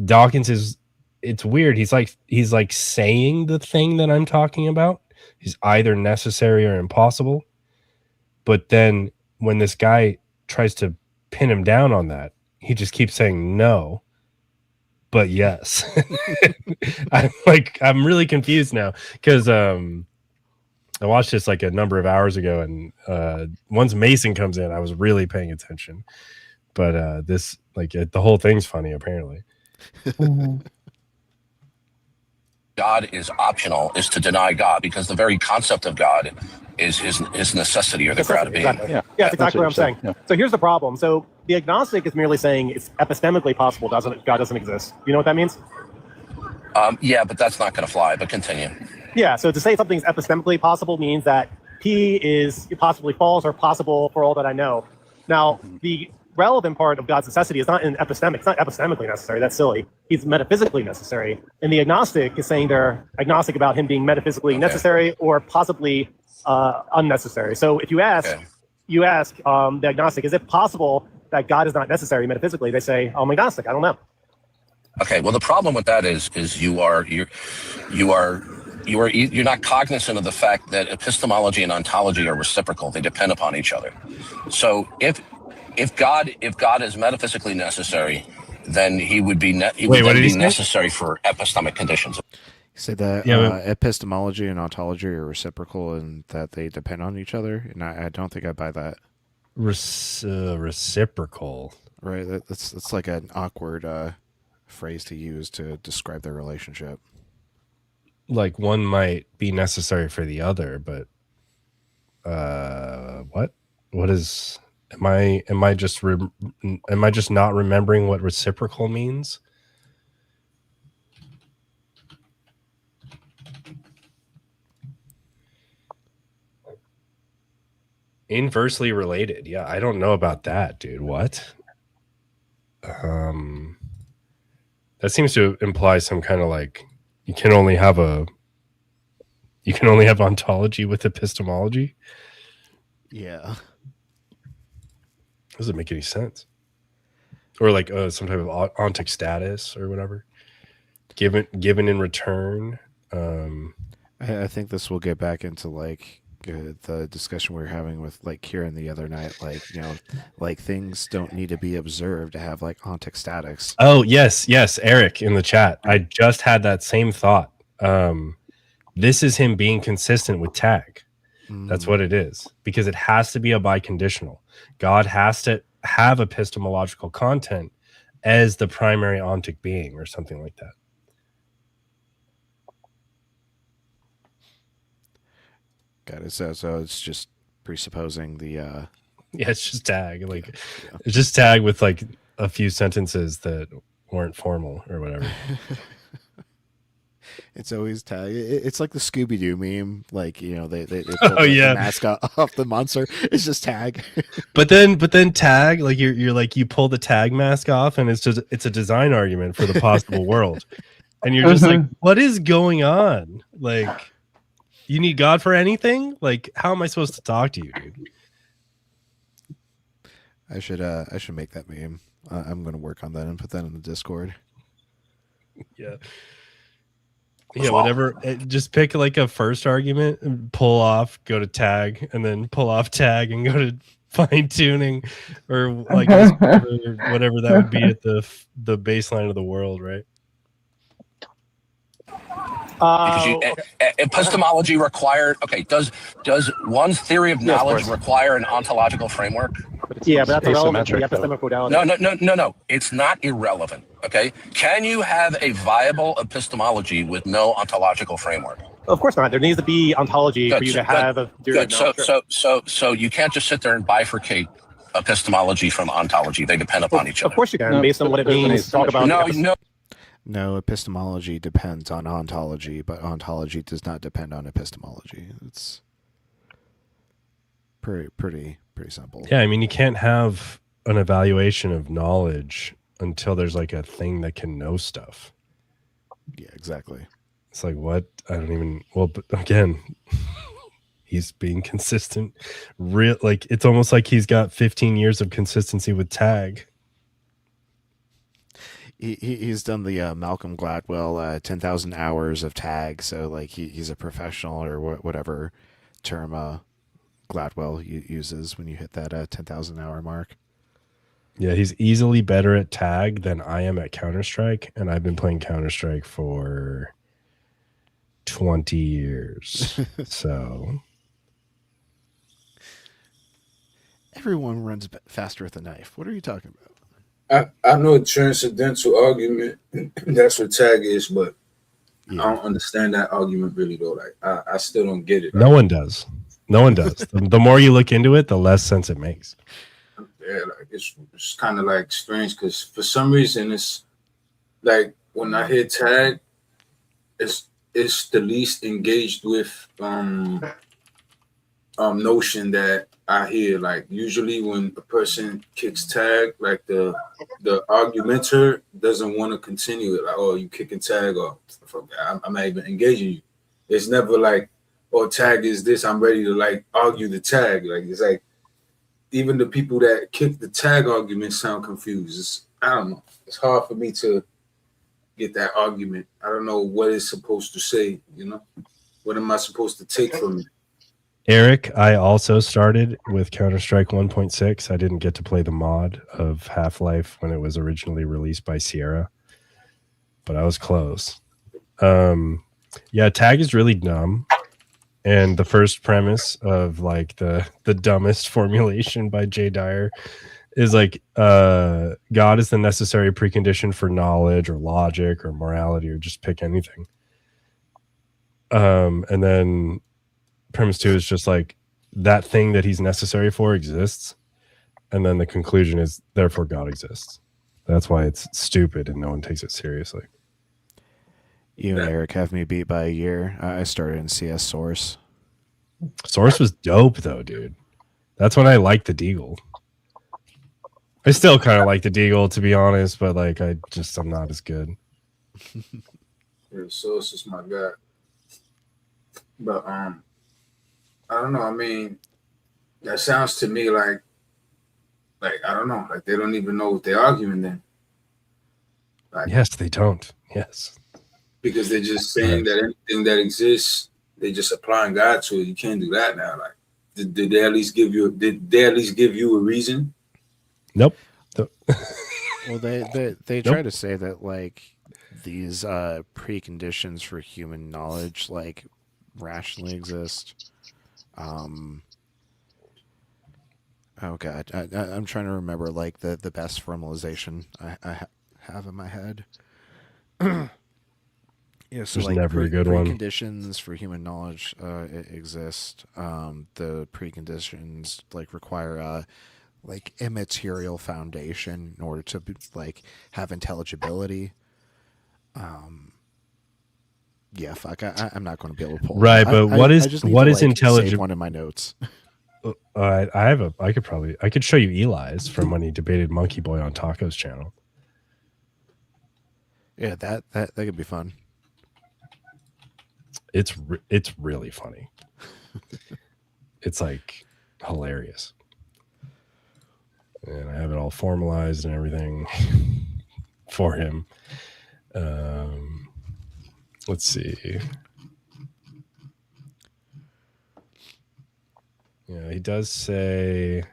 Dawkins is, it's weird. He's like saying the thing that I'm talking about. He's either necessary or impossible. But then when this guy tries to pin him down on that, he just keeps saying no, but yes. I'm really confused now because I watched this like a number of hours ago, and once Mason comes in, I was really paying attention. But this, like, the whole thing's funny apparently. God is optional is to deny God, because the very concept of God is his necessity or the crowd of being. Exactly. Yeah, that's exactly what I'm saying. Yeah. So here's the problem. So the agnostic is merely saying it's epistemically possible God doesn't exist. You know what that means? Yeah, but that's not going to fly. But continue. Yeah. So to say something's epistemically possible means that P is possibly false or possible for all that I know. Now, the relevant part of God's necessity is not in epistemic. It's not epistemically necessary. That's silly. He's metaphysically necessary. And the agnostic is saying they're agnostic about him being metaphysically necessary or possibly unnecessary. So if you ask, the agnostic, is it possible that God is not necessary metaphysically? They say, I'm agnostic. I don't know. Okay. Well, the problem with that is you're not cognizant of the fact that epistemology and ontology are reciprocal. They depend upon each other. So if God is metaphysically necessary, then he would be necessary for epistemic conditions. You say that epistemology and ontology are reciprocal and that they depend on each other, and I don't think I buy that. Reciprocal, right? That's like an awkward phrase to use to describe their relationship. Like one might be necessary for the other, but what is? Am I just not remembering what reciprocal means? Inversely related. Yeah, I don't know about that, dude. What? That That seems to imply some kind of like you can only have ontology with epistemology. Yeah. Doesn't make any sense. Or like some type of ontic status or whatever. Given in return. I think this will get back into like the discussion we were having with like Kieran the other night. Like, like things don't need to be observed to have like ontic statics. Oh, yes, Eric in the chat. I just had that same thought. This is him being consistent with tag. That's what it is. Because it has to be a biconditional. God has to have epistemological content as the primary ontic being or something like that. Got it. So it's just presupposing the yeah, it's just tag. Like it's just tag with like a few sentences that weren't formal or whatever. It's always tag. It's like the Scooby-Doo meme. Like, they pull the mask off the monster. It's just tag. but then tag, like you're like you pull the tag mask off and it's a design argument for the possible world. And you're just like, what is going on? Like, you need God for anything? Like, how am I supposed to talk to you, dude? I should make that meme. I'm going to work on that and put that in the Discord. Yeah. Yeah, whatever. Just pick like a first argument, and pull off, go to tag, and then pull off tag and go to fine tuning, or like whatever that would be at the baseline of the world, right? Because epistemology required. Okay, does one's theory of knowledge require an ontological framework? Yeah, but that's irrelevant to the epistemic modality. No. It's not irrelevant. Okay, can you have a viable epistemology with no ontological framework? Of course not. There needs to be ontology for you to have a theory of knowledge. So you can't just sit there and bifurcate epistemology from ontology. They depend upon each other. Of course you can, based on what it means. Talk about No, epistemology depends on ontology, but ontology does not depend on epistemology. It's pretty simple. Yeah, I mean, you can't have an evaluation of knowledge until there's like a thing that can know stuff. Yeah, exactly. It's like, what? I don't even. Well, but again, he's being consistent. Like it's almost like he's got 15 years of consistency with tag. He's done the Malcolm Gladwell 10,000 hours of tag, so like he's a professional or whatever term Gladwell uses when you hit that 10,000 hour mark. Yeah, he's easily better at tag than I am at Counter-Strike, and I've been playing Counter-Strike for 20 years. So everyone runs faster with a knife. What are you talking about? I know a transcendental argument. That's what tag is, but I don't understand that argument really though. Like I still don't get it. No one does. The more you look into it, the less sense it makes. Yeah, like it's kind of like strange because for some reason it's like when I hear tag, it's the least engaged with notion that I hear. Like usually when a person kicks tag, like the argumenter doesn't want to continue it. Like, oh, you kicking tag, or I'm not even engaging you. It's never like, oh, tag is this. I'm ready to like argue the tag. Like it's like even the people that kick the tag argument sound confused. I don't know. It's hard for me to get that argument. I don't know what it's supposed to say. What am I supposed to take from it? Eric, I also started with Counter-Strike 1.6. I didn't get to play the mod of Half-Life when it was originally released by Sierra, but I was close. Yeah, tag is really dumb. And the first premise of like the dumbest formulation by Jay Dyer is like God is the necessary precondition for knowledge or logic or morality or just pick anything. And then premise 2 is just like that thing that he's necessary for exists. And then the conclusion is therefore God exists. That's why it's stupid and no one takes it seriously. You and Eric have me beat by a year. I started in CS Source. Source was dope though, dude. That's when I liked the Deagle. I still kind of like the Deagle, to be honest, but like I'm not as good. Yeah, Source is my guy. But I don't know. I mean, that sounds to me like I don't know, like they don't even know what they're arguing then. Like, yes, they don't. Yes, because they're just saying that anything that exists, they just applying God to it. You can't do that now. Like, did they at least give you? Did they at least give you a reason? Nope. Well, they try to say that like these preconditions for human knowledge like rationally exist. Oh god, I'm trying to remember like the best formalization I have in my head. Yeah, so There's like never a good one. preconditions for human knowledge exist. The preconditions like require like immaterial foundation in order to like have intelligibility. Yeah, fuck. I'm not going to be able to pull. Right, but what is intelligible? intelligible? One in my notes. I could show you Eli's from when he debated Monkey Boy on Taco's channel. Yeah, that could be fun. It's really funny. It's like hilarious, and I have it all formalized and everything for him. Let's see. Yeah, he does say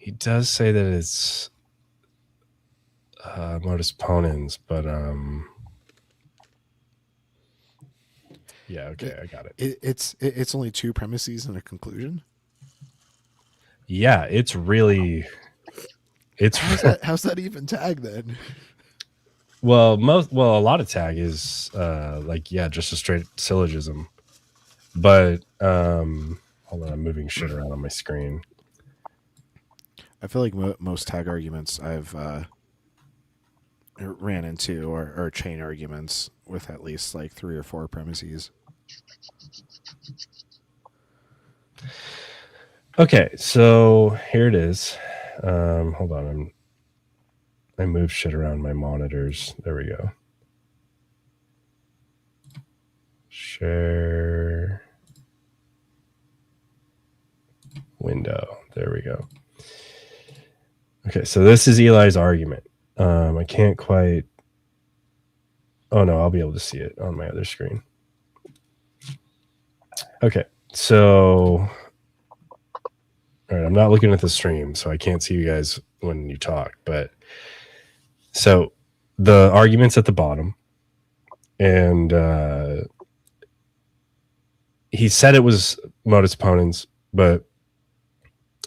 that it's modus ponens, but yeah, okay, I got it. It's only two premises and a conclusion. Yeah, it's really how's that even tag then? Well, a lot of tag is just a straight syllogism. But hold on, I'm moving shit around on my screen. I feel like most tag arguments I've ran into are chain arguments with at least like 3 or 4 premises. Okay, so here it is. Hold on, I moved shit around my monitors. There we go. Share window. There we go. Okay, so this is Eli's argument. I can't quite. Oh no, I'll be able to see it on my other screen. Okay, so all right, I'm not looking at the stream, so I can't see you guys when you talk. But so the argument's at the bottom, and he said it was modus ponens, but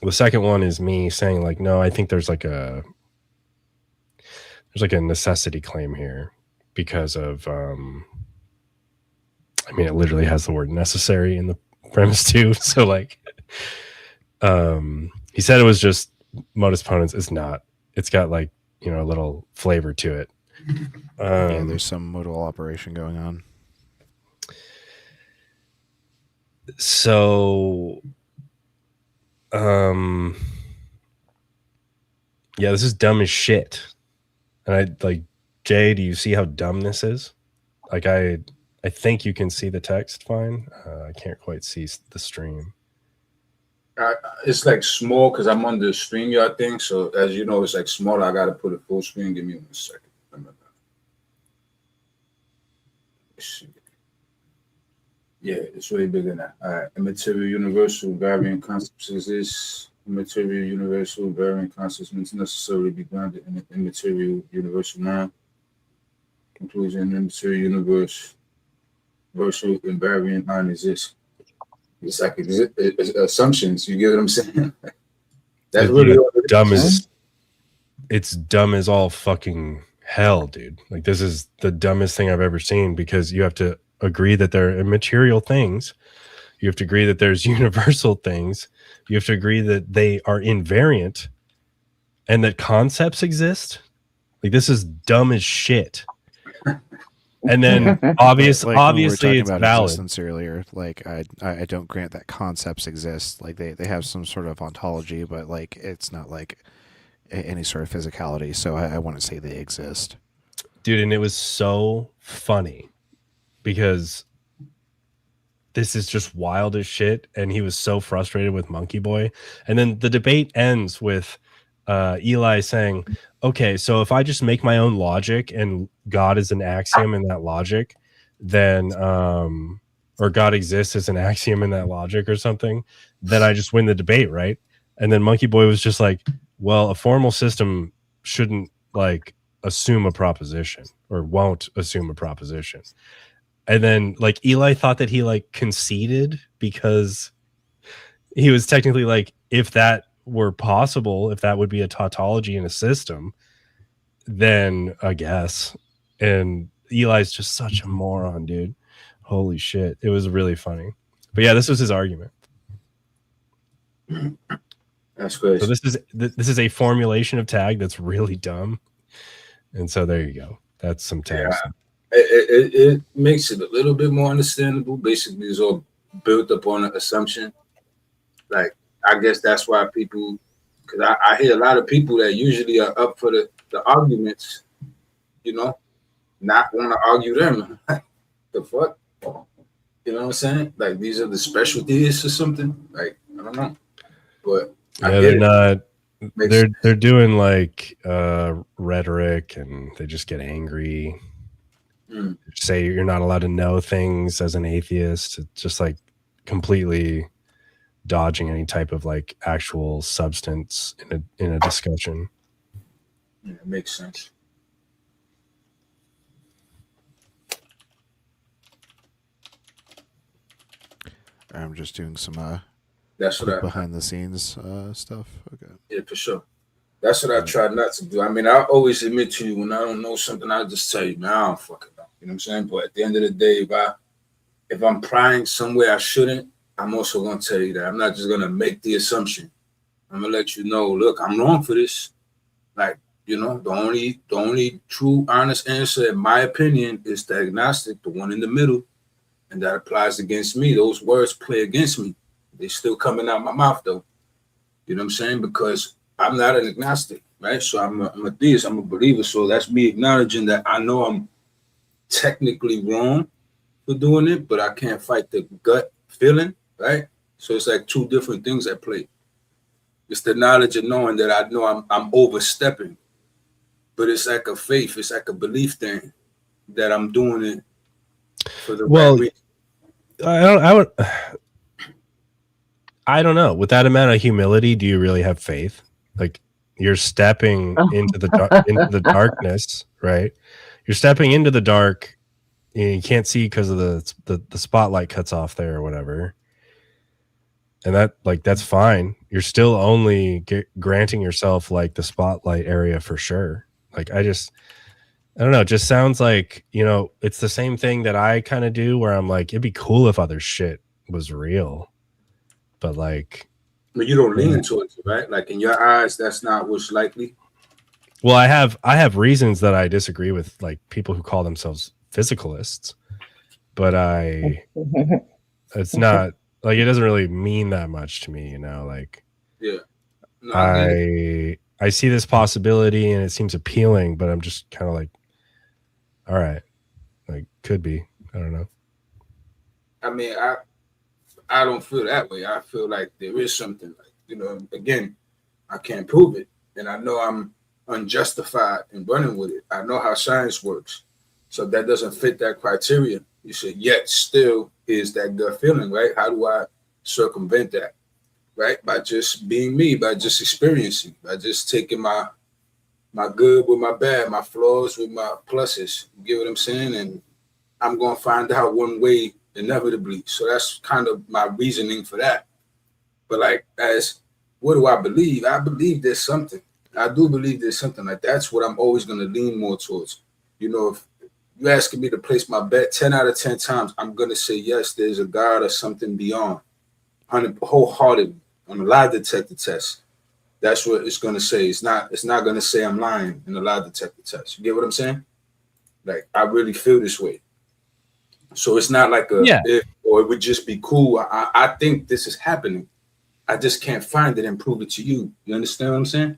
the second one is me saying like, no, I think there's like a necessity claim here because of I mean, it literally has the word necessary in the premise too. So like he said it was just modus ponens. It's not. It's got like, you know, a little flavor to it. Yeah, there's some modal operation going on. So yeah, this is dumb as shit. And I like, Jay, do you see how dumb this is? Like I think you can see the text fine. I can't quite see the stream. It's like small because I'm on the StreamYard thing. So as you know, it's like small. I got to put it full screen. Give me 1 second. Yeah, it's way bigger than that. All right. Immaterial universal varying concepts exist. Immaterial universal varying concepts must necessarily be grounded in an immaterial universal mind. Conclusion: immaterial universe, universal and varying mind exists. It's like assumptions. You get what I'm saying? That's really dumb as it's dumb as all fucking hell, dude. Like this is the dumbest thing I've ever seen because you have to agree that there are immaterial things. You have to agree that there's universal things. You have to agree that they are invariant and that concepts exist. Like this is dumb as shit. And then obviously it's valid. Existence earlier, like I don't grant that concepts exist. Like they have some sort of ontology, but like it's not like any sort of physicality. So I wouldn't say they exist. Dude, and it was so funny because this is just wild as shit, and he was so frustrated with Monkey Boy. And then the debate ends with Eli saying, okay, so if I just make my own logic and God is an axiom in that logic, then or God exists as an axiom in that logic or something, then I just win the debate, right? And then Monkey Boy was just like, well, a formal system shouldn't like assume a proposition or won't assume a proposition. And then like Eli thought that he like conceded because he was technically like, if that were possible, if that would be a tautology in a system, then I guess. And Eli's just such a moron, dude. Holy shit. It was really funny. But yeah, this was his argument. That's good. So this is a formulation of tag that's really dumb. And so there you go. That's some tag. Yeah. It makes it a little bit more understandable. Basically, it's all built upon an assumption. Like, I guess that's why people, because I hear a lot of people that usually are up for the arguments, you know, not want to argue them. The fuck? You know what I'm saying? Like, these are the specialties or something. Like, I don't know. But yeah, they're not. They're doing like rhetoric, and they just get angry. Say you're not allowed to know things as an atheist. It's just like completely dodging any type of like actual substance in a discussion. Yeah, it makes sense. I'm just doing some that's what behind the scenes stuff. Okay. Yeah, for sure. That's what I try not to do. I mean, I always admit to you when I don't know something, I just tell you, man, I don't fucking know. You know what I'm saying? But at the end of the day, if I'm prying somewhere I shouldn't, I'm also gonna tell you that. I'm not just gonna make the assumption. I'm gonna let you know, look, I'm wrong for this. Like, you know, the only true, honest answer, in my opinion, is the agnostic, the one in the middle, and that applies against me. Those words play against me. They're still coming out my mouth, though. You know what I'm saying? Because I'm not an agnostic, right? So I'm a theist, I'm a believer. So that's me acknowledging that I know I'm technically wrong for doing it, but I can't fight the gut feeling, right? So it's like two different things at play. It's the knowledge of knowing that I know I'm overstepping, but it's like a faith, it's like a belief thing that I'm doing it for the right reason. I don't know. With that amount of humility, do you really have faith? Like you're stepping into the darkness, right? You're stepping into the dark. And you can't see because of the spotlight cuts off there or whatever. And that's fine. You're still only granting yourself like the spotlight area for sure. Like I don't know. It just sounds like, you know, it's the same thing that I kind of do where I'm like, it'd be cool if other shit was real. But like, but you don't lean towards it, right? Like in your eyes, that's not what's likely. Well, I have reasons that I disagree with like people who call themselves physicalists, but it's not like it doesn't really mean that much to me, you know. Like, yeah, no, I see this possibility and it seems appealing, but I'm just kind of like, all right, like could be, I don't know. I mean, I don't feel that way. I feel like there is something, like, you know, again, I can't prove it. And I know I'm unjustified in running with it. I know how science works. So that doesn't fit that criteria. You said, yet still is that gut feeling, right? How do I circumvent that? Right? By just being me, by just experiencing, by just taking my good with my bad, my flaws with my pluses. You get what I'm saying? And I'm going to find out one way inevitably. So that's kind of my reasoning for that. But like, what do I believe? I believe there's something. I do believe there's something. Like that's what I'm always going to lean more towards. You know, if you're asking me to place my bet 10 out of 10 times, I'm going to say, yes, there's a God or something beyond. Wholeheartedly on a lie detector test. That's what it's going to say. It's not going to say I'm lying in a lie detector test. You get what I'm saying? Like, I really feel this way. So it's not like if, or it would just be cool. I think this is happening. I just can't find it and prove it to you. You understand what I'm saying?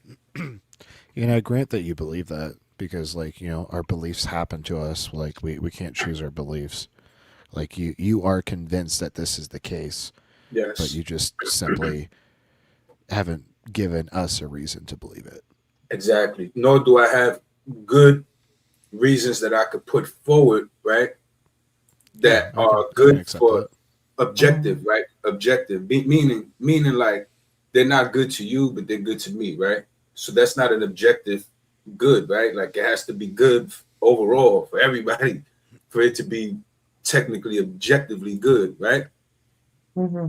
You know, grant that you believe that. because, like, you know, our beliefs happen to us. Like, we can't choose our beliefs. Like, you are convinced that this is the case. Yes. But you just simply haven't given us a reason to believe it. Exactly. Nor do I have good reasons that I could put forward, right? That are good for objective, right? Objective, meaning like they're not good to you, but they're good to me, right? So that's not an objective good, right? Like it has to be good overall for everybody for it to be technically objectively good, right? Mm-hmm.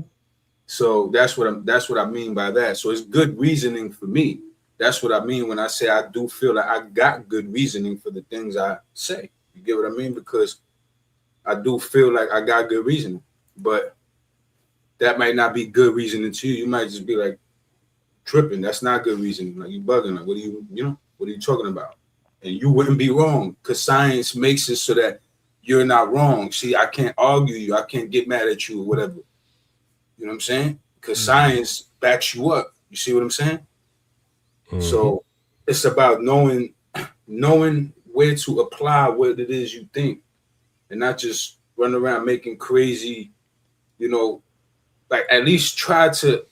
So that's what I mean by that. So it's good reasoning for me. That's what I mean when I say I do feel like I got good reasoning for the things I say. You get what I mean? Because I do feel like I got good reasoning, but that might not be good reasoning to you. You might just be like tripping. That's not good reasoning. Like you bugging. Like what are you talking about? And you wouldn't be wrong because science makes it so that you're not wrong. See, I can't argue you. I can't get mad at you or whatever. You know what I'm saying? Because science backs you up. You see what I'm saying? Mm-hmm. So it's about knowing where to apply what it is you think and not just run around making crazy, like at least try to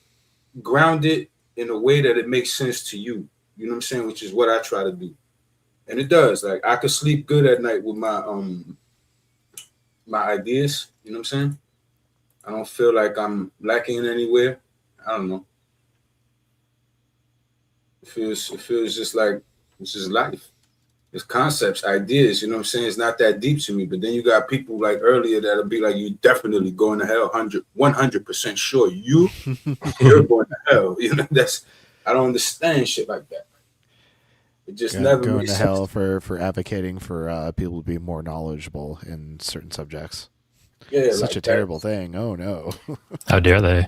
ground it in a way that it makes sense to you. You know what I'm saying? Which is what I try to do. And it does. Like I could sleep good at night with my my ideas. You know what I'm saying? I don't feel like I'm lacking anywhere. I don't know. It feels just like this is life. It's concepts, ideas, you know what I'm saying? It's not that deep to me. But then you got people like earlier that'll be like, you definitely going to hell, 100% sure. You're going to hell. You know, I don't understand shit like that. It just never going makes to sense. hell for advocating for people to be more knowledgeable in certain subjects. Yeah, such like a terrible thing. Oh no! How dare they?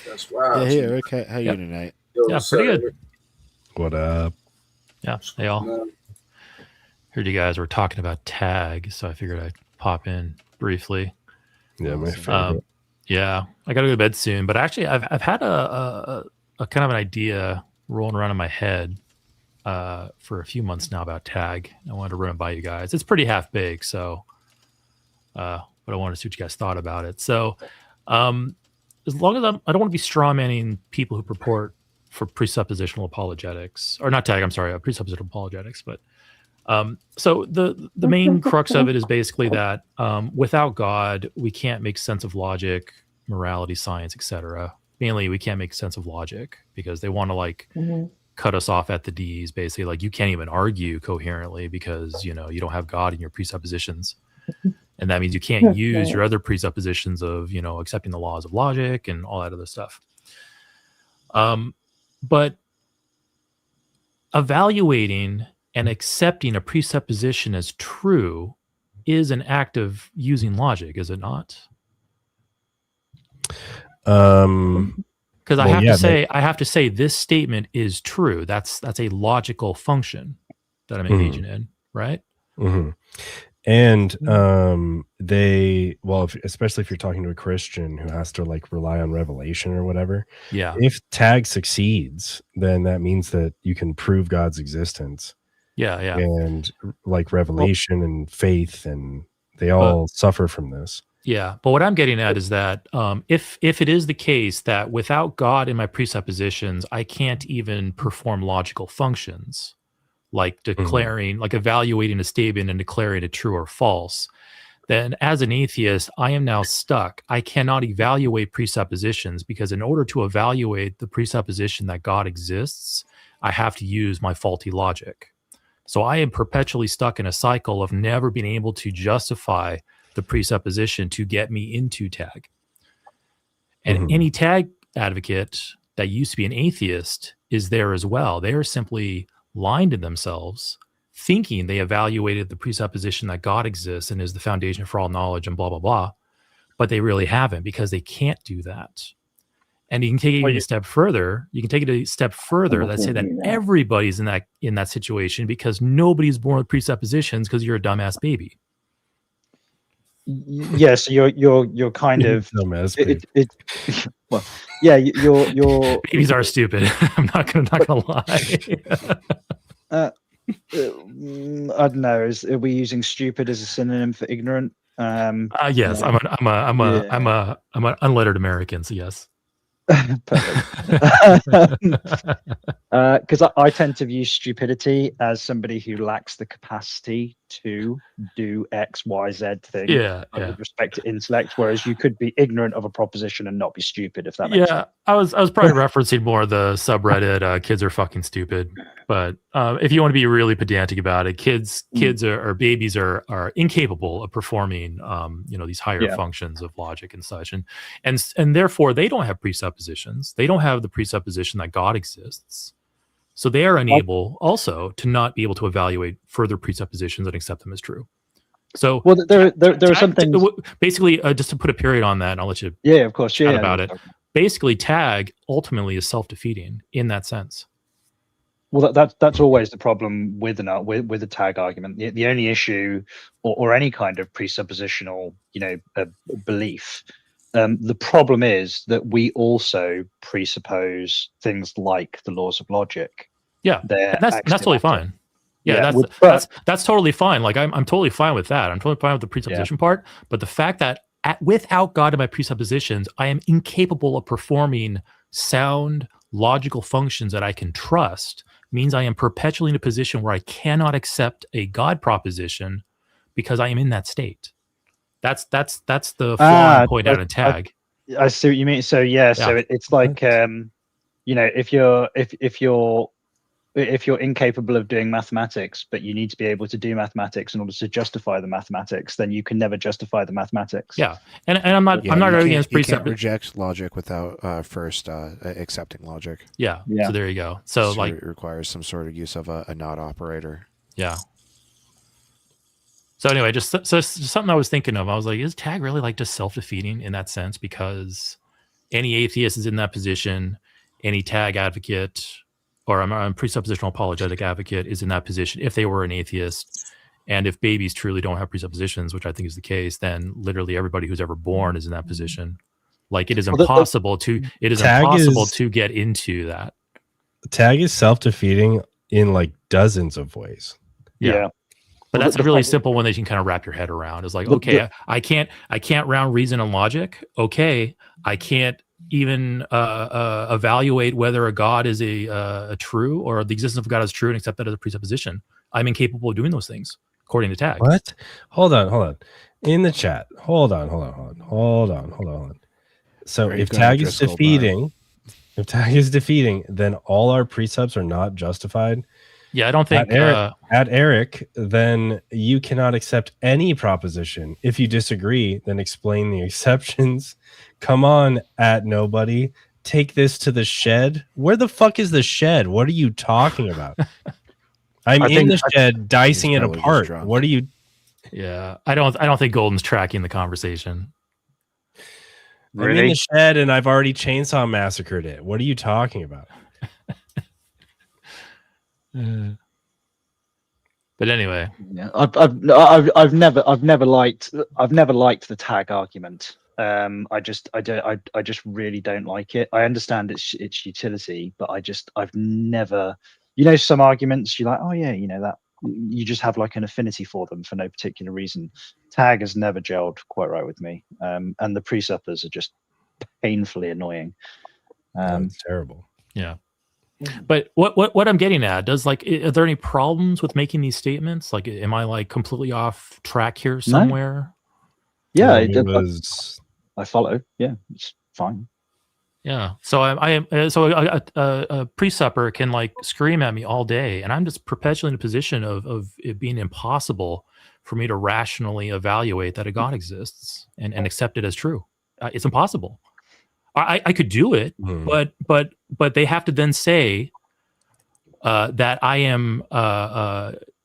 That's wild. Yeah, hey, okay. How you tonight? Yo, Yeah, pretty good. Eric? What up? Yeah, hey all. Heard you guys were talking about tag, so I figured I'd pop in briefly. Yeah, my favorite. Yeah, I got to go to bed soon, but actually, I've had a kind of an idea rolling around in my head for a few months now about tag. I wanted to run it by you guys. It's pretty half baked, so but I wanted to see what you guys thought about it. So, as long as I don't want to be strawmanning people who purport for presuppositional apologetics, or not tag. I'm sorry, presuppositional apologetics, but. So the main crux of it is basically that without God, we can't make sense of logic, morality, science, etc. Mainly, we can't make sense of logic because they want to cut us off at the D's. Basically, like you can't even argue coherently because you don't have God in your presuppositions, and that means you can't use your other presuppositions of accepting the laws of logic and all that other stuff. But evaluating and accepting a presupposition as true is an act of using logic, is it not? Because I have to say this statement is true. That's a logical function that I'm engaging in, right? Mm-hmm. And especially if you're talking to a Christian who has to rely on revelation or whatever. Yeah. If tag succeeds, then that means that you can prove God's existence. Yeah. And revelation and faith, and they all suffer from this. Yeah. But what I'm getting at is that if it is the case that without God in my presuppositions, I can't even perform logical functions, like declaring, like evaluating a statement and declaring it true or false, then as an atheist, I am now stuck. I cannot evaluate presuppositions because in order to evaluate the presupposition that God exists, I have to use my faulty logic. So I am perpetually stuck in a cycle of never being able to justify the presupposition to get me into tag. And any tag advocate that used to be an atheist is there as well. They are simply lying to themselves, thinking they evaluated the presupposition that God exists and is the foundation for all knowledge and blah, blah, blah. But they really haven't because they can't do that. And you can take it a step further. You can take it a step further. Let's say that everybody's in that situation because nobody's born with presuppositions because you're a dumbass baby. Yes, you're kind of dumbass baby. Well, yeah, you're babies are stupid. I'm not gonna lie. I don't know. Are we using stupid as a synonym for ignorant? Yes, like, I'm an unlettered American, so yes. Because I tend to view stupidity as somebody who lacks the capacity to do X, Y, Z thing. Yeah. With respect to intellect, whereas you could be ignorant of a proposition and not be stupid, if that makes sense. I was probably referencing more the subreddit. Kids are fucking stupid. But if you want to be really pedantic about it, kids or babies are incapable of performing these higher functions of logic and such, and therefore they don't have presuppositions. They don't have the presupposition that God exists. So they are unable also to not be able to evaluate further presuppositions and accept them as true. So there are some things. Basically, just to put a period on that, and I'll let you of course chat about it. Basically, tag ultimately is self-defeating in that sense. Well, that's always the problem with the tag argument. The only issue, or any kind of presuppositional, belief. The problem is that we also presuppose things like the laws of logic. Yeah, that's totally fine. Yeah, that's totally fine. Like I'm totally fine with that. I'm totally fine with the presupposition part. But the fact that without God in my presuppositions, I am incapable of performing sound logical functions that I can trust means I am perpetually in a position where I cannot accept a God proposition because I am in that state. That's the flaw I point out in tag. I see what you mean. So so it's like if you're incapable of doing mathematics, but you need to be able to do mathematics in order to justify the mathematics, then you can never justify the mathematics. Yeah, and I'm not arguing against precept. You can't reject logic without first accepting logic. Yeah. So there you go. So it requires some sort of use of a not operator. Yeah. So anyway, just something I was thinking of. I was like, is tag really like just self-defeating in that sense? Because any atheist is in that position, any tag advocate, or I'm a presuppositional apologetic advocate is in that position if they were an atheist. And if babies truly don't have presuppositions, which I think is the case, then literally everybody who's ever born is in that position. Like it is impossible to get into that. Tag is self-defeating in like dozens of ways. Yeah. But that's really simple one that you can kind of wrap your head around. Is like, okay, I can't round reason and logic. Okay, I can't even evaluate whether a God is a true or the existence of God is true and accept that as a presupposition. I'm incapable of doing those things according to tag. What? Hold on. In the chat. Hold on. So if tag is defeating, then all our precepts are not justified. Yeah, I don't think at Eric, then you cannot accept any proposition. If you disagree, then explain the exceptions. Come on, at nobody. Take this to the shed. Where the fuck is the shed? What are you talking about? I'm in the shed dicing it apart. What are you? Yeah, I don't think Golden's tracking the conversation. I'm in the shed and I've already chainsaw massacred it. What are you talking about? But anyway, I've never liked the tag argument. I just really don't like it. I understand its utility, but I've never, some arguments you're like, oh yeah, that you just have like an affinity for them for no particular reason. Tag has never gelled quite right with me, and the presuppers are just painfully annoying. That's terrible. Yeah. But what I'm getting at are there any problems with making these statements? Like, am I like completely off track here somewhere? No. Yeah, I follow. Yeah, it's fine. Yeah. So a presupper can like scream at me all day, and I'm just perpetually in a position of it being impossible for me to rationally evaluate that a God exists and accept it as true. It's impossible. I could do it, but they have to then say that I am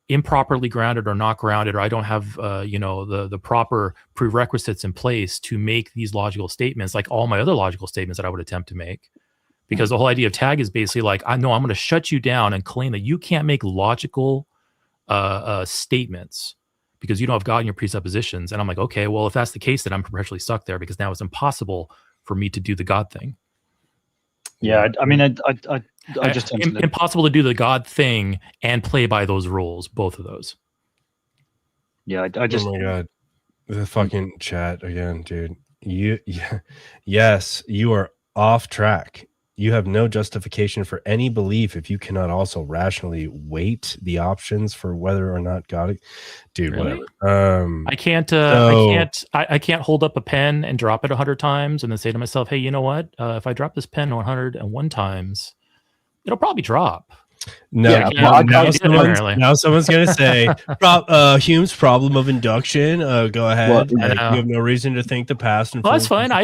improperly grounded or not grounded, or I don't have the proper prerequisites in place to make these logical statements, like all my other logical statements that I would attempt to make. Because the whole idea of tag is basically like, I'm going to shut you down and claim that you can't make logical statements because you don't have God in your presuppositions. And I'm like, okay, well, if that's the case, then I'm perpetually stuck there because now it's impossible for me to do the God thing. Yeah, I mean, I just tend to impossible to do the God thing and play by those rules. Both of those. Yeah, I just. Oh my god, the fucking chat again, dude. Yes, you are off track. You have no justification for any belief if you cannot also rationally weight the options for whether or not God. Dude, Really? whatever. I can't. I can't hold up a pen and drop it 100 times and then say to myself, "Hey, you know what? If I drop this pen 101 times, it'll probably drop." No, Yeah, now someone's gonna say Hume's problem of induction. Go ahead. I know. You have no reason to think the past. Well, that's fine. I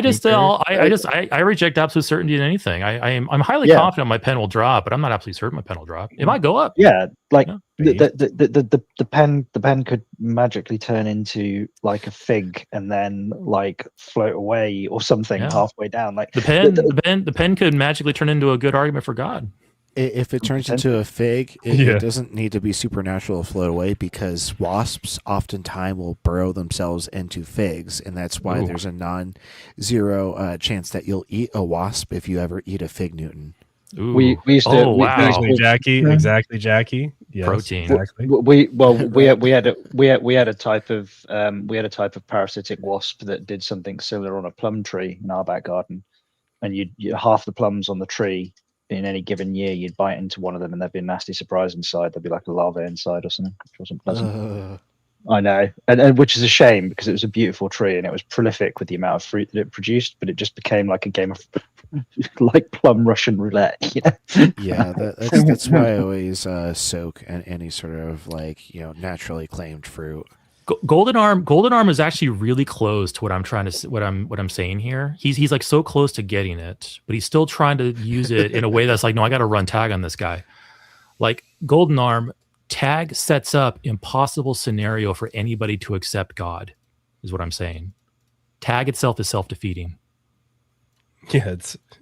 reject absolute certainty in anything. I'm highly confident my pen will drop, but I'm not absolutely certain my pen will drop. It might go up. Yeah, like the pen could magically turn into like a fig and then like float away or something halfway down. Like the pen could magically turn into a good argument for God. If it turns into a fig, it doesn't need to be supernatural to float away, because wasps oftentimes will burrow themselves into figs, and that's why there's a non-zero chance that you'll eat a wasp if you ever eat a fig Newton. We used to exactly Jackie. Yes, protein. Exactly. We had a type of parasitic wasp that did something similar on a plum tree in our back garden, and you half the plums on the tree in any given year, you'd bite into one of them and there'd be a nasty surprise inside. There'd be like a larva inside or something, which wasn't pleasant. I know, and which is a shame because it was a beautiful tree and it was prolific with the amount of fruit that it produced, but it just became like a game of like plum Russian roulette. You know? Yeah, that's why I always soak any sort of naturally claimed fruit. Golden Arm is actually really close to what I'm trying to what I'm saying here. He's like so close to getting it, but he's still trying to use it in a way that's like, no, I got to run tag on this guy. Like Golden Arm, tag sets up impossible scenario for anybody to accept God, is what I'm saying. Tag itself is self-defeating. Yeah,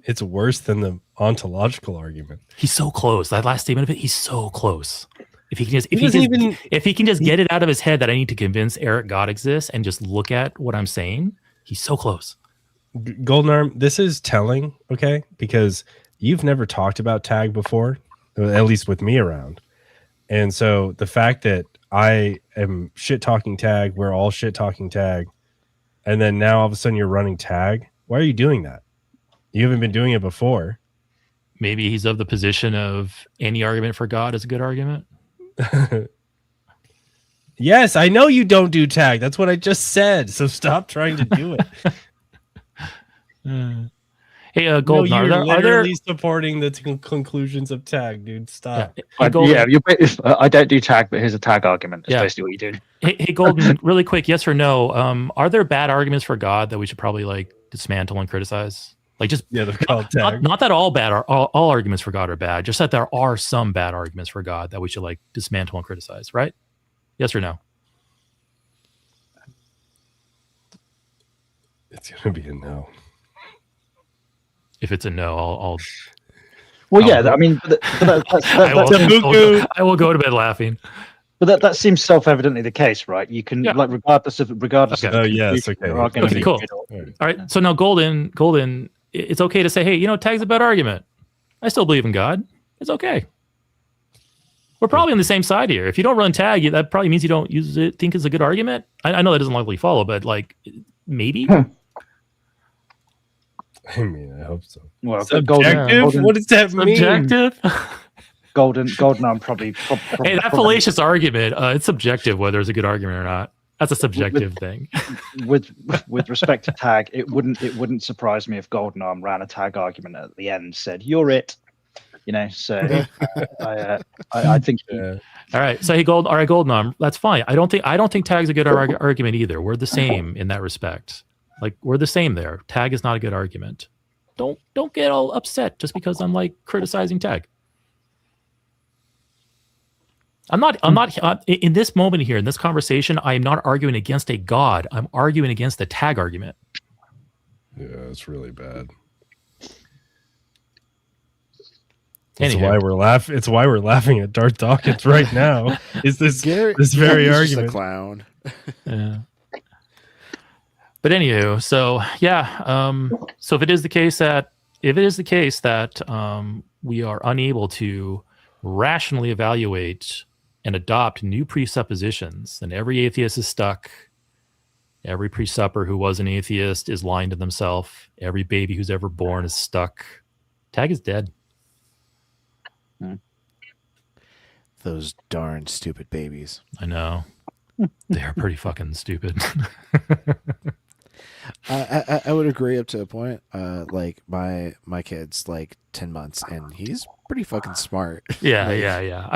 it's worse than the ontological argument. He's so close. That last statement of it, he's so close. If he can just get it out of his head that I need to convince Eric God exists and just look at what I'm saying, he's so close. Golden Arm, this is telling, okay? Because you've never talked about tag before, at least with me around. And so the fact that I am shit talking tag, we're all shit talking tag, and then now all of a sudden you're running tag. Why are you doing that? You haven't been doing it before. Maybe he's of the position of any argument for God is a good argument. Yes, I know you don't do tag. That's what I just said. So stop trying to do it. Hey, Golden, no, are there supporting the conclusions of tag, dude? Stop. Yeah, I don't do tag, but here's a tag argument. That's basically what you do. Hey, Golden, really quick, yes or no? Are there bad arguments for God that we should probably like dismantle and criticize? Like just they're called tag. Not that all arguments for God are bad, just that there are some bad arguments for God that we should like dismantle and criticize, right? Yes or no? It's gonna be a no. If it's a no, I'll well, yeah. I mean, I will go to bed laughing. But that seems self-evidently the case, right? You can like regardless of. Oh yes, okay. Okay, cool. All right. So now, Golden, it's okay to say, hey, tag's a bad argument. I still believe in God. It's okay. We're probably on the same side here. If you don't run tag, that probably means you don't think it's a good argument. I know that doesn't likely follow, but like maybe. I mean, I hope so. Well, subjective. What does that mean? Subjective. Golden. I'm probably hey, that fallacious argument. It's subjective whether it's a good argument or not. That's a subjective thing. With respect to tag, it wouldn't surprise me if Golden Arm ran a tag argument at the end, said "You're it," So I think. All right. So Golden Arm, that's fine. I don't think tag's a good argument either. We're the same in that respect. Like we're the same there. Tag is not a good argument. Don't get all upset just because I'm like criticizing tag. I'm not in this moment here, in this conversation, I am not arguing against a God. I'm arguing against the tag argument. Yeah, it's really bad. It's why we're laughing at Darth Dawkins right now. Is this very argument? Just a clown. Yeah. But anywho, so yeah, so if it is the case that if it is the case that we are unable to rationally evaluate and adopt new presuppositions, then every atheist is stuck. Every presupper who was an atheist is lying to themselves. Every baby who's ever born is stuck. Tag is dead. Those darn stupid babies. I know. They're pretty fucking stupid. I would agree up to a point. Like my kid's like 10 months and he's pretty fucking smart. Yeah, Like, yeah.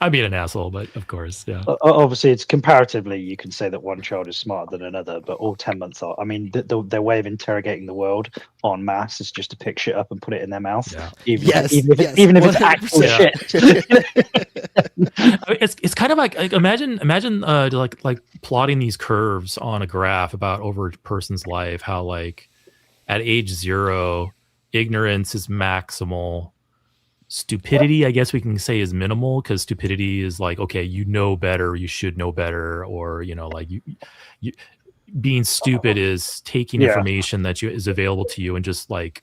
I'm being an asshole, but of course, yeah. Obviously, it's comparatively, you can say that one child is smarter than another, but all 10 months are. I mean, their way of interrogating the world en masse is just to pick shit up and put it in their mouth. Yeah. Even if it's actual shit. It's kind of like imagine like plotting these curves on a graph about over a person's life, how like at age 0, ignorance is maximal. Stupidity, I guess we can say, is minimal, because stupidity is like, okay, you know better, you should know better, or like you being stupid is taking information that is available to you and just like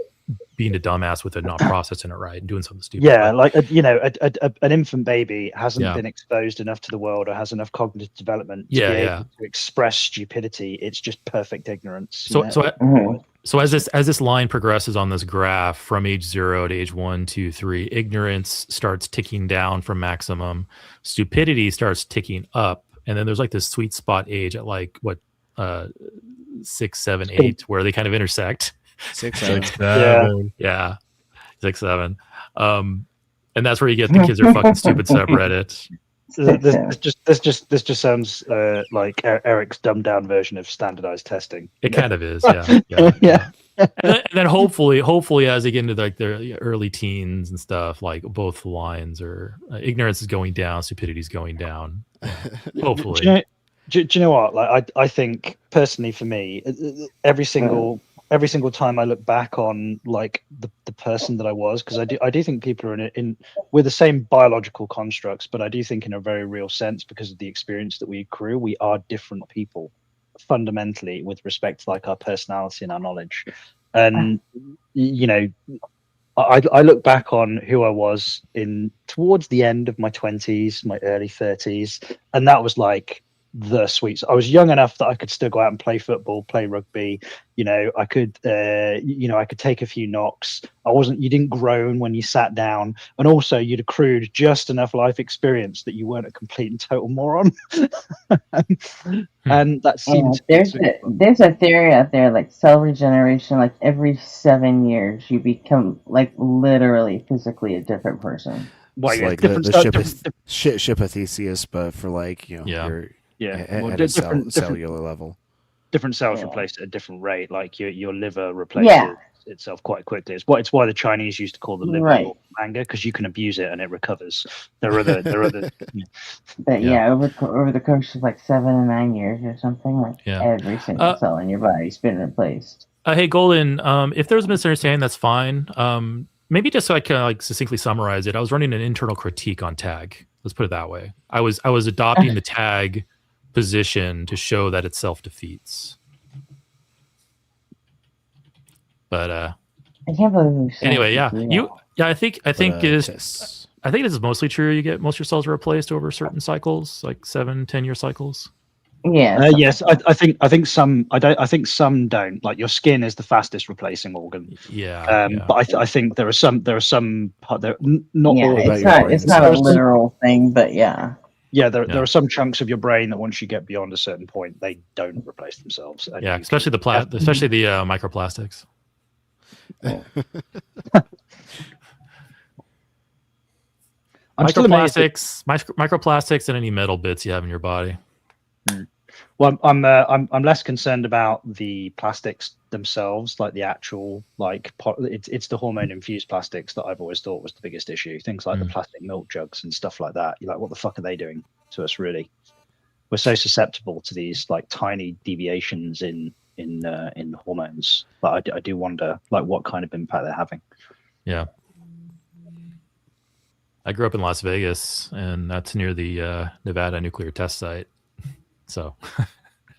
being a dumbass with it, not processing it right, and doing something stupid. Yeah, like an infant baby hasn't been exposed enough to the world or has enough cognitive development to be able to express stupidity. It's just perfect ignorance. So as this line progresses on this graph from age 0 to age 1, 2, 3, ignorance starts ticking down from maximum, stupidity starts ticking up, and then there's like this sweet spot age at like 6, 7, 8, where they kind of intersect. 6, 7. 6, 7. Yeah. 6, 7. And that's where you get the kids are fucking stupid subreddit. This just sounds like Eric's dumbed down version of standardized testing. It kind of is, yeah. And then hopefully, as they get into like their early teens and stuff, like both lines are ignorance is going down, stupidity is going down. Hopefully. Do you know what? Like, I think personally, for me, every single time I look back on like the person that I was, because I do think people are we're the same biological constructs, but I do think in a very real sense, because of the experience that we accrue, we are different people fundamentally with respect to like our personality and our knowledge. And I look back on who I was towards the end of my 20s, my early 30s, and that was like the sweets. I was young enough that I could still go out and play football, play rugby. I could take a few knocks. You didn't groan when you sat down, and also you'd accrued just enough life experience that you weren't a complete and total moron. And that seems there's a theory out there, like cell regeneration, like every 7 years you become like literally physically a different person. It's like the ship of Theseus, but for like your at a cellular level. Different cells replaced at a different rate. Like your liver replaces itself quite quickly. It's why the Chinese used to call the liver MAGA, because you can abuse it and it recovers. There are other. But over the course of like 7 and 9 years or something, like every single cell in your body's been replaced. Hey, Golden, if there's a misunderstanding, that's fine. Maybe just so I can like succinctly summarize it, I was running an internal critique on tag. Let's put it that way. I was adopting the tag position to show that it self-defeats. But I can't believe anyway, I think it is mostly true. You get most of your cells replaced over certain cycles, like 7-10 year cycles. Yes, I think some. I think some don't. Like your skin is the fastest replacing organ. But I think there are some. Not all. It's not a literal thing, but yeah. Yeah, there are some chunks of your brain that once you get beyond a certain point, they don't replace themselves. Yeah, especially the microplastics. Microplastics and any metal bits you have in your body. Well, I'm less concerned about the plastics themselves, like the actual it's the hormone infused plastics that I've always thought was the biggest issue. Things like the plastic milk jugs and stuff like that. You're like, what the fuck are they doing to us? Really, we're so susceptible to these like tiny deviations in hormones. But I do wonder like what kind of impact they're having. Yeah. I grew up in Las Vegas, and that's near the Nevada nuclear test site. So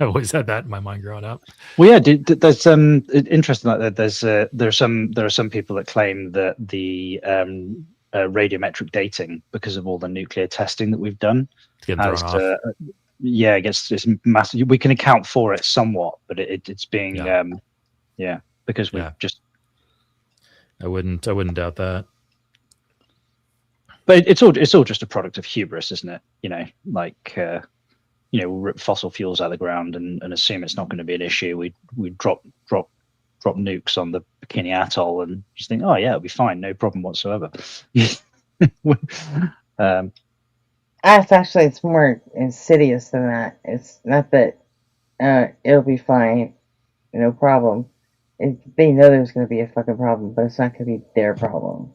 I always had that in my mind growing up. Well, yeah, there's interesting. Like there's there are some people that claim that the radiometric dating, because of all the nuclear testing that we've done, has yeah, it gets this massive. We can account for it somewhat, but it's being because we just. I wouldn't doubt that. But it's all just a product of hubris, isn't it? You know, like we'll rip fossil fuels out of the ground and assume it's not going to be an issue. We drop nukes on the Bikini Atoll and just think, oh yeah, it'll be fine, no problem whatsoever. Actually, it's more insidious than that. It's not that it'll be fine, no problem. They know there's going to be a fucking problem, but it's not going to be their problem.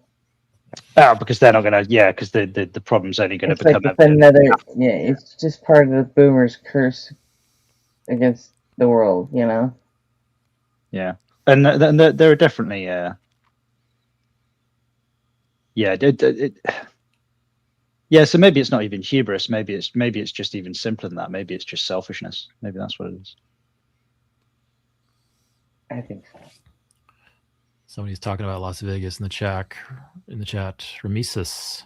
Oh, because they're not going to, because the problem's only going to become like another. Yeah, it's just part of the boomers' curse against the world, you know. Yeah, and there are definitely, So maybe it's not even hubris. Maybe it's just even simpler than that. Maybe it's just selfishness. Maybe that's what it is. I think so. Somebody's talking about Las Vegas in the chat. Ramesis.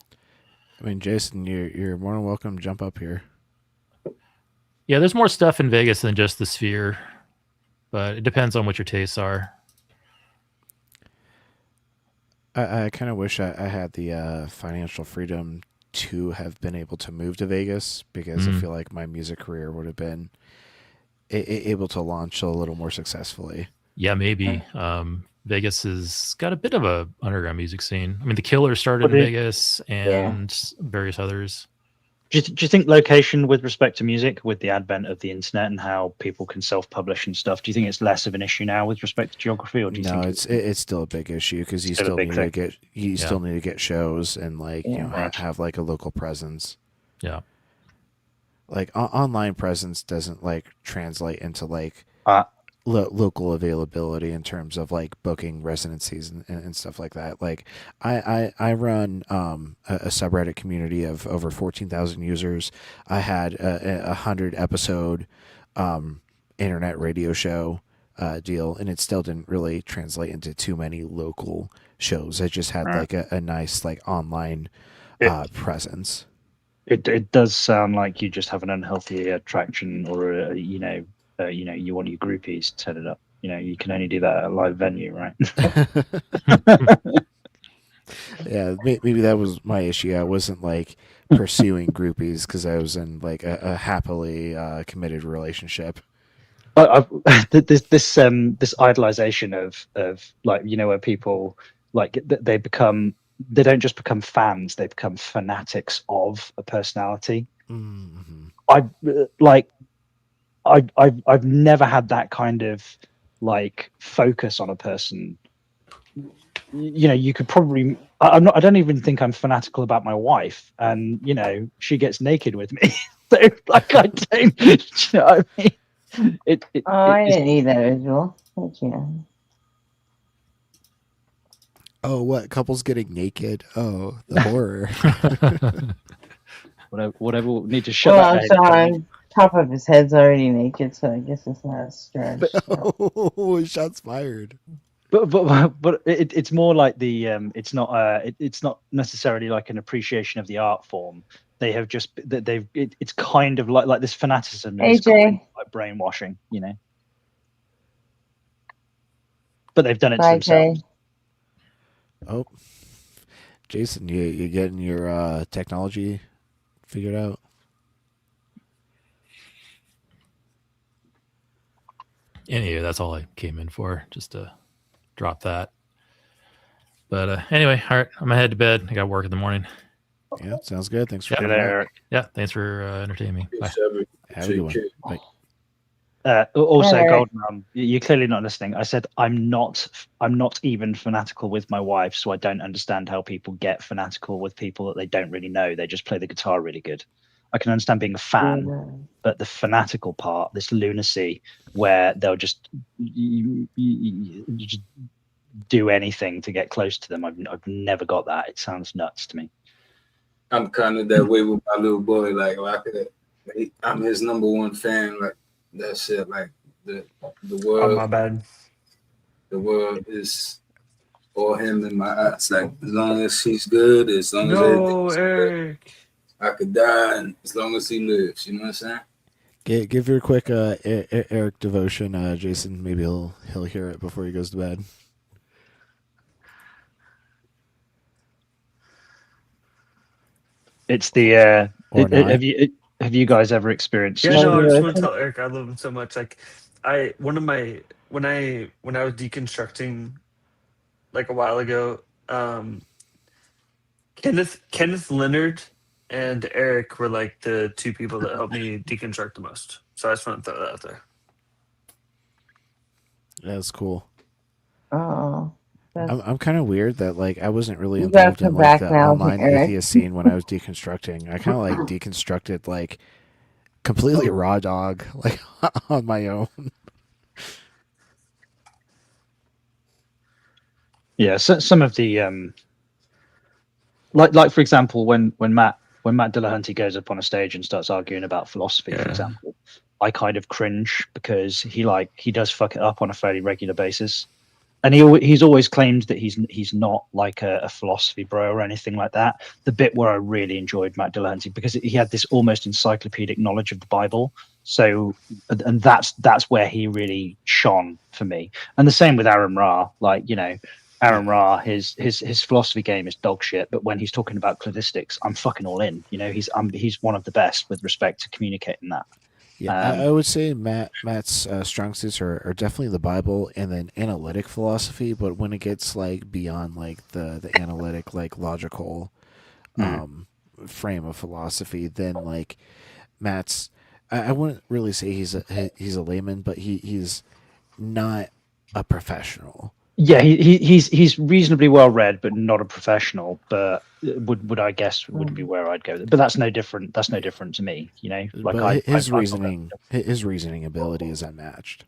I mean, Jason, you're more than welcome to jump up here. Yeah, there's more stuff in Vegas than just the Sphere, but it depends on what your tastes are. I kind of wish I had the financial freedom to have been able to move to Vegas, because I feel like my music career would have been able to launch a little more successfully. Yeah, maybe. Vegas has got a bit of a underground music scene. I mean, The Killers started in Vegas and various others. Do you think location with respect to music, with the advent of the internet and how people can self-publish and stuff, do you think it's less of an issue now with respect to geography, or do you think it's still a big issue, because you still need to get shows and have like a local presence. Yeah. Like online presence doesn't translate into local availability in terms of booking residencies and stuff like that. Like I run a subreddit community of over 14,000 users. I had a 100 episode internet radio show deal, and it still didn't really translate into too many local shows. I just had a nice online presence. It does sound like you just have an unhealthy attraction, or you want your groupies to set it up. You can only do that at a live venue, right? Yeah, maybe that was my issue. I wasn't pursuing groupies because I was in a happily committed relationship. This idolization of where people they don't just become fans, they become fanatics of a personality. Mm-hmm. I've never had that kind of focus on a person. You could probably. I don't even think I'm fanatical about my wife, and she gets naked with me. So I don't. You know what I mean? I didn't need that visual. But, Oh, what? Couples getting naked? Oh, the horror. Whatever. We'll need to shut that down. Top of his head's already naked, so I guess it's not a stretch. Oh, shots fired. But it's more like the it's not necessarily like an appreciation of the art form. They have just it's kind of like this fanaticism is kind of like brainwashing, But they've done it to themselves. Oh, Jason, you getting your technology figured out? Anyway, that's all I came in for, just to drop that. But anyway, all right, I'm gonna head to bed. I got work in the morning. Yeah, sounds good. Thanks for coming there. Yeah, thanks for entertaining me. Bye. Have a good one. Bye. Also, All right. Golden, you're clearly not listening. I said I'm not even fanatical with my wife, so I don't understand how people get fanatical with people that they don't really know. They just play the guitar really good. I can understand being a fan, but the fanatical part, this lunacy, where they'll just you just do anything to get close to them. I've never got that. It sounds nuts to me. I'm kind of that way with my little boy. I'm his number one fan. that shit. Like the Oh, world. my bad. The world is all him in my eyes. Like as long as she's good, as long as everything's good, I could die, and as long as he lives, you know what I'm saying? Give your quick Eric devotion, Jason. Maybe he'll hear it before he goes to bed. It's the have you guys ever experienced? Yeah, no, I just want to tell Eric I love him so much. Like, when I was deconstructing like a while ago, Kenneth Leonard and Eric were like the two people that helped me deconstruct the most. So I just want to throw that out there. That's cool. Oh, I'm kind of weird that like I wasn't really You gotta involved in come like back the now, online Eric. atheist scene when I was deconstructing. I kind of like deconstructed like completely raw dog like on my own. Yeah, so some of the like for example, when Matt Dillahunty goes up on a stage and starts arguing about philosophy, for example, I kind of cringe because he does fuck it up on a fairly regular basis, and he's always claimed that he's not like a philosophy bro or anything like that. The bit where I really enjoyed Matt Dillahunty because he had this almost encyclopedic knowledge of the Bible. So, and that's where he really shone for me. And the same with Aaron Ra, like, you know, Aaron Ra, his philosophy game is dog shit, but when he's talking about cladistics, I'm fucking all in. You know, he's one of the best with respect to communicating that. Yeah, I would say Matt's strong suits are definitely the Bible and then analytic philosophy. But when it gets like beyond like the analytic like logical frame of philosophy, then like Matt's I wouldn't really say he's a layman, but he's not a professional. Yeah, he's reasonably well read, but not a professional. But would I guess would be where I'd go. But that's no different. That's no different to me. You know, like But his reasoning ability is unmatched.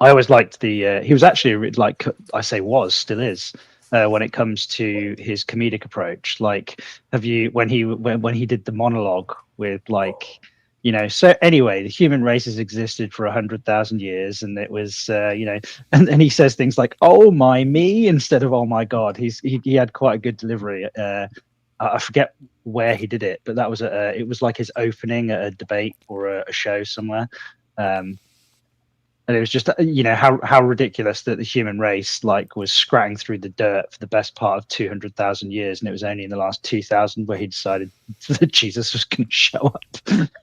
I always liked he was actually like I say still is when it comes to his comedic approach. Like, when he did the monologue with like, you know, so anyway, the human race has existed for 100,000 years, and it was you know, and he says things like "oh my me" instead of "oh my god." He had quite a good delivery. I forget where he did it, but that was it was like his opening at a debate or a show somewhere. And it was just, you know, how ridiculous that the human race like was scratching through the dirt for the best part of 200,000 years, and it was only in the last 2,000 where he decided that Jesus was going to show up.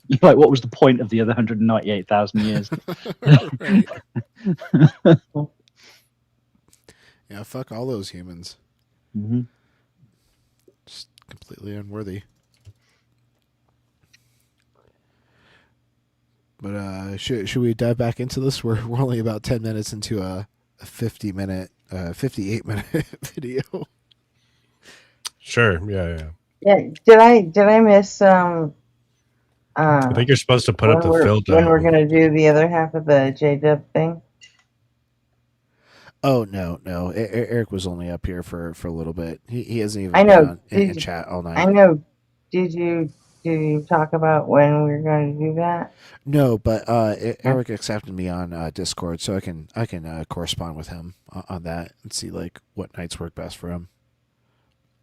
You're like, what was the point of the other 198,000 years? Yeah, fuck all those humans. Mm-hmm. Just completely unworthy. But should we dive back into this? We're only about 10 minutes into a 58 minute video. Sure. Yeah. Yeah. Did I miss I think you're supposed to put up the filter when we're gonna do the other half of the J-Dub thing? Oh no. Eric was only up here for a little bit. He hasn't even I know. been in chat all night. I know. Did you talk about when we were going to do that? No, but Eric accepted me on Discord, so I can correspond with him on that and see like what nights work best for him.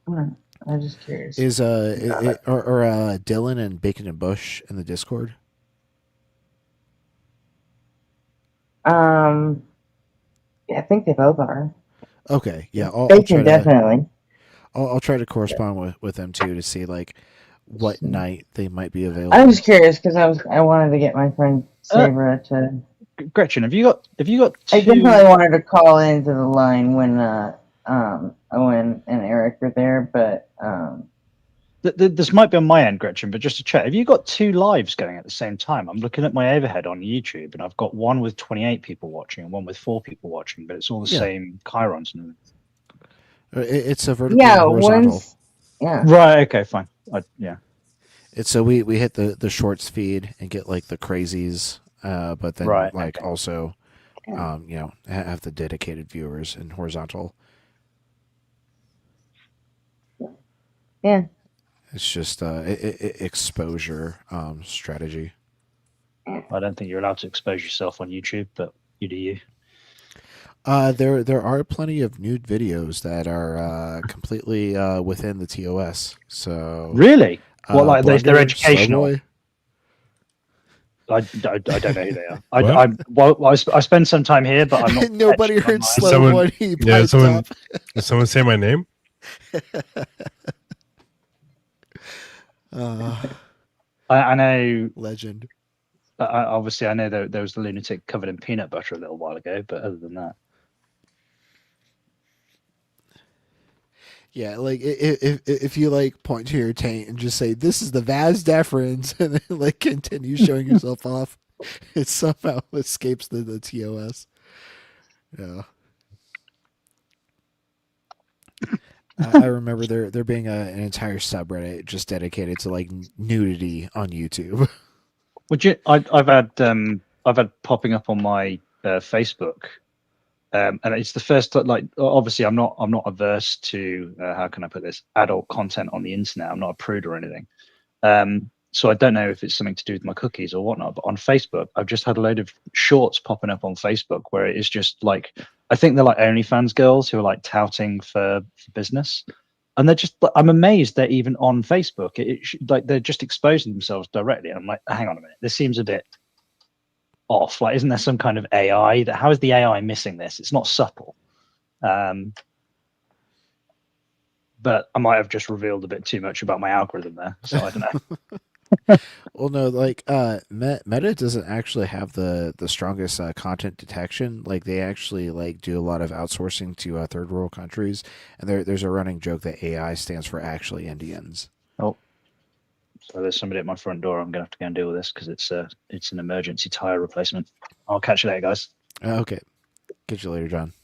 I'm just curious. Is Dylan and Bacon and Bush in the Discord? Yeah, I think they both are. Okay, yeah, Bacon definitely. I'll try to correspond with them too to see like what night they might be available. I'm just curious because I wanted to get my friend Sabra to. Gretchen, have you got? I definitely wanted to call into the line when Owen and Eric were there, but this might be on my end, Gretchen, but just to check, have you got 2 lives going at the same time? I'm looking at my overhead on YouTube, and I've got one with 28 people watching and one with 4 people watching, but it's all the same chirons. It's a vertical and horizontal. Yeah. Right. Okay. Fine. Yeah. It's so we hit the shorts feed and get like the crazies, but then also, you know, have the dedicated viewers in horizontal. Yeah. It's just exposure strategy. I don't think you're allowed to expose yourself on YouTube, but you do you. There are plenty of nude videos that are completely within the TOS. So Really? What, like they're Blunder, educational? Slowboy. I don't know who they are. What? I spend some time here, but I'm not. Nobody heard slow Someone, when he yeah, piped someone, up. did someone say my name? I know. Legend. Obviously, I know there was the lunatic covered in peanut butter a little while ago, but other than that, Yeah, like if you like point to your taint and just say this is the vas deferens, and then like continue showing yourself off, it somehow escapes the TOS. Yeah. I remember there being an entire subreddit just dedicated to like nudity on YouTube. would you? I've had popping up on my Facebook, and it's the first like. Obviously, I'm not averse to how can I put this, adult content on the internet. I'm not a prude or anything. So I don't know if it's something to do with my cookies or whatnot. But on Facebook, I've just had a load of shorts popping up on Facebook where it is just like, I think they're like OnlyFans girls who are like touting for business. And they're just, I'm amazed they're even on Facebook. Like they're just exposing themselves directly. And I'm like, hang on a minute, this seems a bit off. Like, isn't there some kind of AI? How is the AI missing this? It's not subtle. But I might have just revealed a bit too much about my algorithm there. So I don't know. Well, no, like Meta doesn't actually have the strongest content detection. Like they actually like do a lot of outsourcing to third world countries, and there's a running joke that AI stands for actually Indians. Oh, so there's somebody at my front door. I'm gonna have to go and deal with this because it's an emergency tire replacement. I'll catch you later, guys. Okay, catch you later, John.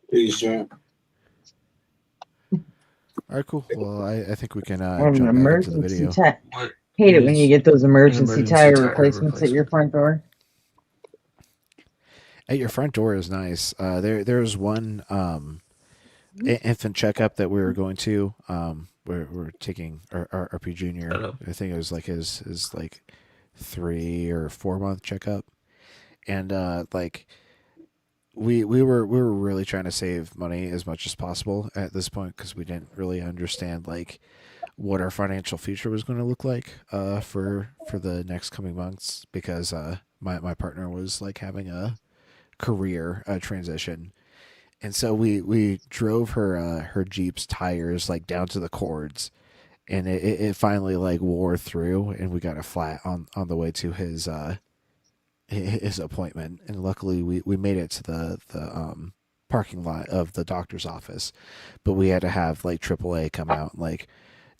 Peace, John. All right, cool. Well, I think we can An jump back into the emergency video. tire. Hate it when you get those emergency tire replacements at your front door. At your front door is nice. There's one infant checkup that we were going to. We're taking our RP Junior. I think it was like his like 3 or 4 month checkup, and like we were really trying to save money as much as possible at this point because we didn't really understand like what our financial future was going to look like for the next coming months because my partner was like having a career transition, and so we drove her Jeep's tires like down to the cords, and it finally like wore through, and we got a flat on the way to his appointment, and luckily we made it to the parking lot of the doctor's office, but we had to have like AAA come out and like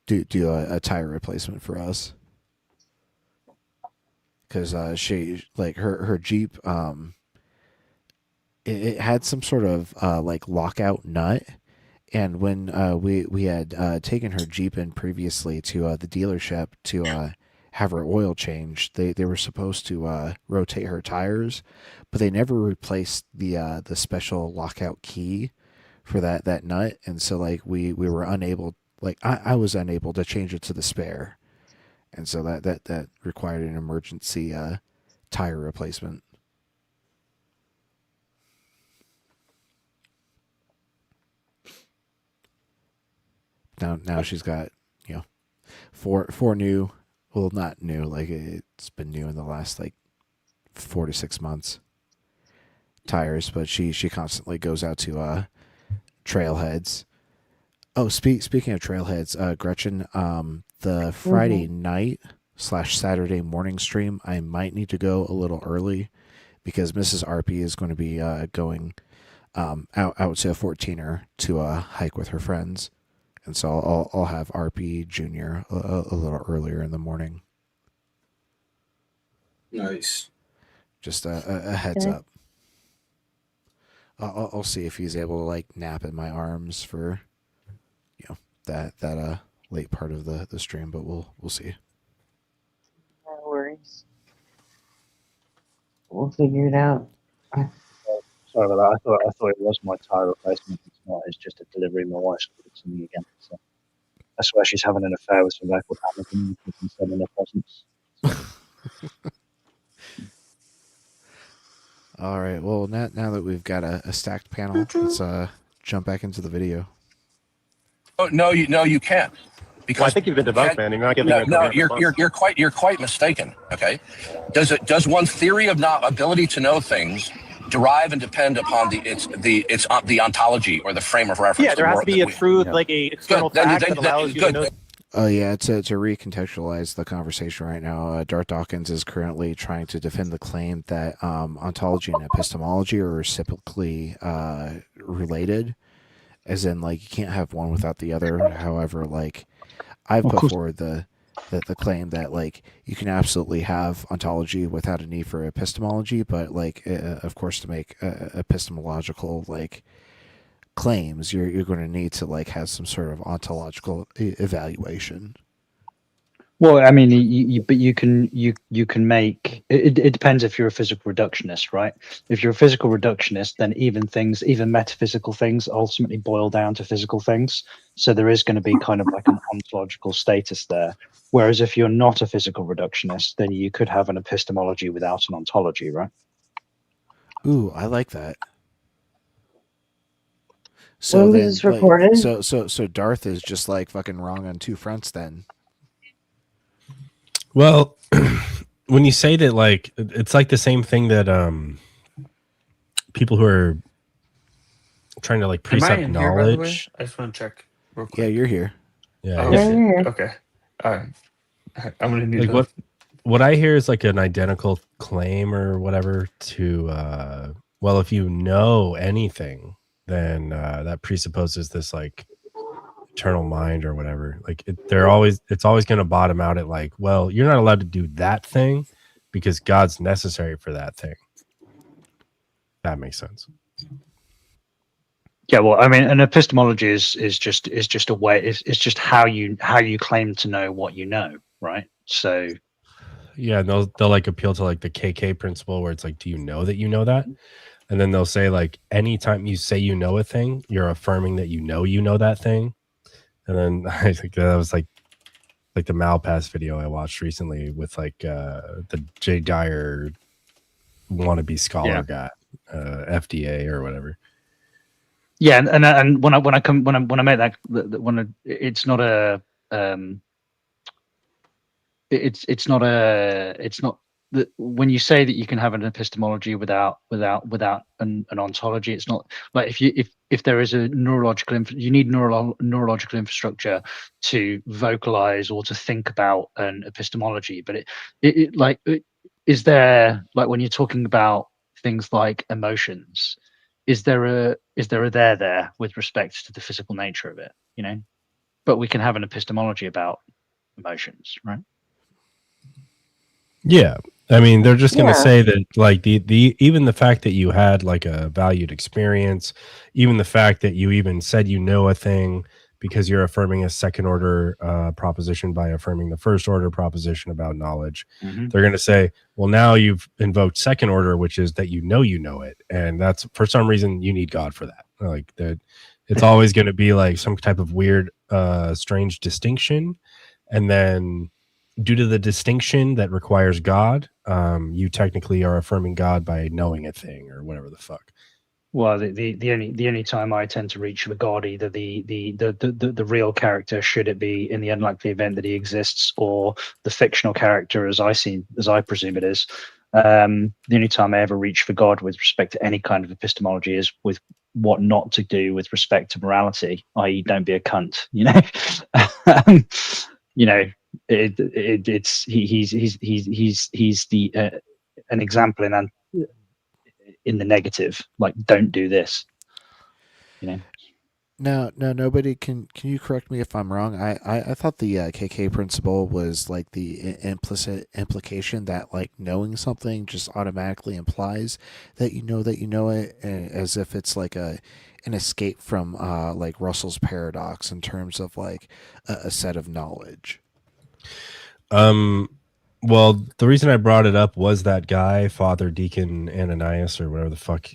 do a tire replacement for us because she like her Jeep it had some sort of like lockout nut, and when we had taken her Jeep in previously to the dealership to have her oil changed, they were supposed to rotate her tires, but they never replaced the special lockout key for that nut, and so like we were unable, like I was unable to change it to the spare, and so that required an emergency tire replacement. Now she's got, you know, four new, well, not new, like it's been new in the last like 4 to 6 months tires, but she constantly goes out to trailheads. Oh, speaking of trailheads, Gretchen, the Friday night / Saturday morning stream, I might need to go a little early because Mrs. RP is going to be going out to a 14er to hike with her friends. And so I'll have RP Junior a little earlier in the morning. Nice. Just a heads up. I'll see if he's able to like nap in my arms for, you know, that late part of the stream, but we'll see. No worries. We'll figure it out. Sorry about that. I thought it was my tire replacement. It's not. It's just a delivery. My wife's ordered something again. So I swear she's having an affair with some guy called Amazon and sending her presents. So. All right. Well, now that we've got a stacked panel, let's jump back into the video. Oh, no, you can't. Well, I think you've been debunked, man. You're not giving a No, coherent response. you're quite mistaken. Okay, does one theory of ability to know things derive and depend upon the ontology or the frame of reference? Yeah, there has to be a truth, like a external fact that allows you to know. Yeah, to recontextualize the conversation right now, Darth Dawkins is currently trying to defend the claim that ontology and epistemology are reciprocally related, as in, like, you can't have one without the other. However, like, I've put forward the claim that, like, you can absolutely have ontology without a need for epistemology, but, like, of course, to make epistemological, like, claims, you're going to need to, like, have some sort of ontological evaluation. Well, I mean, you can make it. It depends if you're a physical reductionist, right? If you're a physical reductionist, then even metaphysical things ultimately boil down to physical things. So there is going to be kind of like an ontological status there. Whereas if you're not a physical reductionist, then you could have an epistemology without an ontology, right? Ooh, I like that. So when was this recorded? So Darth is just, like, fucking wrong on two fronts then. Well, when you say that, like, it's like the same thing that people who are trying to, like, precept knowledge. Here, by the way? I just want to check real quick. Yeah, you're here. Yeah. Oh, shit. Okay. All right. I'm gonna need like what I hear is like an identical claim or whatever to well, if you know anything, then that presupposes this, like, eternal mind or whatever. Like, it's always going to bottom out at, like, well, you're not allowed to do that thing because God's necessary for that thing. That makes sense. Yeah, well, I mean, an epistemology is just a way. It's just how you claim to know what you know, right? So, yeah, they'll like appeal to, like, the KK principle, where it's like, do you know that you know that? And then they'll say, like, anytime you say you know a thing, you're affirming that you know that thing. And then I think that was like the Malpass video I watched recently with, like, the Jay Dyer wannabe scholar guy, FDA or whatever. Yeah, and when I make that, it's not a it's not when you say that you can have an epistemology without an ontology, it's not like if there is a you need neurological infrastructure to vocalize or to think about an epistemology. But is there, like, when you're talking about things like emotions, is there a there with respect to the physical nature of it, you know? But we can have an epistemology about emotions, right? Yeah, I mean, they're just going to say that, like, the even the fact that you had, like, a valued experience, even the fact that you even said you know a thing because you're affirming a second order proposition by affirming the first order proposition about knowledge. Mm-hmm. They're going to say, well, now you've invoked second order, which is that you know it, and that's, for some reason, you need God for that. Like, that, it's always going to be like some type of weird, strange distinction, and then, due to the distinction that requires God, you technically are affirming God by knowing a thing or whatever the fuck. Well, the only time I tend to reach for God, either the real character, should it be in the unlikely event that he exists, or the fictional character, as I presume it is. The only time I ever reach for God with respect to any kind of epistemology is with what not to do with respect to morality, i.e., don't be a cunt. You know, you know. He's the an example in the negative, like, don't do this, you know. No, nobody can you correct me if I'm wrong? I thought the KK principle was, like, the implicit implication that, like, knowing something just automatically implies that you know it, as if it's like an escape from like Russell's paradox in terms of, like, a set of knowledge. Well, the reason I brought it up was that guy, Father Deacon Ananias, or whatever the fuck,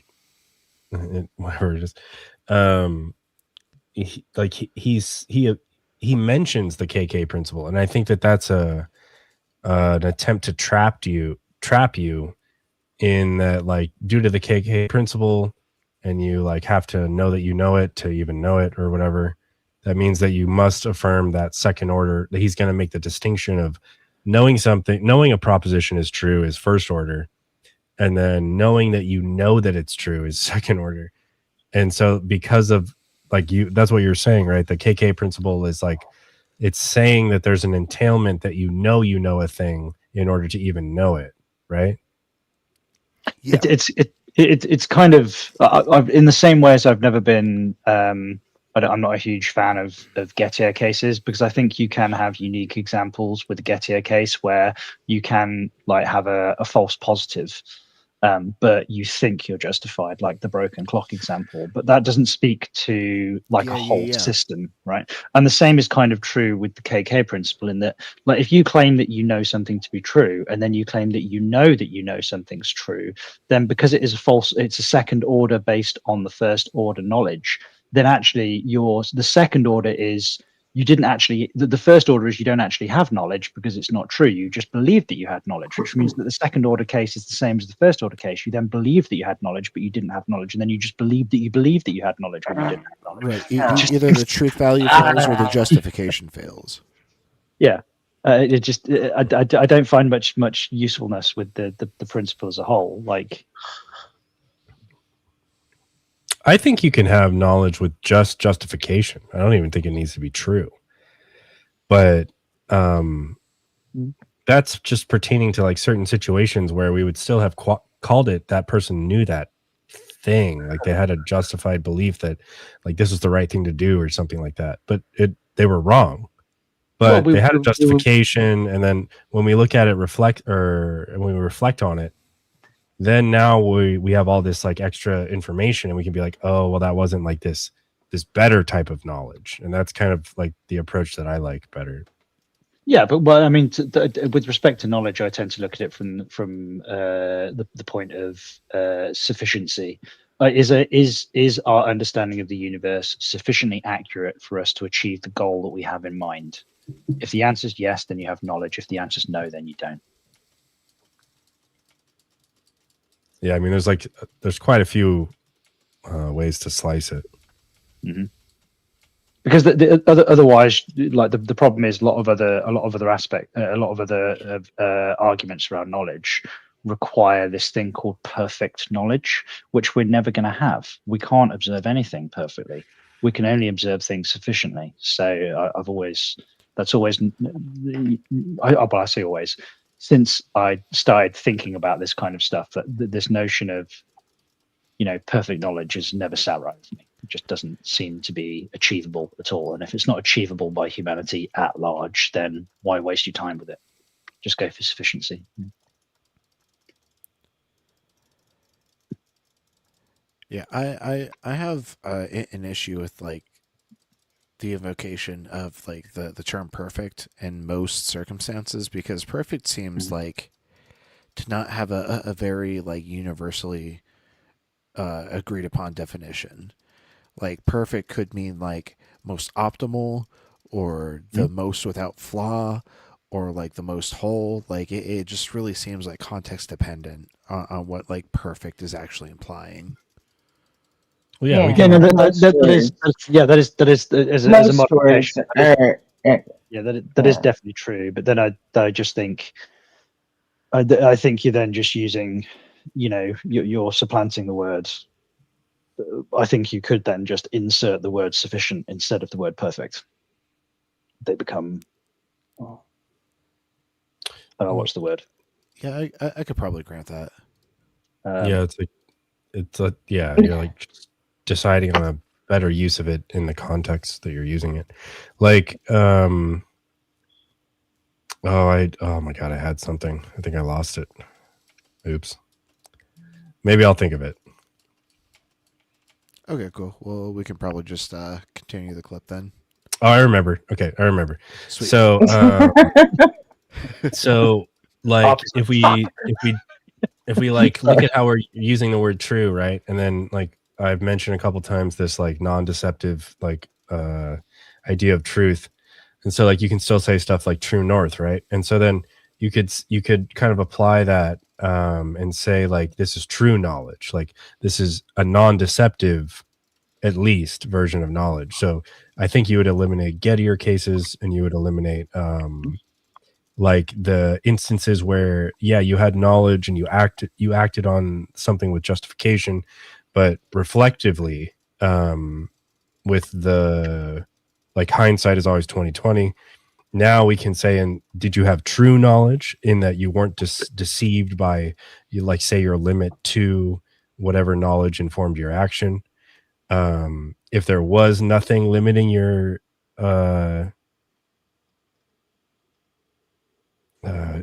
whatever it is. He mentions the KK principle, and I think that that's an attempt to trap you in that, like, due to the KK principle, and you like have to know that you know it to even know it or whatever. That means that you must affirm that second order, that he's going to make the distinction of knowing something, knowing a proposition is true is first order, and then knowing that you know that it's true is second order. And so because of like that's what you're saying, right? The KK principle is like, it's saying that there's an entailment that you know a thing in order to even know it, right? Yeah. It's kind of I've, in the same way as I've never been I'm not a huge fan of Gettier cases, because I think you can have unique examples with the Gettier case where you can like have a false positive, but you think you're justified, like the broken clock example, but that doesn't speak to like a whole system, right? And the same is kind of true with the KK principle, in that like if you claim that you know something to be true and then you claim that you know something's true, then because it is it's a second order based on the first order knowledge, then actually the second order is you didn't actually, the first order is you don't actually have knowledge because it's not true. You just believed that you had knowledge, which means that the second order case is the same as the first order case. You then believed that you had knowledge, but you didn't have knowledge. And then you just believed that you had knowledge, but you didn't have knowledge. Right. Either the truth value fails or the justification fails. Yeah. I don't find much usefulness with the principle as a whole. Like, I think you can have knowledge with just justification. I don't even think it needs to be true. But that's just pertaining to like certain situations where we would still have called it that person knew that thing. Like they had a justified belief that like this is the right thing to do or something like that. But they were wrong. But they had a justification. And then when we look at it, when we reflect on it, then now we have all this like extra information and we can be like, oh, well, that wasn't like this better type of knowledge. And that's kind of like the approach that I like better. Yeah, but well, I mean, with respect to knowledge, I tend to look at it from the point of sufficiency. Is our understanding of the universe sufficiently accurate for us to achieve the goal that we have in mind? If the answer is yes, then you have knowledge. If the answer is no, then you don't. Yeah, I mean, there's quite a few ways to slice it. Mm-hmm. Because otherwise, like the problem is a lot of other arguments around knowledge require this thing called perfect knowledge, which we're never going to have. We can't observe anything perfectly. We can only observe things sufficiently. So I say always, since I started thinking about this kind of stuff, that this notion of, perfect knowledge has never sat right with me. It just doesn't seem to be achievable at all. And if it's not achievable by humanity at large, then why waste your time with it? Just go for sufficiency. Yeah, I have an issue with like the invocation of like the term perfect in most circumstances, because perfect seems like to not have a very like universally agreed upon definition. Like perfect could mean like most optimal, or the most without flaw, or like the most whole. Like it just really seems like context dependent on what like perfect is actually implying. Well, yeah, that is a modification. That is definitely true. But then I just think, I think you're then just using, you're supplanting the words. I think you could then just insert the word sufficient instead of the word perfect. They become. I don't know what's the word. Yeah, I could probably grant that. Yeah, you're like deciding on a better use of it in the context that you're using it. Like, oh my God, I had something. I think I lost it. Oops. Maybe I'll think of it. Okay, cool. Well, we can probably just continue the clip then. Oh, I remember. Okay, I remember. Sweet. So, so like if we like look at how we're using the word true, right? And then like I've mentioned a couple times this like non-deceptive like idea of truth. And so like you can still say stuff like true north, right? And so then you could kind of apply that and say like this is true knowledge, like this is a non-deceptive at least version of knowledge. So I think you would eliminate Gettier cases, and you would eliminate like the instances where you had knowledge and you acted on something with justification, but reflectively with the like hindsight is always 2020. Now we can say, and did you have true knowledge in that you weren't deceived by, you like say your limit to whatever knowledge informed your action? If there was nothing limiting your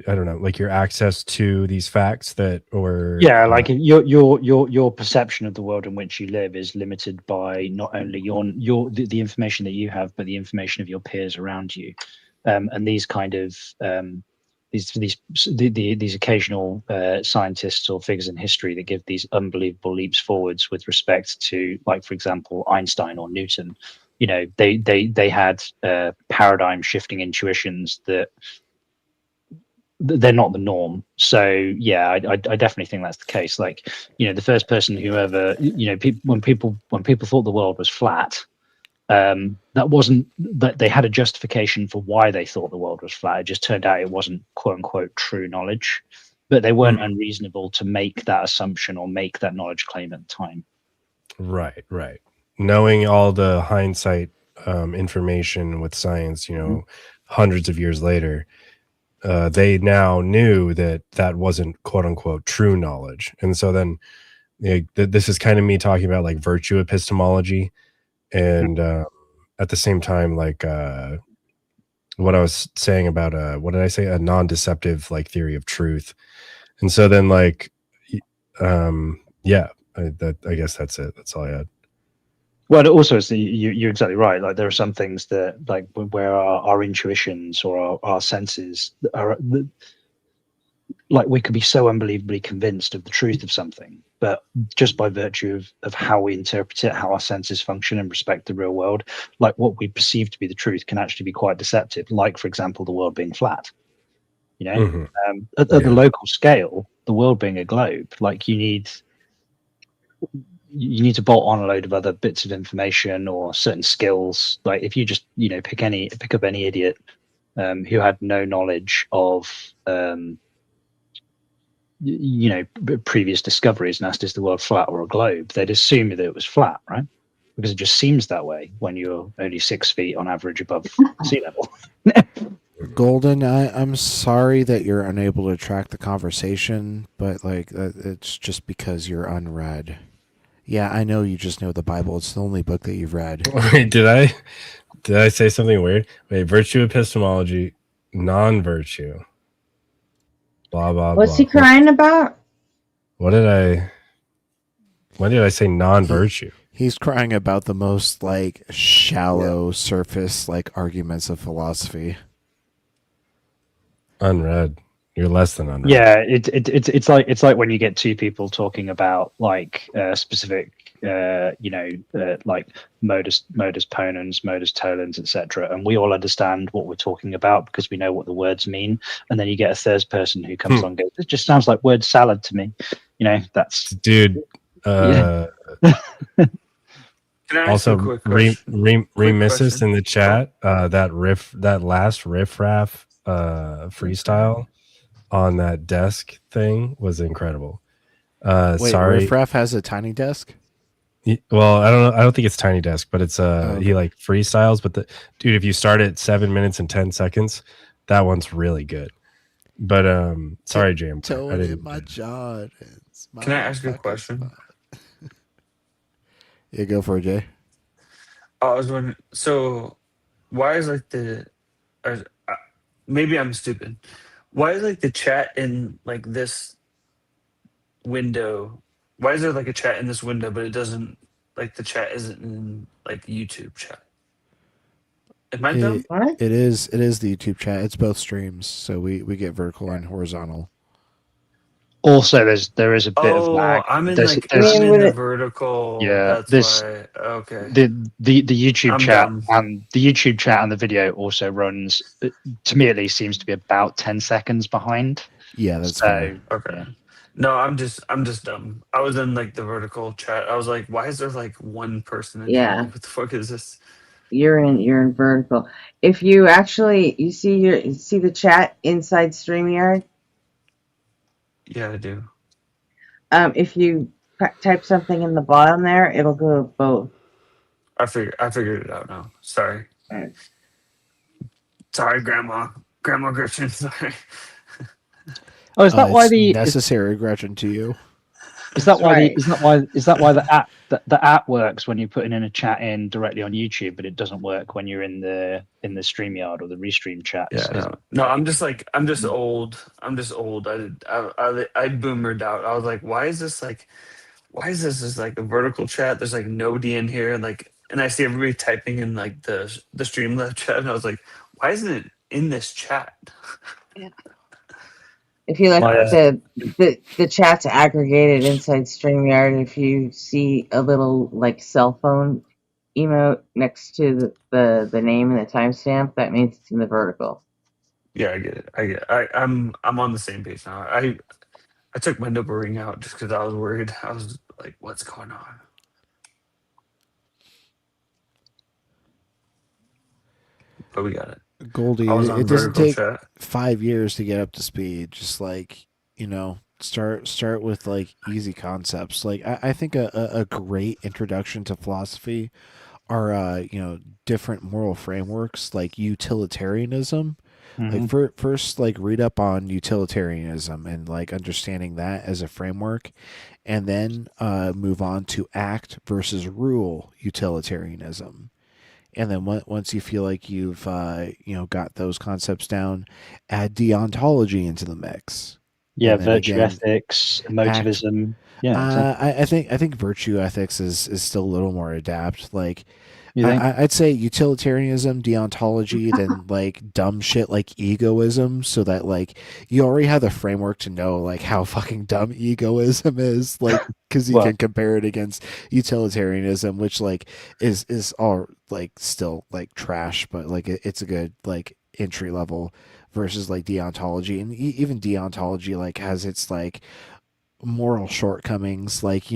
I don't know, like your access to these facts that, or like your perception of the world in which you live is limited by not only the information that you have, but the information of your peers around you, and these kind of these occasional scientists or figures in history that give these unbelievable leaps forwards with respect to, like for example, Einstein or Newton. You know, they had paradigm shifting intuitions that they're not the norm. So yeah, I definitely think that's the case. Like, you know, the first person who ever, you know, when people thought the world was flat, that wasn't that they had a justification for why they thought the world was flat. It just turned out it wasn't quote unquote true knowledge, but they weren't unreasonable to make that assumption or make that knowledge claim at the time. Right. Knowing all the hindsight information with science, you know, hundreds of years later, they now knew that wasn't quote unquote true knowledge. And so then this is kind of me talking about like virtue epistemology, and at the same time, like what I was saying about what did I say, a non-deceptive like theory of truth. And so then like I guess that's it. That's all I had. Well, also, you're exactly right. Like, there are some things that, like, where our intuitions or our senses are, like, we could be so unbelievably convinced of the truth of something, but just by virtue of how we interpret it, how our senses function and respect the real world, like what we perceive to be the truth can actually be quite deceptive. Like, for example, the world being flat. You know, at the local scale, the world being a globe, like you need to bolt on a load of other bits of information or certain skills. Like if you just, you know, pick up any idiot who had no knowledge of, you know, previous discoveries and asked, is the world flat or a globe? They'd assume that it was flat, right? Because it just seems that way when you're only 6 feet on average above sea level. Golden, I'm sorry that you're unable to track the conversation, but like it's just because you're unread. Yeah, I know you just know the Bible. It's the only book that you've read. Wait, did I say something weird? Wait, virtue epistemology, non-virtue. Blah blah. What's blah. he crying about? When did I say non-virtue? He's crying about the most like shallow surface like arguments of philosophy. Unread. You're less than unread. Yeah, it's like when you get two people talking about like specific like modus ponens, modus tollens, etc., and we all understand what we're talking about because we know what the words mean, and then you get a third person who comes along and goes, "It just sounds like word salad to me." You know, that's dude. Can I ask Also, you a quick question? Remissus in the chat. That last riffraff freestyle on that desk thing was incredible. Wait, sorry, riffraff has a tiny desk. Well, I don't know. I don't think it's tiny desk, but it's he like freestyles. But dude, if you start at 7 minutes and 10 seconds, that one's really good. But sorry, James. My Jordans. Can I ask you a question? Yeah, go for it, Jay. I was wondering. So, why is like maybe I'm stupid. Why is like the chat in like this window? Why is there like a chat in this window, but it doesn't, like the chat isn't in like the YouTube chat? Am I dumb? It is the YouTube chat. It's both streams, so we get vertical and horizontal. Also, there is a bit of Oh, lag. I'm in There's, like there's I'm in the vertical. yeah, That's this why. Okay, the YouTube I'm chat dumb. and the YouTube chat and the video also runs. To me, at least, seems to be about 10 seconds behind. Yeah, that's So, fair. Okay. yeah. No, I'm just dumb. I was in like the vertical chat. I was like, why is there like one person in here? Yeah. Like, what the fuck is this? You're in vertical. If you actually you see the chat inside StreamYard, Yeah, I do. if you type something in the bottom there, it'll go both. I figured it out now. Sorry. Sorry, Grandma Gretchen. Sorry. Oh, is that why it's the necessary aggression to you? is that why right. is that why the app works when you're putting in a chat in directly on YouTube, but it doesn't work when you're in the StreamYard or the Restream chats? Yeah, no. I'm just old. I'm just old. I boomered out. I was like, why is this just like a vertical chat? There's like nobody in here, and I see everybody typing in like the Streamlabs chat, and I was like, why isn't it in this chat? If you like the chat's aggregated inside StreamYard, if you see a little like cell phone emote next to the name and the timestamp, that means it's in the vertical. Yeah, I get it. I'm on the same page now. I took my nipple ring out just because I was worried. I was like, what's going on? But we got it. Goldie, I was on it doesn't vertical take chat. 5 years to get up to speed. Just like, start with like easy concepts. Like I think a great introduction to philosophy are different moral frameworks like utilitarianism. Like first, like read up on utilitarianism and like understanding that as a framework, and then move on to act versus rule utilitarianism. And then once you feel like you've got those concepts down, add deontology into the mix. Yeah, And then virtue again, ethics, emotivism. Yeah, exactly. I think virtue ethics is still a little more adapt. Like You think? I'd say utilitarianism, deontology, then like dumb shit like egoism, so that like you already have the framework to know like how fucking dumb egoism is, like because you can compare it against utilitarianism, which like is all like still like trash, but like it's a good like entry level versus like deontology, and even deontology like has its like moral shortcomings, like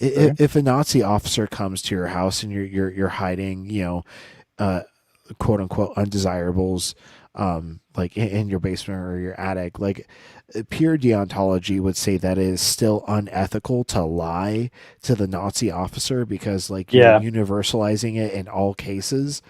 if a Nazi officer comes to your house and you're hiding quote unquote undesirables like in your basement or your attic, like pure deontology would say that it is still unethical to lie to the Nazi officer because like you're universalizing it in all cases.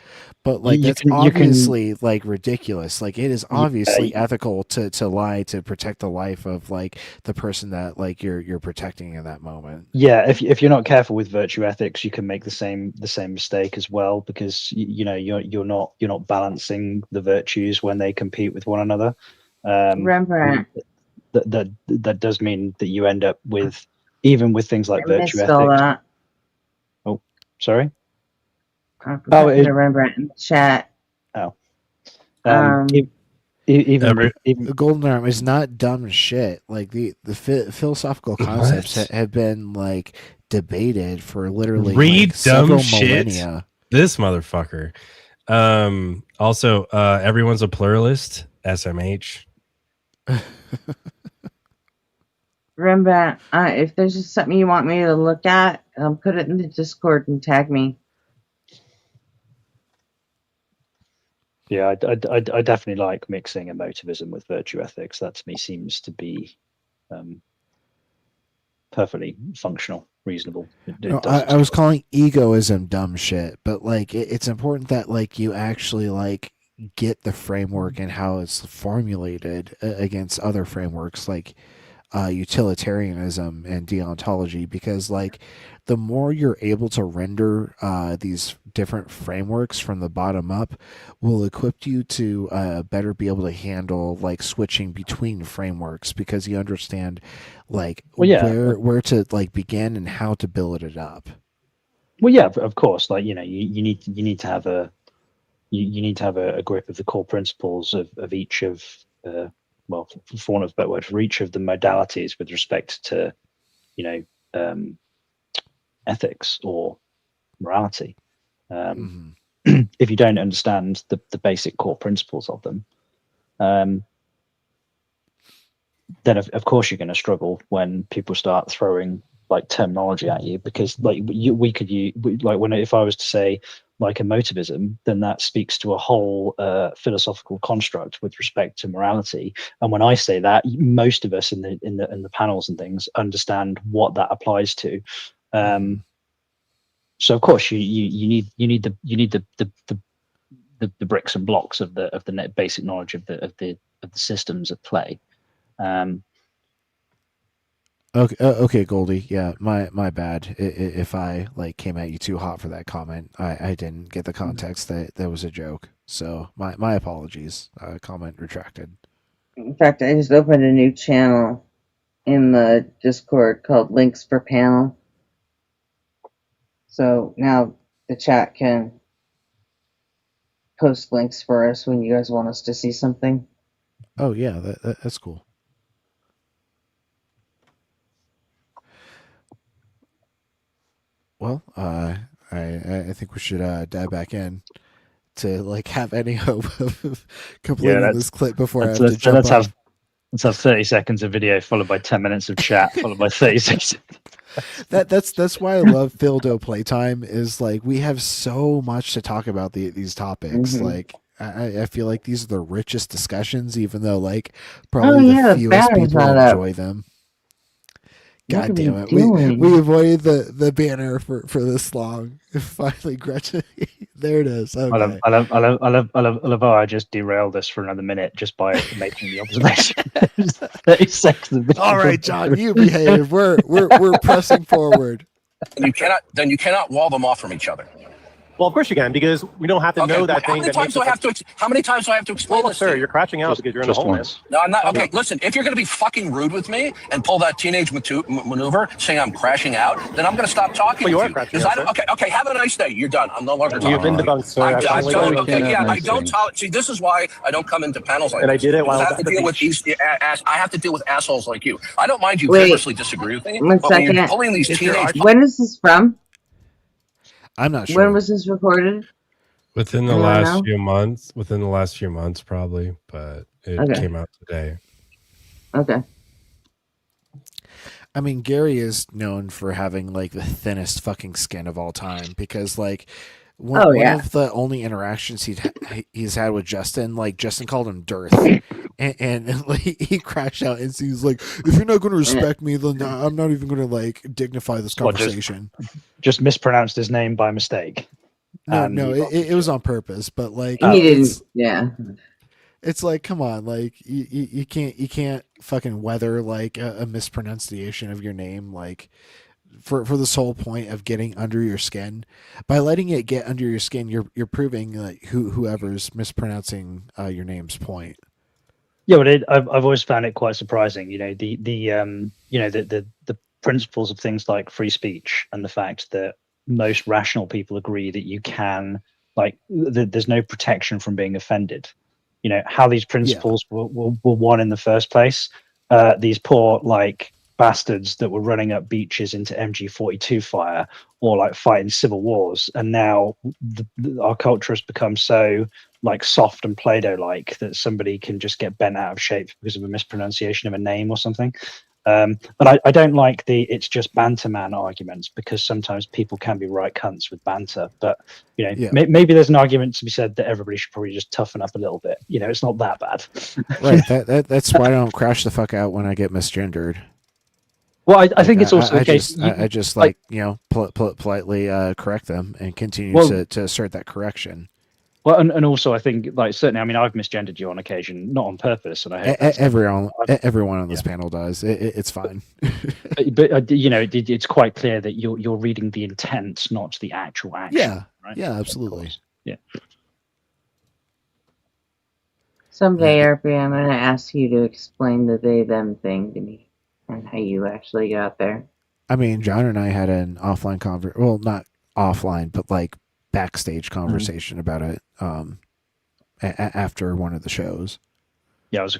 But like that's obviously like ridiculous. Like it is obviously ethical to lie to protect the life of like the person that like you're protecting in that moment. Yeah, if you're not careful with virtue ethics, you can make the same mistake as well, because you're not balancing the virtues when they compete with one another. Rembrandt. That does mean that you end up with, even with things like I virtue missed all ethics. that. Oh, sorry. The Rembrandt in the chat. Oh. Even Golden Arm is not dumb shit. Like the philosophical concepts have been like debated for literally read like several dumb shit. millennia. This motherfucker. Also, everyone's a pluralist. SMH. Rembrandt, if there's just something you want me to look at, put it in the Discord and tag me. Yeah, I definitely like mixing emotivism with virtue ethics. That to me seems to be perfectly functional, reasonable. I was calling egoism dumb shit, but like it's important that like you actually like get the framework and how it's formulated against other frameworks like utilitarianism and deontology, because like the more you're able to render these different frameworks from the bottom up will equip you to better be able to handle like switching between frameworks, because you understand like where to like begin and how to build it up. Well, yeah, of course. Like you need to have a you need to have a grip of the core principles of each of well, for want of a better word, for each of the modalities with respect to, ethics or morality. If you don't understand the basic core principles of them, then of course you're going to struggle when people start throwing like terminology at you, because like if I was to say like emotivism, then that speaks to a whole philosophical construct with respect to morality. And when I say that, most of us in the panels and things understand what that applies to. So of course you need the bricks and blocks of the net basic knowledge of the systems at play. Okay, Goldie. Yeah, my bad. If I like came at you too hot for that comment, I didn't get the context that was a joke. So my apologies. Comment retracted. In fact, I just opened a new channel in the Discord called Links for Panel. So now the chat can post links for us when you guys want us to see something. Oh yeah, that's cool. Well, I think we should dive back in to like have any hope of completing this clip before I have to jump on. Let's have 30 seconds of video followed by 10 minutes of chat followed by 30 seconds. That's why I love Phildo Playtime, is like we have so much to talk about these topics. Like I feel like these are the richest discussions, even though like probably the fewest people enjoy them. God damn it! We avoided the banner for this long. Finally, Gretchen, there it is. Okay. I love how I just derailed this for another minute just by making the observation. 30 seconds. All right, John, you behave. We're pressing forward. And you cannot wall them off from each other. Well, of course you can, because we don't have to know that thing. How many times do I have to explain this? Sir, you're crashing out because you're in the hole. No, I'm not. Okay, listen, if you're going to be fucking rude with me and pull that teenage maneuver saying I'm crashing out, then I'm going to stop talking to you. Okay, have a nice day. You're done. I'm no longer talking. You've been debunked, sir. I don't tolerate. See, this is why I don't come into panels like this. And I did it while I have to deal with I have to deal with assholes like you. I don't mind you vigorously disagree with me, but when you're pulling these teenage... When is this from? I'm not sure. When was this recorded? Within the last few months. Within the last few months, probably, but it came out today. Okay. I mean, Gary is known for having like the thinnest fucking skin of all time, because like one of the only interactions he's had with Justin, like Justin called him Dearth, and like, he crashed out and he's like, if you're not going to respect me, then I'm not even going to like dignify this conversation. Just mispronounced his name by mistake. No, it was on purpose, but like he didn't. Yeah, it's like, come on, like you can't fucking weather like a mispronunciation of your name, like for this whole point of getting under your skin. By letting it get under your skin, you're proving like whoever's mispronouncing your name's point. Yeah, but I've always found it quite surprising. The principles of things like free speech and the fact that most rational people agree that you can, like, there's no protection from being offended. How these principles were won in the first place. These poor like bastards that were running up beaches into MG42 fire or like fighting civil wars, and now our culture has become so like soft and Play-Doh like that somebody can just get bent out of shape because of a mispronunciation of a name or something. But I don't like the it's just banter man arguments, because sometimes people can be right cunts with banter. But maybe there's an argument to be said that everybody should probably just toughen up a little bit. It's not that bad. Right. That's why I don't crash the fuck out when I get misgendered. Well, I think it's also the case. I just politely correct them and continue to assert that correction. Well, and also I think, like, certainly, I mean, I've misgendered you on occasion, not on purpose, and I hope everyone on this panel does. It's fine. but it's quite clear that you're reading the intent, not the actual action. Yeah, right? Yeah, absolutely. Yeah. Someday, RP, I'm going to ask you to explain the they/them thing to me and how you actually got there. I mean, John and I had an offline conversation. Well, not offline, but like backstage conversation about it after one of the shows. Yeah, it was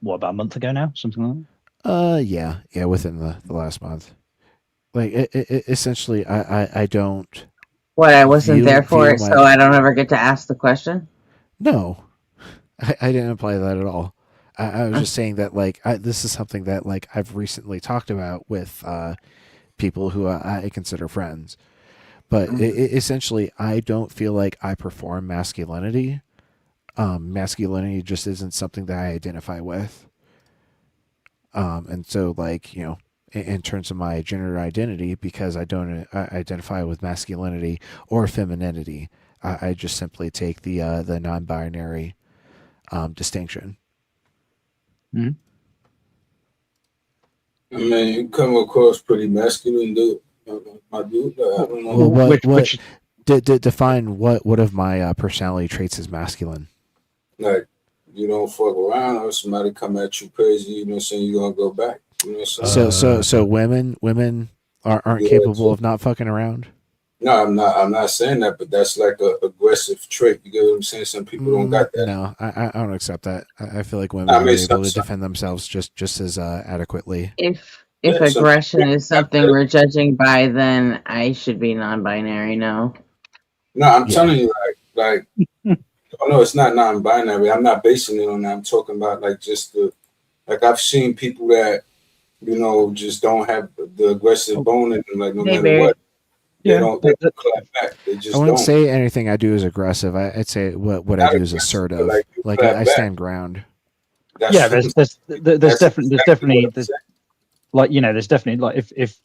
what, about a month ago now, something like that. Yeah, within the last month. Like essentially, I don't. What, I wasn't there for view it, so I don't ever get to ask the question? No, I didn't imply that at all. I was just saying that like this is something that like I've recently talked about with people who I consider friends, but essentially I don't feel like I perform masculinity. Masculinity just isn't something that I identify with. And so like in terms of my gender identity, because I don't identify with masculinity or femininity, I just simply take the non-binary distinction. Mm-hmm. I mean, you come across pretty masculine, dude. My dude, I don't know. Well, what define what of my personality traits is masculine? Like, you don't fuck around, or somebody come at you crazy, you know what I'm saying, you're gonna go back. You know what I'm saying? So women aren't capable of not fucking around? No, I'm not saying that, but that's like a aggressive trait. You get what I'm saying? Some people don't got that. No, I don't accept that. I feel like women are able to defend themselves just as adequately. If aggression is something we're judging by, then I should be non-binary. No. No, I'm telling you, like, oh no, it's not non-binary. I'm not basing it on that. I'm talking about like just like I've seen people that just don't have the aggressive bone in them. Like no matter what, they don't clap back. They just I wouldn't don't. say anything I do is aggressive. I'd say what I do is assertive. Like I stand ground. Yeah, there's definitely like there's definitely like if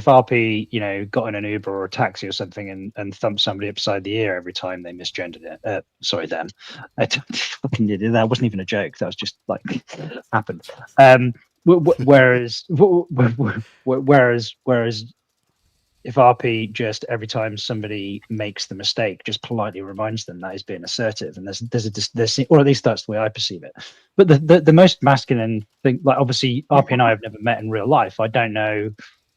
RP got in an Uber or a taxi or something and thumped somebody upside the ear every time they misgendered it. Sorry, them. I fucking did it. That wasn't even a joke. That was just like happened. Whereas if RP just every time somebody makes the mistake, just politely reminds them that he's being assertive, and there's or at least that's the way I perceive it. But the most masculine thing, like obviously RP and I have never met in real life. I don't know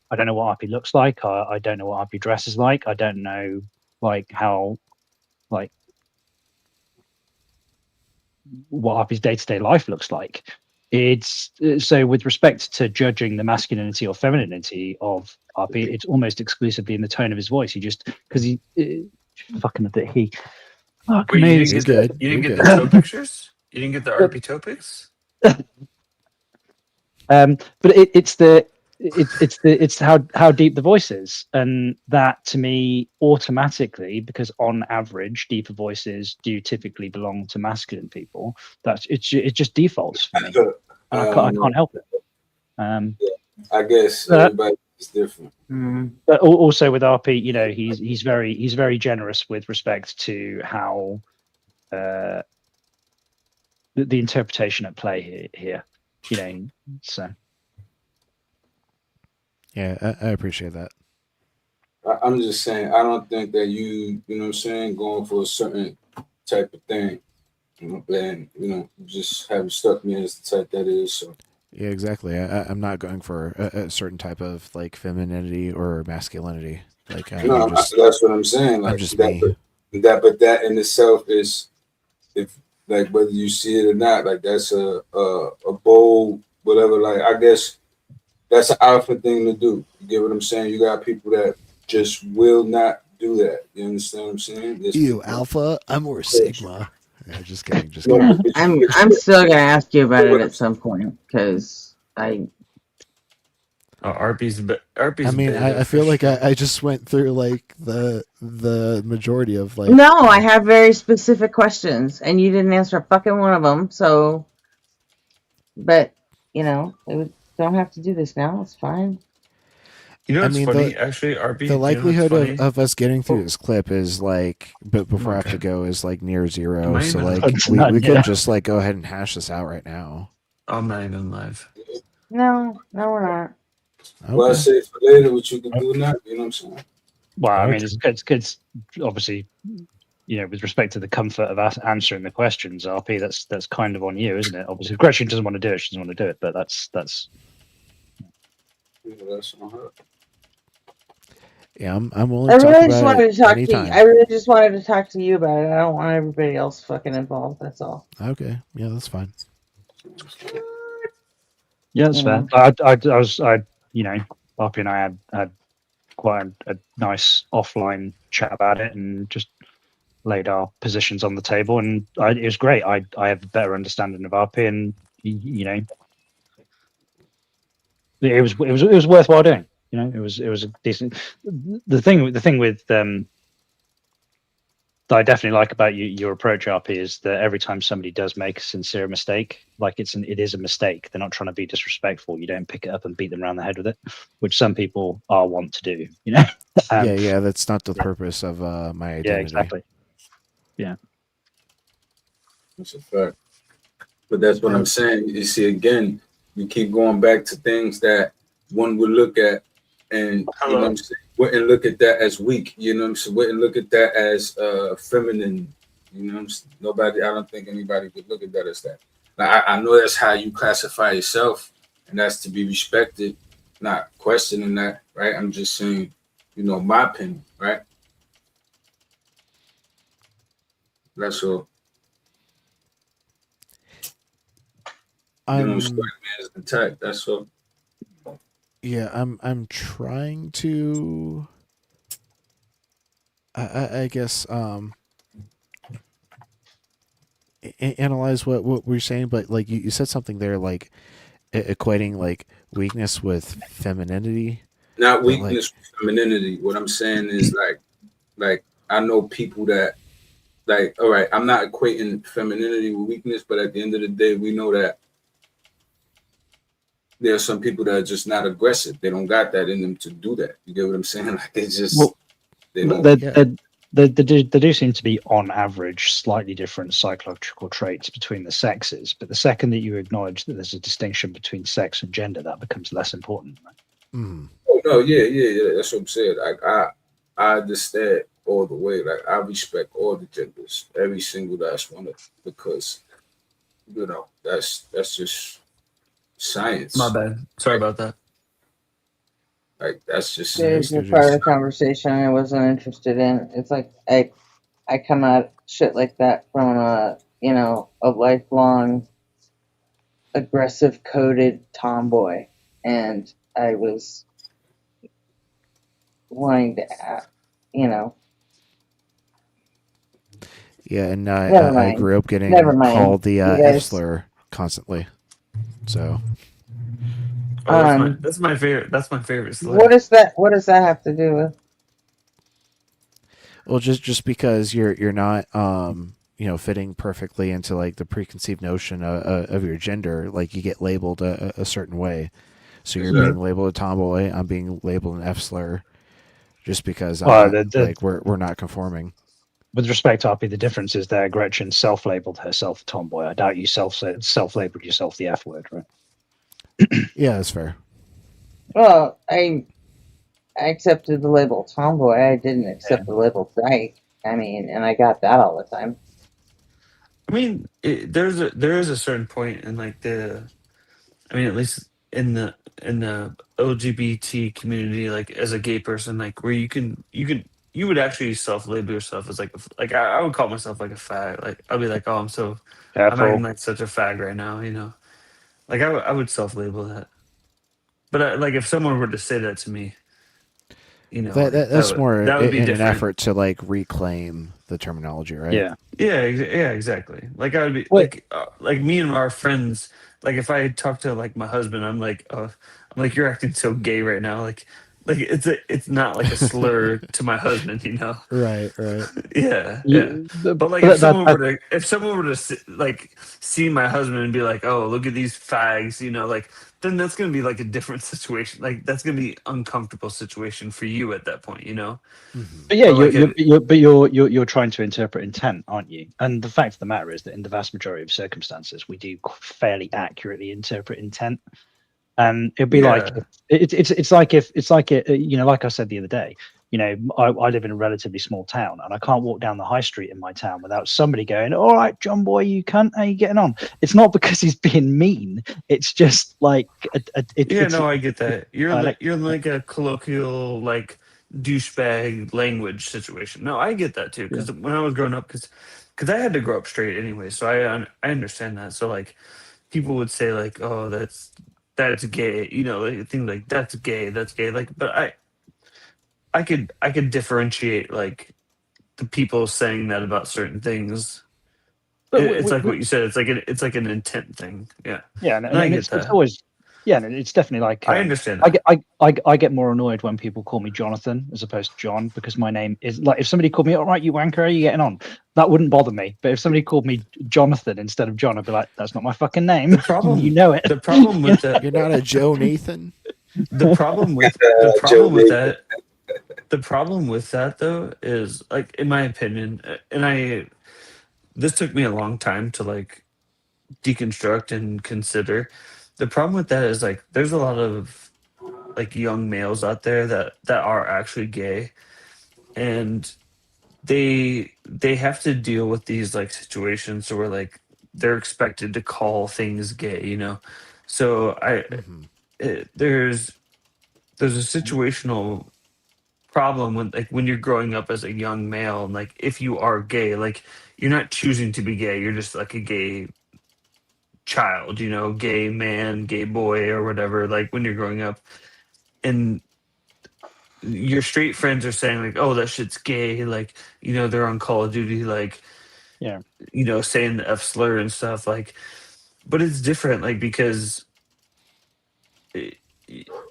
what RP looks like. I don't know what RP dresses like. I don't know like how like what RP's day-to-day life looks like. It's so with respect to judging the masculinity or femininity of RP, it's almost exclusively in the tone of his voice. He just because he fucking he. Wait, you didn't get the toe pictures? You didn't get the RP toe pics? But it's how deep the voice is, and that to me automatically, because on average deeper voices do typically belong to masculine people. It just defaults for me, and I can't help it. I guess everybody is different. But also with RP, he's very generous with respect to how the interpretation at play here. So. Yeah, I appreciate that. I'm just saying, I don't think that you know what I'm saying, going for a certain type of thing, and just haven't struck me as the type that is. So. Yeah, exactly. I'm not going for a certain type of like femininity or masculinity. Like that's what I'm saying. Like I'm just me. But that in itself is, if like whether you see it or not, like that's a bold whatever. Like I guess that's an alpha thing to do. You get what I'm saying? You got people that just will not do that. You understand what I'm saying? You alpha, I'm more sigma. Yeah, just kidding. I'm still gonna ask you about it at some point because RP's. I mean, I feel like I just went through like the majority of like. No, I have very specific questions, and you didn't answer a fucking one of them. So, but don't have to do this now. It's fine. What's funny? Actually, RP. The likelihood of us getting through this clip is like, but before I have to go, is like near zero. So like, we could just like go ahead and hash this out right now. I'm not even live. No, we're not. Okay. Well, I say for later what you can do now. You know what I'm saying? Well, I mean, it's good. Obviously, with respect to the comfort of us answering the questions, RP, that's kind of on you, isn't it? Obviously, if Gretchen doesn't want to do it, she doesn't want to do it. But that's. Yeah, that's on her. Yeah, I'm willing to talk about it anytime. I really just wanted to talk to you about it. I don't want everybody else fucking involved. That's all. Okay, yeah, that's fine. Yeah, that's fair. I you know, Poppy and I had quite a nice offline chat about it and just laid our positions on the table, and it was great. I have a better understanding of RP, and you know, it was worthwhile doing. You know, it was a decent. The thing with that I definitely like about your approach, RP, is that every time somebody does make a sincere mistake, like it is a mistake. They're not trying to be disrespectful. You don't pick it up and beat them around the head with it, which some people are want to do. You know. Yeah, that's not the purpose of my identity. Yeah, exactly. Yeah, that's a fact. But that's what I'm saying. You see, again, you keep going back to things that one would look at, and you know what I'm saying, wouldn't look at that as weak. You know what I'm saying? Wouldn't look at that as feminine. You know what I'm saying? Nobody. I don't think anybody would look at that as that. Now, I know that's how you classify yourself, and that's to be respected. Not questioning that, right? I'm just saying, you know, my opinion, right? That's all. You know, man is intact. That's all. Yeah, I'm trying to. I guess analyze what we're saying, but like you said something there, like equating like weakness with femininity. Not weakness with femininity. What I'm saying is like I know people that like, all right, I'm not equating femininity with weakness, but at the end of the day, we know that there are some people that are just not aggressive. They don't got that in them to do that. You get what I'm saying? Like they just they don't. There do seem to be, on average, slightly different psychological traits between the sexes. But the second that you acknowledge that there's a distinction between sex and gender, that becomes less important. Right? Mm. Oh no, yeah. That's what I'm saying. Like I understand all the way. Like I respect all the genders, every single last one of them, because you know that's just science. My bad. Sorry about that. Like that's just There's a part of the conversation I wasn't interested in. It's like I come at shit like that from a lifelong aggressive coded tomboy, and I was wanting to Yeah, and I grew up getting called the F slur constantly. So that's my favorite. That's my favorite slur. What does that have to do with? Well, just because you're not fitting perfectly into like the preconceived notion of your gender, like you get labeled a certain way. So you're being labeled a tomboy. I'm being labeled an F slur, just because like we're not conforming. With respect to RP, the difference is that Gretchen self-labeled herself a tomboy. I doubt you self-labeled yourself the F word, right? Yeah, that's fair. Well, I accepted the label tomboy. I didn't accept the label dyke. I mean, and I got that all the time. I mean, there is a certain point in like at least in the LGBT community, like as a gay person, like where you would actually self-label yourself as like I would call myself like a fag. Like I'd be like, oh, I'm acting like such a fag right now, you know. Like I would self-label that. But like if someone were to say that to me, you know, that's more that would be in different. an effort to like reclaim the terminology, right? Yeah, exactly. Like I would be like me and our friends. Like if I talk to like my husband, I'm like, you're acting so gay right now. Like it's not like a slur to my husband, you know? Right. Yeah. But like if someone were to like see my husband and be like, oh, look at these fags, you know, like then that's gonna be like a different situation. Like that's gonna be uncomfortable situation for you at that point, you know? But yeah, you're trying to interpret intent, aren't you? And the fact of the matter is that in the vast majority of circumstances, we do fairly accurately interpret intent. And it'd be like it's like like I said the other day, you know, I live in a relatively small town, and I can't walk down the high street in my town without somebody going, "All right, John boy, you cunt, how you getting on?" It's not because he's being mean. It's just like I get that. You're like a colloquial like douchebag language situation. No, I get that too, because when I was growing up, because I had to grow up straight anyway, so I understand that. So like people would say like, oh, that's gay, you know, like, things like that's gay, like, but I could differentiate like the people saying that about certain things. But It's like what you said. It's like an intent thing. Yeah. yeah, And I and get it's that. always and it's definitely like I understand I that. get I get more annoyed when people call me Jonathan as opposed to John, because my name is like, if somebody called me, all right, you wanker, how are you getting on? That wouldn't bother me. But if somebody called me Jonathan instead of John, I'd be like, that's not my fucking name. The problem, you know it. The problem with that, You're not a Joe Nathan. the problem with the problem with that, the problem with that though is like, in my opinion, and this took me a long time to like deconstruct and consider. The problem with that is like, there's a lot of like young males out there that are actually gay, and they have to deal with these like situations where like they're expected to call things gay, you know. So there's a situational problem when like when you're growing up as a young male, and like if you are gay, like you're not choosing to be gay, you're just like a gay child, you know, gay man, gay boy, or whatever, like when you're growing up, and your straight friends are saying like, oh, that shit's gay, like, you know, they're on Call of Duty, like, Yeah. you know, saying the F slur and stuff, like, but it's different, like, because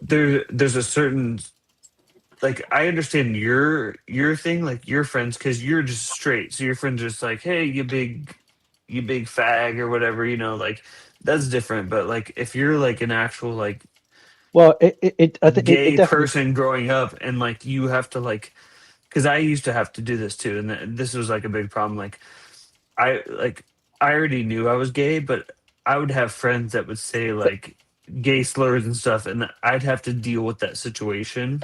there's a certain, like, I understand your thing, like your friends, because you're just straight, so your friends are just like, hey, you big fag or whatever, you know, like that's different. But like if you're like an actual like Well, I think gay it definitely. person growing up, and like you have to like, because I used to have to do this too, and this was like a big problem. Like I already knew I was gay, but I would have friends that would say like gay slurs and stuff, and I'd have to deal with that situation,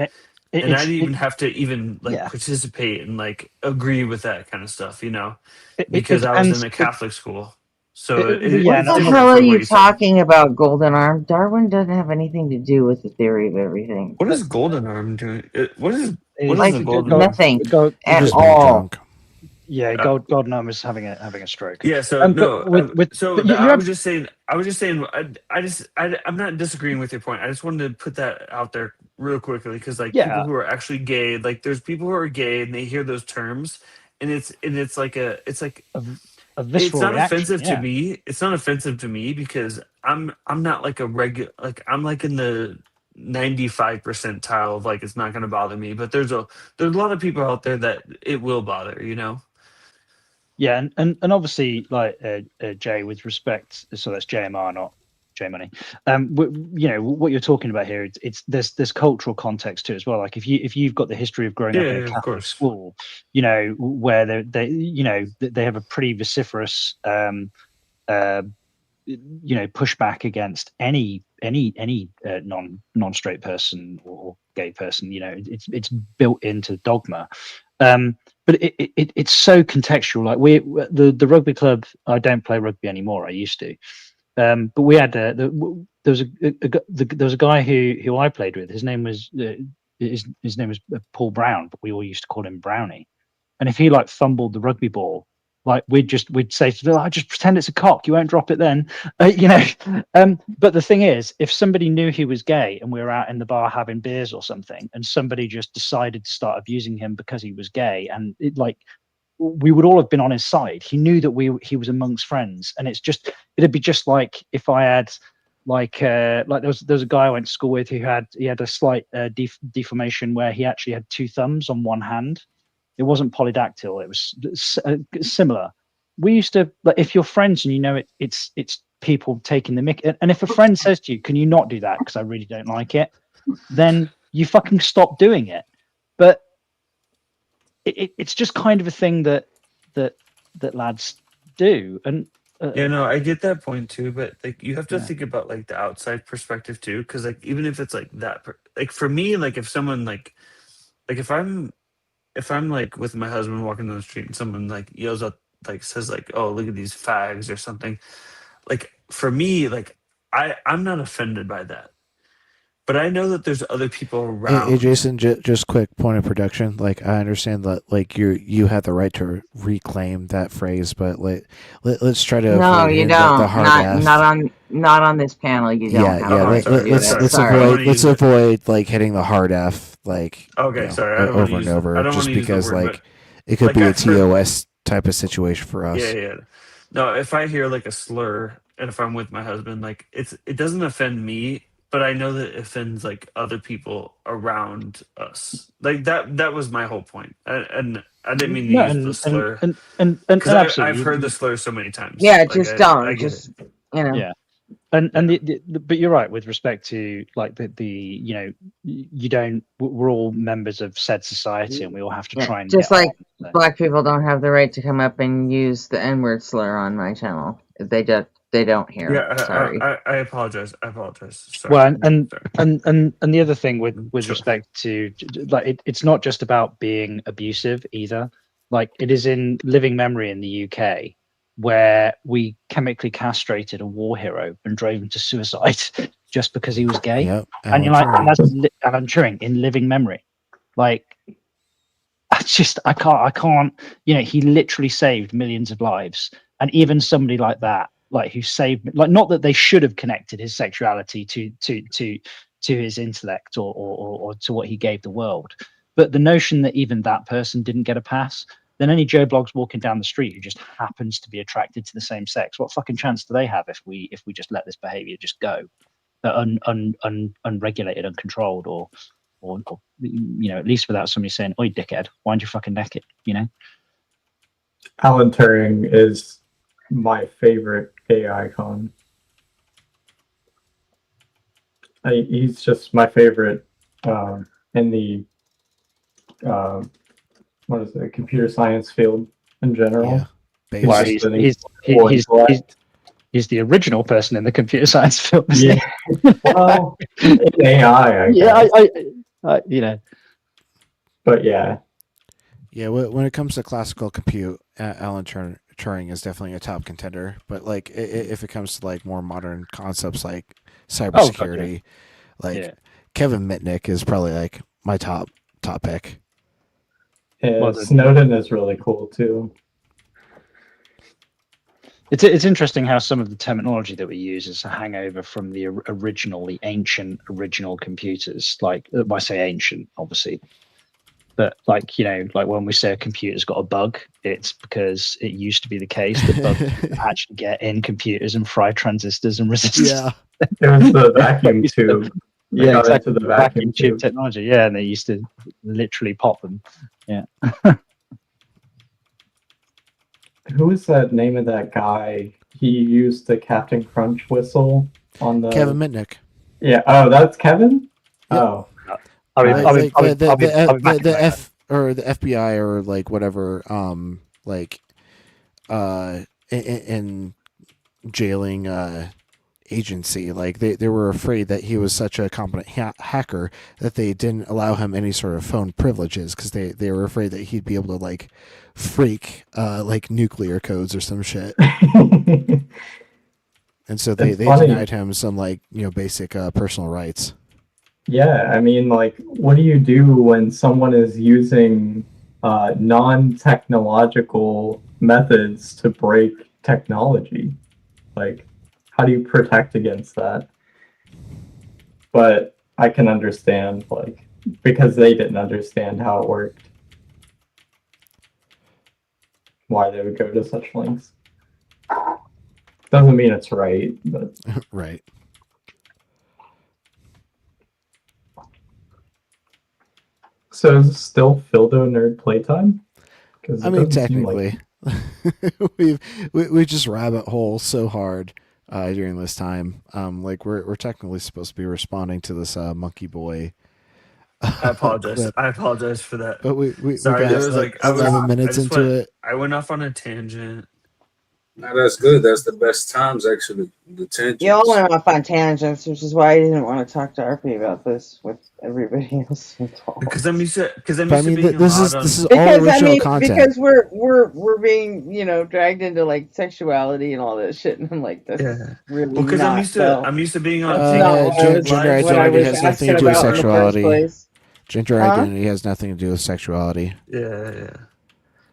and I'd even have to even like yeah. participate and like agree with that kind of stuff, you know, It because I was in depends. a Catholic school. So What it's the different hell are from what you you said. talking about, Golden Arm? Darwin doesn't have anything to do with the theory of everything. What is Golden Arm doing? What is Like a Golden Arm? nothing at just being all. drunk. Yeah, Golden Arm is having a stroke. Yeah, so no, you I was just saying, I'm not disagreeing with your point. I just wanted to put that out there real quickly, because like people who are actually gay, like there's people who are gay and they hear those terms, and it's like a it's visceral not reaction, offensive to yeah. me. It's not offensive to me because I'm not like a regular, like I'm like in the 95 percentile of like it's not going to bother me. But there's a lot of people out there that it will bother, you know. Yeah, and obviously, like Jay, with respect, so that's JMR, not J Money. You know what you're talking about here. It's there's cultural context too as well. Like if you've got the history of growing up in a Catholic school, you know, where they you know they have a pretty vociferous you know, pushback against any non-straight person or gay person. You know, it's built into dogma. But it's so contextual. Like the rugby club, I don't play rugby anymore. I used to, but we had there was a guy who I played with. His name was his name was Paul Brown, but we all used to call him Brownie. And if he like fumbled the rugby ball, like we'd say to them, just pretend it's a cock, you won't drop it then, you know. But the thing is, if somebody knew he was gay and we were out in the bar having beers or something, and somebody just decided to start abusing him because he was gay, and we would all have been on his side. He knew that he was amongst friends, and it'd be just like if I had like there was a guy I went to school with who had a slight deformation where he actually had two thumbs on one hand. It wasn't polydactyl. It was similar. We used to, like, if you're friends and you know it's people taking the mick, and if a friend says to you, "Can you not do that because I really don't like it," then you fucking stop doing it. But it's just kind of a thing that lads do, and yeah, no, I get that point too, but like you have to think about like the outside perspective too, because like even if it's like that, like for me, like if someone like if I'm like with my husband walking down the street and someone like yells out, like says like, oh, look at these fags or something, like for me, like I'm not offended by that. but I know that there's other people Hey, around. Jason, just quick point of production. Like, I understand that, like, you have the right to reclaim that phrase, but let's try to No, avoid you hitting don't. the hard F. not on this panel. You don't have the right to do that. Let's Sorry. avoid like hitting the hard F, like, Okay, sorry, I don't over wanna and use- over, I don't just wanna use the because word, like but, it could like, be a I've heard- TOS type of situation for us. Yeah. No, if I hear like a slur, and if I'm with my husband, like it doesn't offend me, but I know that it offends like other people around us. Like that was my whole point, and I didn't mean to No, use the slur and because absolutely, I've heard the slur so many times. Yeah, Like, just I don't. get Just it. Yeah. And but you're right with respect to like the you know you don't we're all members of said society and we all have to try and just get like on, so. black people don't have the right to come up and use the N-word slur on my channel. They don't hear it. Sorry. I apologize. Sorry. Well, and the other thing with respect to like it's not just about being abusive either. Like it is in living memory in the UK where we chemically castrated a war hero and drove him to suicide just because he was gay. Yep, And you're like, and that's Alan Turing in living memory. Like, I can't. You know, he literally saved millions of lives, and even somebody like that, like who saved, like not that they should have connected his sexuality to his intellect or to what he gave the world, but the notion that even that person didn't get a pass. Then any Joe Bloggs walking down the street who just happens to be attracted to the same sex, what fucking chance do they have if we just let this behavior just go, unregulated, uncontrolled, or you know, at least without somebody saying, "Oi, dickhead, wind your fucking neck," you know. Alan Turing is my favorite gay icon. He's just my favorite in the what is it, computer science field in general. Yeah, Well, he's the original person in the computer science field. Yeah. Well, in AI, I guess. I you know. But yeah. Yeah, when it comes to classical compute, Alan Turing is definitely a top contender. But like, if it comes to like more modern concepts like cybersecurity, Kevin Mitnick is probably like my top pick. Yeah, Snowden is really cool too. It's interesting how some of the terminology that we use is a hangover from the ancient original computers. Like, I say ancient, obviously, but like, you know, like when we say a computer's got a bug, it's because it used to be the case that bugs actually get in computers and fry transistors and resistors. Yeah, it was the vacuum tube. Yeah, exactly. Into the vacuum tube technology. Yeah, and they used to literally pop them. Yeah. Who is that name of that guy? He used the Captain Crunch whistle on the Kevin Mitnick. Yeah. Oh, that's Kevin. Yep. Oh. The FBI or like whatever, like in jailing agency, like they were afraid that he was such a competent hacker that they didn't allow him any sort of phone privileges because they were afraid that he'd be able to like freak like nuclear codes or some shit. And so they denied him some like, you know, basic personal rights. Yeah, I mean, like, what do you do when someone is using non-technological methods to break technology? Like, how do you protect against that? But I can understand, like, because they didn't understand how it worked, why they would go to such lengths. Doesn't mean it's right, but right. So is it still Fildo Nerd Playtime? I mean, technically, we just rabbit hole so hard during this time. Like we're technically supposed to be responding to this Monkey Boy. I apologize. Clip. I apologize for that. But we sorry. got There was like 11 minutes into it. I went off on a tangent. No, that's good. That's the best times, actually. The tangents. You all went off on tangents, which is why I didn't want to talk to RP about this with everybody else involved. Because I'm used to being this is allowed this is on. all original content. Because we're being dragged into like sexuality and all that shit, and I'm like, that's really Well, because not. I'm used to being on. That's not what I was, gender what I identity was has nothing asking to do with about in the first sexuality. place. Gender Huh? identity has nothing to do with sexuality. Yeah.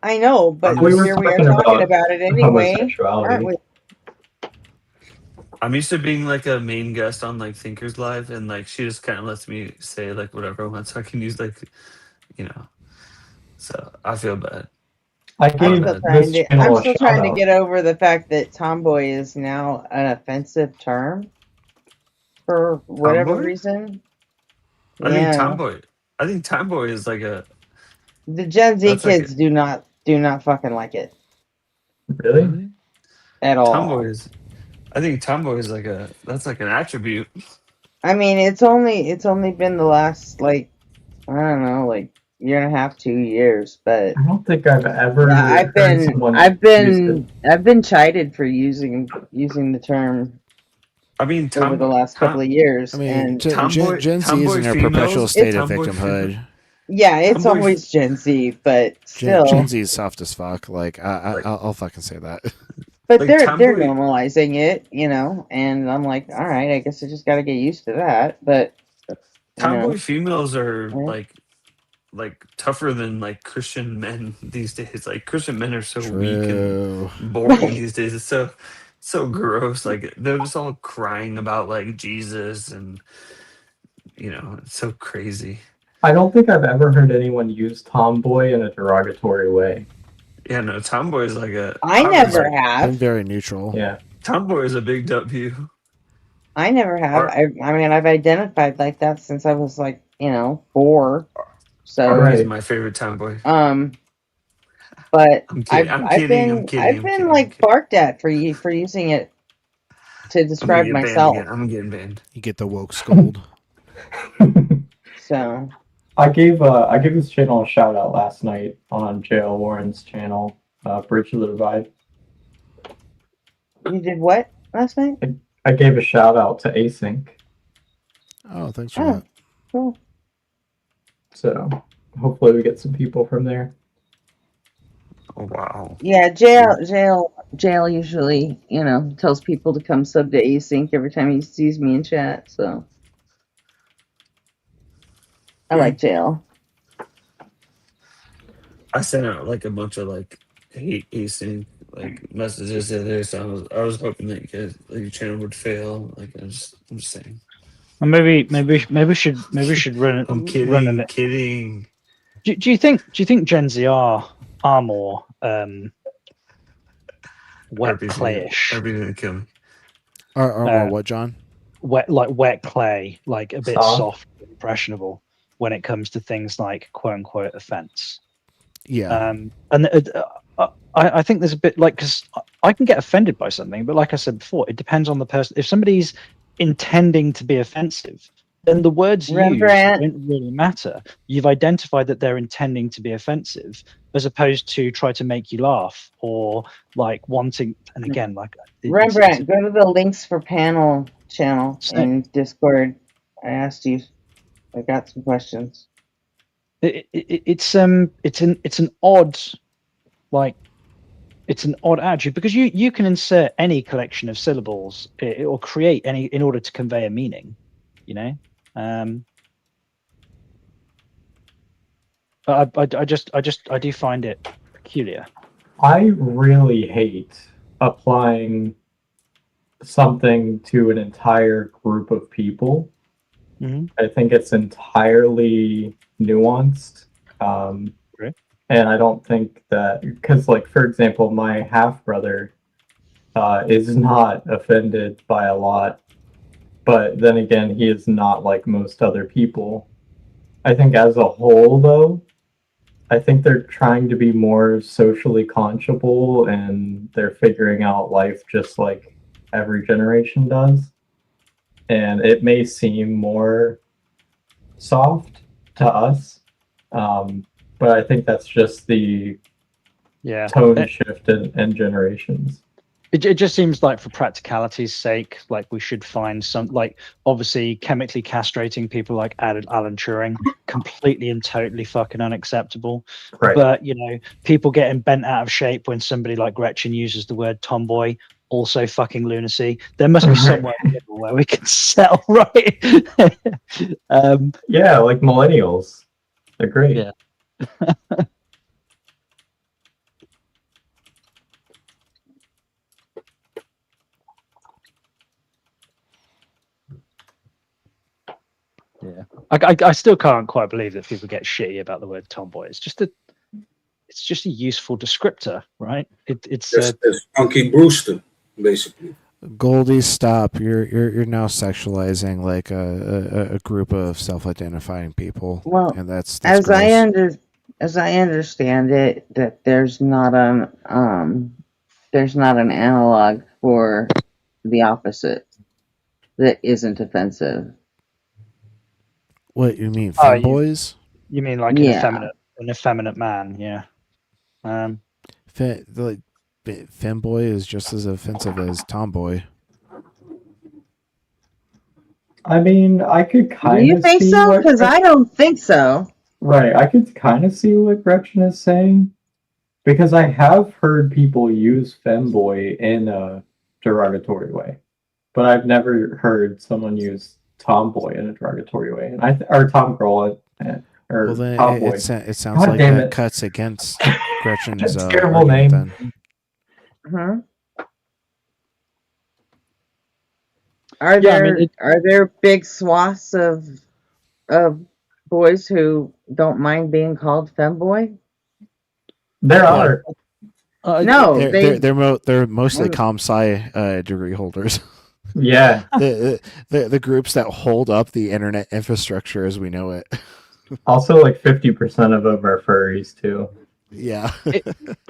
I know, but We were here we are talking talking about about it anyway, homosexuality. aren't we? I'm used to being like a main guest on like Thinkers Live, and like she just kind of lets me say like whatever I want, so I can use like, So I feel bad. I'm still trying to get over the fact that tomboy is now an offensive term for whatever Tomboy? reason. I think tomboy is like a. The Gen Z That's like kids do not fucking like it Really? at all. Tomboy is. I think tomboy is like that's like an attribute. I mean, it's only been the last like I don't know, like year and a half, 2 years, but I don't think I've ever. I've been chided for using the term. I mean, over the last couple of years, I mean, and Gen Z is in a perpetual state of victimhood. Yeah, it's always Gen Z, but still, Gen Z is soft as fuck. Like I'll fucking say that. But like, they're tomboy- normalizing it, and I'm like, all right, I guess I just got to get used to that. But Tomboy females are like tougher than like Christian men these days. Like Christian men are so weak and boring these days. It's so gross. Like they're just all crying about like Jesus, and it's so crazy. I don't think I've ever heard anyone use tomboy in a derogatory way. Yeah, no, tomboy is like a. I never have. I'm very neutral. Yeah, tomboy is a big W. I never have. I mean, I've identified like that since I was like 4. So He's my favorite tomboy. But I'm kidding. I've been like barked at for using it to describe myself. I'm getting banned. You get the woke scold. So I gave this channel a shout out last night on JL Warren's channel, Bridge to the Divide. You did what last night? I gave a shout out to Async. Oh, thanks for that. Cool. So hopefully we get some people from there. Oh wow. Yeah, jail usually, tells people to come sub to Async every time he sees me in chat, so I like jail. I sent out like a bunch of like hate async like messages the other day, so I was hoping that your channel would fail. Like I'm just saying. Well, maybe we should run it. I'm kidding. Run it. Kidding. Do you think Gen Z are more wet clayish? Everything gonna kill me. Or more what, John? Wet clay, like a bit Soft. soft, and impressionable when it comes to things like quote unquote offense. Yeah. And I think there's a bit like, because I can get offended by something, but like I said before, it depends on the person. If somebody's intending to be offensive, then the words used don't really matter. You've identified that they're intending to be offensive, as opposed to try to make you laugh or like wanting. And again, like Rembrandt, go to the links for panel channel in Discord. I asked you. I got some questions. It's an odd, like, it's an odd attitude, because you can insert any collection of syllables or create any in order to convey a meaning, But I do find it peculiar. I really hate applying something to an entire group of people. Mm-hmm. I think it's entirely nuanced. And I don't think that, because, like, for example, my half brother is not offended by a lot, but then again, he is not like most other people. I think as a whole, though, I think they're trying to be more socially conscionable, and they're figuring out life just like every generation does. And it may seem more soft to us, but I think that's just the tone shift in generations. It just seems like, for practicality's sake, like we should find some, like, obviously chemically castrating people like Alan Turing, completely and totally fucking unacceptable. Right. But, you know, people getting bent out of shape when somebody like Gretchen uses the word tomboy, also fucking lunacy. There must be somewhere in the middle where we can settle, right? Yeah, like millennials. They're great. Yeah. Yeah, I still can't quite believe that people get shitty about the word tomboy. It's just a useful descriptor, right? It's Punky Brewster, basically. Goldie, stop! You're now sexualizing like a group of self-identifying people. Well, and that's as gross. as I understand it, that there's not an analog for the opposite that isn't offensive. What you mean, Oh, femboys? You mean like Yeah. an effeminate man? Yeah. Femboy is just as offensive as tomboy. I mean, I could Do kind you of think see so? what Because I don't think so. Right, I could kind of see what Gretchen is saying, because I have heard people use femboy in a derogatory way, but I've never heard someone use tomboy in a derogatory way, and or tomgirl, or Well, then tomboy. it sounds God like damn that it. cuts against Gretchen's That's a terrible argument. name. Then Huh? Are there big swaths of boys who don't mind being called femboy? There are. No, they're mostly comp sci degree holders. Yeah. the groups that hold up the internet infrastructure as we know it. Also, like 50% of them are furries too. Yeah.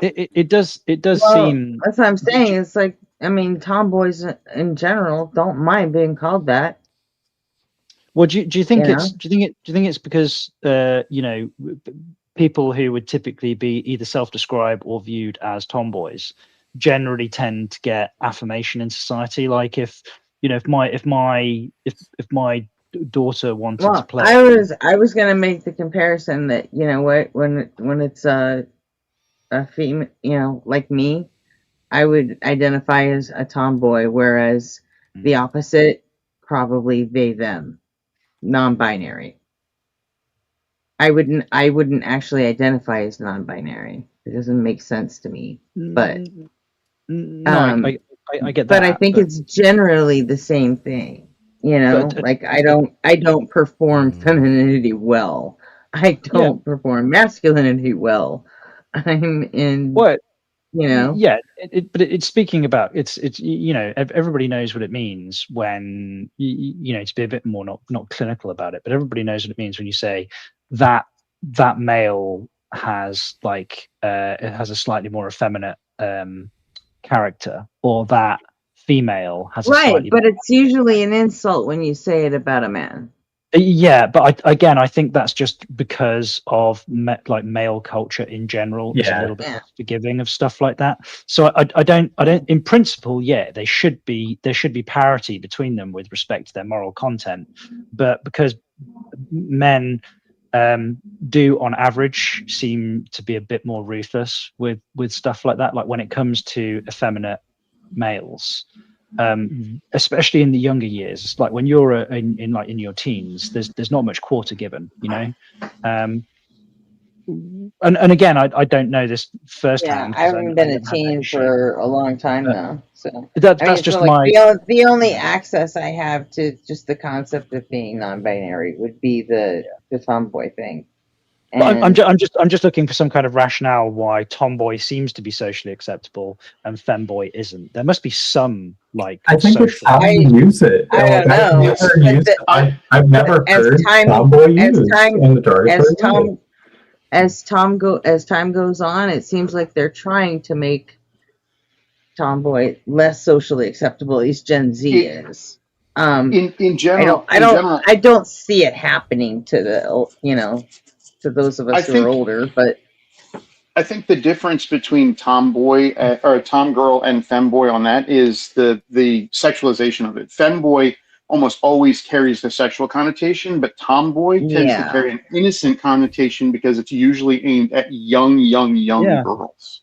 It does Well, seem. that's what I'm saying. It's like, I mean, tomboys in general don't mind being called that. Well, do you think Yeah. do you think it's because you know, people who would typically be either self-described or viewed as tomboys generally tend to get affirmation in society? Like if my daughter wanted to Well, play, I was gonna make the comparison that, you know what, when it's a female, you know, like me, I would identify as a tomboy, whereas the opposite, probably they them, non-binary. I wouldn't actually identify as non-binary. It doesn't make sense to me. But no, I get that. But I think it's generally the same thing. You know, like I don't perform femininity well. I don't perform masculinity well. I'm in what, you know. yeah, but it's speaking about it's you know, everybody knows what it means when you know, to be a bit more not clinical about it, but everybody knows what it means when you say that male has like it has a slightly more effeminate character, or that female has a Right, slightly but it's usually an insult when you say it about a man. yeah, but I think that's just because of like male culture in general is a little bit less forgiving of stuff like that. So I don't in principle, yeah, there should be parity between them with respect to their moral content, but because men do on average seem to be a bit more ruthless with stuff like that, like when it comes to effeminate males, especially in the younger years. It's like when you're in your teens, there's not much quarter given, you know. And again, I don't know this firsthand. Yeah, I haven't been a teen for a long time now, so that's just my. The only access I have to just the concept of being non-binary would be the tomboy thing. But I'm just looking for some kind of rationale why tomboy seems to be socially acceptable and femboy isn't. There must be some like. I think it's how you use it. I don't know. I've never heard tomboy used in the derogatory way. As time goes on, it seems like they're trying to make tomboy less socially acceptable. At least Gen Z is. In general, I don't see it happening to the, you know, to those of us who are older. But I think the difference between tomboy or tomgirl and femboy on that is the sexualization of it. Femboy almost always carries the sexual connotation, but tomboy tends to carry an innocent connotation because it's usually aimed at young girls.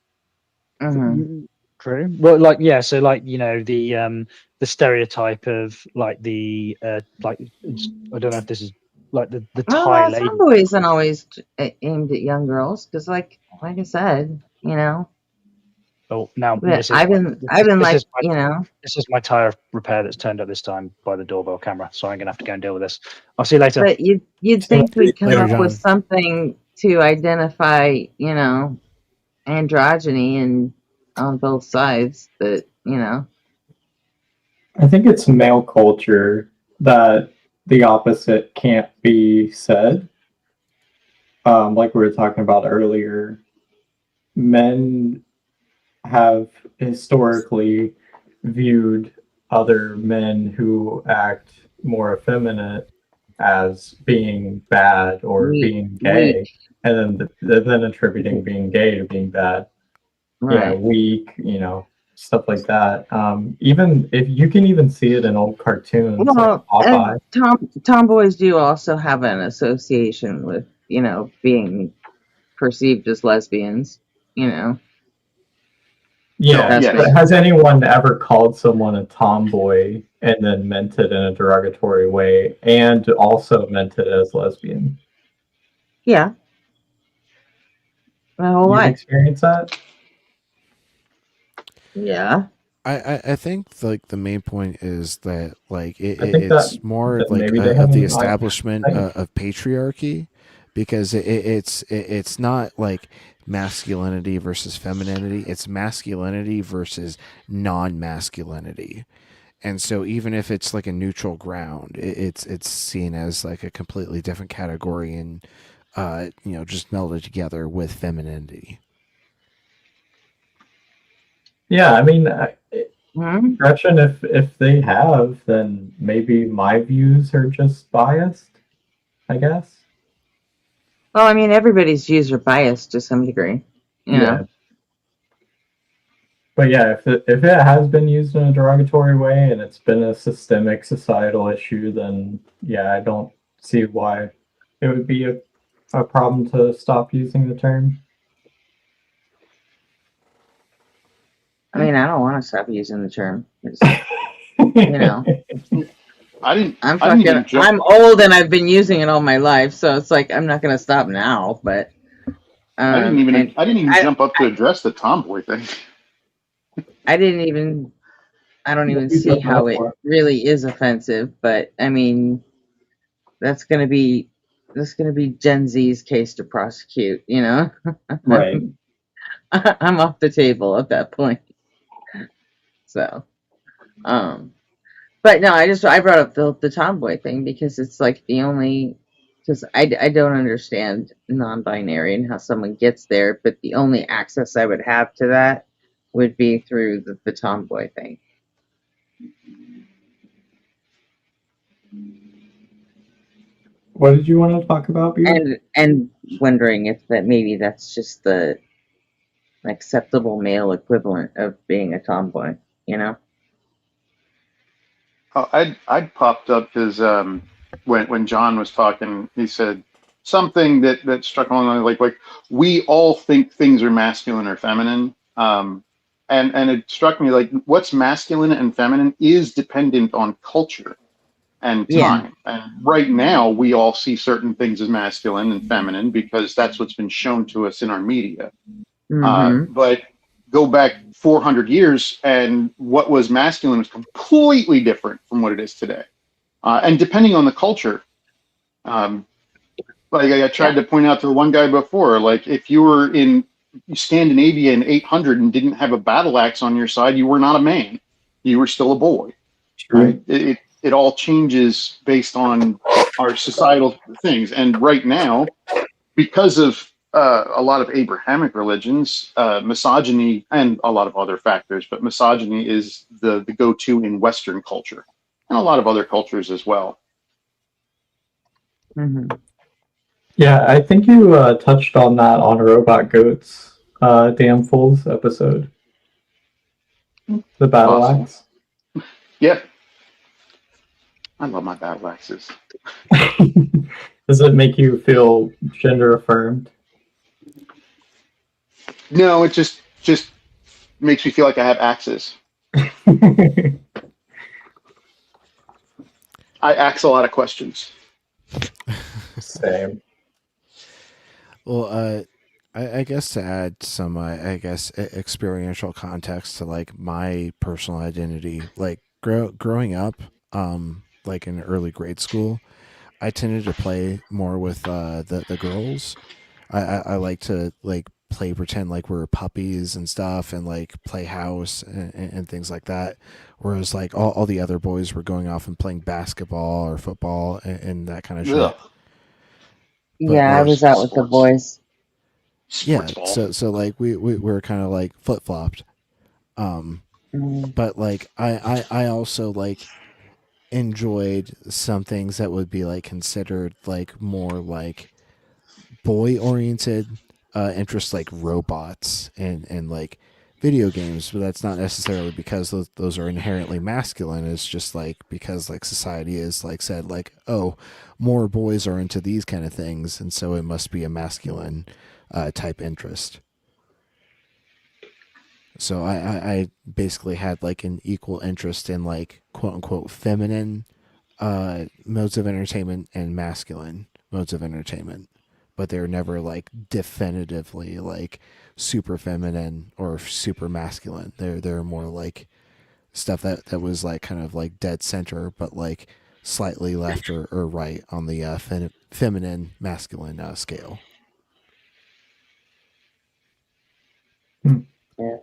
True. Well, like so like the stereotype of like the like I don't know if this is like the Thai lady. Tomboy isn't always aimed at young girls because, like I said, Oh, now I've been like, this is my tire repair that's turned up this time by the doorbell camera, so I'm gonna have to go and deal with this. I'll see you later. But you'd think we'd come up with something to identify, androgyny and on both sides, but I think it's male culture that the opposite can't be said. Like we were talking about earlier, men have historically viewed other men who act more effeminate as being bad or being gay, and then attributing being gay to being bad. Right. Weak, stuff like that. Even if you can even see it in old cartoons, like Popeye. Tomboys do also have an association with, being perceived as lesbians, Yeah, but has anyone ever called someone a tomboy and then meant it in a derogatory way and also meant it as lesbian? Yeah. My whole life. Experience that? Yeah. I think like the main point is that like think it's more like maybe they of haven't the establishment of patriarchy, because it's not like masculinity versus femininity, it's masculinity versus non-masculinity. And so even if it's like a neutral ground, it's seen as like a completely different category and just melded together with femininity. Yeah, I mean, Gretchen, if they have, then maybe my views are just biased, I guess. Well, I mean, everybody's views are biased to some degree. Yeah. But yeah, if it has been used in a derogatory way and it's been a systemic societal issue, then yeah, I don't see why it would be a problem to stop using the term. I mean, I don't want to stop using the term. I'm old and I've been using it all my life, so it's like I'm not going to stop now. But I didn't even jump up to address the tomboy thing. I don't even see how it really is offensive. But I mean, that's going to be Gen Z's case to prosecute. Right. I'm off the table at that point. So, but no, I brought up the tomboy thing because it's like because I don't understand non-binary and how someone gets there, but the only access I would have to that would be through the tomboy thing. What did you want to talk about, Beard? And wondering if maybe that's just the acceptable male equivalent of being a tomboy, Oh, I'd popped up because when John was talking, he said something that struck along like we all think things are masculine or feminine, and it struck me like what's masculine and feminine is dependent on culture and time. And right now, we all see certain things as masculine and feminine because that's what's been shown to us in our media. But go back 400 years and what was masculine was completely different from what it is today. And depending on the culture, like I tried to point out to one guy before, like if you were in Scandinavia in 800 and didn't have a battle axe on your side, you were not a man. You were still a boy. Right? It all changes based on our societal things. And right now, because of a lot of Abrahamic religions, misogyny, and a lot of other factors, but misogyny is the go-to in Western culture and a lot of other cultures as well. Yeah, I think you touched on that on Robot Goats Damn Fools episode. The battle Awesome. axe. Yep. I love my battle axes. Does it make you feel gender affirmed? No, it just makes me feel like I have axes. I axe a lot of questions. Same. Well, I guess to add some, experiential context to like my personal identity, like growing up, like in early grade school, I tended to play more with the girls. I like to like play pretend like we're puppies and stuff, and like play house and things like that. Whereas like all the other boys were going off and playing basketball or football and that kind of shit. Ugh. Yeah, I was out with the boys. Yeah, so like we were kind of like flip flopped, but like I also like enjoyed some things that would be like considered like more like boy oriented interests, like robots and like video games. But that's not necessarily because those are inherently masculine. It's just like because like society is like said like, oh, more boys are into these kind of things, and so it must be a masculine type interest. So I basically had like an equal interest in like quote unquote feminine modes of entertainment and masculine modes of entertainment, but they're never like definitively like super feminine or super masculine. They're more like stuff that was like kind of like dead center, but like slightly left or right on the feminine masculine scale. Yeah.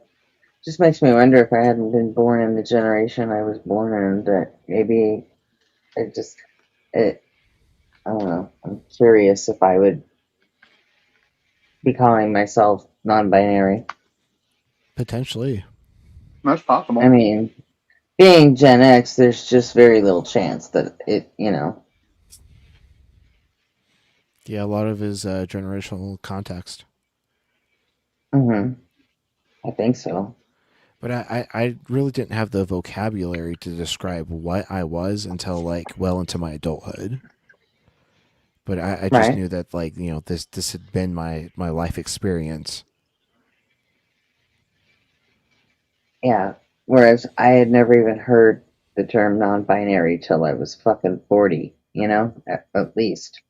Just makes me wonder if I hadn't been born in the generation I was born in, that maybe I don't know. I'm curious if I would be calling myself non-binary. Potentially. That's possible. I mean, being Gen X, there's just very little chance that it, Yeah, a lot of his generational context. I think so. But I really didn't have the vocabulary to describe what I was until like well into my adulthood. But I just knew that like, you know, this had been my life experience. Yeah. Whereas I had never even heard the term non-binary till I was fucking 40, at least.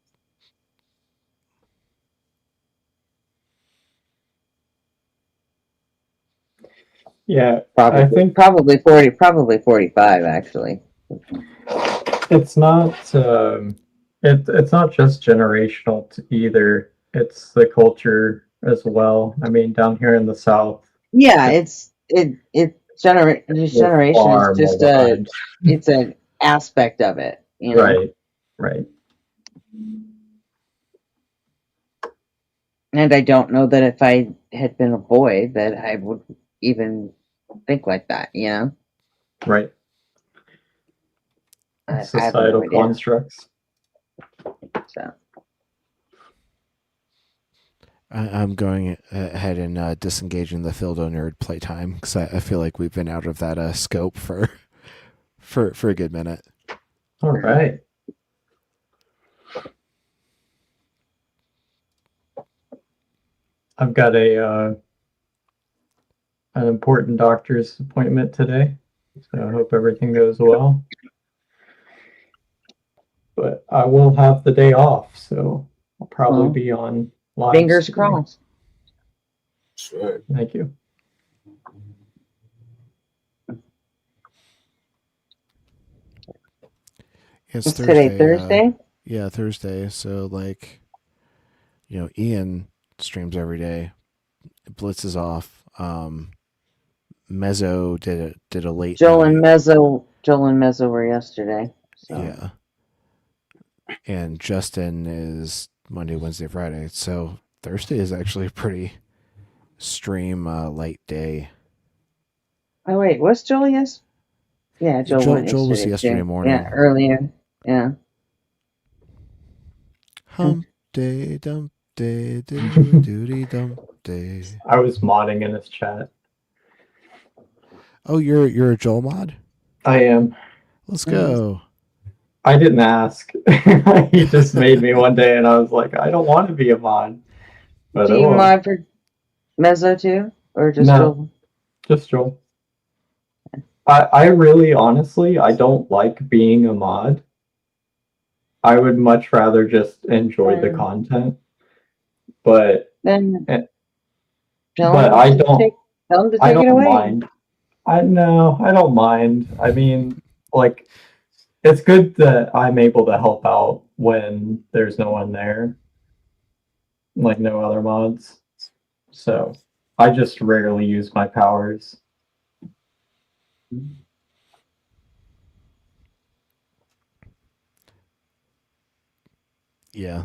Yeah, Probably, I think probably 40, probably 45 actually. it's not it's not just generational either. It's the culture as well. I mean, down here in the South. Yeah, this generation is just it's an aspect of it, Right. And I don't know that if I had been a boy that I would even think like that, Right. Societal constructs. So. I'm going ahead and disengaging the Fildo Nerd playtime because I feel like we've been out of that scope for a good minute. All right. I've got an important doctor's appointment today, so I hope everything goes well. But I will have the day off, so I'll probably be on live. Fingers crossed. Sure. Thank you. It's today, Thursday? Yeah, Thursday. So like, you know, Ian streams every day. Blitz is off. Mezzo did a late. Joel and Mezzo were yesterday. So. Yeah. And Justin is Monday, Wednesday, Friday. So Thursday is actually a pretty stream light day. Oh wait, was Joel yes? Yeah, Joel was yesterday morning. Yeah, earlier. Yeah. Hump day, dump day, doody dump birthday. I was modding in his chat. Oh, you're a Joel mod? I am. Let's go. I didn't ask. He just made me one day, and I was like, I don't want to be a mod. But Do you mod for Mezzo too, or just Joel? Just Joel. I really, honestly, I don't like being a mod. I would much rather just enjoy the content. But then, but I don't. I take it don't away. mind. I don't mind. I mean, like, it's good that I'm able to help out when there's no one there, like no other mods. So I just rarely use my powers. Yeah,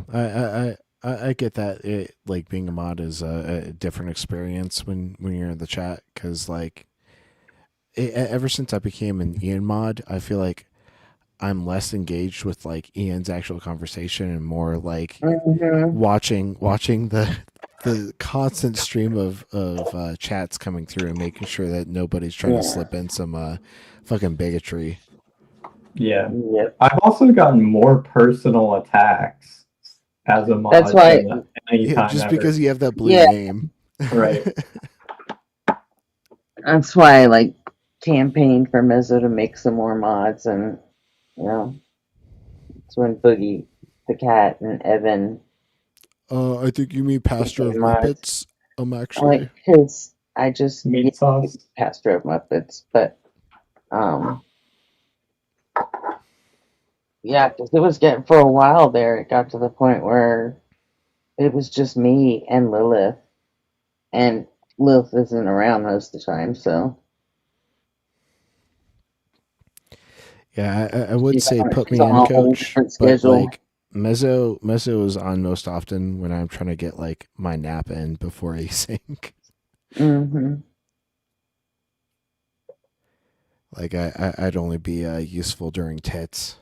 I get that. It, like, being a mod is a different experience when you're in the chat, because like ever since I became an Ian mod, I feel like I'm less engaged with like Ian's actual conversation and more like watching the constant stream of chats coming through and making sure that nobody's trying to slip in some fucking bigotry. Yeah. I've also gotten more personal attacks as a mod. That's why. Just because you have that blue name. Right. That's why I like campaigned for Mezzo to make some more mods, and it's when Boogie the Cat and Evan. I think you mean Pastor of Muppets. Actually, because I just meat sauce. Pastor of Muppets, but yeah, because it was getting for a while there. It got to the point where it was just me and Lilith, and Lilith isn't around most of the time, so. Yeah, I would say put me in, coach, but like Mezzo is on most often when I'm trying to get like my nap in before async. Like I'd only be useful during tits.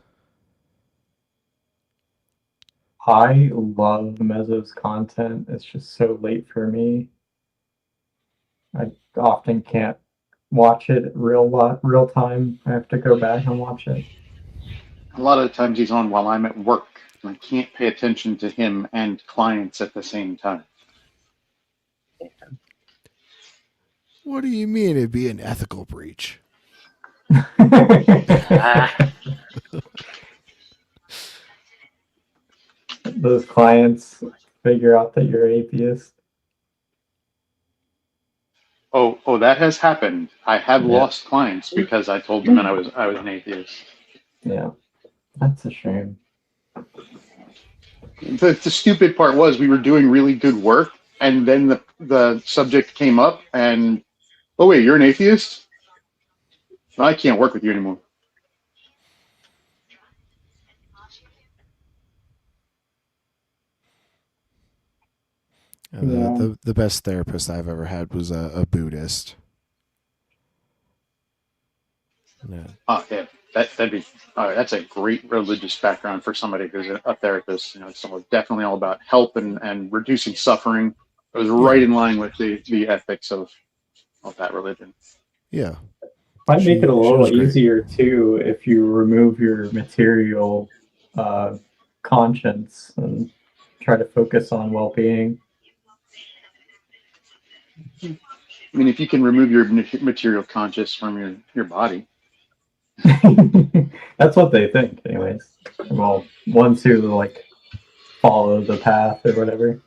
I love Mezzo's content. It's just so late for me. I often can't watch it real time. I have to go back and watch it. A lot of the times he's on while I'm at work, and I can't pay attention to him and clients at the same time. What do you mean it'd be an ethical breach? Those clients figure out that you're atheist. Oh, that has happened. I have lost clients because I told them that I was an atheist. Yeah, that's a shame. The stupid part was we were doing really good work, and then the subject came up, and oh wait, you're an atheist? I can't work with you anymore. The best therapist I've ever had was a Buddhist. Yeah. Yeah, that'd be that's a great religious background for somebody who's a therapist. It's definitely all about help and reducing suffering. It was right in line with the ethics of that religion. Yeah. Might make it a little easier too if you remove your material conscience and try to focus on well-being. I mean, if you can remove your material conscious from your body. That's what they think, anyways. Well, ones who like follow the path or whatever.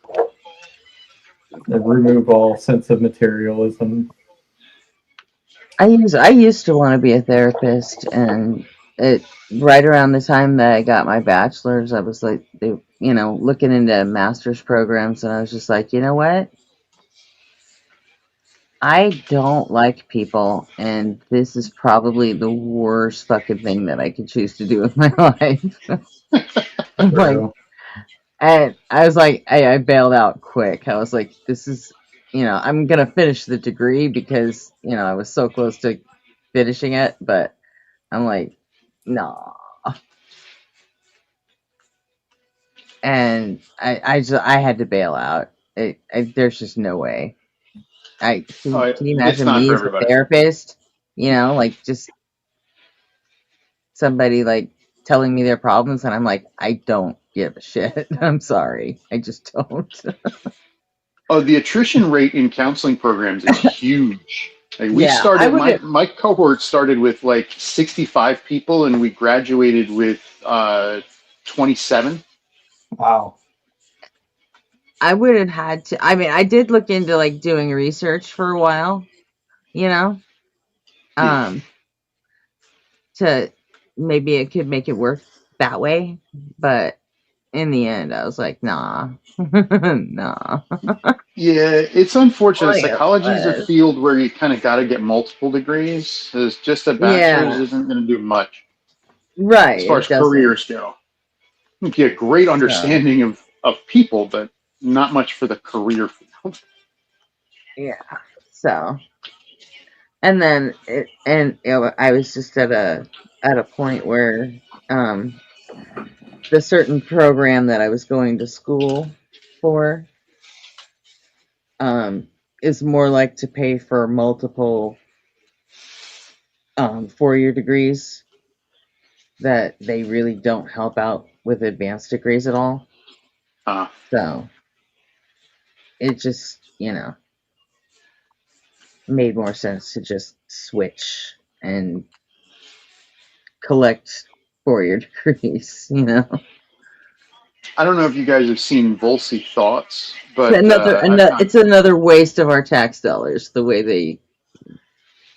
They remove all sense of materialism. I used to want to be a therapist, and right around the time that I got my bachelor's, I was like, looking into master's programs, and I was just like, you know what? I don't like people, and this is probably the worst fucking thing that I could choose to do with my life. And I was like, I bailed out quick. I was like, this is, I'm gonna finish the degree because I was so close to finishing it, but I'm like, no. And I had to bail out. there's just no way. Can you It's imagine not me for as a everybody. therapist? Like just somebody like telling me their problems, and I'm like, I don't give a shit. I'm sorry, I just don't. Oh, the attrition rate in counseling programs is huge. Like we Yeah, I started, would. my cohort started with like 65 people, and we graduated with 27. Wow. I would have had to. I mean, I did look into like doing research for a while, to maybe it could make it work that way, but in the end, I was like, nah, nah. Yeah, it's unfortunate. Like it Psychology is a was. field where you kind of got to get multiple degrees. Because just a bachelor's Yeah, isn't going to do much right. as far as It doesn't. careers go. You get a great So understanding of people, but not much for the career field. yeah. So and then I was just at a point where the certain program that I was going to school for is more like to pay for multiple 4-year degrees that they really don't help out with advanced degrees at all. So it just, made more sense to just switch and collect 4-year degrees, I don't know if you guys have seen Volsey Thoughts, but It's another waste of our tax dollars, the way they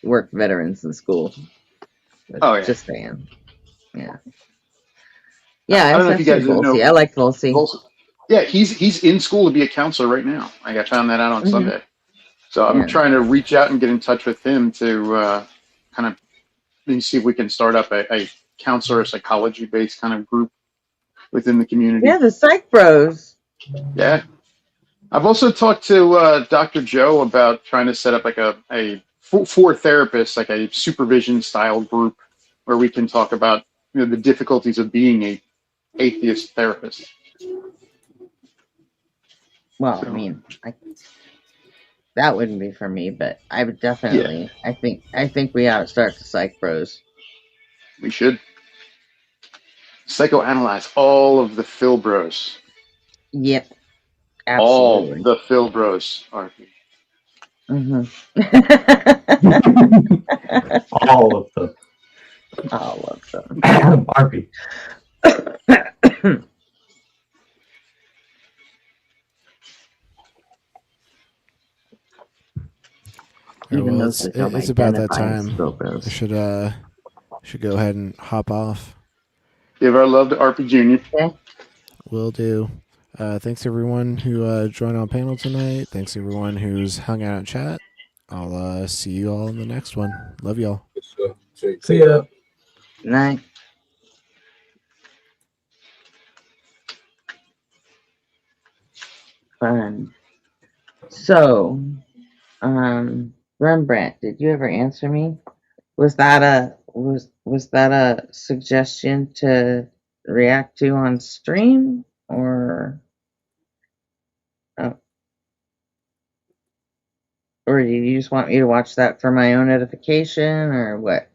work veterans in school. Oh, yeah. Just saying. Yeah. I don't know if you guys Volsey. know. I like Volsey. Yeah, he's in school to be a counselor right now. I found that out on Sunday. So I'm trying to reach out and get in touch with him to kind of see if we can start up a counselor, psychology-based kind of group within the community. Yeah, the Psych Bros. Yeah. I've also talked to Dr. Joe about trying to set up like a for therapists, like a supervision style group where we can talk about the difficulties of being a atheist therapist. Well, I mean, that wouldn't be for me, but I would definitely. Yeah. I think we ought to start the Psych Bros. We should psychoanalyze all of the Phil Bros. Yep, absolutely. All the Phil Bros. RP. All of them. All of them. RP. Well, it's about that time. I should go ahead and hop off. Give our love to RP Jr. Okay. Will do. Thanks everyone who joined on panel tonight. Thanks everyone who's hung out in chat. I'll see you all in the next one. Love y'all. See ya. Night. Fun. So, Rembrandt, did you ever answer me? Was that a suggestion to react to on stream, or or do you just want me to watch that for my own edification, or what?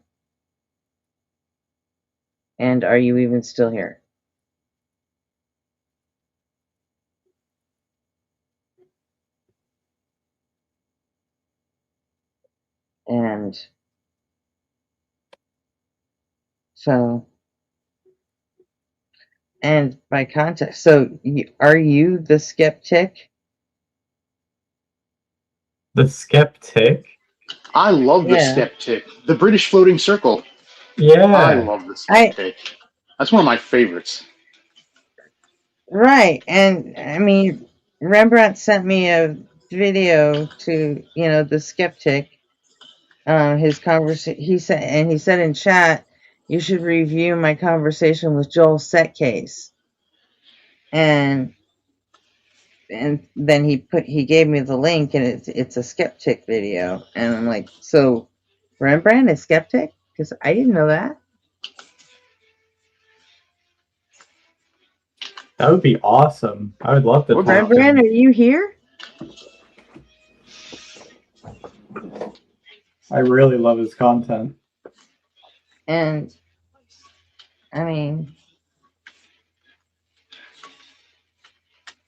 And are you even still here? And so, and by context, so are you the skeptic? The skeptic? I love the skeptic. The British floating circle. Yeah. I love the skeptic. That's one of my favorites. Right. And I mean, Rembrandt sent me a video to, the skeptic. His conversation, he said in chat, you should review my conversation with Joel Setcase. And then he gave me the link, and it's a skeptic video. And I'm like, so Rembrandt is skeptic? Because I didn't know that. That would be awesome. I would love to talk to him. Rembrandt, are you here? I really love his content. And I mean,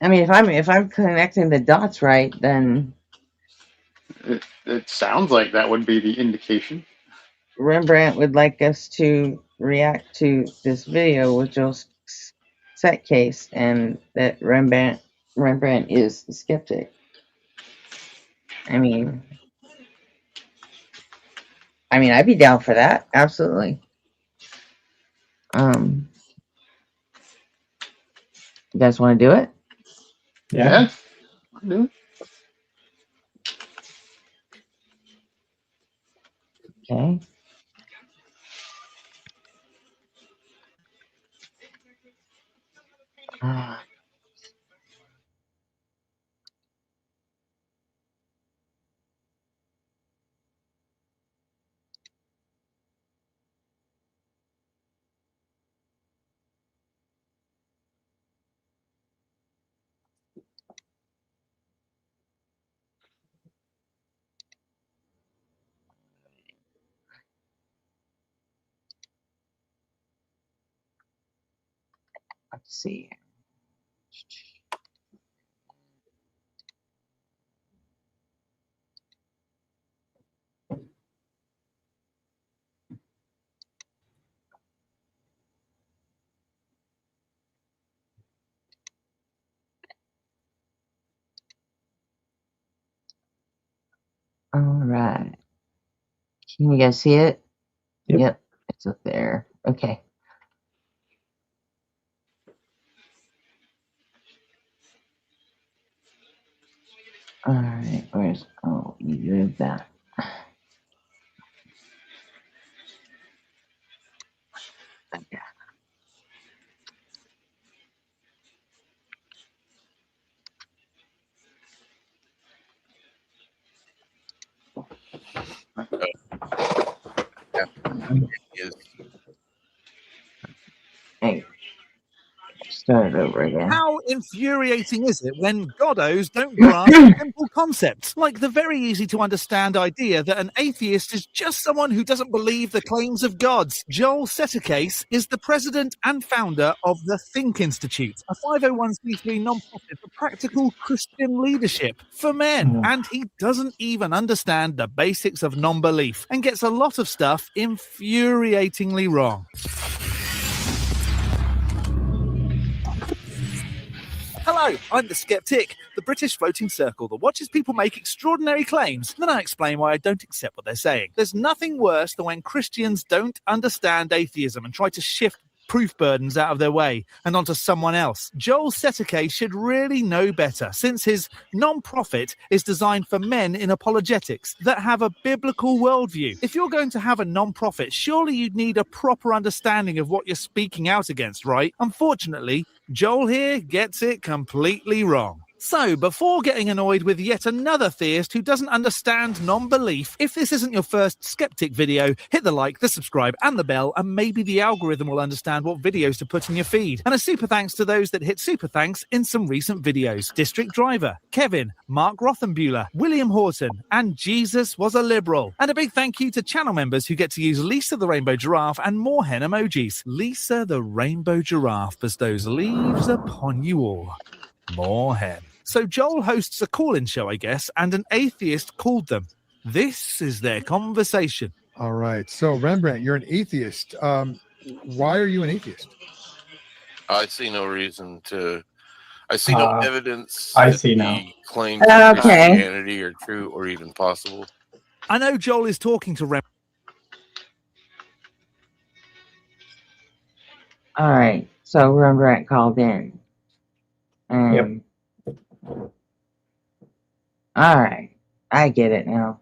if I'm connecting the dots right, then it sounds like that would be the indication. Rembrandt would like us to react to this video with Joel's set case, and that Rembrandt is the skeptic. I mean, I'd be down for that. Absolutely. You guys want to do it? Yeah. I'll do it. Okay. Let's see. All right. Can you guys see it? Yep. It's up there. Okay. All right. You did that. Okay. Hey. Start it over again. How infuriating is it when goddos don't grasp simple concepts, like the very easy to understand idea that an atheist is just someone who doesn't believe the claims of gods? Joel Settercase is the president and founder of the Think Institute, a 501c3 nonprofit for practical Christian leadership for men, and he doesn't even understand the basics of non-belief and gets a lot of stuff infuriatingly wrong. Hello, I'm the Skeptic, the British floating circle that watches people make extraordinary claims, then I explain why I don't accept what they're saying. There's nothing worse than when Christians don't understand atheism and try to shift proof burdens out of their way and onto someone else. Joel Settercase should really know better, since his non-profit is designed for men in apologetics that have a biblical worldview. If you're going to have a non-profit, surely you'd need a proper understanding of what you're speaking out against, right? Unfortunately, Joel here gets it completely wrong. So, before getting annoyed with yet another theist who doesn't understand non-belief, if this isn't your first skeptic video, hit the like, the subscribe, and the bell, and maybe the algorithm will understand what videos to put in your feed. And a super thanks to those that hit super thanks in some recent videos. District Driver, Kevin, Mark Rothenbuehler, William Horton, and Jesus Was a Liberal. And a big thank you to channel members who get to use Lisa the Rainbow Giraffe and more hen emojis. Lisa the Rainbow Giraffe bestows leaves upon you all. More hen. So Joel hosts a call-in show, I guess, and an atheist called them. This is their conversation. All right. So, Rembrandt, you're an atheist. Why are you an atheist? I see no reason to. I see no evidence I that see the now. claims of Okay. Christianity are true or even possible. I know Joel is talking to Rembrandt. All right. So Rembrandt called in. All right. I get it now.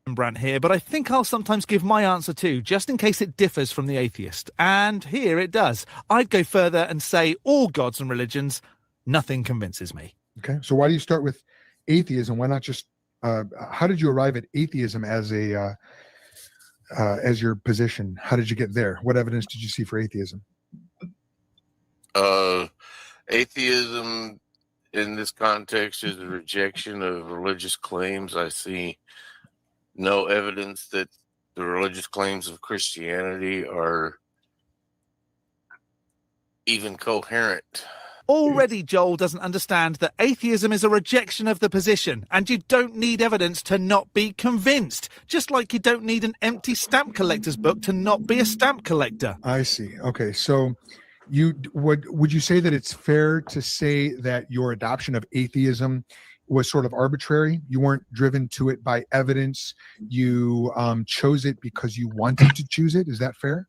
Rembrandt here, but I think I'll sometimes give my answer too, just in case it differs from the atheist. And here it does. I'd go further and say all gods and religions, nothing convinces me. Okay. So why do you start with atheism? Why not just, how did you arrive at atheism as a as your position? How did you get there? What evidence did you see for atheism? Atheism in this context is a rejection of religious claims. I see no evidence that the religious claims of Christianity are even coherent. Already, Joel doesn't understand that atheism is a rejection of the position, and you don't need evidence to not be convinced. Just like you don't need an empty stamp collector's book to not be a stamp collector. I see. Okay, so would you say that it's fair to say that your adoption of atheism was sort of arbitrary? You weren't driven to it by evidence. You chose it because you wanted to choose it. Is that fair?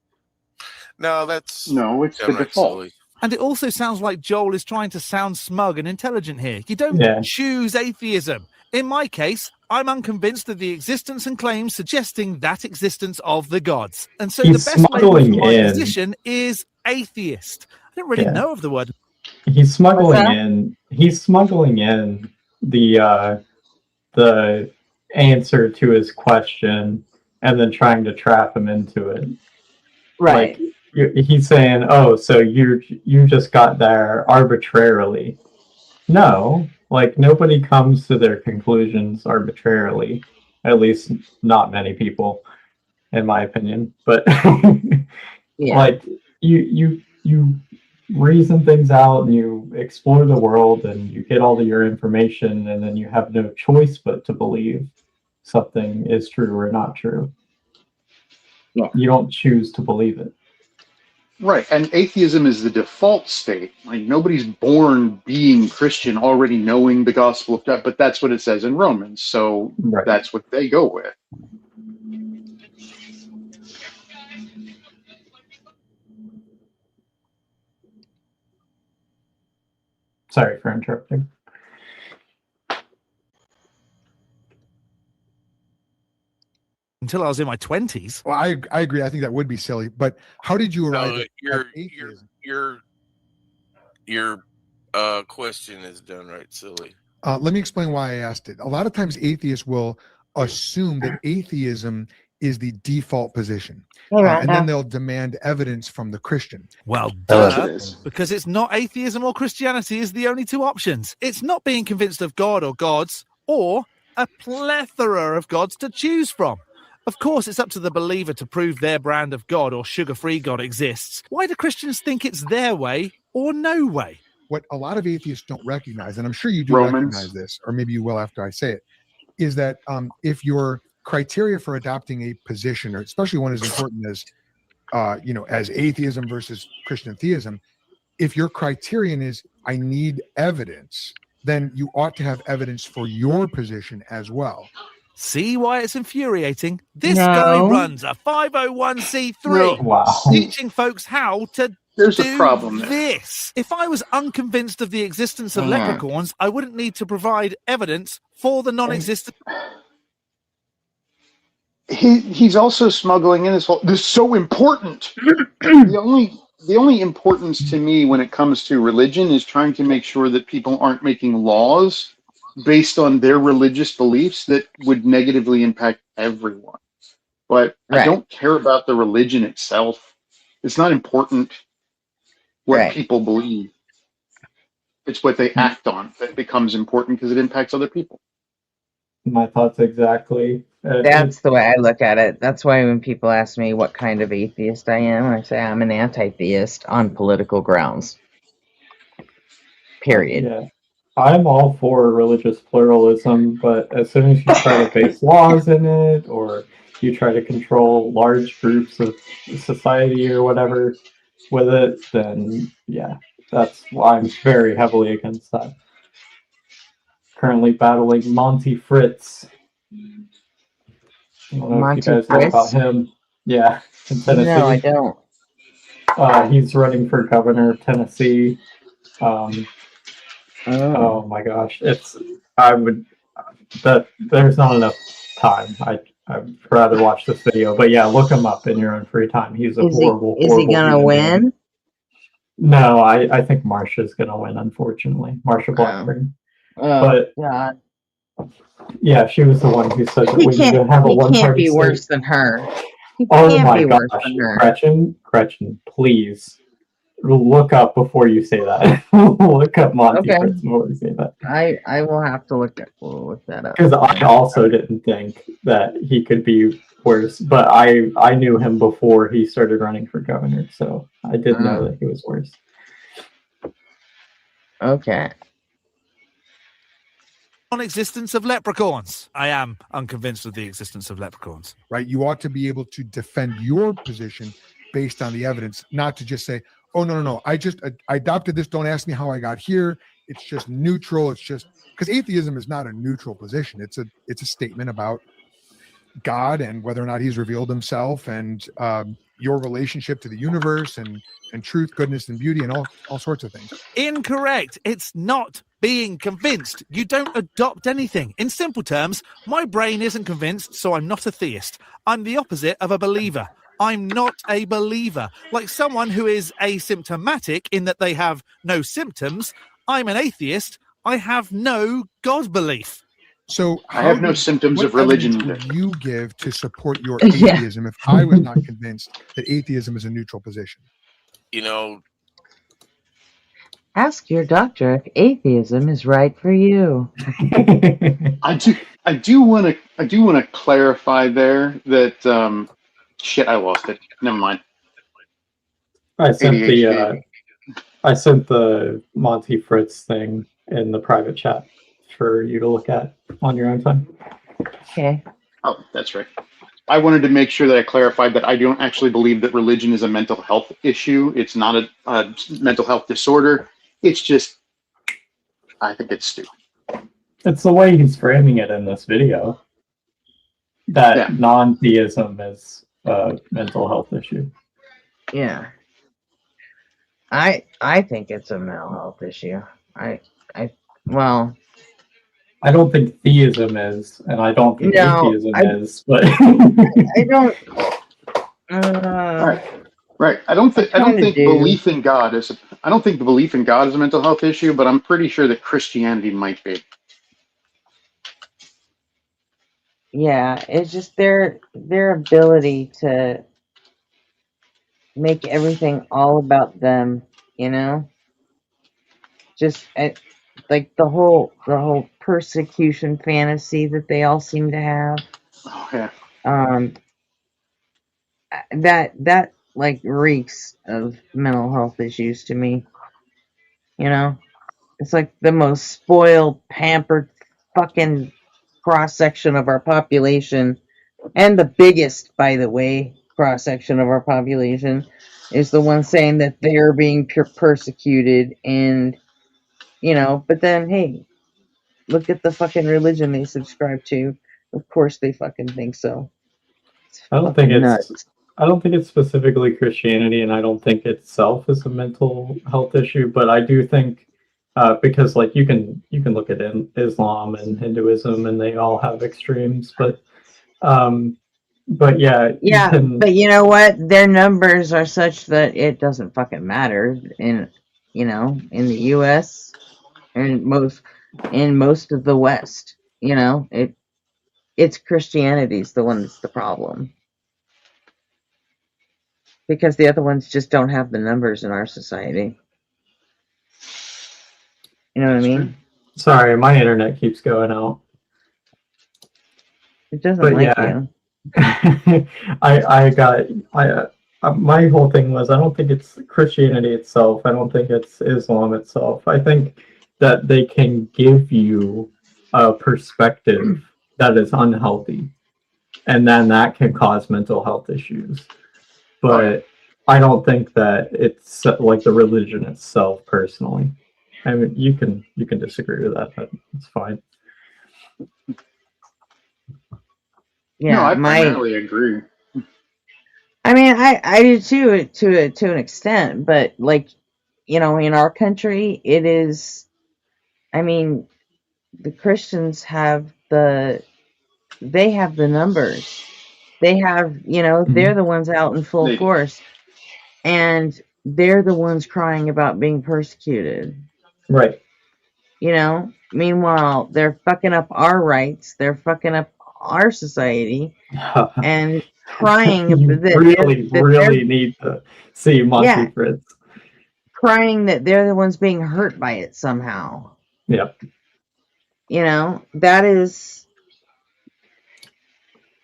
No, it's the default. Silly. And it also sounds like Joel is trying to sound smug and intelligent here. You don't choose atheism. In my case, I'm unconvinced of the existence and claims suggesting that existence of the gods. And so the best label for my position is atheist. I don't really know of the word. He's smuggling in the answer to his question and then trying to trap him into it. Right. Like, he's saying, "Oh, so you just got there arbitrarily." No, like nobody comes to their conclusions arbitrarily. At least not many people, in my opinion. But like you reason things out and you explore the world and you get all of your information, and then you have no choice but to believe something is true or not true. Yeah. You don't choose to believe it. Right, and atheism is the default state. Like nobody's born being Christian already knowing the gospel of God, but that's what it says in Romans, so that's what they go with. Sorry for interrupting. Until I was in my 20s. Well, I agree. I think that would be silly. But how did you arrive at atheism? Your question is downright silly. Let me explain why I asked it. A lot of times atheists will assume that atheism is the default position. And then they'll demand evidence from the Christian. Well, duh, because it's not atheism or Christianity is the only two options. It's not being convinced of God or gods, or a plethora of gods to choose from. Of course, it's up to the believer to prove their brand of God or sugar-free God exists. Why do Christians think it's their way or no way? What a lot of atheists don't recognize, and I'm sure you do recognize this, or maybe you will after I say it, is that if your criteria for adopting a position, or especially one as important as, as atheism versus Christian theism, if your criterion is I need evidence, then you ought to have evidence for your position as well. See why it's infuriating? This guy runs a 501c3, teaching folks how to do a problem this. If I was unconvinced of the existence of leprechauns, I wouldn't need to provide evidence for the non-existent. He's also smuggling in this whole. This is so important. The only importance to me when it comes to religion is trying to make sure that people aren't making laws based on their religious beliefs that would negatively impact everyone. But I don't care about the religion itself. It's not important what people believe. It's what they act on that becomes important because it impacts other people. My thoughts exactly. That's the way I look at it. That's why when people ask me what kind of atheist I am, I say I'm an anti-theist on political grounds. Period. Yeah. I'm all for religious pluralism, but as soon as you try to base laws in it, or you try to control large groups of society or whatever with it, then that's why I'm very heavily against that. Currently battling Monty Fritz. I don't know if you guys know about him. Yeah, in Tennessee. No, I don't. He's running for governor of Tennessee. Oh my gosh, there's not enough time. I'd rather watch this video, but yeah, look him up in your own free time. He's a horrible. Is he gonna win? No, I think Marsha's gonna win, unfortunately. Marsha Blackburn. But God. Yeah, she was the one who said that we need to have a one-party He can't be state. worse than her. He Oh can't my be worse gosh, than her. Gretchen, please look up before you say that. Look up Monty Okay. Fritz before you say that. I will have to look that up. Because I also didn't think that he could be worse, but I knew him before he started running for governor, so I did know that he was worse. Okay. Non-existence of leprechauns. I am unconvinced of the existence of leprechauns. Right? You ought to be able to defend your position based on the evidence, not to just say, "Oh no, I adopted this. Don't ask me how I got here. It's just neutral. It's just," because atheism is not a neutral position. It's a statement about God and whether or not He's revealed Himself, and your relationship to the universe, and truth, goodness, and beauty, and all sorts of things. Incorrect. It's not being convinced. You don't adopt anything. In simple terms, my brain isn't convinced, so I'm not a theist. I'm the opposite of a believer. I'm not a believer. Like someone who is asymptomatic in that they have no symptoms, I'm an atheist. I have no God belief. So I have no symptoms what of religion evidence either. would you give to support your Yeah. atheism if I was not convinced that atheism is a neutral position? You know, Ask your doctor if atheism is right for you. I do want to clarify there that shit, I lost it. Never mind. I sent ADHD. the Monty Fritz thing in the private chat for you to look at on your own time. Okay. Oh, that's right. I wanted to make sure that I clarified that I don't actually believe that religion is a mental health issue. It's not a mental health disorder. It's just, I think it's stupid. It's the way he's framing it in this video. That non-theism is a mental health issue. Yeah. I think it's a mental health issue. Well, I don't think theism is, and I don't think atheism is, but I don't. Right. I don't think belief in God is. I don't think the belief in God is a mental health issue, but I'm pretty sure that Christianity might be. Yeah, it's just their ability to make everything all about them, you know? Just like the whole persecution fantasy that they all seem to have. Oh yeah. That like reeks of mental health issues to me. You know? It's like the most spoiled, pampered fucking cross section of our population, and the biggest, by the way, cross section of our population is the one saying that they're being persecuted, and but then hey, look at the fucking religion they subscribe to. Of course they fucking think so. I don't think nuts. it's specifically Christianity, and I don't think itself is a mental health issue. But I do think because like you can look at Islam and Hinduism, and they all have extremes. But yeah, but you know what? Their numbers are such that it doesn't fucking matter in in the U.S. and most of the West. It's Christianity's the one that's the problem, because the other ones just don't have the numbers in our society. You know what I mean? Sorry, my internet keeps going out. It doesn't you. My whole thing was I don't think it's Christianity itself. I don't think it's Islam itself. I think that they can give you a perspective that is unhealthy, and then that can cause mental health issues. But I don't think that it's like the religion itself personally. I mean, you can disagree with that, but it's fine. Yeah, no, I primarily agree. I mean, I do too, to an extent, but like, in our country, it is. I mean, the Christians have the numbers. They have, they're the ones out in full force, and they're the ones crying about being persecuted. Right. Meanwhile, they're fucking up our rights. They're fucking up our society, and crying You that really need to see Monty Fritz. Crying that they're the ones being hurt by it somehow. Yep. You know, that is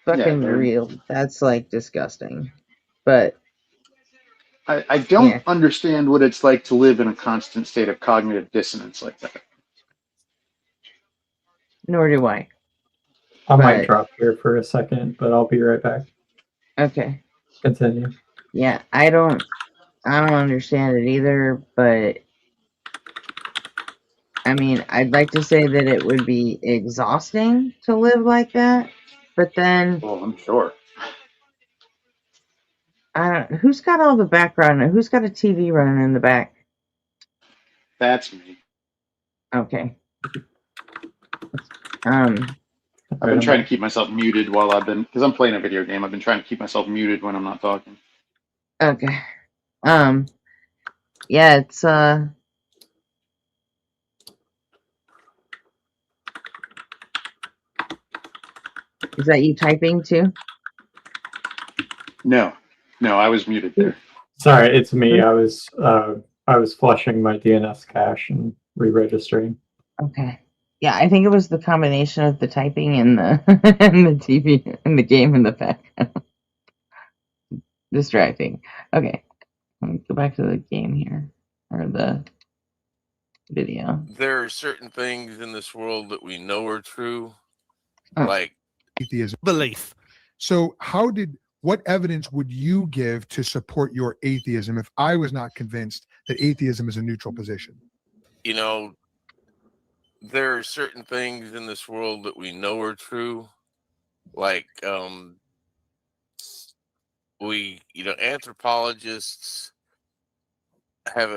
fucking Yeah, real. That's like disgusting. But I don't understand what it's like to live in a constant state of cognitive dissonance like that. Nor do I. I might drop here for a second, but I'll be right back. Okay. Continue. Yeah, I don't understand it either, but I mean, I'd like to say that it would be exhausting to live like that, but then well, I'm sure. Who's got all the background? Who's got a TV running in the back? That's me. Okay. I've been trying to keep myself muted while because I'm playing a video game. I've been trying to keep myself muted when I'm not talking. Okay. Yeah, it's Is that you typing too? No, I was muted there. Sorry, it's me. I was flushing my DNS cache and re-registering. Okay. Yeah, I think it was the combination of the typing and the and the TV and the game in the background. Distracting. Okay. Let me go back to the game here. Or the video. There are certain things in this world that we know are true, like atheism belief. So what evidence would you give to support your atheism if I was not convinced that atheism is a neutral position? You know, there are certain things in this world that we know are true, like anthropologists have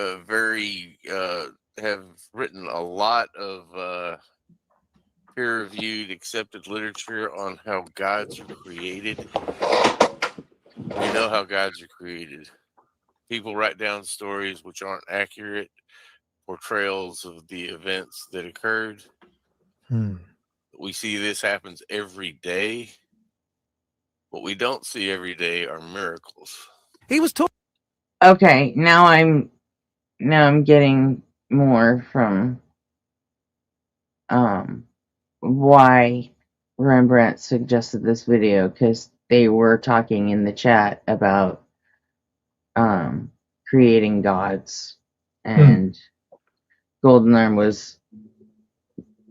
have written a lot of peer-reviewed accepted literature on how gods are created. We know how gods are created. People write down stories which aren't accurate portrayals of the events that occurred. We see this happens every day. What we don't see every day are miracles. He was talking. Okay, now I'm getting more from why Rembrandt suggested this video, because they were talking in the chat about creating gods, and Golden Arm was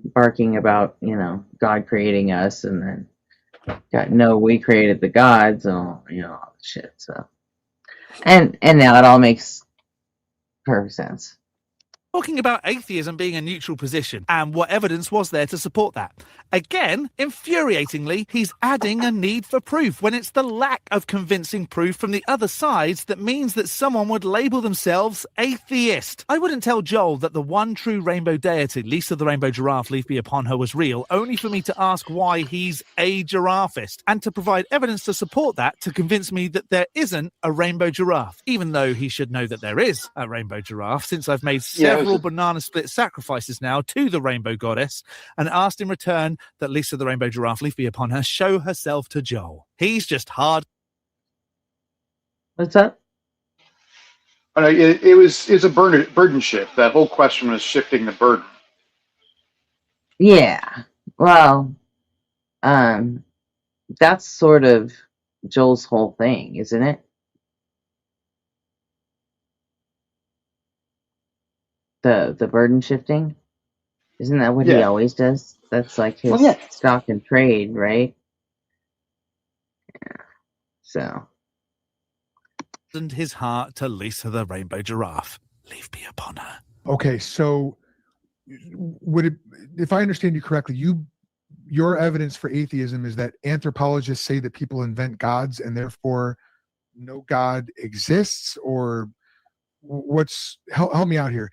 barking about God creating us, and then we created the gods, and all the shit. So and now it all makes perfect sense. Talking about atheism being a neutral position, and what evidence was there to support that? Again, infuriatingly, he's adding a need for proof when it's the lack of convincing proof from the other sides that means that someone would label themselves atheist. I wouldn't tell Joel that the one true rainbow deity, Lisa the Rainbow Giraffe, leave be upon her, was real, only for me to ask why he's a giraffist, and to provide evidence to support that to convince me that there isn't a rainbow giraffe, even though he should know that there is a rainbow giraffe, since I've made several banana split sacrifices now to the rainbow goddess, and asked in return that Lisa the Rainbow Giraffe, leave be upon her, show herself to Joel. He's just hard. What's up? It was a burden shift. That whole question was shifting the burden. Yeah. Well, that's sort of Joel's whole thing, isn't it? The burden shifting? Isn't that what he always does? That's like his stock and trade, right? Yeah. So. And his heart to Lisa the Rainbow Giraffe, leave be upon her. Okay, so if I understand you correctly, your evidence for atheism is that anthropologists say that people invent gods and therefore no God exists, or help me out here.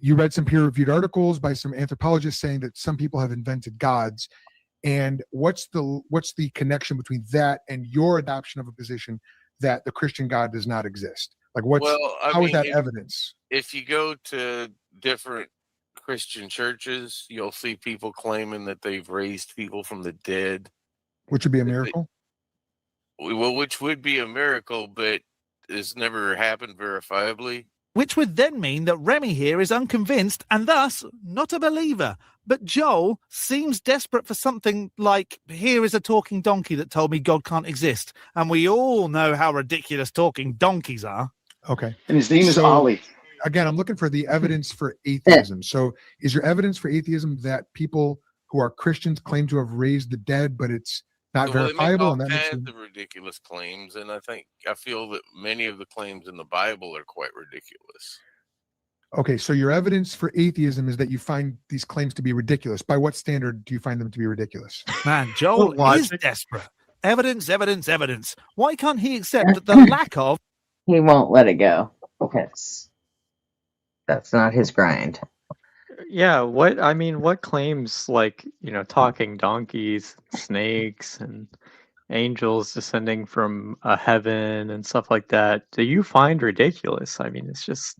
You read some peer-reviewed articles by some anthropologists saying that some people have invented gods, and what's the connection between that and your adoption of a position that the Christian God does not exist? Like, how is that evidence? If you go to different Christian churches, you'll see people claiming that they've raised people from the dead. Which would be a miracle? Well, which would be a miracle, but it's never happened verifiably. Which would then mean that Remy here is unconvinced and thus not a believer. But Joel seems desperate for something like, here is a talking donkey that told me God can't exist. And we all know how ridiculous talking donkeys are. Okay. And his name is Ollie. Again, I'm looking for the evidence for atheism. So is your evidence for atheism that people who are Christians claim to have raised the dead, but it's not Well, they make verifiable? all And that makes kinds you... of ridiculous claims, and I feel that many of the claims in the Bible are quite ridiculous. Okay, so your evidence for atheism is that you find these claims to be ridiculous. By what standard do you find them to be ridiculous? Man, Joel is desperate. Evidence, evidence, evidence. Why can't he accept that the lack of... He won't let it go because that's not his grind. Yeah, what claims like, talking donkeys, snakes, and angels descending from a heaven and stuff like that do you find ridiculous? I mean, it's just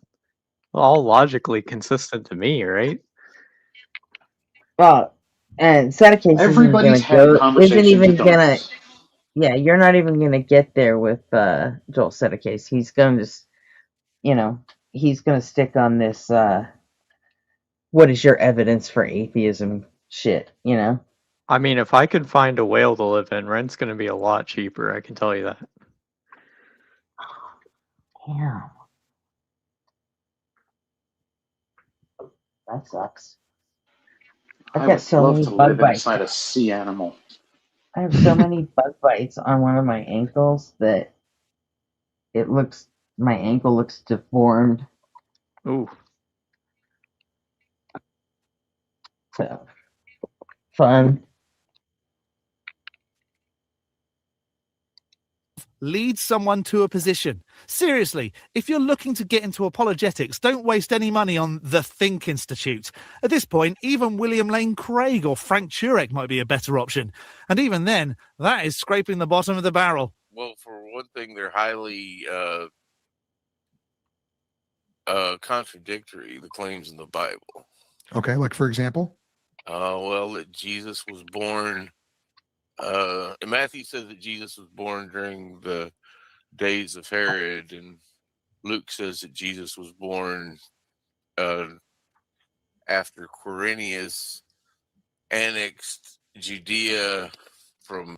all logically consistent to me, right? Well, and Sadakis isn't even gonna. Yeah, you're not even gonna get there with Joel Sadakis. He's gonna just, he's gonna stick on this. What is your evidence for atheism? Shit, I mean, if I could find a whale to live in, rent's going to be a lot cheaper. I can tell you that. Yeah. That sucks. I've got so many bug bites. Inside a sea animal. I have so many bug bites on one of my ankles that my ankle looks deformed. Ooh. So fun. Lead someone to a position. Seriously, if you're looking to get into apologetics, don't waste any money on the Think Institute. At this point, even William Lane Craig or Frank Turek might be a better option. And even then, that is scraping the bottom of the barrel. Well, for one thing, they're highly contradictory, the claims in the Bible. Okay, like for example? Well, that Jesus was born... Matthew says that Jesus was born during the days of Herod, and Luke says that Jesus was born after Quirinius annexed Judea from...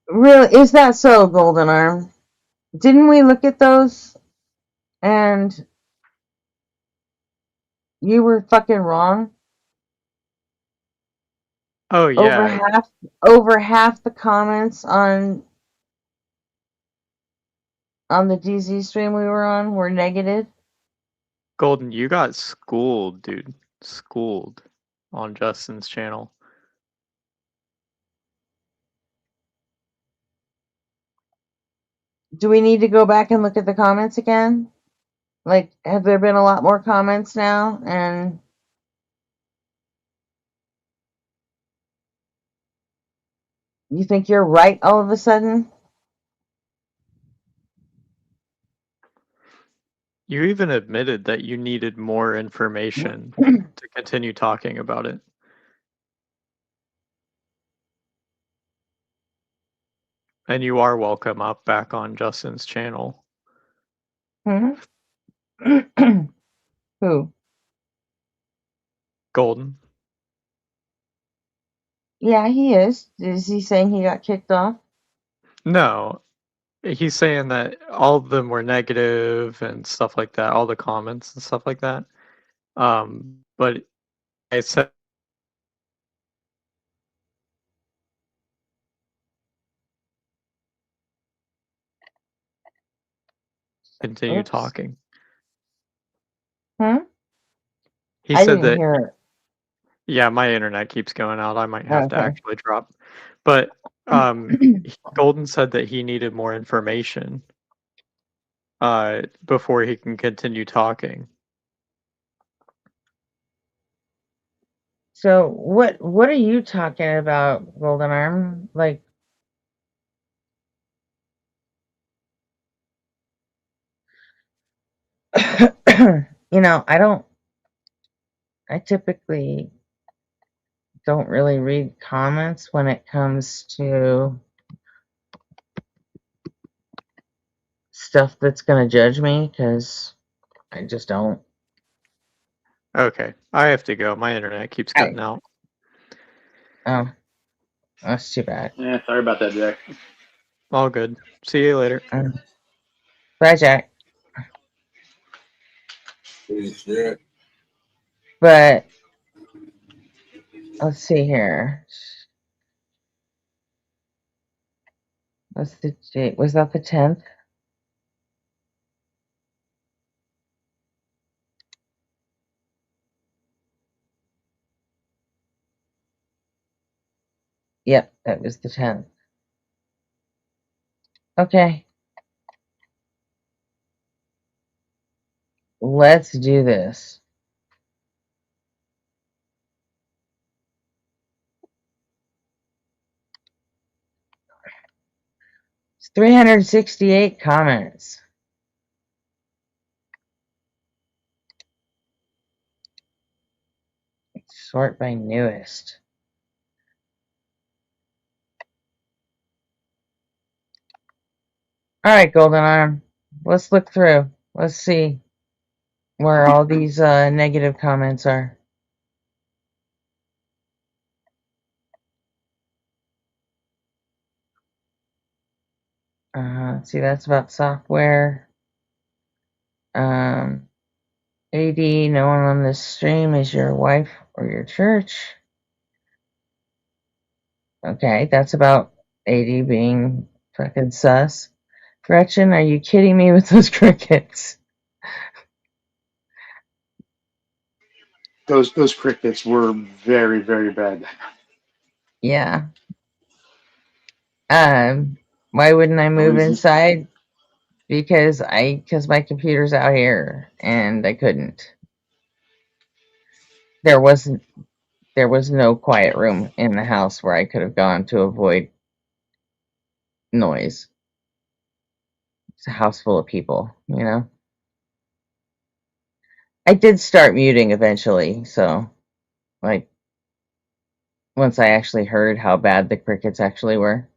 Really? Is that so, Golden Arm? Didn't we look at those and you were fucking wrong? Oh yeah. Over half the comments on the DZ stream we were on were negative. Golden, you got schooled, dude. Schooled on Justin's channel. Do we need to go back and look at the comments again? Like, have there been a lot more comments now? And you think you're right all of a sudden? You even admitted that you needed more information to continue talking about it. And you are welcome up back on Justin's channel. Mm-hmm. Who? Golden. Yeah, he is. Is he saying he got kicked off? No. He's saying that all of them were negative and stuff like that, all the comments and stuff like that. But I said continue talking. Huh? He I said didn't that. hear it. Yeah, my internet keeps going out. I might have to Okay. actually drop. But Golden said that he needed more information before he can continue talking. So what are you talking about, Golden Arm? Like, I typically don't really read comments when it comes to stuff that's gonna judge me, because I just don't. Okay, I have to go. My internet keeps cutting out. Oh, that's too bad. Yeah, sorry about that, Jack. All good. See you later. Bye, Jack. Yeah. But let's see here. What's the date? Was that the 10th? Yep, that was the 10th. Okay. Let's do this. It's 368 comments. Sort by newest. All right, Golden Arm. Let's look through. Let's see where all these negative comments are. Let's see, that's about software. AD, no one on this stream is your wife or your church. Okay, that's about AD being fucking sus. Gretchen, are you kidding me with those crickets? Those crickets were very, very bad. Yeah. Why wouldn't I move inside? Because my computer's out here and I couldn't. There was no quiet room in the house where I could have gone to avoid noise. It's a house full of people, you know? I did start muting eventually, so, like, once I actually heard how bad the crickets actually were.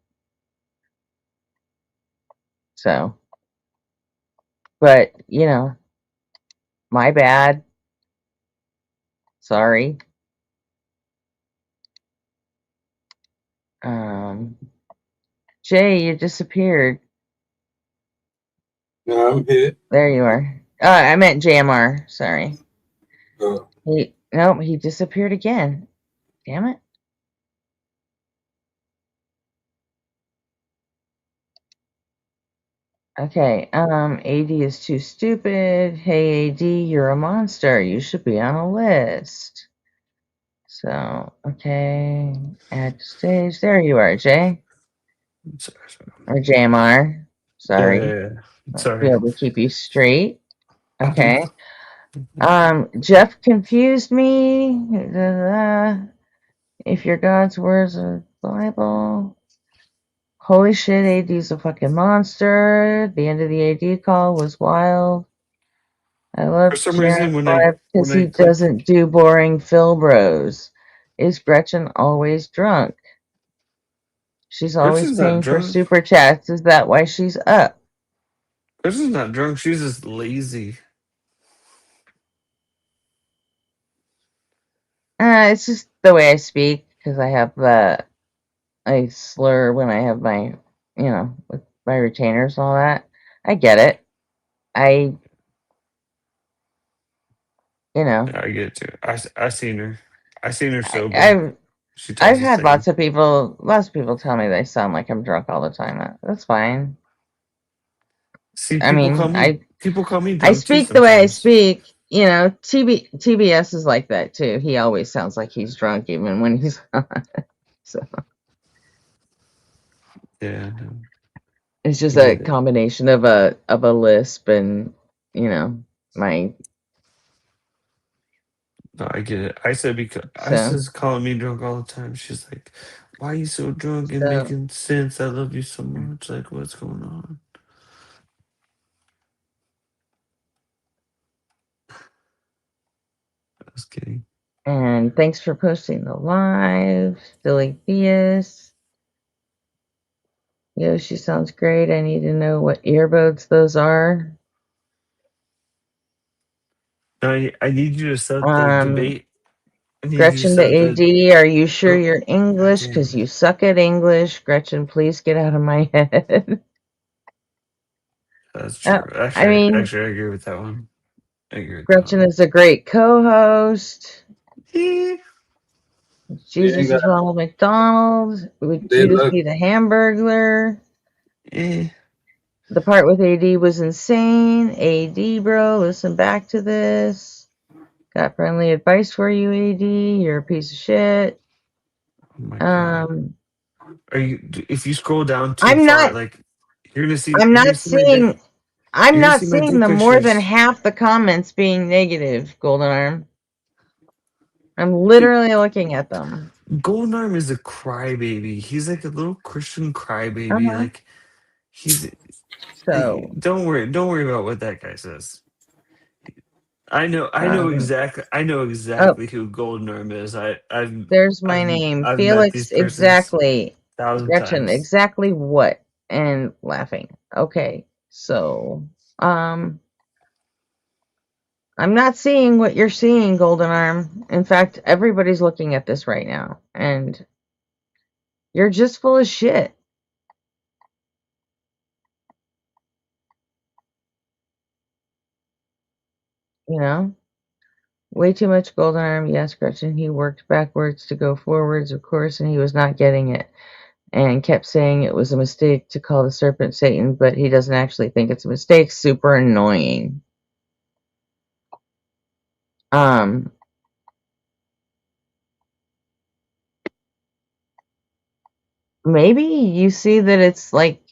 So, but, you know, my bad. Sorry. Jay, you disappeared. No, I'm here. There you are. I meant JMR. Sorry. Oh. He disappeared again. Damn it. Okay, AD is too stupid. Hey, AD, you're a monster. You should be on a list. So, okay, add to stage. There you are, Jay. Or JMR. Sorry. Yeah. Be able to keep you straight. Okay. Jeff confused me. If your God's words are the Bible. Holy shit, AD's a fucking monster. The end of the AD call was wild. I love For some reason, because he doesn't do boring Phil bros. Is Gretchen always drunk? She's always Gretchen's not paying for drunk. super chats. Is that why she's up? Gretchen's not drunk. She's just lazy. It's just the way I speak because I have I slur when I have my, with my retainers and all that. I get it. I Yeah, I get it too. I seen her. I seen her sober. I've had lots of people tell me they sound like I'm drunk all the time. That's fine. See, people call me drunk I speak the way I speak. TBS is like that too. He always sounds like he's drunk even when he's not. So yeah, it's just a combination of a lisp and my. No, I get it. I said because Isa's calling me drunk all the time. She's like, "Why are you so drunk and making sense? I love you so much. Like, what's going on?" I was kidding. And thanks for posting the live, Silly Theus. Yoshi sounds great. I need to know what earbuds those are. I need you to set the debate. I need you to Gretchen set the AD, are you sure Oh, you're English? Because you suck at English. Gretchen, please get out of my head. That's true. I mean, I agree with that one. I agree with Gretchen is a great co-host. that Jesus is Ronald McDonald. Would They Judas look- be the Hamburglar? Eh. The part with AD was insane. AD, bro, listen back to this. Got friendly advice for you, AD. You're a piece of shit. Are you? If you scroll down too I'm far, not. like you're gonna see. I'm You're gonna not see my dick. seeing. I'm You're gonna not see my seeing dick the more than pictures. half the comments being negative, Golden Arm. I'm literally looking at them. Golden Arm is a crybaby. He's like a little Christian crybaby. Like he's. So Don't worry about what that guy says. I know exactly who Golden Arm is. There's my name, I've met these Felix. persons Exactly, 1,000 Gretchen. times. Exactly what? And laughing. Okay, so I'm not seeing what you're seeing, Golden Arm. In fact, everybody's looking at this right now, and you're just full of shit. You know? Way too much Golden Arm. Yes, Gretchen. He worked backwards to go forwards, of course, and he was not getting it. And kept saying it was a mistake to call the serpent Satan, but he doesn't actually think it's a mistake. Super annoying. Maybe you see that it's like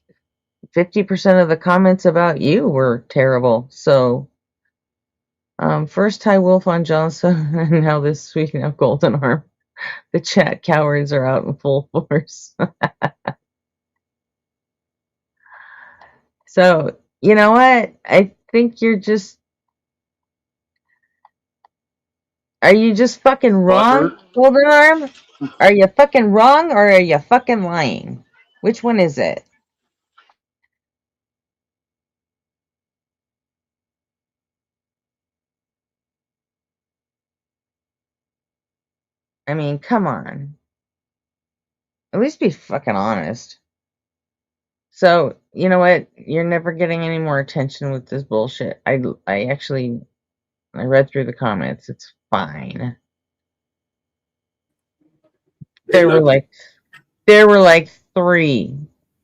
50% of the comments about you were terrible. So, first Ty Wolf on Johnson, and now this speaking of Golden Arm. The chat cowards are out in full force. So, you know what? I think you're just. Are you just fucking wrong, Golden Arm? Are you fucking wrong or are you fucking lying? Which one is it? I mean, come on. At least be fucking honest. So, you know what? You're never getting any more attention with this bullshit. I read through the comments. It's fine. There were like 3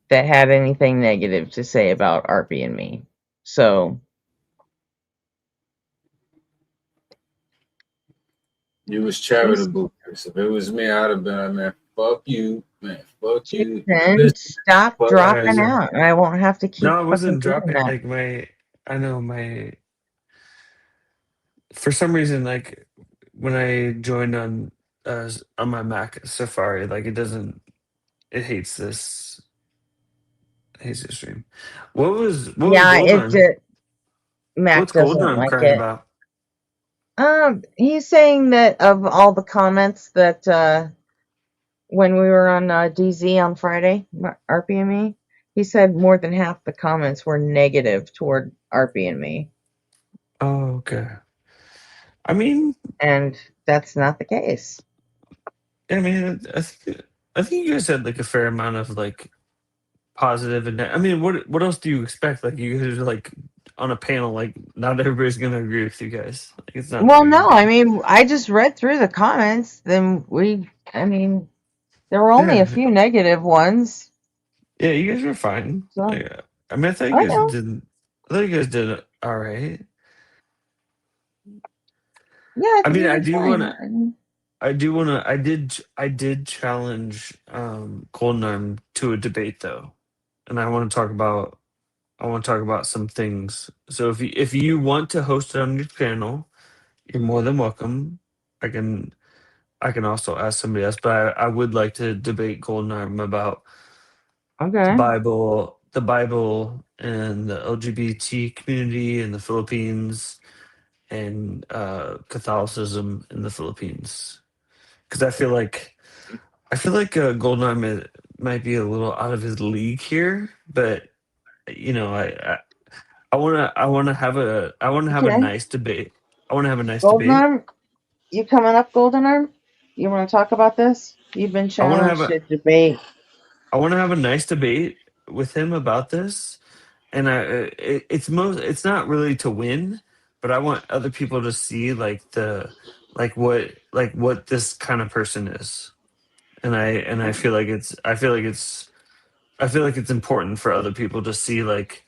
that had anything negative to say about Arpy and me. So You was charitable. If it was me, I'd have been like, man, fuck you, man, fuck you. Jason, stop Fuck dropping you. out, and I won't have to keep. No, I wasn't fucking doing dropping. that. I know for some reason, like when I joined on my Mac Safari, like it hates this stream. What was Yeah, Golden it Arm? did. Mac What's Golden doesn't Arm like crying it. about? He's saying that of all the comments that when we were on DZ on Friday, Arpy and me, he said more than half the comments were negative toward Arpy and me. Oh, okay. I mean, and that's not the case. I mean, I think you guys had like a fair amount of like positive and I mean, what else do you expect? Like you guys are like on a panel, like not everybody's gonna agree with you guys. Like it's not. Well, no, I mean, I just read through the comments. Then I mean, there were only a few negative ones. Yeah, you guys were fine. So, I mean, I thought you guys did all right. Yeah, I mean, I did challenge Golden Arm to a debate though, and I want to talk about some things. So if you want to host it on your channel, you're more than welcome. I can also ask somebody else, but I would like to debate Golden Arm about the Bible and the LGBT community in the Philippines and Catholicism in the Philippines. Because I feel like Golden Arm might be a little out of his league here, but you know, I wanna have a Okay. nice debate. I wanna have a nice Golden debate. Arm, you coming up, Golden Arm? You want to talk about this? You've been I wanna have challenged a to debate. I wanna have a nice debate with him about this, and it's not really to win, but I want other people to see what this kind of person is, and I feel like it's important for other people to see like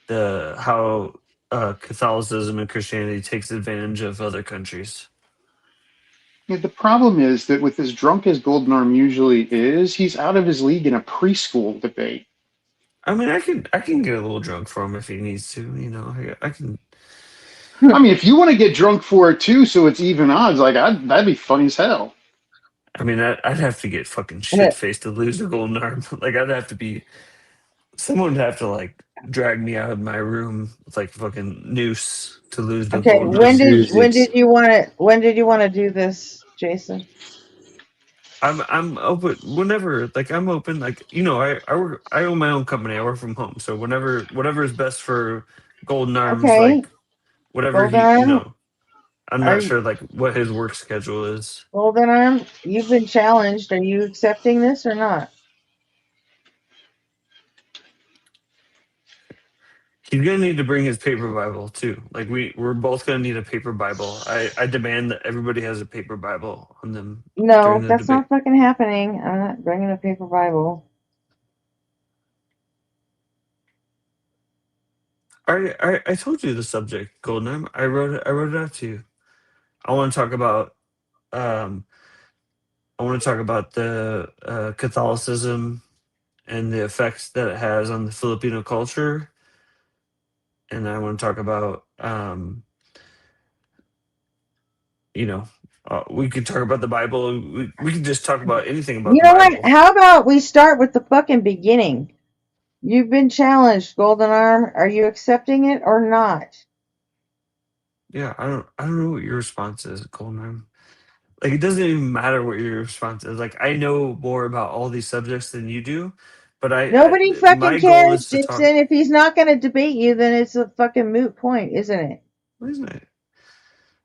the how Catholicism and Christianity takes advantage of other countries. Yeah, the problem is that with as drunk as Golden Arm usually is, he's out of his league in a preschool debate. I mean, I can get a little drunk for him if he needs to. You know, I can. I mean, if you want to get drunk for it too, so it's even odds, like that'd be funny as hell. I mean, I'd have to get fucking shit faced to lose the Golden Arm. Like, I'd have to be. Someone would have to like drag me out of my room with like fucking noose to lose the Okay, Golden when Arm. did you want to do this, Jason? I'm open whenever. Like, I'm open. Like, you know, I own my own company. I work from home, so whatever is best for Golden Arms, Okay, like whatever Golden he, you Arm, know. I'm are not you, sure like what his work schedule is. Golden Arm, you've been challenged. Are you accepting this or not? He's gonna need to bring his paper Bible too. Like we're both gonna need a paper Bible. I demand that everybody has a paper Bible on them during No, the that's debate. not fucking happening. I'm not bringing a paper Bible. I told you the subject, Golden. I wrote it out to you. I want to talk about um the Catholicism and the effects that it has on the Filipino culture, and I want to talk about we could talk about the Bible. We could just talk about anything about You the know what? Bible. How about we start with the fucking beginning? You've been challenged, Golden Arm. Are you accepting it or not? Yeah, I don't know what your response is, Coleman. Like, it doesn't even matter what your response is. Like, I know more about all these subjects than you do, but Nobody fucking my goal cares, is to talk. Jason. If he's not going to debate you, then it's a fucking moot point, isn't it? Isn't it?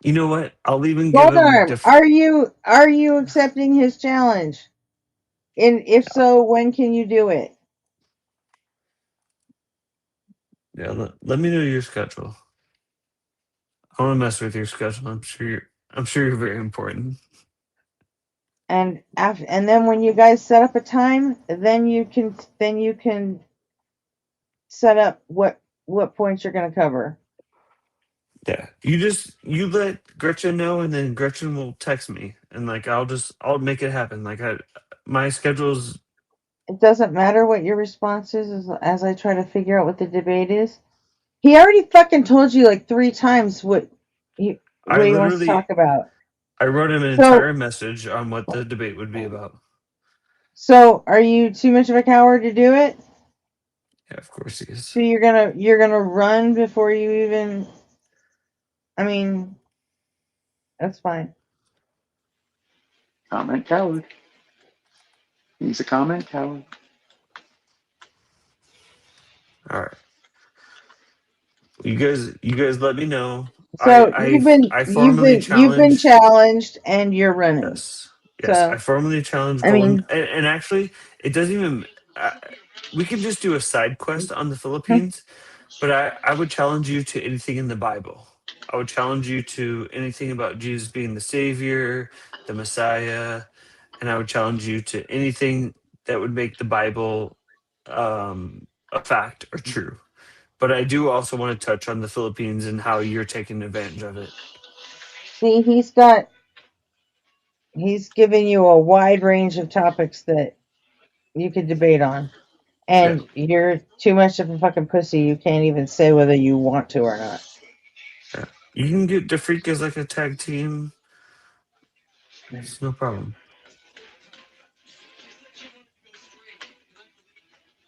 You know what? I'll even give Golden him Arm, are you accepting his challenge? And if so, when can you do it? Yeah, let me know your schedule. I want to mess with your schedule. I'm sure you're very important. And then when you guys set up a time, then you can set up what points you're going to cover. Yeah, you let Gretchen know, and then Gretchen will text me, and like I'll make it happen. Like my schedule's. It doesn't matter what your response is as I try to figure out what the debate is. He already fucking told you like 3 times what he wants to talk about. I wrote him an entire message on what the debate would be about. So, are you too much of a coward to do it? Yeah, of course he is. So you're gonna run before you even. I mean, that's fine. Comment coward. He's a comment coward. All right. You guys let me know. So you've been challenged and you're running. Yes, So, I formally challenged I Golden. mean, And actually, it doesn't even. We can just do a side quest on the Philippines, but I would challenge you to anything in the Bible. I would challenge you to anything about Jesus being the Savior, the Messiah, and I would challenge you to anything that would make the Bible a fact or true. But I do also want to touch on the Philippines and how you're taking advantage of it. see, he's giving you a wide range of topics that you could debate on. And you're too much of a fucking pussy. You can't even say whether you want to or not. Yeah. You can get Defreak as like a tag team. It's no problem.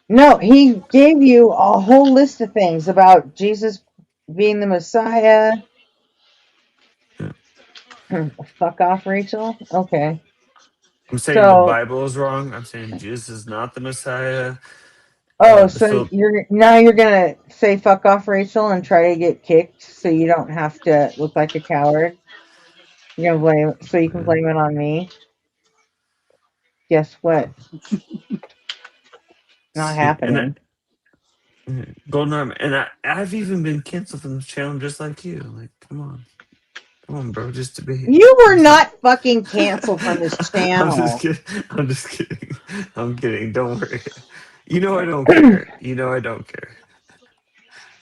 No, he gave you a whole list of things about Jesus being the Messiah. Fuck off, Rachel. Okay. I'm saying the Bible is wrong. I'm saying Jesus is not the Messiah. So you're gonna say fuck off, Rachel, and try to get kicked so you don't have to look like a coward. You're gonna blame so you can blame it on me. Guess what? Not happening. Golden Arm, and I've even been canceled from the channel just like you. Like, come on, bro, just to be. You were not fucking canceled from this channel. I'm just kidding. I'm kidding. Don't worry. You know I don't care. I don't care.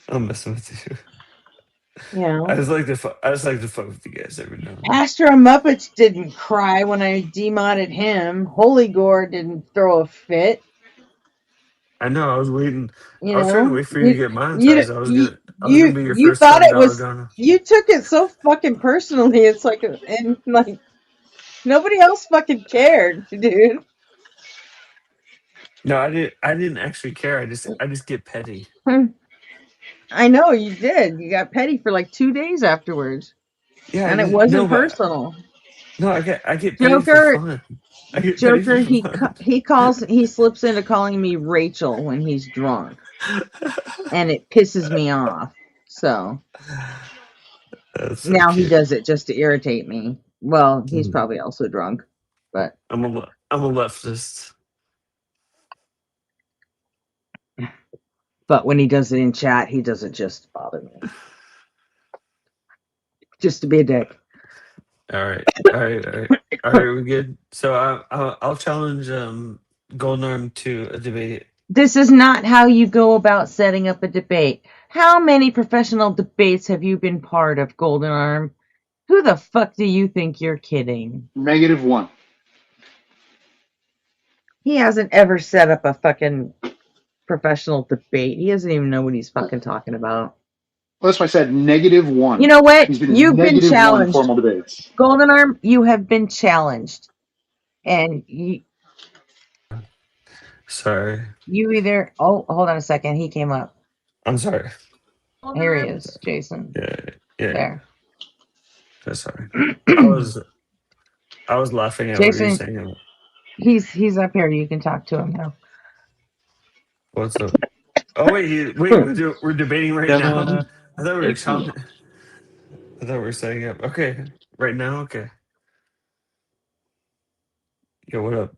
I'm messing with you. Yeah. I just like to fuck with you guys every now and then. Pastor Muppets didn't cry when I demodded him. Holy Gore didn't throw a fit. I know. I was waiting. I was trying to wait for you to get monetized. I was gonna be your you first thought it $5 was. donor. You took it so fucking personally. It's like, and like nobody else fucking cared, dude. No, I didn't actually care. I just get petty. I know you did. You got petty for like 2 days afterwards. Yeah, and it wasn't personal. No, I get petty Joker. for fun. I get Joker. petty for fun. He slips into calling me Rachel when he's drunk, and it pisses me off. So now he does it just to irritate me. Well, he's probably also drunk, but I'm a leftist. But when he does it in chat, he does it just to bother me. Just to be a dick. All right, we're good. So I'll challenge Golden Arm to a debate. This is not how you go about setting up a debate. How many professional debates have you been part of, Golden Arm? Who the fuck do you think you're kidding? -1. He hasn't ever set up a fucking professional debate. He doesn't even know what he's fucking talking about. Well, that's why I said -1. You know what? You've been challenged. Formal debates. Golden Arm, you have been challenged. And you... Sorry. You either... Oh, hold on a second. He came up. I'm sorry. Here he is, Jason. Yeah. There. Sorry. I was laughing at Jason, what you're saying. He's up here. You can talk to him now. What's up? Oh wait, we're debating right now. I thought we were talking. I thought we were setting up. Okay, right now. Okay. Yo, what up?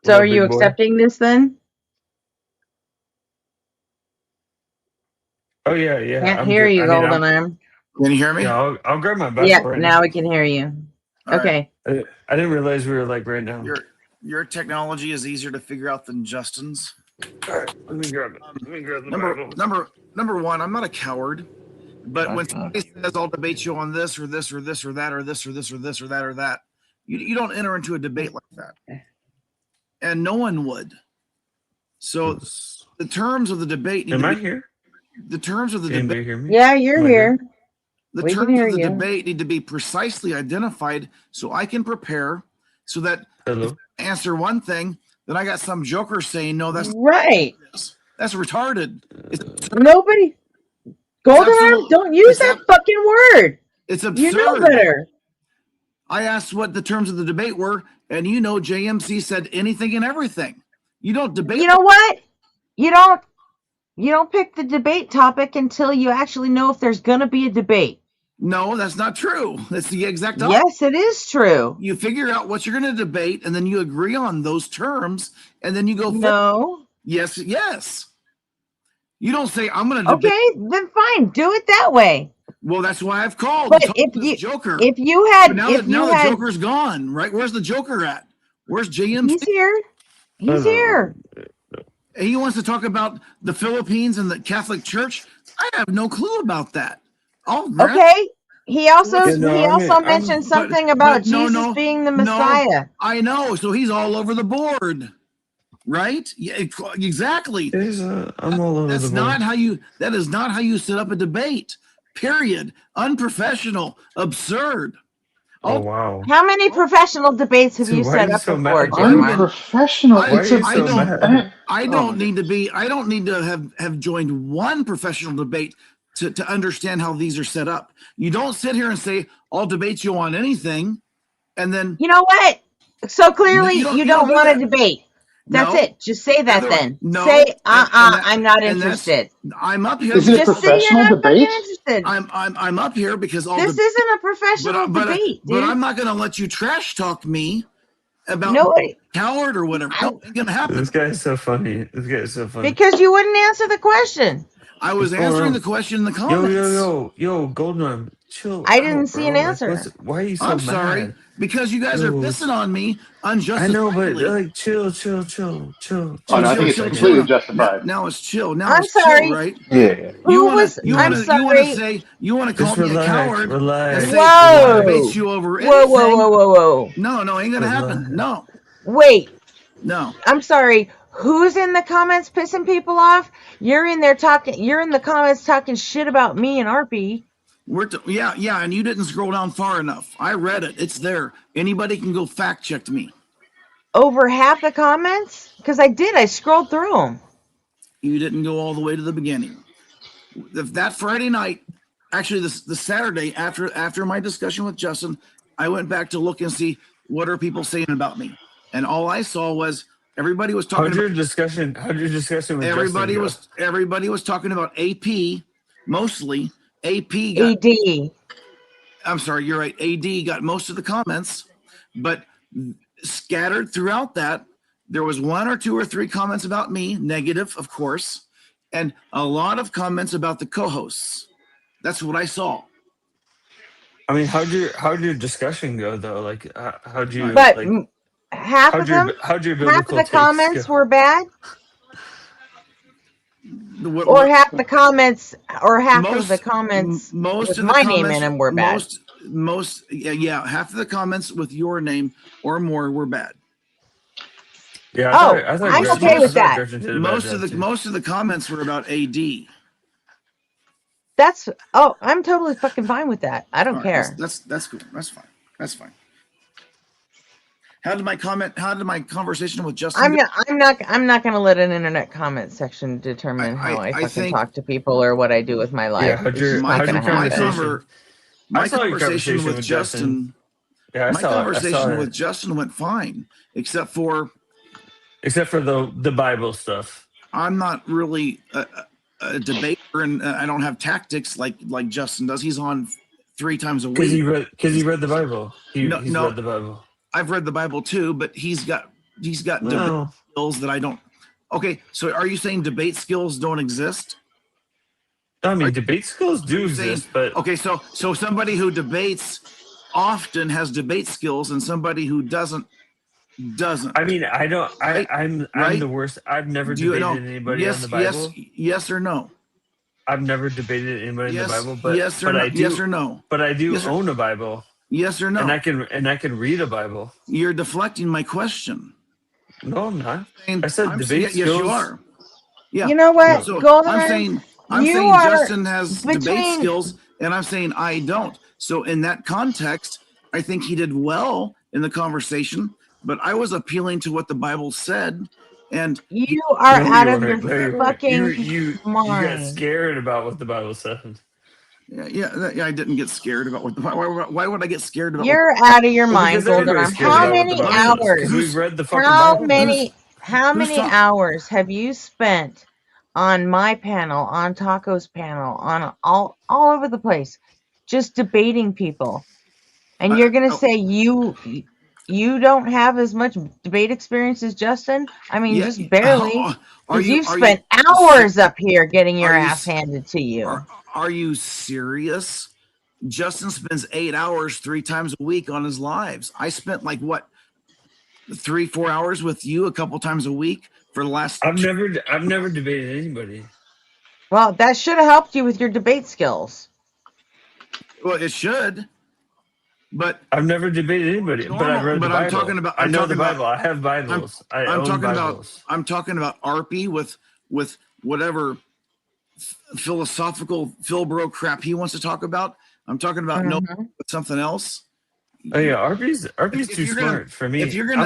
So are you accepting this then? Oh yeah. Can't hear you, Golden Arm. Can you hear me? Yeah, I'll grab my back. Yeah, now we can hear you. Okay. Right. I didn't realize we were like right now. Your technology is easier to figure out than Justin's. All right, let me grab it. Let me grab the Bible. Number one, I'm not a coward, but when somebody says I'll debate you on this or this or this or that or this or this or this or that or that, you don't enter into a debate like that, and no one would. So the terms of the debate. Am I here? The terms of the debate. Hear me? Yeah, you're here. The terms of the debate need to be precisely identified so I can prepare, so that if I answer one thing, then I got some joker saying, no, that's right. That's retarded. Nobody. Golden Arm, don't use that fucking word. It's absurd. You know better. I asked what the terms of the debate were, and JMC said anything and everything. You don't debate. You know what? You don't pick the debate topic until you actually know if there's going to be a debate. No, that's not true. That's the exact opposite. Yes, it is true. You figure out what you're going to debate, and then you agree on those terms, and then you go. No. Yes. You don't say I'm going to debate. Okay, then fine. Do it that way. Well, that's why I've called. But if you had, now the Joker's gone, right? Where's the Joker at? Where's JMC? He's here. He's here. He wants to talk about the Philippines and the Catholic Church. I have no clue about that. Oh, okay. He also mentioned something about Jesus being the Messiah. No, I know. So he's all over the board, right? Yeah, exactly. I'm all over the board. That is not how you set up a debate. Period. Unprofessional. Absurd. Oh wow! How many professional debates have you set up before? Unprofessional. I don't need to be. I don't need to have joined one professional debate to understand how these are set up. You don't sit here and say I'll debate you on anything, and then you know what? So clearly, No, you don't do want that. to debate. That's No. it. Just say that then. No. Say, and I'm not and interested. I'm up here. Is it a Just say you're professional not fucking debate? Interested. I'm up here because all This isn't a professional debate, but dude. I'm not going to let you trash talk me about Nobody- coward or whatever. No, ain't going to happen. This guy's so funny. This guy's so funny. Because you wouldn't answer the question. I was answering the question in the comments. Yo, Golden, chill. I didn't out, see an bro. answer. Why are you so I'm mad? sorry because you guys are pissing on me unjustifiably. I know, but like, chill. Oh no, I think it's completely justified. Now it's chill. Now I'm it's sorry. chill, right? Yeah. You want sorry. to call Just me a coward? relax. And say I debate you over anything? Whoa. No, ain't gonna happen. No. Wait. No. I'm sorry. Who's in the comments pissing people off? You're in there talking. You're in the comments talking shit about me and RP. Yeah, and you didn't scroll down far enough. I read it. It's there. Anybody can go fact check me. Over half the comments? Because I did. I scrolled through them. You didn't go all the way to the beginning. That Friday night, actually the Saturday after my discussion with Justin, I went back to look and see what are people saying about me, and all I saw was everybody was talking. How'd your discussion with everybody Justin go? everybody was talking about AP, mostly. AP got AD. I'm sorry, you're right. AD got most of the comments, but scattered throughout that, there was 1 or 2 or 3 comments about me, negative, of course, and a lot of comments about the co-hosts. That's what I saw. I mean, how'd your discussion go though? Like, how'd you? But like, half of them, how'd your half biblical of the comments go? were bad. Or half the comments, or half of the comments with my name in them were bad. Yeah, half of the comments with your name or more were bad. Yeah, I thought I'm okay with that. Most of the comments were about AD. I'm totally fucking fine with that. I don't care. That's cool. That's fine. How did my conversation with Justin? I'm not going to let an internet comment section determine how I fucking talk to people or what I do with my life. Yeah, my conversation with Justin. Yeah, my conversation with Justin went fine, except for the Bible stuff. I'm not really a debater, and I don't have tactics like Justin does. He's on 3 times a week. Because he read the Bible. He's read the Bible. I've read the Bible too, but he's got debate skills that I don't. Okay, so are you saying debate skills don't exist? I mean, debate skills do exist, but okay, so somebody who debates often has debate skills, and somebody who doesn't. I mean, I don't. I'm the worst. I've never debated anybody on the Bible. Yes or no. I've never debated anybody in the Bible, but yes or no. But I do own a Bible. Yes or no. And I can read a Bible. You're deflecting my question. No, I'm not. I said debate skills. Yes, you are. Yeah. You know what, so Golden? I'm saying Justin has debate skills, and I'm saying I don't. So in that context, I think he did well in the conversation, but I was appealing to what the Bible said. And you are out of your fucking mind. You got scared about what the Bible said. Yeah. I didn't get scared about what the Bible. Why would I get scared about? You're out of your mind, Golden. How many hours? We've read the fucking Bible. How many hours have you spent on my panel, on Taco's panel, on all over the place, just debating people? And you're gonna say you don't have as much debate experience as Justin? I mean, just barely. Because you've spent hours up here getting your ass handed to you. Are you serious? Justin spends 8 hours 3 times a week on his lives. I spent 3-4 hours with you a couple times a week for the last. I've never debated anybody. Well, that should have helped you with your debate skills. Well, it should. But I've never debated anybody. But I've read the Bible. I'm talking about. I know the Bible. I have Bibles. I'm talking about RP with whatever philosophical Philbro crap he wants to talk about. I'm talking about something else. Oh yeah, RP's too smart for me. If you're gonna,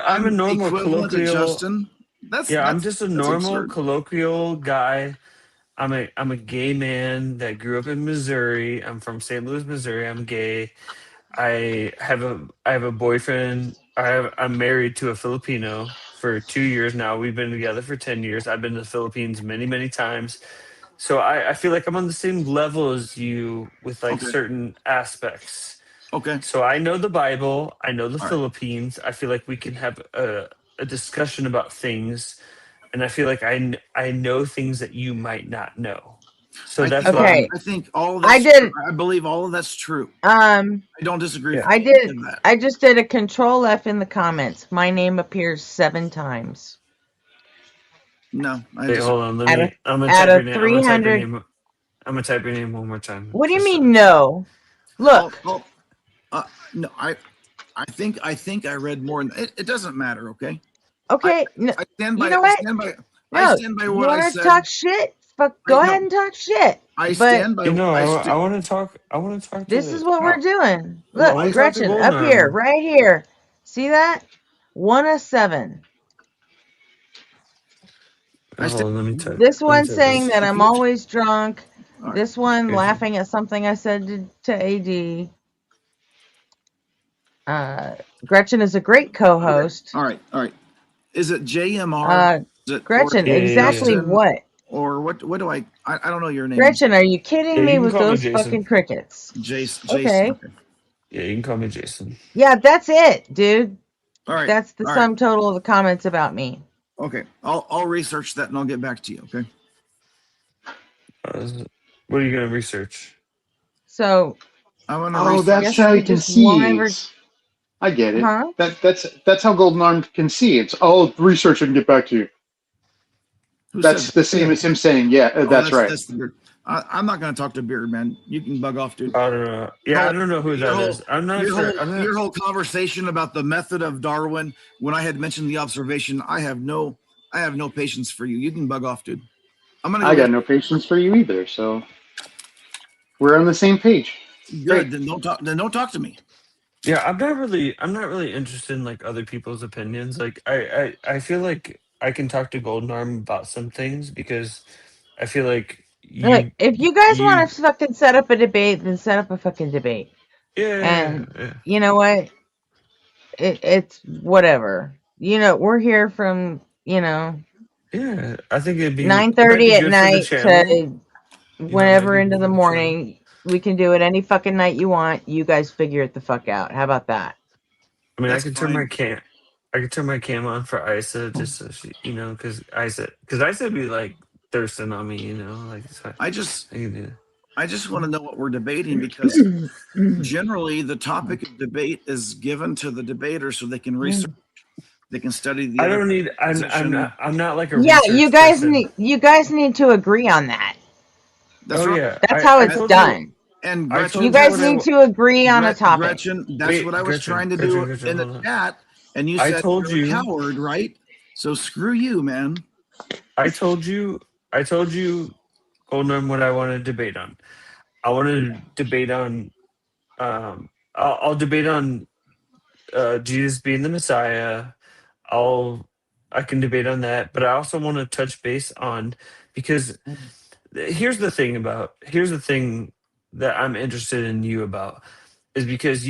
I'm a normal colloquial. Justin, I'm just a normal colloquial guy. I'm a gay man that grew up in Missouri. I'm from St. Louis, Missouri. I'm gay. I have a boyfriend. I'm married to a Filipino for 2 years now. We've been together for 10 years. I've been to the Philippines many, many times. So I feel like I'm on the same level as you with like Okay. certain aspects. Okay. So I know the Bible. I know the All right. Philippines. I feel like we can have a discussion about things, and I feel like I know things that you might not know. So that's what I'm. I think all of I that's did. true. I believe all of that's true. I don't disagree. Yeah. with I any did. of that. I just did a control F in the comments. My name appears 7 times. No, I Hey, just hold on. Out of I'm gonna out type your of name. I'm gonna type your 300. name. I'm gonna type your name one more time. What do you Just mean no? Look. No, I think I read more. It doesn't matter. Okay. Okay. No, I stand you by. know I what? stand by. I No. stand by You what I want to said. talk shit? Fuck. Go ahead and talk shit. I But stand by. You know, I want to talk. I want to talk this is to. what we're doing. I Look, want to talk to Gretchen, up Golden here, Arm. right here. See that? 1 of 7. Hold on, let me type. This Let me one type saying this. that I'm always drunk. All right. This one If- laughing at something I said to AD. Gretchen is a great co-host. All right. All right. Is it JMR? Is it Gretchen, or exactly Justin, what? or what? What do I don't know your name. Gretchen, are you kidding Yeah, me you can with call me those Jason. fucking crickets? Jason. Okay. Yeah, you can call me Jason. Yeah, that's it, dude. All right. That's the All right. sum total of the comments about me. Okay. I'll research that and I'll get back to you. Okay. What are you gonna research? So. I'm gonna. Oh, that's how he concedes. I get it. Huh? That's how Golden Arm concedes. I'll research it and get back to you. That's the same as him saying, "Yeah, that's right." That's the beard. I'm not going to talk to Beard, man. You can bug off, dude. I don't know. Yeah, I don't know who that is. I'm not sure. Your whole conversation about the method of Darwin, when I had mentioned the observation, I have no patience for you. You can bug off, dude. I got no patience for you either. So we're on the same page. Good. Then don't talk to me. Yeah, I'm not really interested in like other people's opinions. Like I feel like I can talk to Golden Arm about some things because I feel like Look, if you guys want to fucking set up a debate, then set up a fucking debate. Yeah. You know what? It's whatever. You know, we're here from, Yeah, I think it'd be 9:30 at good for the night channel. to whenever into the morning. We can do it any fucking night you want. You guys figure it the fuck out. How about that? I mean, I could turn my cam on for Isa just so she, because Isa be like thirsting on me, like I just can do. I just want to know what we're debating because generally the topic of debate is given to the debater so they can research, they can study the. I don't need. I'm not like a Yeah, research you guys person. need to agree on that. That's right. Yeah, That's how it's done. And Gretchen, you guys need to agree on a topic. Gretchen, that's what I was trying to do in the chat, and you said you're a coward, right? So screw you, man. I told you, Golden, what I want to debate on. I want to debate on. I'll debate on Jesus being the Messiah. I can debate on that, but I also want to touch base on because here's the thing that I'm interested in you about is because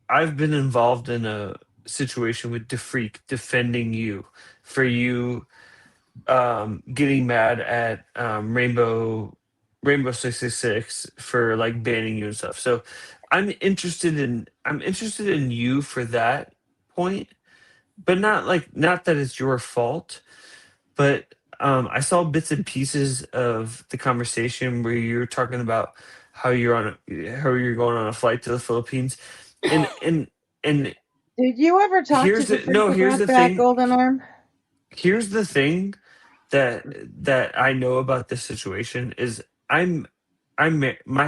I've been involved in a situation with DeFreak defending you for you getting mad at Rainbow 666 for like banning you and stuff. So I'm interested in you for that point, but not that it's your fault, but I saw bits and pieces of the conversation where you're talking about how you're going on a flight to the Philippines, and Did you ever talk to the freak about that, Golden Arm? Here's the thing that I know about this situation is my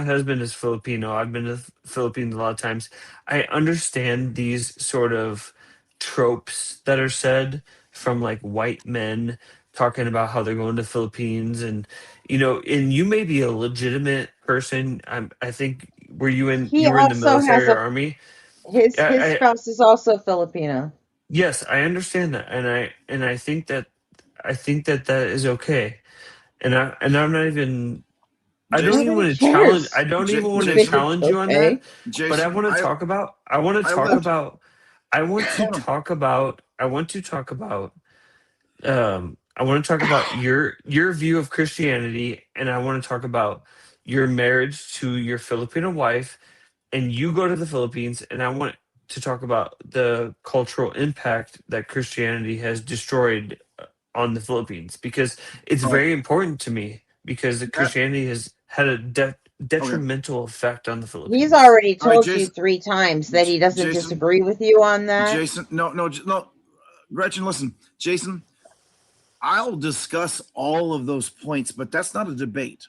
husband is Filipino. I've been to the Philippines a lot of times. I understand these sort of tropes that are said from like white men talking about how they're going to the Philippines and you may be a legitimate person. I think you were in the military or army. His spouse is also Filipino. Yes, I understand that, and I think that that is okay, and I'm not even I don't even want to challenge. I don't even want to challenge you on that. Jason, but I want to talk about. I want to talk about. I want to talk about. I want to talk about. I want to talk about your view of Christianity, and I want to talk about your marriage to your Filipino wife, and you go to the Philippines, and I want to talk about the cultural impact that Christianity has destroyed on the Philippines, because it's very important to me, because Christianity has had a detrimental effect on the Philippines. He's already All right, told you Jason- 3 times that he doesn't Jason- disagree with you on that. Jason, no. Gretchen, listen, Jason. I'll discuss all of those points, but that's not a debate.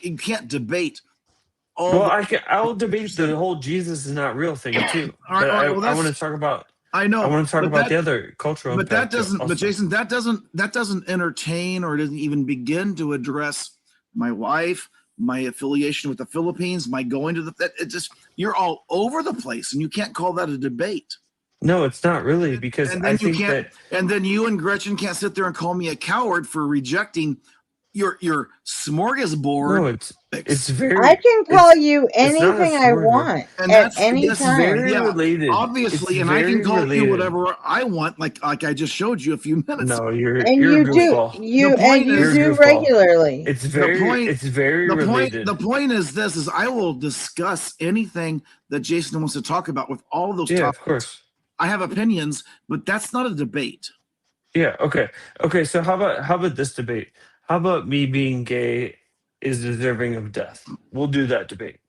You can't debate all. Well, I'll debate the whole Jesus is not real thing too. All right, But all right, I want to talk about. I know. I want to talk but about that- the other cultural But impact. that doesn't. also. But Jason, that doesn't entertain or doesn't even begin to address my wife, my affiliation with the Philippines, my going to the. It just you're all over the place, and you can't call that a debate. No, it's not really, because And I then you think can't. that. And then you and Gretchen can't sit there and call me a coward for rejecting your smorgasbord. No, it's very. I can call you it's not a anything I smorgasbord. want And at that's any that's time. very related. Obviously, It's and I can very call you related. whatever I want, like I just showed you a few minutes. No, ago. you're And you're you a do goofball. you The point and you is- do You're a goofball. regularly. It's very related. The point is this: is I will discuss anything that Jason wants to talk about with all of those Yeah, topics. of course. I have opinions, but that's not a debate. Yeah. Okay. So how about this debate? How about me being gay is deserving of death? We'll do that debate.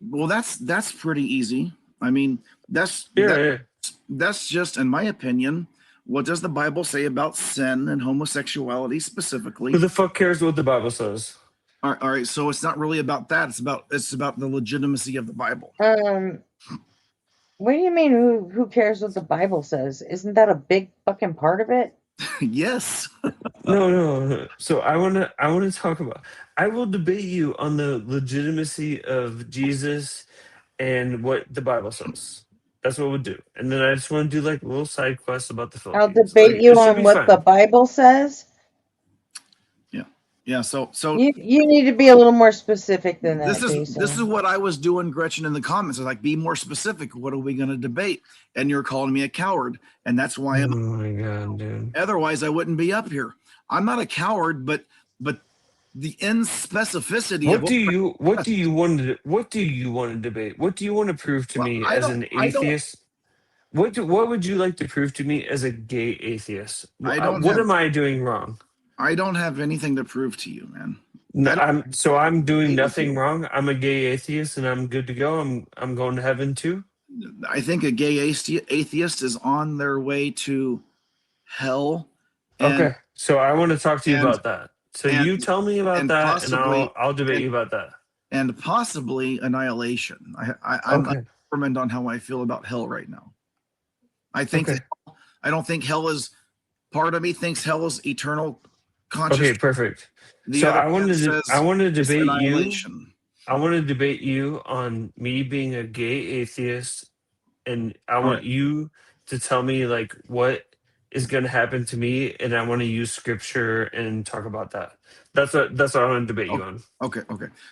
Well, that's pretty easy. I mean, that's just, in my opinion, what does the Bible say about sin and homosexuality specifically? Who the fuck cares what the Bible says? All right, so it's not really about that. It's about the legitimacy of the Bible. What do you mean who cares what the Bible says? Isn't that a big fucking part of it? Yes. No. So I want to talk about. I will debate you on the legitimacy of Jesus and what the Bible says. That's what we'll do. And then I just want to do like little side quests about the I'll Philippines. debate Like, you it should on be what fun. the Bible says. Yeah. So You need to be a little more specific than that, Jason. this is what I was doing, Gretchen, in the comments. I was like, be more specific. What are we going to debate? And you're calling me a coward, and that's why I'm. Oh my god, dude! Otherwise, I wouldn't be up here. I'm not a coward, but the inspecificity. What do you want to debate? What do you want to prove to me I as don't- an I don't- atheist? What would you like to prove to me as a gay atheist? I don't What have- am I doing wrong? I don't have anything to prove to you, man. No, I'm doing nothing wrong. I'm a gay atheist and I'm good to go. I'm going to heaven too. I think a gay atheist is on their way to hell. Okay, so I want to talk to you and- about that. So and- you tell me about and that, possibly- and I'll debate you about that. And possibly annihilation. I'm Okay. determined on how I feel about hell right now. I think I don't think hell is. Part of me thinks hell is eternal consciousness. Okay, perfect. The So other I wanted hand to says I want to it's debate you. annihilation. I want to debate you on me being a gay atheist, and I want you to tell me like what is going to happen to me, and I want to use scripture and talk about that. That's what I want to debate you on. Okay.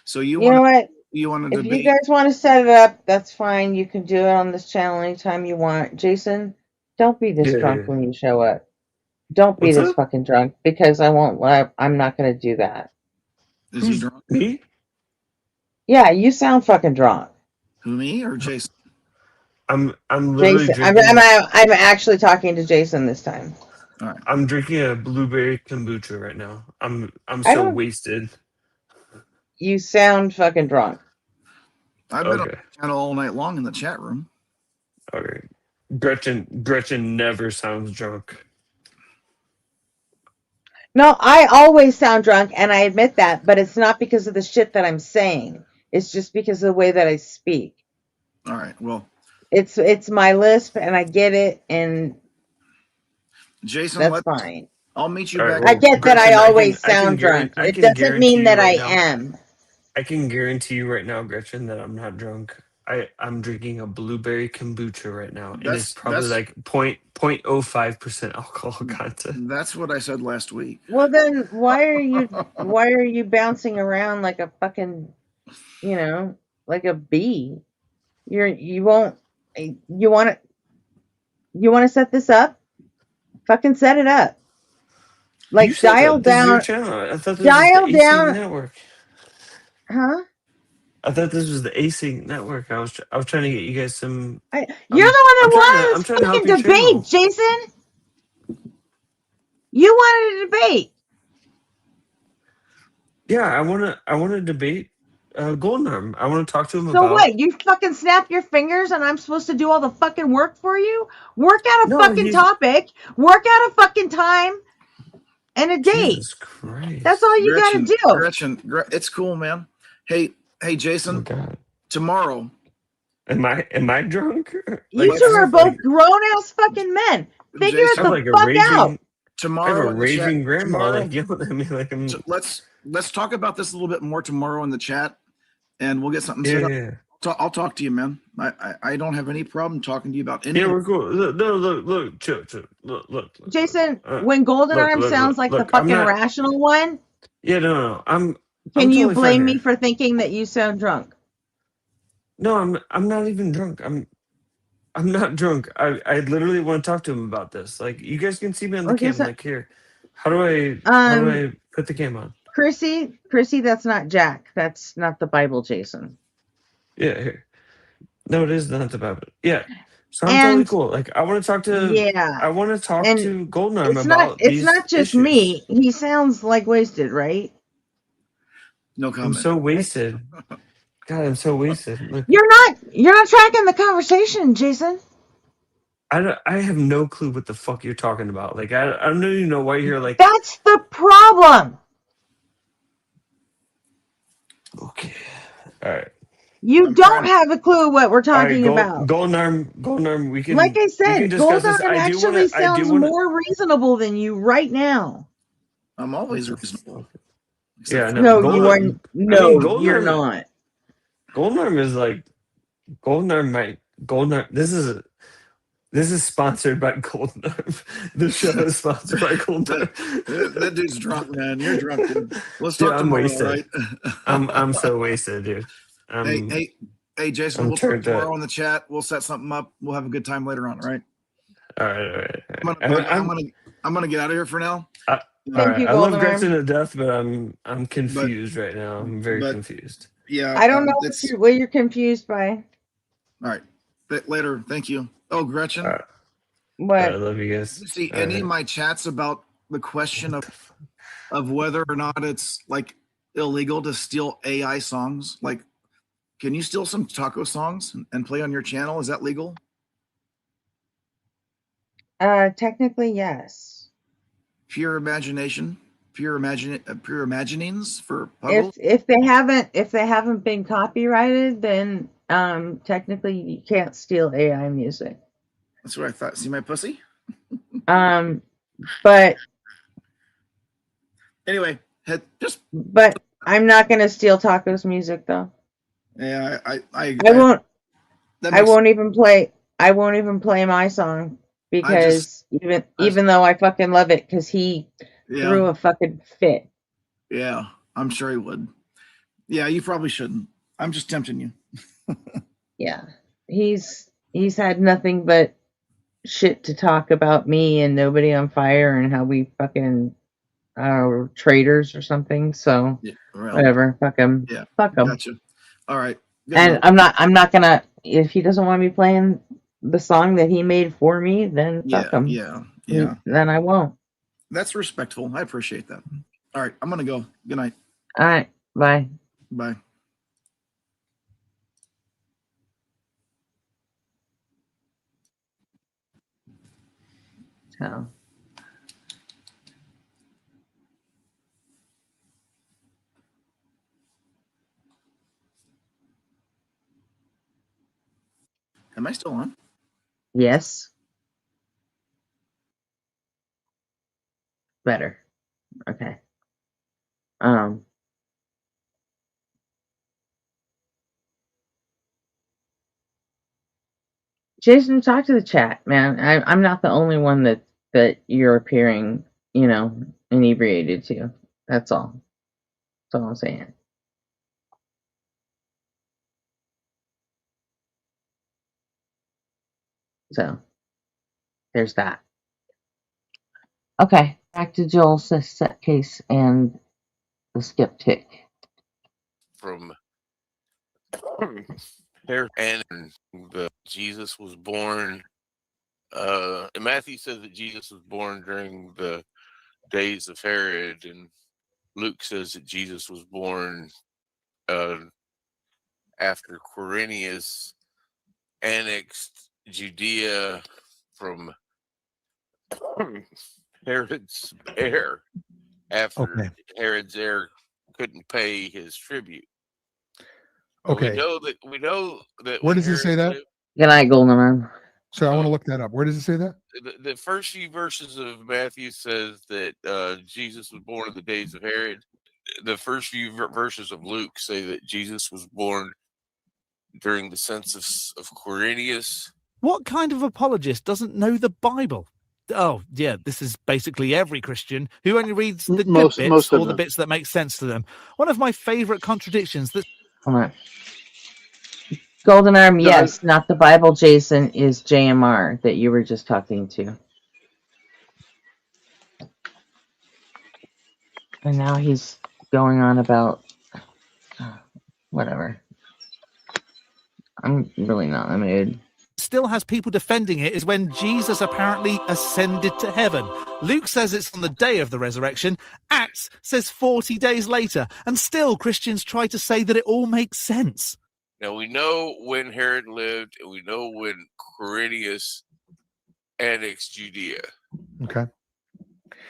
So You know what? You want to If debate? you guys want to set it up, that's fine. You can do it on this channel anytime you want. Jason, don't be this Yeah. drunk when you show up. Don't be What's this up? fucking drunk because I won't. I'm not going to do that. Is he drunk? Me? Yeah, you sound fucking drunk, Who, me or Jason? I'm literally Jason. drinking. I'm actually talking to Jason this time. All right. I'm drinking a blueberry kombucha right now. I'm I so don't- wasted. You sound fucking drunk. I've been on Okay. the channel all night long in the chat room. Okay. Gretchen never sounds drunk. No, I always sound drunk, and I admit that, but it's not because of the shit that I'm saying. It's just because of the way that I speak. All right. Well, It's my lisp, and I get it, and Jason, that's fine. I'll meet you All back. right, I get that Gretchen, I always I can sound drunk. guarantee- It doesn't guarantee mean you that right I now- am. I can guarantee you right now, Gretchen, that I'm not drunk. I'm drinking a blueberry kombucha right now, and it's That's probably like 0.05% alcohol content. That's what I said last week. Well, then why are you bouncing around like a fucking, like a bee? You want to set this up? Fucking set it up. You Like said dial that this is your down, channel. I thought this was the dial AC down, network. huh? I thought this was the AC network. I was trying to get you guys some. You're the I'm one that wanted I'm this trying to help fucking your debate, channel. Jason. You wanted a debate. Yeah, I want to debate Golden Arm. I want to talk to him So about. what? You fucking snap your fingers and I'm supposed to do all the fucking work for you? Work out a No, fucking topic, work out a fucking time, and a date. Jesus Christ. That's all you gotta do. Gretchen, it's cool, man. Hey, Jason. Oh God. Tomorrow. Am I drunk? You two are both grown ass fucking men. Figure it I'm the like a fuck raging. out. I have a Tomorrow in the chat. raging grandma Tomorrow, like yelling at me like I'm. Let's talk about this a little bit more tomorrow in the chat, and we'll get something set up. Yeah. I'll talk to you, man. I don't have any problem talking to you about any. Yeah, we're cool. Look, chill. Look. Jason, when Golden Arm sounds like the fucking rational one, Yeah, no. I'm you totally blame fine me here. for thinking that you sound drunk? No, I'm not even drunk. I'm not drunk. I literally want to talk to him about this. Like, you guys can see me on the Okay, cam. so- Like, here. How do I put the cam on? Chrissy, that's not Jack. That's not the Bible, Jason. Yeah, here. No, it is not the Bible. Yeah. So I'm totally cool. Like, I want to talk to I want to talk to Golden Arm about it's these not just issues. me. He sounds like wasted, right? No I'm comment. so wasted. God, I'm so wasted. Look, You're not tracking the conversation, Jason. I have no clue what the fuck you're talking about. Like, I don't even know why you're here. Like, That's the problem. okay. All right. You don't have a clue what we're talking about. Golden Arm, we can. Like I we said, can discuss Golden this. Arm I do actually want to. sounds more reasonable than you right now. I'm always reasonable. Yeah, No, Golden you are. Arm- No, Golden you're Arm- not. Golden Arm is like Golden Arm. Golden Arm. This is sponsored by Golden Arm. The show is sponsored by Golden Arm. That dude's drunk, man. You're drunk, dude. Let's Dude, talk I'm tomorrow, wasted. right? I'm so wasted, dude. Hey, Jason. I'm We'll talk turned tomorrow up. in the chat. We'll set something up. We'll have a good time later on, right? All right. I'm gonna get out of here for now. All right. I love Gretchen to death, but I'm confused right now. I'm very confused. Yeah, I don't know what you're confused by. All right. Later. Thank you. Oh, Gretchen. What? I love you guys. You see any of my chats about the question of whether or not it's like illegal to steal AI songs? Like, can you steal some taco songs and play on your channel? Is that legal? Technically, yes. Pure imagination, pure imaginings for puddles. If they haven't been copyrighted, then technically you can't steal AI music. That's what I thought. See my pussy? But anyway, But I'm not gonna steal Taco's music though. Yeah, I won't. I won't even play. I won't even play my song because even though I fucking love it, because he threw a fucking fit. Yeah, I'm sure he would. Yeah, you probably shouldn't. I'm just tempting you. Yeah, he's had nothing but shit to talk about me and Nobody on Fire and how we fucking are traitors or something. So whatever, fuck him. Yeah, fuck him. Gotcha. All right. Good And luck. I'm not gonna, if he doesn't want me playing the song that he made for me, then fuck him. Yeah. Then I won't. That's respectful. I appreciate that. All right, I'm gonna go. Good night. All right, bye. Bye. So. Am I still on? Yes. Better. Okay. Jason, talk to the chat, man. I'm not the only one that you're appearing, inebriated to. That's all. That's all I'm saying. So, there's that. Okay, back to Joel's set case and the skeptic. From Herod and Jesus was born. Matthew says that Jesus was born during the days of Herod, and Luke says that Jesus was born after Quirinius annexed Judea from Herod's heir after Herod's heir couldn't pay his tribute. Okay. We know that. Where does it say that? Good night, Golden Arm. So I want to look that up. Where does it say that? The first few verses of Matthew says that Jesus was born in the days of Herod. The first few verses of Luke say that Jesus was born during the census of Quirinius. What kind of apologist doesn't know the Bible? Oh, yeah, this is basically every Christian who only reads the good bits or the bits that make sense to them. One of my favorite contradictions that... Come on. Golden Arm, yes, not the Bible, Jason, is JMR that you were just talking to. And now he's going on about whatever. I'm really not in the mood. Still has people defending it is when Jesus apparently ascended to heaven. Luke says it's on the day of the resurrection. Acts says 40 days later. And still Christians try to say that it all makes sense. Now, we know when Herod lived, and we know when Quirinius annexed Judea. Okay.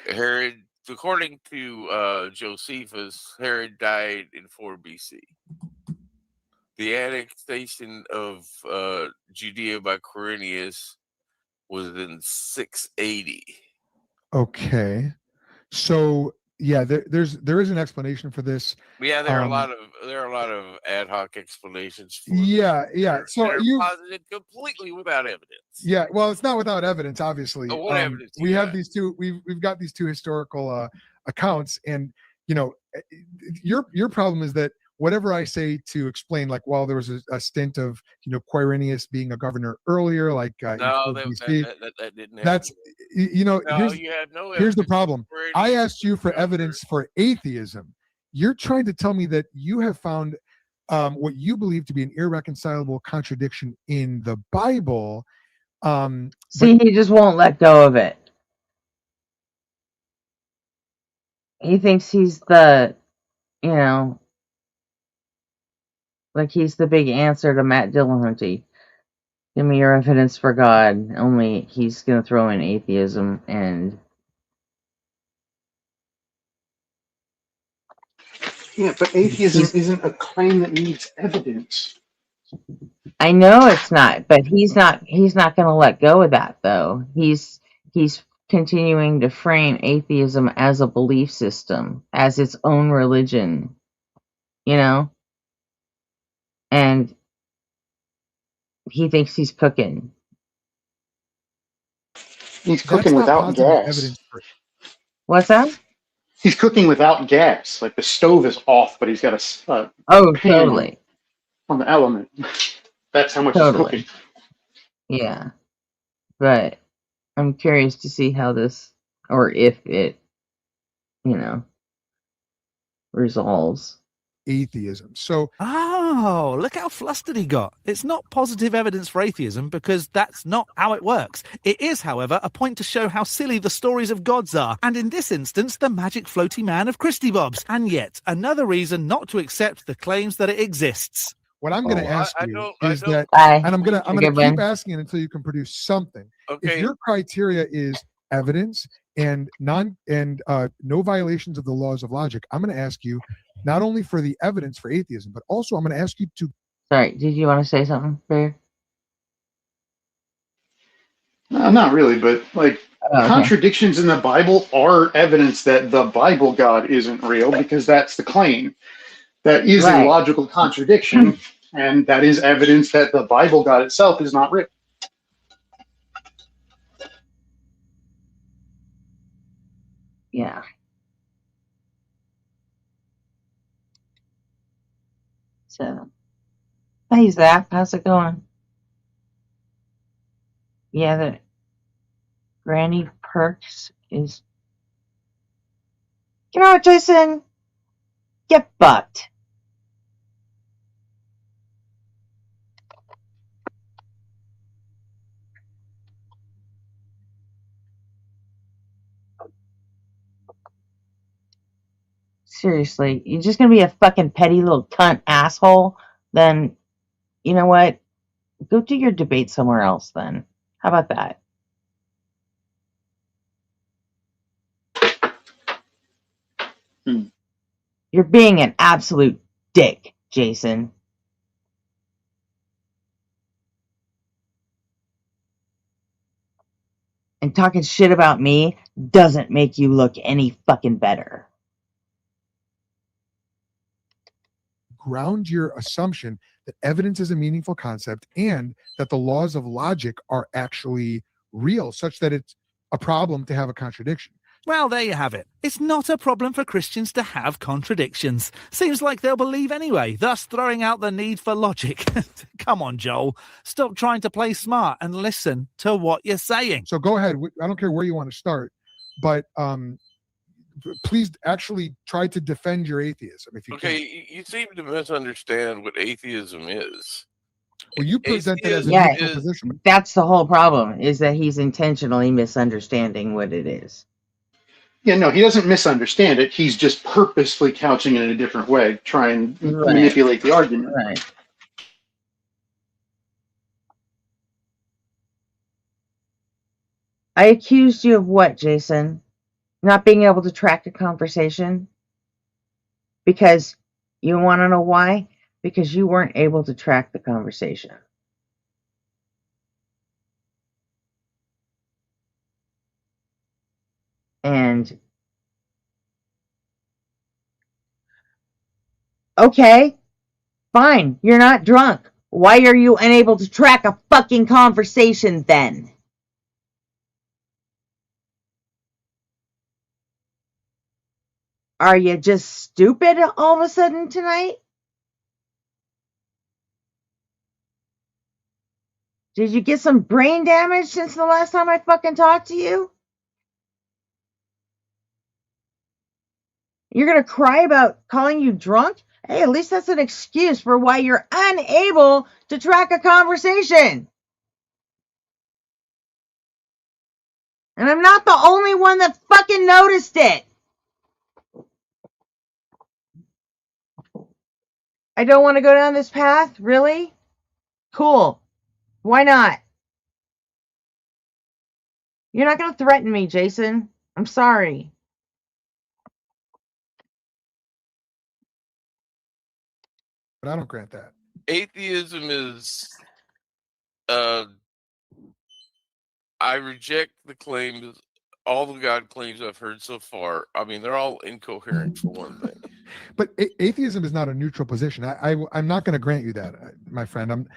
Herod, according to Josephus, Herod died in 4 BC. The annexation of Judea by Quirinius was in 680. Okay. So yeah, there is an explanation for this. Yeah, there are a lot of ad hoc explanations for Yeah. So you posited completely without evidence. Yeah, well, it's not without evidence, obviously. Oh, what evidence? We have these two. We've got these two historical accounts, and your problem is that whatever I say to explain, like, while there was a stint of Quirinius being a governor earlier, like no, that didn't happen. That's no, you had no evidence. Here's the problem. I asked you for evidence for atheism. You're trying to tell me that you have found what you believe to be an irreconcilable contradiction in the Bible. See, he just won't let go of it. He thinks he's the, like he's the big answer to Matt Dillahunty. Give me your evidence for God. Only he's going to throw in atheism and... Yeah, but atheism isn't a claim that needs evidence. I know it's not, but he's not going to let go of that, though. He's continuing to frame atheism as a belief system, as its own religion, and he thinks he's cooking. He's cooking without gas. What's that? He's cooking without gas. Like the stove is off, but he's got a pan totally on the element. That's how much he's cooking. Yeah, but I'm curious to see how this, or if it, resolves. Atheism. So, look how flustered he got. It's not positive evidence for atheism because that's not how it works. It is, however, a point to show how silly the stories of gods are, and in this instance, the magic floaty man of Christy Bobs, and yet another reason not to accept the claims that it exists. What I'm going to ask you is that, Bye. and I'm going to keep one. asking it until you can produce something. Okay. If your criteria is evidence and no violations of the laws of logic, I'm going to ask you not only for the evidence for atheism, but also I'm going to ask you to... Sorry, did you want to say something, Bear? Not really, but contradictions in the Bible are evidence that the Bible God isn't real, because that's the claim. That is a logical contradiction, and that is evidence that the Bible God itself is not real. Yeah. So, hey Zap, how's it going? Yeah, the Granny Perks is. You know what, Jason? Get fucked. Seriously, you're just gonna be a fucking petty little cunt asshole? Then, you know what? Go do your debate somewhere else then. How about that? You're being an absolute dick, Jason. And talking shit about me doesn't make you look any fucking better. Ground your assumption that evidence is a meaningful concept and that the laws of logic are actually real, such that it's a problem to have a contradiction. Well, there you have it. It's not a problem for Christians to have contradictions. Seems like they'll believe anyway, thus throwing out the need for logic. Come on, Joel. Stop trying to play smart and listen to what you're saying. So go ahead. I don't care where you want to start, but please actually try to defend your atheism if you can. Okay, you seem to misunderstand what atheism is. Well, you present it as a Yeah, neutral position. that's the whole problem, is that he's intentionally misunderstanding what it is. Yeah, no, he doesn't misunderstand it. He's just purposefully couching it in a different way, trying to manipulate the argument. Right. I accused you of what, Jason? Not being able to track a conversation? Because you want to know why? Because you weren't able to track the conversation. And okay, fine, you're not drunk. Why are you unable to track a fucking conversation then? Are you just stupid all of a sudden tonight? Did you get some brain damage since the last time I fucking talked to you? You're gonna cry about calling you drunk? Hey, at least that's an excuse for why you're unable to track a conversation. And I'm not the only one that fucking noticed it. I don't want to go down this path? Really? Cool. Why not? You're not going to threaten me, Jason. I'm sorry. But I don't grant that. Atheism is I reject the claims, all the God claims I've heard so far. I mean, they're all incoherent for one thing. But atheism is not a neutral position. I'm not going to grant you that, my friend.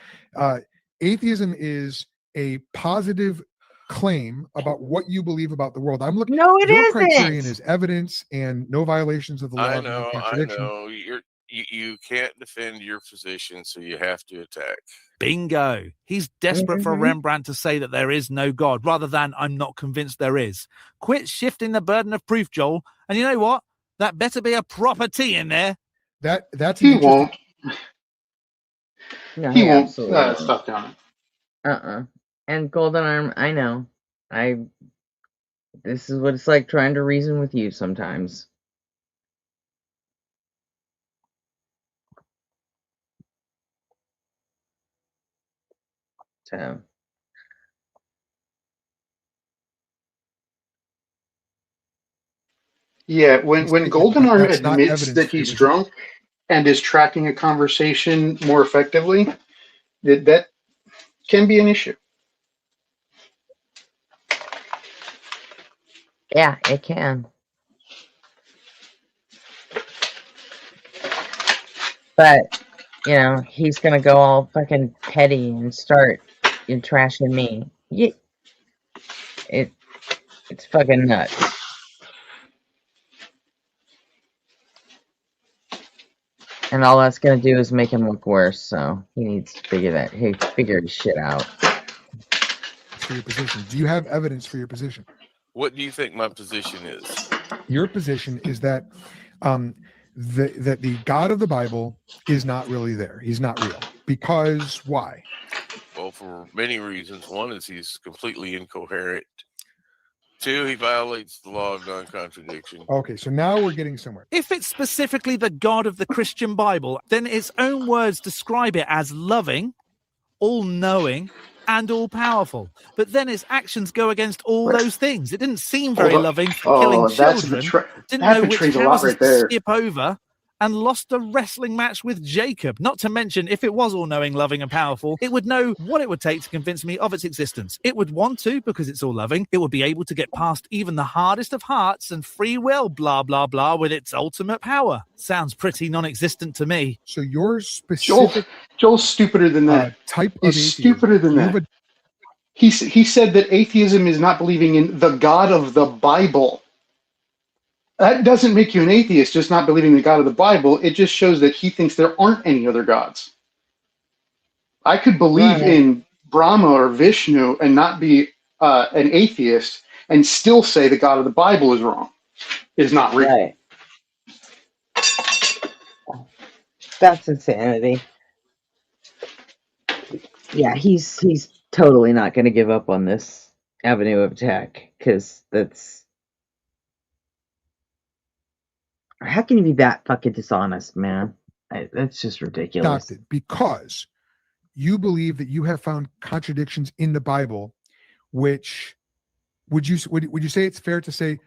Atheism is a positive claim about what you believe about the world. I'm looking. No, it your isn't. criterion is evidence and no violations of the law. I and no know. contradiction. You can't defend your position, so you have to attack. Bingo. He's desperate for Rembrandt to say that there is no God, rather than I'm not convinced there is. Quit shifting the burden of proof, Joel. And you know what? That better be a proper T in there. That's he won't. No, he won't absolutely stop down it. And Golden Arm, I know. This is what it's like trying to reason with you sometimes. So. Yeah, when Golden Arm That's not admits evidence that for he's your drunk and is tracking a conversation more effectively, that can be an issue. Yeah, it can. But, you know, he's gonna go all fucking petty and start trashing me. It's fucking nuts. And all that's gonna do is make him look worse. So he needs to figure his shit out. For your position, do you have evidence for your position? What do you think my position is? Your position is that that the God of the Bible is not really there. He's not real. Because why? Well, for many reasons. One is he's completely incoherent. Two, he violates the law of non-contradiction. Okay, so now we're getting somewhere. If it's specifically the God of the Christian Bible, then its own words describe it as loving, all-knowing, and all-powerful. But then its actions go against all those things. It didn't seem very loving for killing children. Didn't know which houses to skip over, and lost a wrestling match with Jacob. Not to mention, if it was all-knowing, loving, and powerful, it would know what it would take to convince me of its existence. It would want to, because it's all-loving. It would be able to get past even the hardest of hearts and free will, blah, blah, blah, with its ultimate power. Sounds pretty non-existent to me. So your specific... Joel's stupider than that. Type of He's atheism. stupider than that. He said that atheism is not believing in the God of the Bible. That doesn't make you an atheist, just not believing the God of the Bible. It just shows that he thinks there aren't any other gods. I could believe in Brahma or Vishnu and not be an atheist and still say the God of the Bible is wrong, is not real. Right. That's insanity. Yeah, he's totally not going to give up on this avenue of attack, because that's... How can you be that fucking dishonest, man? That's just ridiculous. Adopted because you believe that you have found contradictions in the Bible, which would you say it's fair to say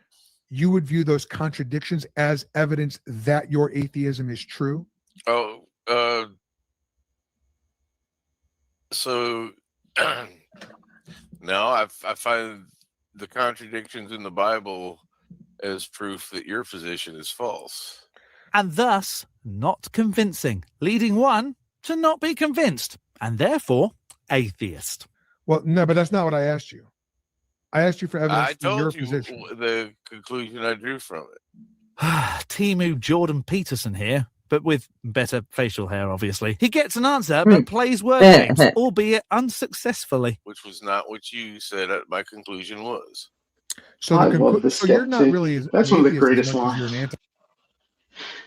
you would view those contradictions as evidence that your atheism is true? Oh, so no, I find the contradictions in the Bible as proof that your position is false. And thus, not convincing, leading one to not be convinced, and therefore, atheist. Well, no, but that's not what I asked you. I asked you for evidence I for your told you position. the conclusion I drew from it. Timu Jordan Peterson here, but with better facial hair, obviously. He gets an answer, but plays word games, albeit unsuccessfully. Which was not what you said my conclusion was. So, so you're not really... That's one of the greatest lines.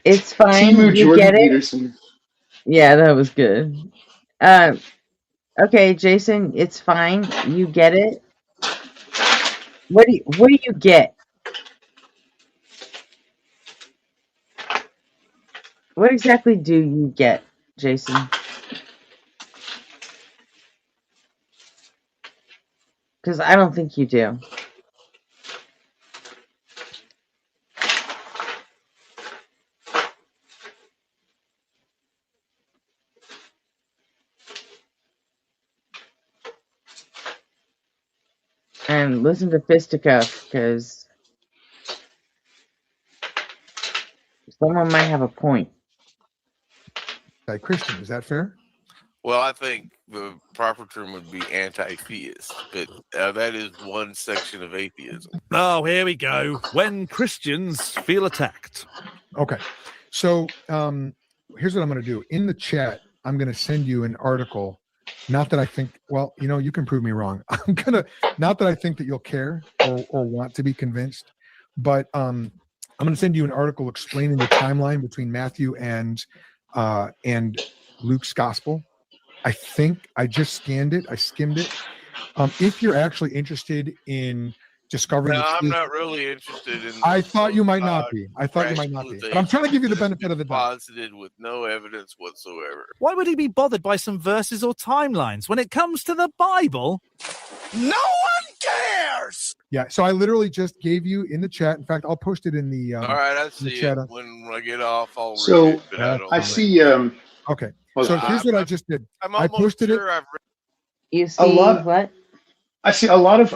It's fine. Timu You Jordan get it? Peterson. Yeah, that was good. Okay, Jason, it's fine. You get it. What do you get? What exactly do you get, Jason? Because I don't think you do. And listen to Fisticuff, because someone might have a point. Like Christian, is that fair? Well, I think the proper term would be anti-theist, but that is one section of atheism. Oh, here we go. When Christians feel attacked. Okay. So here's what I'm going to do. In the chat, I'm going to send you an article. Not that I think, well, you can prove me wrong. Not that I think that you'll care or want to be convinced, but I'm going to send you an article explaining the timeline between Matthew and Luke's gospel. I think I just scanned it. I skimmed it. If you're actually interested in discovering, I'm not really interested in. I thought you might not be. But I'm trying to give you the benefit of the doubt. Posited with no evidence whatsoever. Why would he be bothered by some verses or timelines when it comes to the Bible? No one cares. Yeah. So I literally just gave you in the chat. In fact, I'll post it in the. All right, I see chat. it. When I get off, I'll So read it. But I see. Okay. So here's what I just did. I posted it. You see what? I see a lot of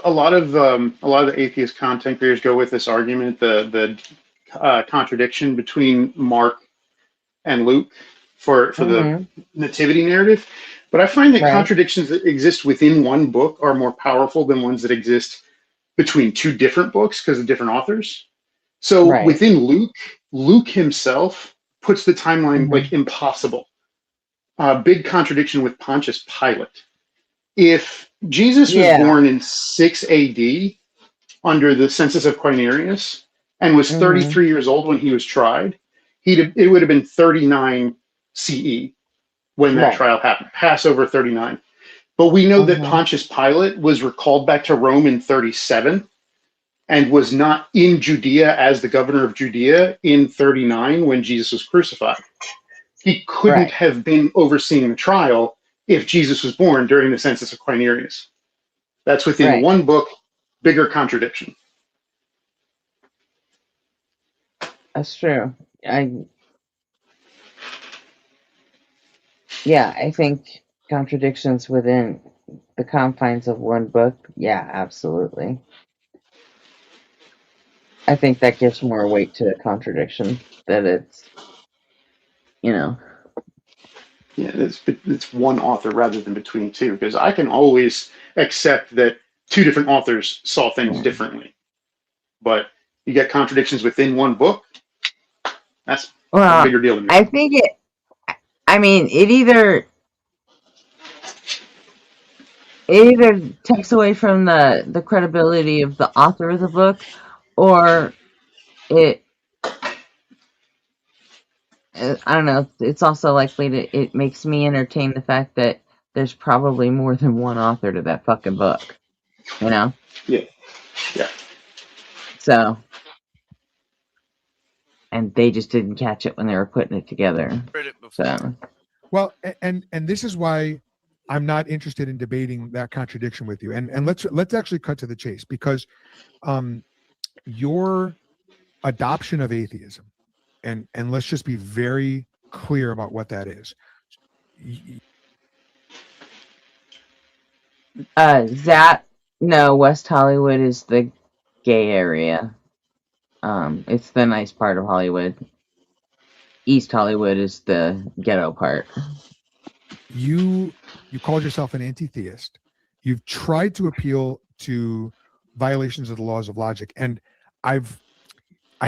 the atheist content creators go with this argument, the contradiction between Mark and Luke for the nativity narrative. But I find that contradictions that exist within one book are more powerful than ones that exist between two different books because of different authors. So within Luke himself puts the timeline like impossible. Big contradiction with Pontius Pilate. If Jesus was born in 6 AD under the census of Quirinius and was 33 years old when he was tried, it would have been 39 CE when that trial happened, Passover 39. But we know that Pontius Pilate was recalled back to Rome in 37 and was not in Judea as the governor of Judea in 39 when Jesus was crucified. He couldn't have been overseeing the trial if Jesus was born during the census of Quirinius. That's within one book, bigger contradiction. That's true. I think contradictions within the confines of one book, yeah, absolutely. I think that gives more weight to a contradiction, that it's, Yeah, it's one author rather than between two, because I can always accept that two different authors saw things differently. But you get contradictions within one book, that's a bigger deal to me. I think it either takes away from the credibility of the author of the book, or it, I don't know, it's also likely it makes me entertain the fact that there's probably more than one author to that fucking book, Yeah. So, and they just didn't catch it when they were putting it together. So, well, and this is why I'm not interested in debating that contradiction with you. And let's actually cut to the chase, because your adoption of atheism, and let's just be very clear about what that is. West Hollywood is the gay area. It's the nice part of Hollywood. East Hollywood is the ghetto part. You called yourself an anti-theist. You've tried to appeal to violations of the laws of logic, and I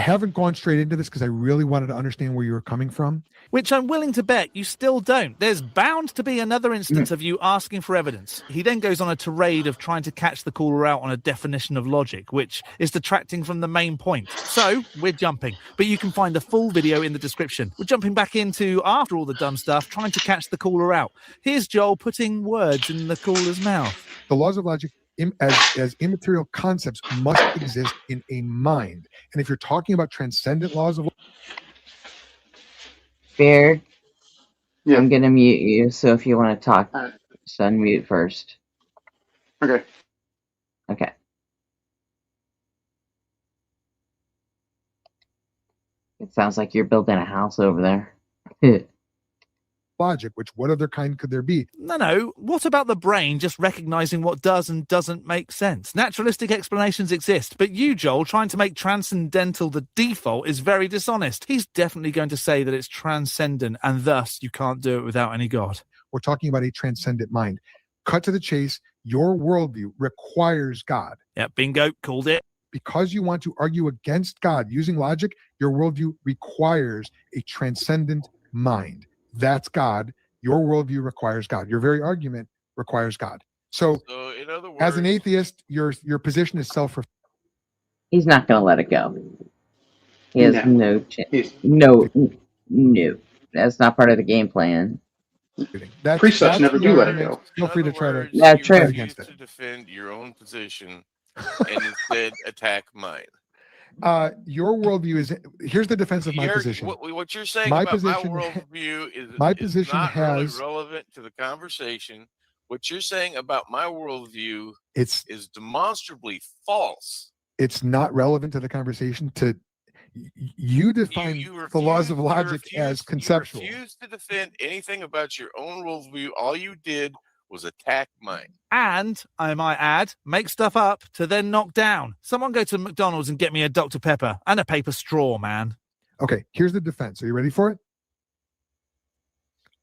haven't gone straight into this because I really wanted to understand where you were coming from. Which I'm willing to bet you still don't. There's bound to be another instance of you asking for evidence. He then goes on a tirade of trying to catch the caller out on a definition of logic, which is detracting from the main point. So, we're jumping. But you can find the full video in the description. We're jumping back into, after all the dumb stuff, trying to catch the caller out. Here's Joel putting words in the caller's mouth. The laws of logic as immaterial concepts must exist in a mind. And if you're talking about transcendent laws of Beard, I'm going to mute you, so if you want to talk, just unmute first. Okay. Okay. It sounds like you're building a house over there. Logic, which what other kind could there be? No. What about the brain just recognizing what does and doesn't make sense? Naturalistic explanations exist, but you, Joel, trying to make transcendental the default is very dishonest. He's definitely going to say that it's transcendent, and thus you can't do it without any God. We're talking about a transcendent mind. Cut to the chase. Your worldview requires God. Yeah, bingo, called it. Because you want to argue against God using logic, your worldview requires a transcendent mind. That's God. Your worldview requires God. Your very argument requires God. So in other words, as an atheist, your position is self-fulfilling. He's not going to let it go. He has no chance. No. That's not part of the game plan. Precepts never do let it go. Feel free to try to true. against it. to defend your own position and instead attack mine. Your worldview is, here's the defense of my position. What you're saying My about position, my worldview is position not has really relevant to the conversation. What you're saying about my worldview is demonstrably false. It's not relevant to the conversation. You define the laws of logic as conceptual. You refuse to defend anything about your own worldview. All you did was attack mine. And, I might add, make stuff up to then knock down. Someone go to McDonald's and get me a Dr. Pepper and a paper straw, man. Okay, here's the defense. Are you ready for it?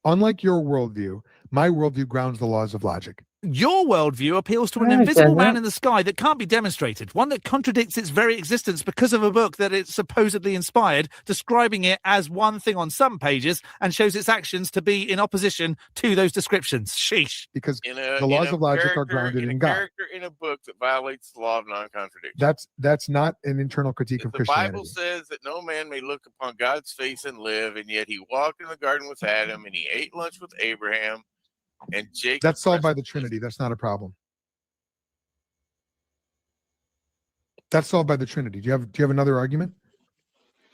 Unlike your worldview, my worldview grounds the laws of logic. Your worldview appeals to an No, it invisible man doesn't. in the sky that can't be demonstrated, one that contradicts its very existence because of a book that it supposedly inspired, describing it as one thing on some pages and shows its actions to be in opposition to those descriptions. Sheesh. Because In the laws of logic are grounded in God. character in a book that violates the law of non-contradiction. That's not an internal critique of The Bible Christianity. says that no man may look upon God's face and live, and yet he walked in the garden with Adam, and he ate lunch with Abraham, and Jacob. That's solved by the Trinity. That's not a problem. That's solved by the Trinity. Do you have another argument?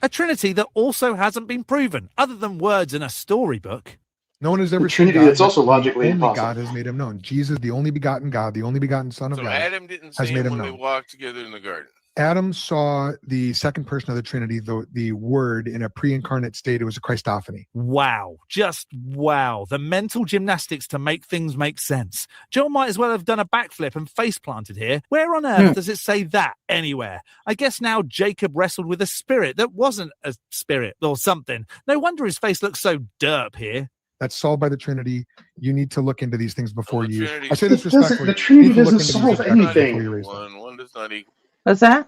A trinity that also hasn't been proven, other than words in a storybook. No one has ever seen Trinity God, that's also but logically only impossible. God has made him known. Jesus, the only begotten God, the only begotten Son of So God, Adam didn't has see made him him when they known. walked together in the garden. Adam saw the second person of the Trinity, the Word, in a pre-incarnate state. It was a Christophany. Wow. Just wow. The mental gymnastics to make things make sense. Joel might as well have done a backflip and face planted here. Where on earth does it say that anywhere? I guess now Jacob wrestled with a spirit that wasn't a spirit or something. No wonder his face looks so derp here. That's solved by the Trinity. You need to look into these things before you. Trinity- I say this It doesn't- respectfully. the Trinity you need to look doesn't into these solve respectfully anything. before you raise them. One does not equal. What's that?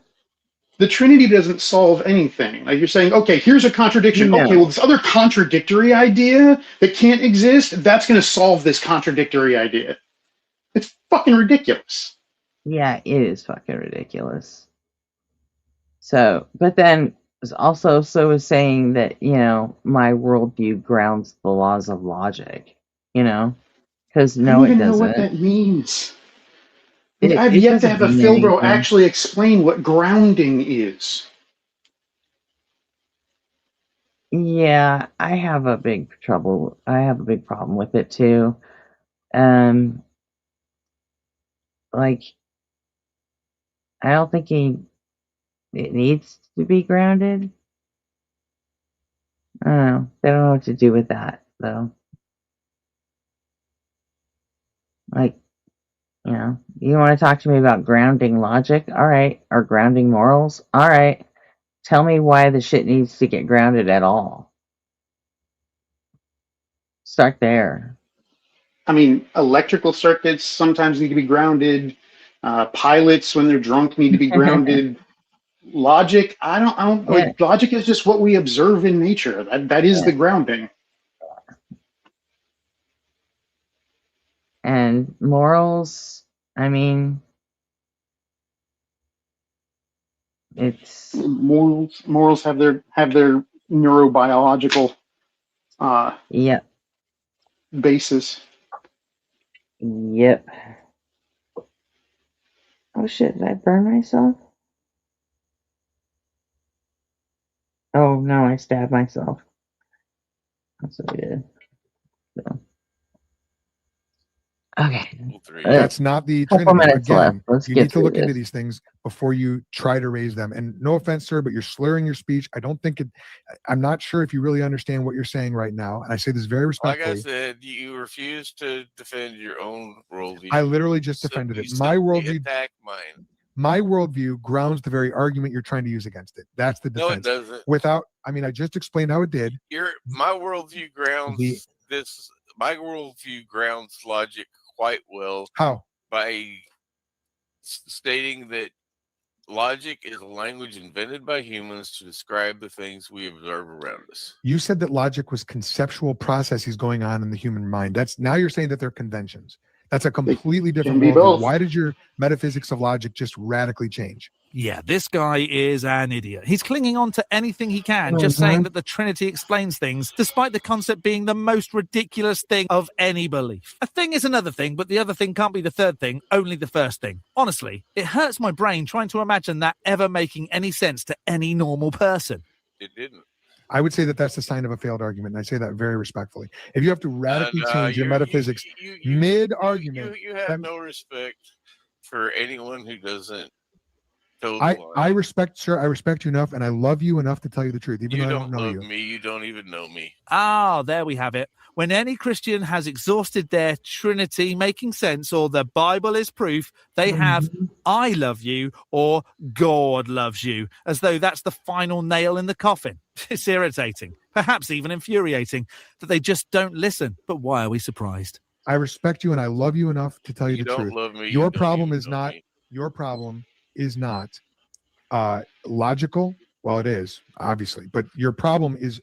The Trinity doesn't solve anything. Like you're saying, okay, here's a contradiction. No. Okay, well, this other contradictory idea that can't exist, that's going to solve this contradictory idea. It's fucking ridiculous. Yeah, it is fucking ridiculous. So, but then also so is saying that, my worldview grounds the laws of logic, because I no, don't it even know doesn't. what that means. It I've yet to doesn't have a mean Philbro anything. actually explain what grounding is. Yeah, I have a big problem with it too. Like, I don't think it needs to be grounded. I don't know. They don't know what to do with that, though. Like, you want to talk to me about grounding logic? All right. Or grounding morals? All right. Tell me why the shit needs to get grounded at all. Start there. I mean, electrical circuits sometimes need to be grounded. Pilots, when they're drunk, need to be grounded. Logic, I don't like. Logic is just what we observe in nature. That is the grounding. And morals, I mean, it's morals have their neurobiological basis. Yep. Oh shit, did I burn myself? Oh no, I stabbed myself. That's what I did. So. Okay. That's not the Couple Trinity. minutes Again, left. Let's you get need to through look into this. these things before you try to raise them. And no offense, sir, but you're slurring your speech. I don't think I'm not sure if you really understand what you're saying right now. And I say this very Like I respectfully. said, you refuse to defend your own worldview. I literally just defended it. My worldview. Attack mine. My worldview grounds the very argument you're trying to use against it. That's the No, it defense. doesn't. I just explained how it did. My worldview grounds this. My worldview grounds logic quite well. How? By stating that logic is a language invented by humans to describe the things we observe around us. You said that logic was conceptual processes going on in the human mind. Now you're saying that they're conventions. That's a completely different be worldview. both. Why did your metaphysics of logic just radically change? Yeah, this guy is an idiot. He's clinging on to anything he can, just saying that the Trinity explains things, despite the concept being the most ridiculous thing of any belief. A thing is another thing, but the other thing can't be the third thing, only the first thing. Honestly, it hurts my brain trying to imagine that ever making any sense to any normal person. It didn't. I would say that that's a sign of a failed argument, and I say that very respectfully. If you have to radically change your metaphysics mid-argument, You have no respect for anyone who doesn't toe the I line. respect, sir. I respect you enough, and I love you enough to tell you the truth, even You though I don't don't know love you. me. You don't even know me. Ah, there we have it. When any Christian has exhausted their Trinity making sense or the Bible is proof, they have I love you or God loves you, as though that's the final nail in the coffin. It's irritating, perhaps even infuriating, that they just don't listen. But why are we surprised? I respect you and I love you enough to tell you the don't truth. love me. Your problem is not. Your problem is not logical. Well, it is obviously, but your problem is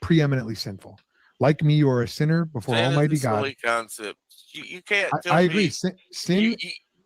preeminently sinful. Like me, you are a sinner before Sin is a Almighty God. silly concept. You can't tell I me. agree. Sin.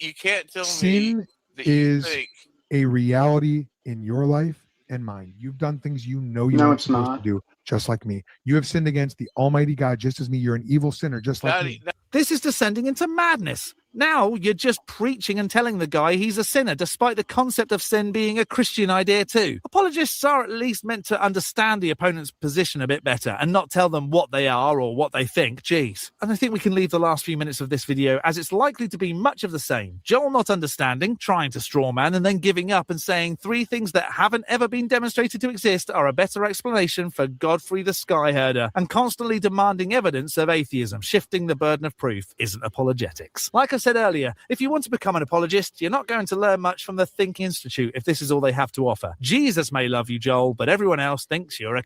You can't tell me Sin that you is think. a reality in your life and mine. You've done things you know you No, aren't it's supposed not. to do, just like me. You have sinned against the Almighty God, just as me. You're an evil sinner, just like me. This is descending into madness. Now you're just preaching and telling the guy he's a sinner, despite the concept of sin being a Christian idea too. Apologists are at least meant to understand the opponent's position a bit better and not tell them what they are or what they think. Jeez. And I think we can leave the last few minutes of this video, as it's likely to be much of the same. Joel not understanding, trying to strawman, and then giving up and saying 3 things that haven't ever been demonstrated to exist are a better explanation for Godfrey the Skyherder, and constantly demanding evidence of atheism. Shifting the burden of proof isn't apologetics. Like I said earlier, if you want to become an apologist, you're not going to learn much from the Think Institute if this is all they have to offer. Jesus may love you, Joel, but everyone else thinks you're a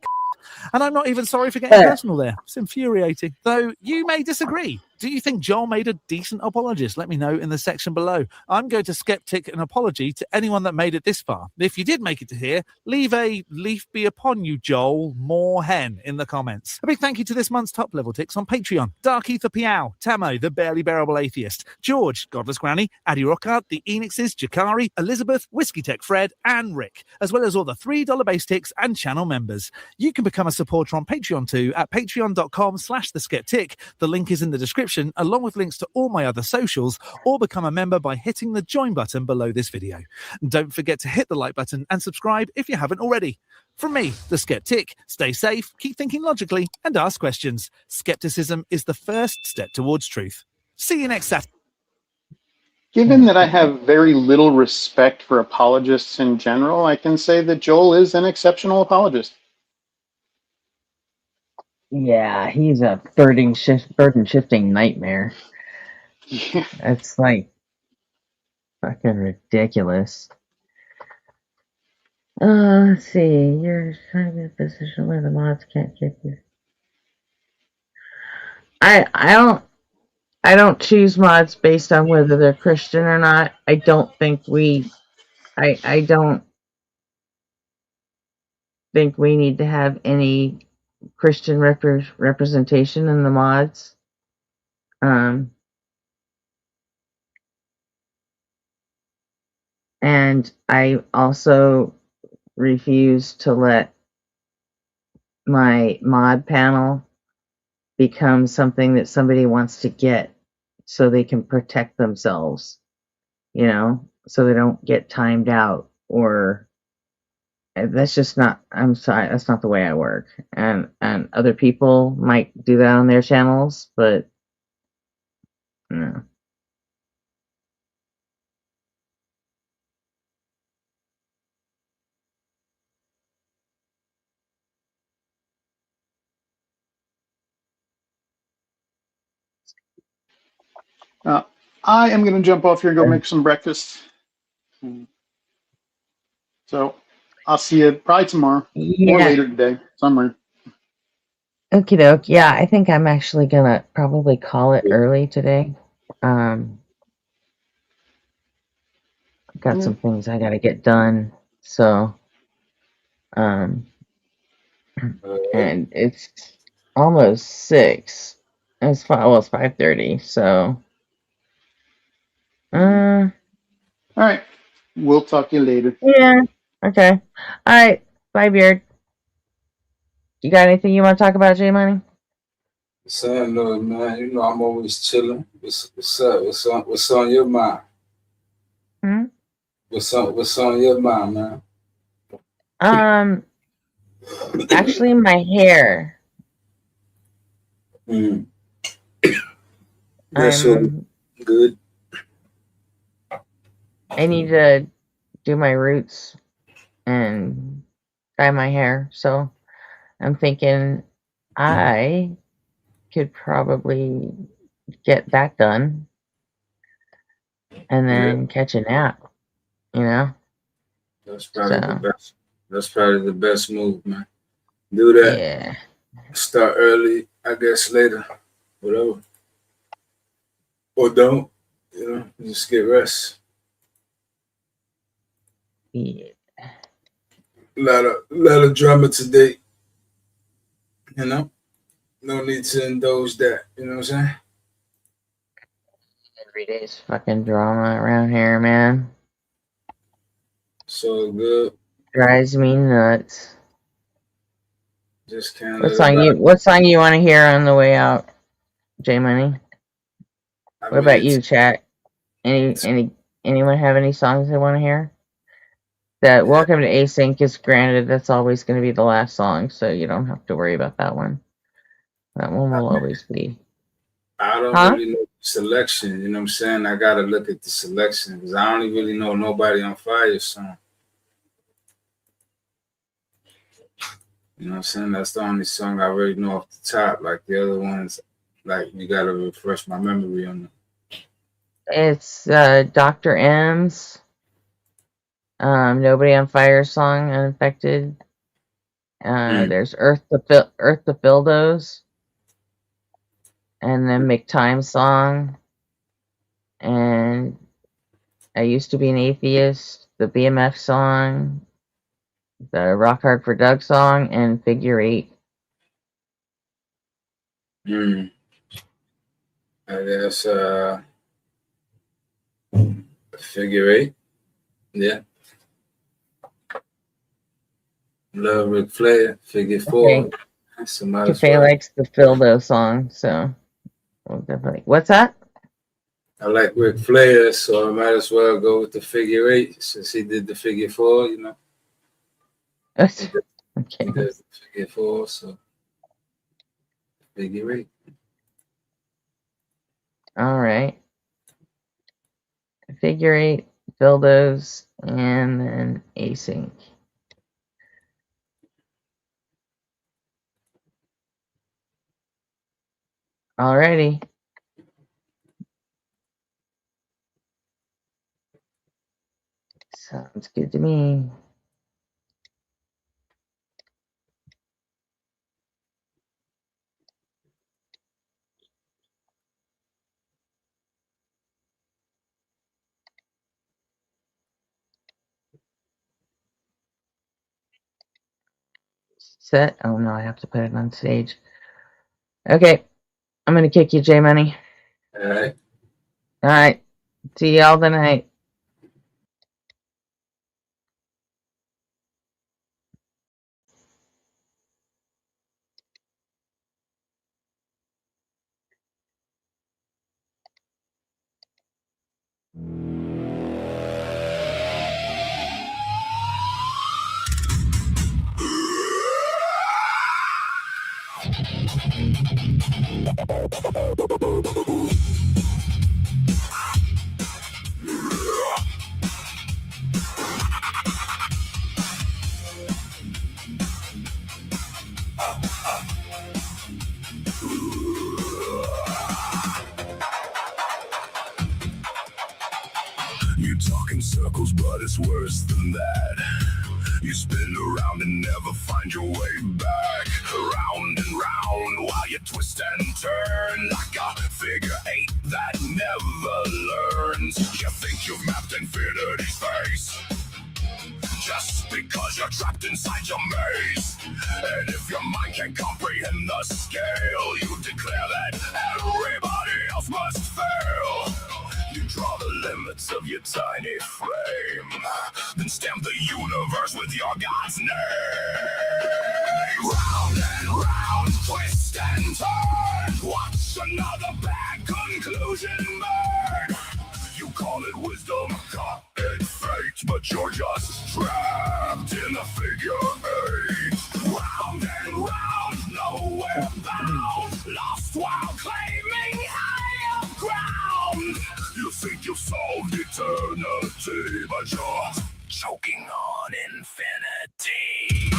and I'm not even sorry for getting personal there. It's infuriating. Though you may disagree. Do you think Joel made a decent apologist? Let me know in the section below. I'm going to skeptic an apology to anyone that made it this far. If you did make it to here, leave a leaf be upon you, Joel, more hen in the comments. A big thank you to this month's top level ticks on Patreon. Dark Ether Piao, Tamo, the Barely Bearable Atheist, George, Godless Granny, Addy Rockart, the Enixes, Jakari, Elizabeth, Whiskey Tech Fred, and Rick, as well as all the $3 base ticks and channel members. You can become a supporter on Patreon too at patreon.com/theskeptic. The link is in the description, along with links to all my other socials, or become a member by hitting the join button below this video. Don't forget to hit the like button and subscribe if you haven't already. From me, the Skeptic, stay safe, keep thinking logically, and ask questions. Skepticism is the first step towards truth. See you next Saturday. Given that I have very little respect for apologists in general, I can say that Joel is an exceptional apologist. Yeah, he's a burden shifting nightmare. Yeah. It's like fucking ridiculous. Let's see. You're trying to be in a position where the mods can't kick you. I don't choose mods based on whether they're Christian or not. I don't think we need to have any Christian representation in the mods. And I also refuse to let my mod panel become something that somebody wants to get so they can protect themselves, so they don't get timed out, or that's just not, I'm sorry, that's not the way I work. And other people might do that on their channels, but no. I am going to jump off here and go make some breakfast. So I'll see you probably tomorrow or later today, somewhere. Okie doke. Yeah, I think I'm actually gonna probably call it early today. I've got some things I gotta get done. So, and it's almost 6. It's 5:30. So, All right. We'll talk to you later. yeah. Okay. All right. Bye, Beard. You got anything you want to talk about, J Money? Saying, look, man, you know I'm always chilling. What's up? What's on your mind? What's on your mind, man? Actually, my hair. That's so good. I need to do my roots and dye my hair, so I'm thinking I could probably get that done and then catch a nap, That's probably the best. That's probably the best move, man. Do that. Yeah. Start early, I guess later. Whatever. or don't. You know, just get rest. Yeah. A lot of drama today. You know, no need to indulge that. You know what I'm saying? Every day's fucking drama around here, man. So good. Drives me nuts. Just can't What let song you want to hear on the way out, J Money? What about you, chat? Anyone have any songs they want to hear? That Welcome to Async is granted. That's always going to be the last song, so you don't have to worry about that one. That one will always be. I don't really know the selection. You know what I'm saying? I gotta look at the selection because I don't really know Nobody on Fire song. You know what I'm saying? That's the only song I really know off the top. Like the other ones, like you gotta refresh my memory on them. It's Dr. M's Nobody on Fire song, Unaffected. There's Earth to Fildos, and then McTime song, and I Used to Be an Atheist, the BMF song, the Rock Hard for Doug song, and Figure 8. I guess Figure 8. Yeah. Love Ric Flair, Figure 4. Okay. Cafe likes the Fildo song, so we'll definitely. What's that? I like Ric Flair, so I might as well go with the Figure 8 since he did the Figure 4, you know. Okay. He did the Figure 4, so Figure 8. All right. Figure 8, Fildos, and then Async. Alrighty. Sounds good to me. Set. Oh no, I have to put it on stage. Okay. I'm gonna kick you, J Money. Alright. Alright. See y'all tonight. You talk in circles, but it's worse than that. You spin around and never find your way back. Round and round while you twist and turn like a figure 8 that never learns. You think you've mapped infinity's face just because you're trapped inside your maze. And if your mind can't comprehend the scale, you declare that everybody else must fail. You draw the limits of your tiny frame, then stamp the universe with your God's name. Round and round, twist and turn. Watch another bad conclusion burn. You call it wisdom, call it fate, but you're just trapped in a figure 8. Round and round, nowhere bound, lost while claiming higher ground. You think you've solved eternity, but you're choking on infinity.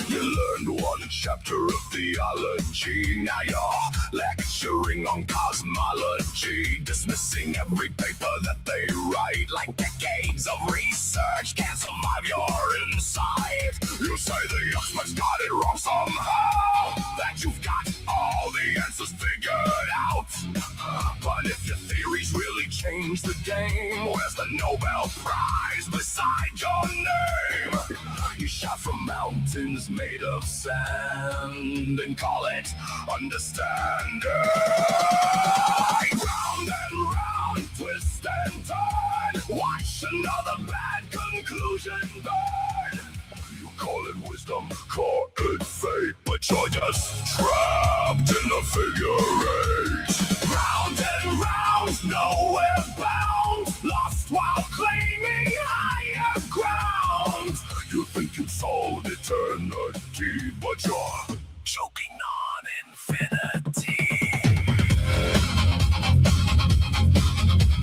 You learn to want to chapter of theology. Now you're lecturing on cosmology, dismissing every paper that they write. Like decades of research can't survive your insight. You say the experts got it wrong somehow, that you've got all the answers figured out. But if your theories really change the game, where's the Nobel Prize beside your name? You shot from mountains made of sand and call it understanding. Round and round, twist and turn, watch another bad conclusion burn. You call it wisdom, call it fate, but you're just trapped in a figure eight. Round and round, nowhere bound, lost while claiming higher ground. You think you've solved eternity, but you're choking on infinity.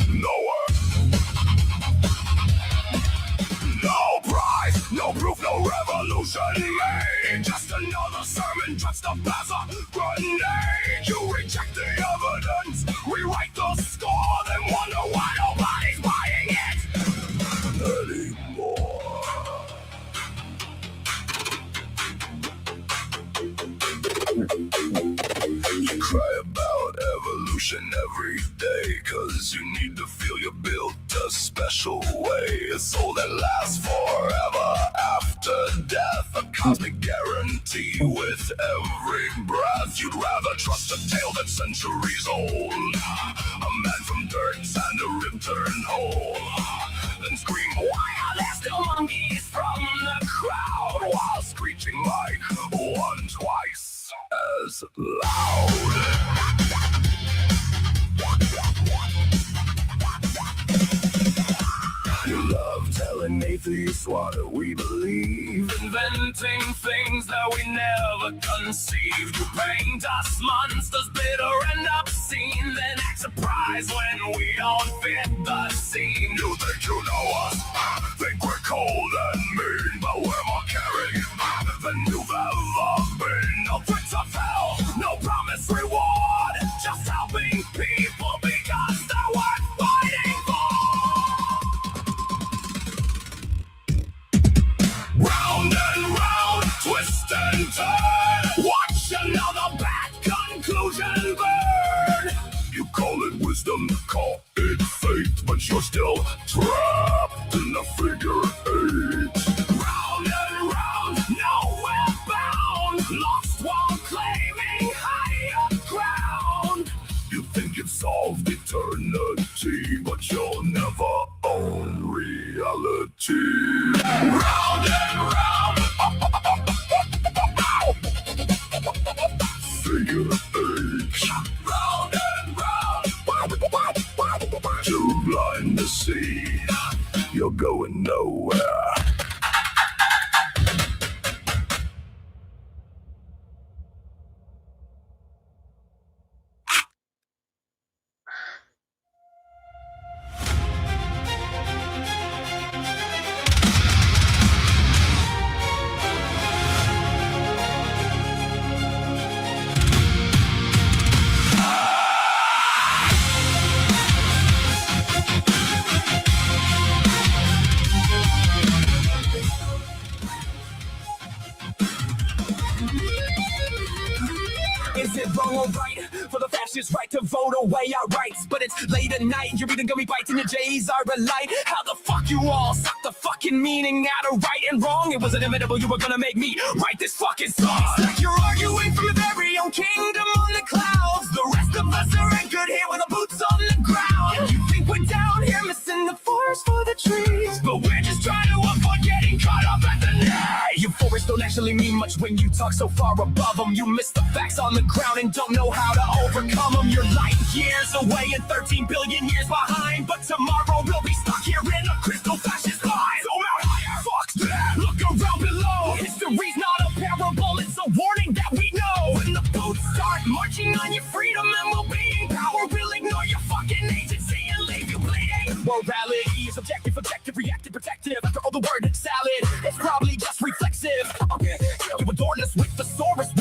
Nowhere. No prize, no proof, no revolution made. Just another sermon dressed up as a grenade. You reject the evidence, rewrite the score, then wonder why nobody's buying it anymore. You cry about evolution every day, cause you need to feel you're built a special way. A soul that lasts forever after death, a cosmic guarantee with every breath. You'd rather trust a tale that's centuries old, a man from dirt and a rib turned whole, than scream, why are there still monkeys from the crowd, while screeching like one twice as loud. You love telling atheists what we believe, inventing things that we never conceived. You paint us monsters bitter and obscene, then act surprised when we don't fit the scene. You think you know us, think we're cold and mean, but we're more caring than you've ever been. No threats of hell, no promised reward, just helping people because they're worth fighting for. Round and round, twist and turn, watch another bad conclusion burn. You call it wisdom, call it fate, but you're still trapped in a figure eight. Round and round, nowhere bound, lost while claiming higher ground. You think you've solved eternity, but you'll never own reality. Round and round, figure eight. Round and round, too blind to see, you're going nowhere. Is it wrong or right for the fascist right to vote away our rights? But it's late at night, you're eating gummy bites and your J's are a light. How the fuck you all suck the fucking meaning out of right and wrong? It was inevitable you were gonna make me write this fucking song. It's like you're arguing from your very own kingdom on the clouds. The rest of us are in good here with the boots on the ground. You think we're down here missing the forest for the trees, but we're just trying to avoid getting caught up at the net. Your forests don't actually mean much when you talk so far above them. You miss the facts on the ground and don't know how to overcome them. You're light years away and 13 billion years behind, but tomorrow we'll be stuck here in a crystal fascist line. Zoom out higher, fuck that, look around below. History's not a parable, it's a warning that we know. When the boats start marching on your freedom and we'll be in power, we'll ignore your fucking agency and leave you bleeding. Morality is objective, objective, reactive, protective. After all the word salad, it's probably just reflexive. You adorn us with thesaurus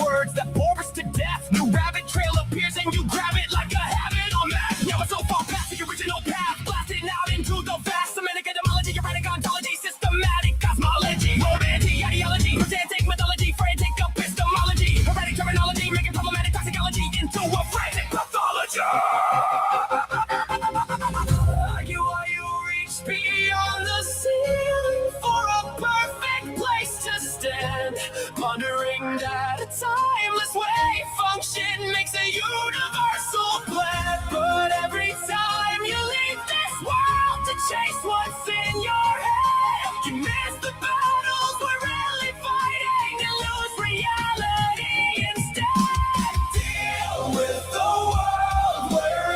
timeless way function makes a universal plan. But every time you leave this world to chase what's in your head, you miss the battles we're really fighting and lose reality instead. Deal with the world we're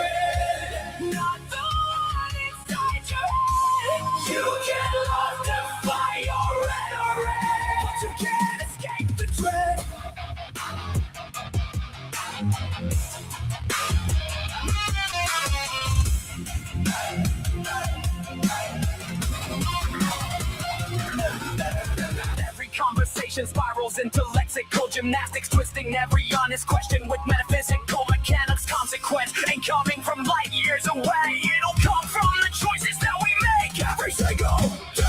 in, not the one inside your head. You get lost and fight your rhetoric, but you can't escape the dread. Every conversation spirals into lexical gymnastics, twisting every honest question with metaphysical mechanics. Consequence ain't coming from light years away. It'll come from the choices that we make every single day.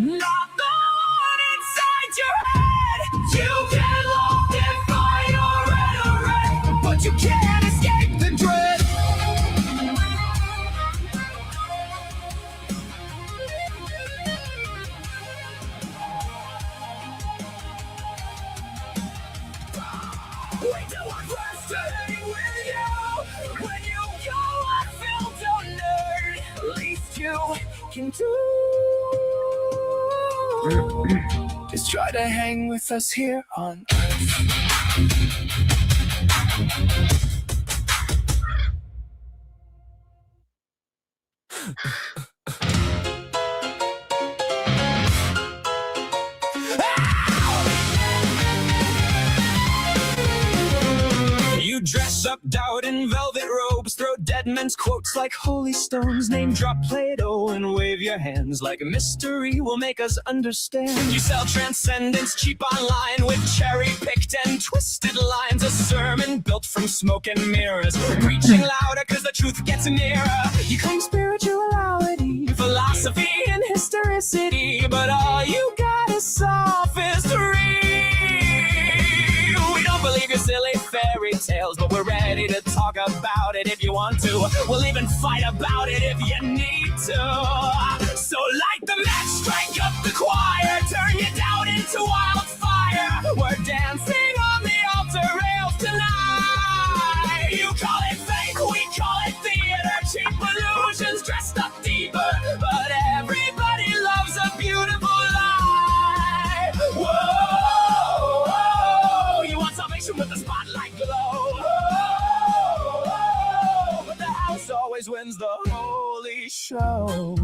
Not the one inside your head. You get lost and find your rhetoric, but you can't escape the dread. We do our best to hang with you. When you go unfiltered nerd, least you can do is try to hang with us here on You dress up doubt in velvet robes, throw dead men's quotes like holy stones, name drop Plato and wave your hands like a mystery will make us understand. You sell transcendence cheap online with cherry-picked and twisted lines, a sermon built from smoke and mirrors, preaching louder cause the truth gets nearer. You claim spirituality, philosophy and historicity, but all you got is sophistry. We don't believe your silly fairy tales, but we're ready to talk about it if you want to. We'll even fight about it if you need to. So light the match, strike up the choir, turn your doubt into wildfire. We're dancing on the altar rails tonight. You call it fake, we call it theater, cheap illusions dressed up deeper, but everybody loves a beautiful lie. Whoa, whoa, you want salvation with the spotlight glow. Whoa, but the house always wins the holy show.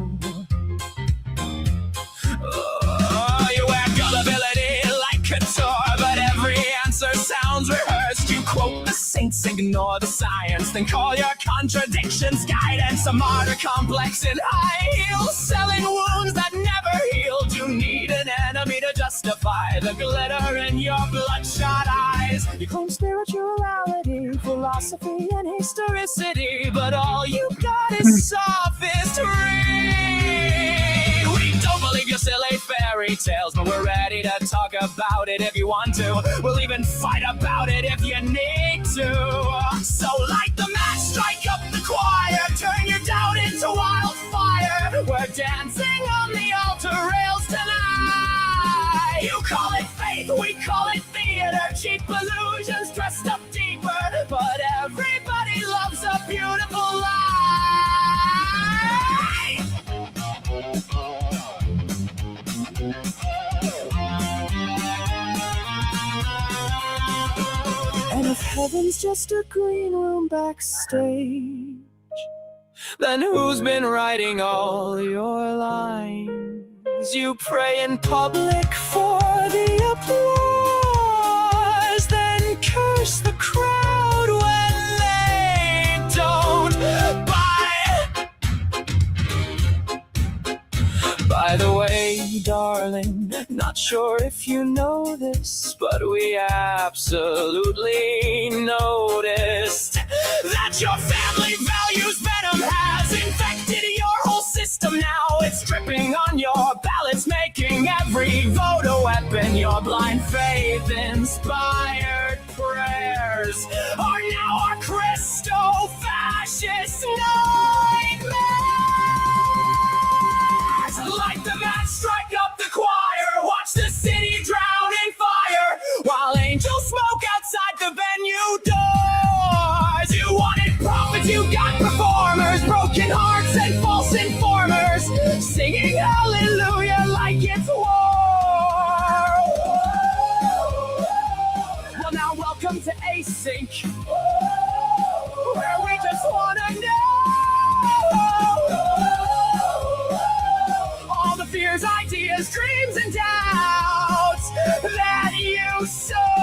Oh, you wear gullibility like couture, but every answer sounds rehearsed. You quote the saints, ignore the science, then call your contradictions guidance. A martyr complex in high heels, selling wounds that never healed. You need an enemy to justify the glitter in your bloodshot eyes. You claim spirituality, philosophy, and historicity, but all you got is sophistry. We don't believe your silly fairy tales, but we're ready to talk about it if you want to. We'll even fight about it if you need to. So light the match, strike up the choir, turn your doubt into wildfire. We're dancing on the altar rails tonight. You call it faith, we call it theater, cheap illusions dressed up deeper, but everybody loves a beautiful lie. And if heaven's just a green room backstage, then who's been writing all your lines? You pray in public for the applause, then curse the crowd when they don't buy. By the way, darling, not sure if you know this, but we absolutely noticed that your family values venom has infected your whole system now. It's dripping on your ballots, making every vote a weapon. and your blind faith inspired prayers are now our crystal fascist nightmares. Light the match, strike up the choir, watch the city drown in fire while angels smoke outside the venue doors. You wanted prophets, you got performers, broken hearts and false informers, singing hallelujah like it's war. Well, now welcome to Async, where we just wanna know all the fears, ideas, dreams, and doubts that you sow.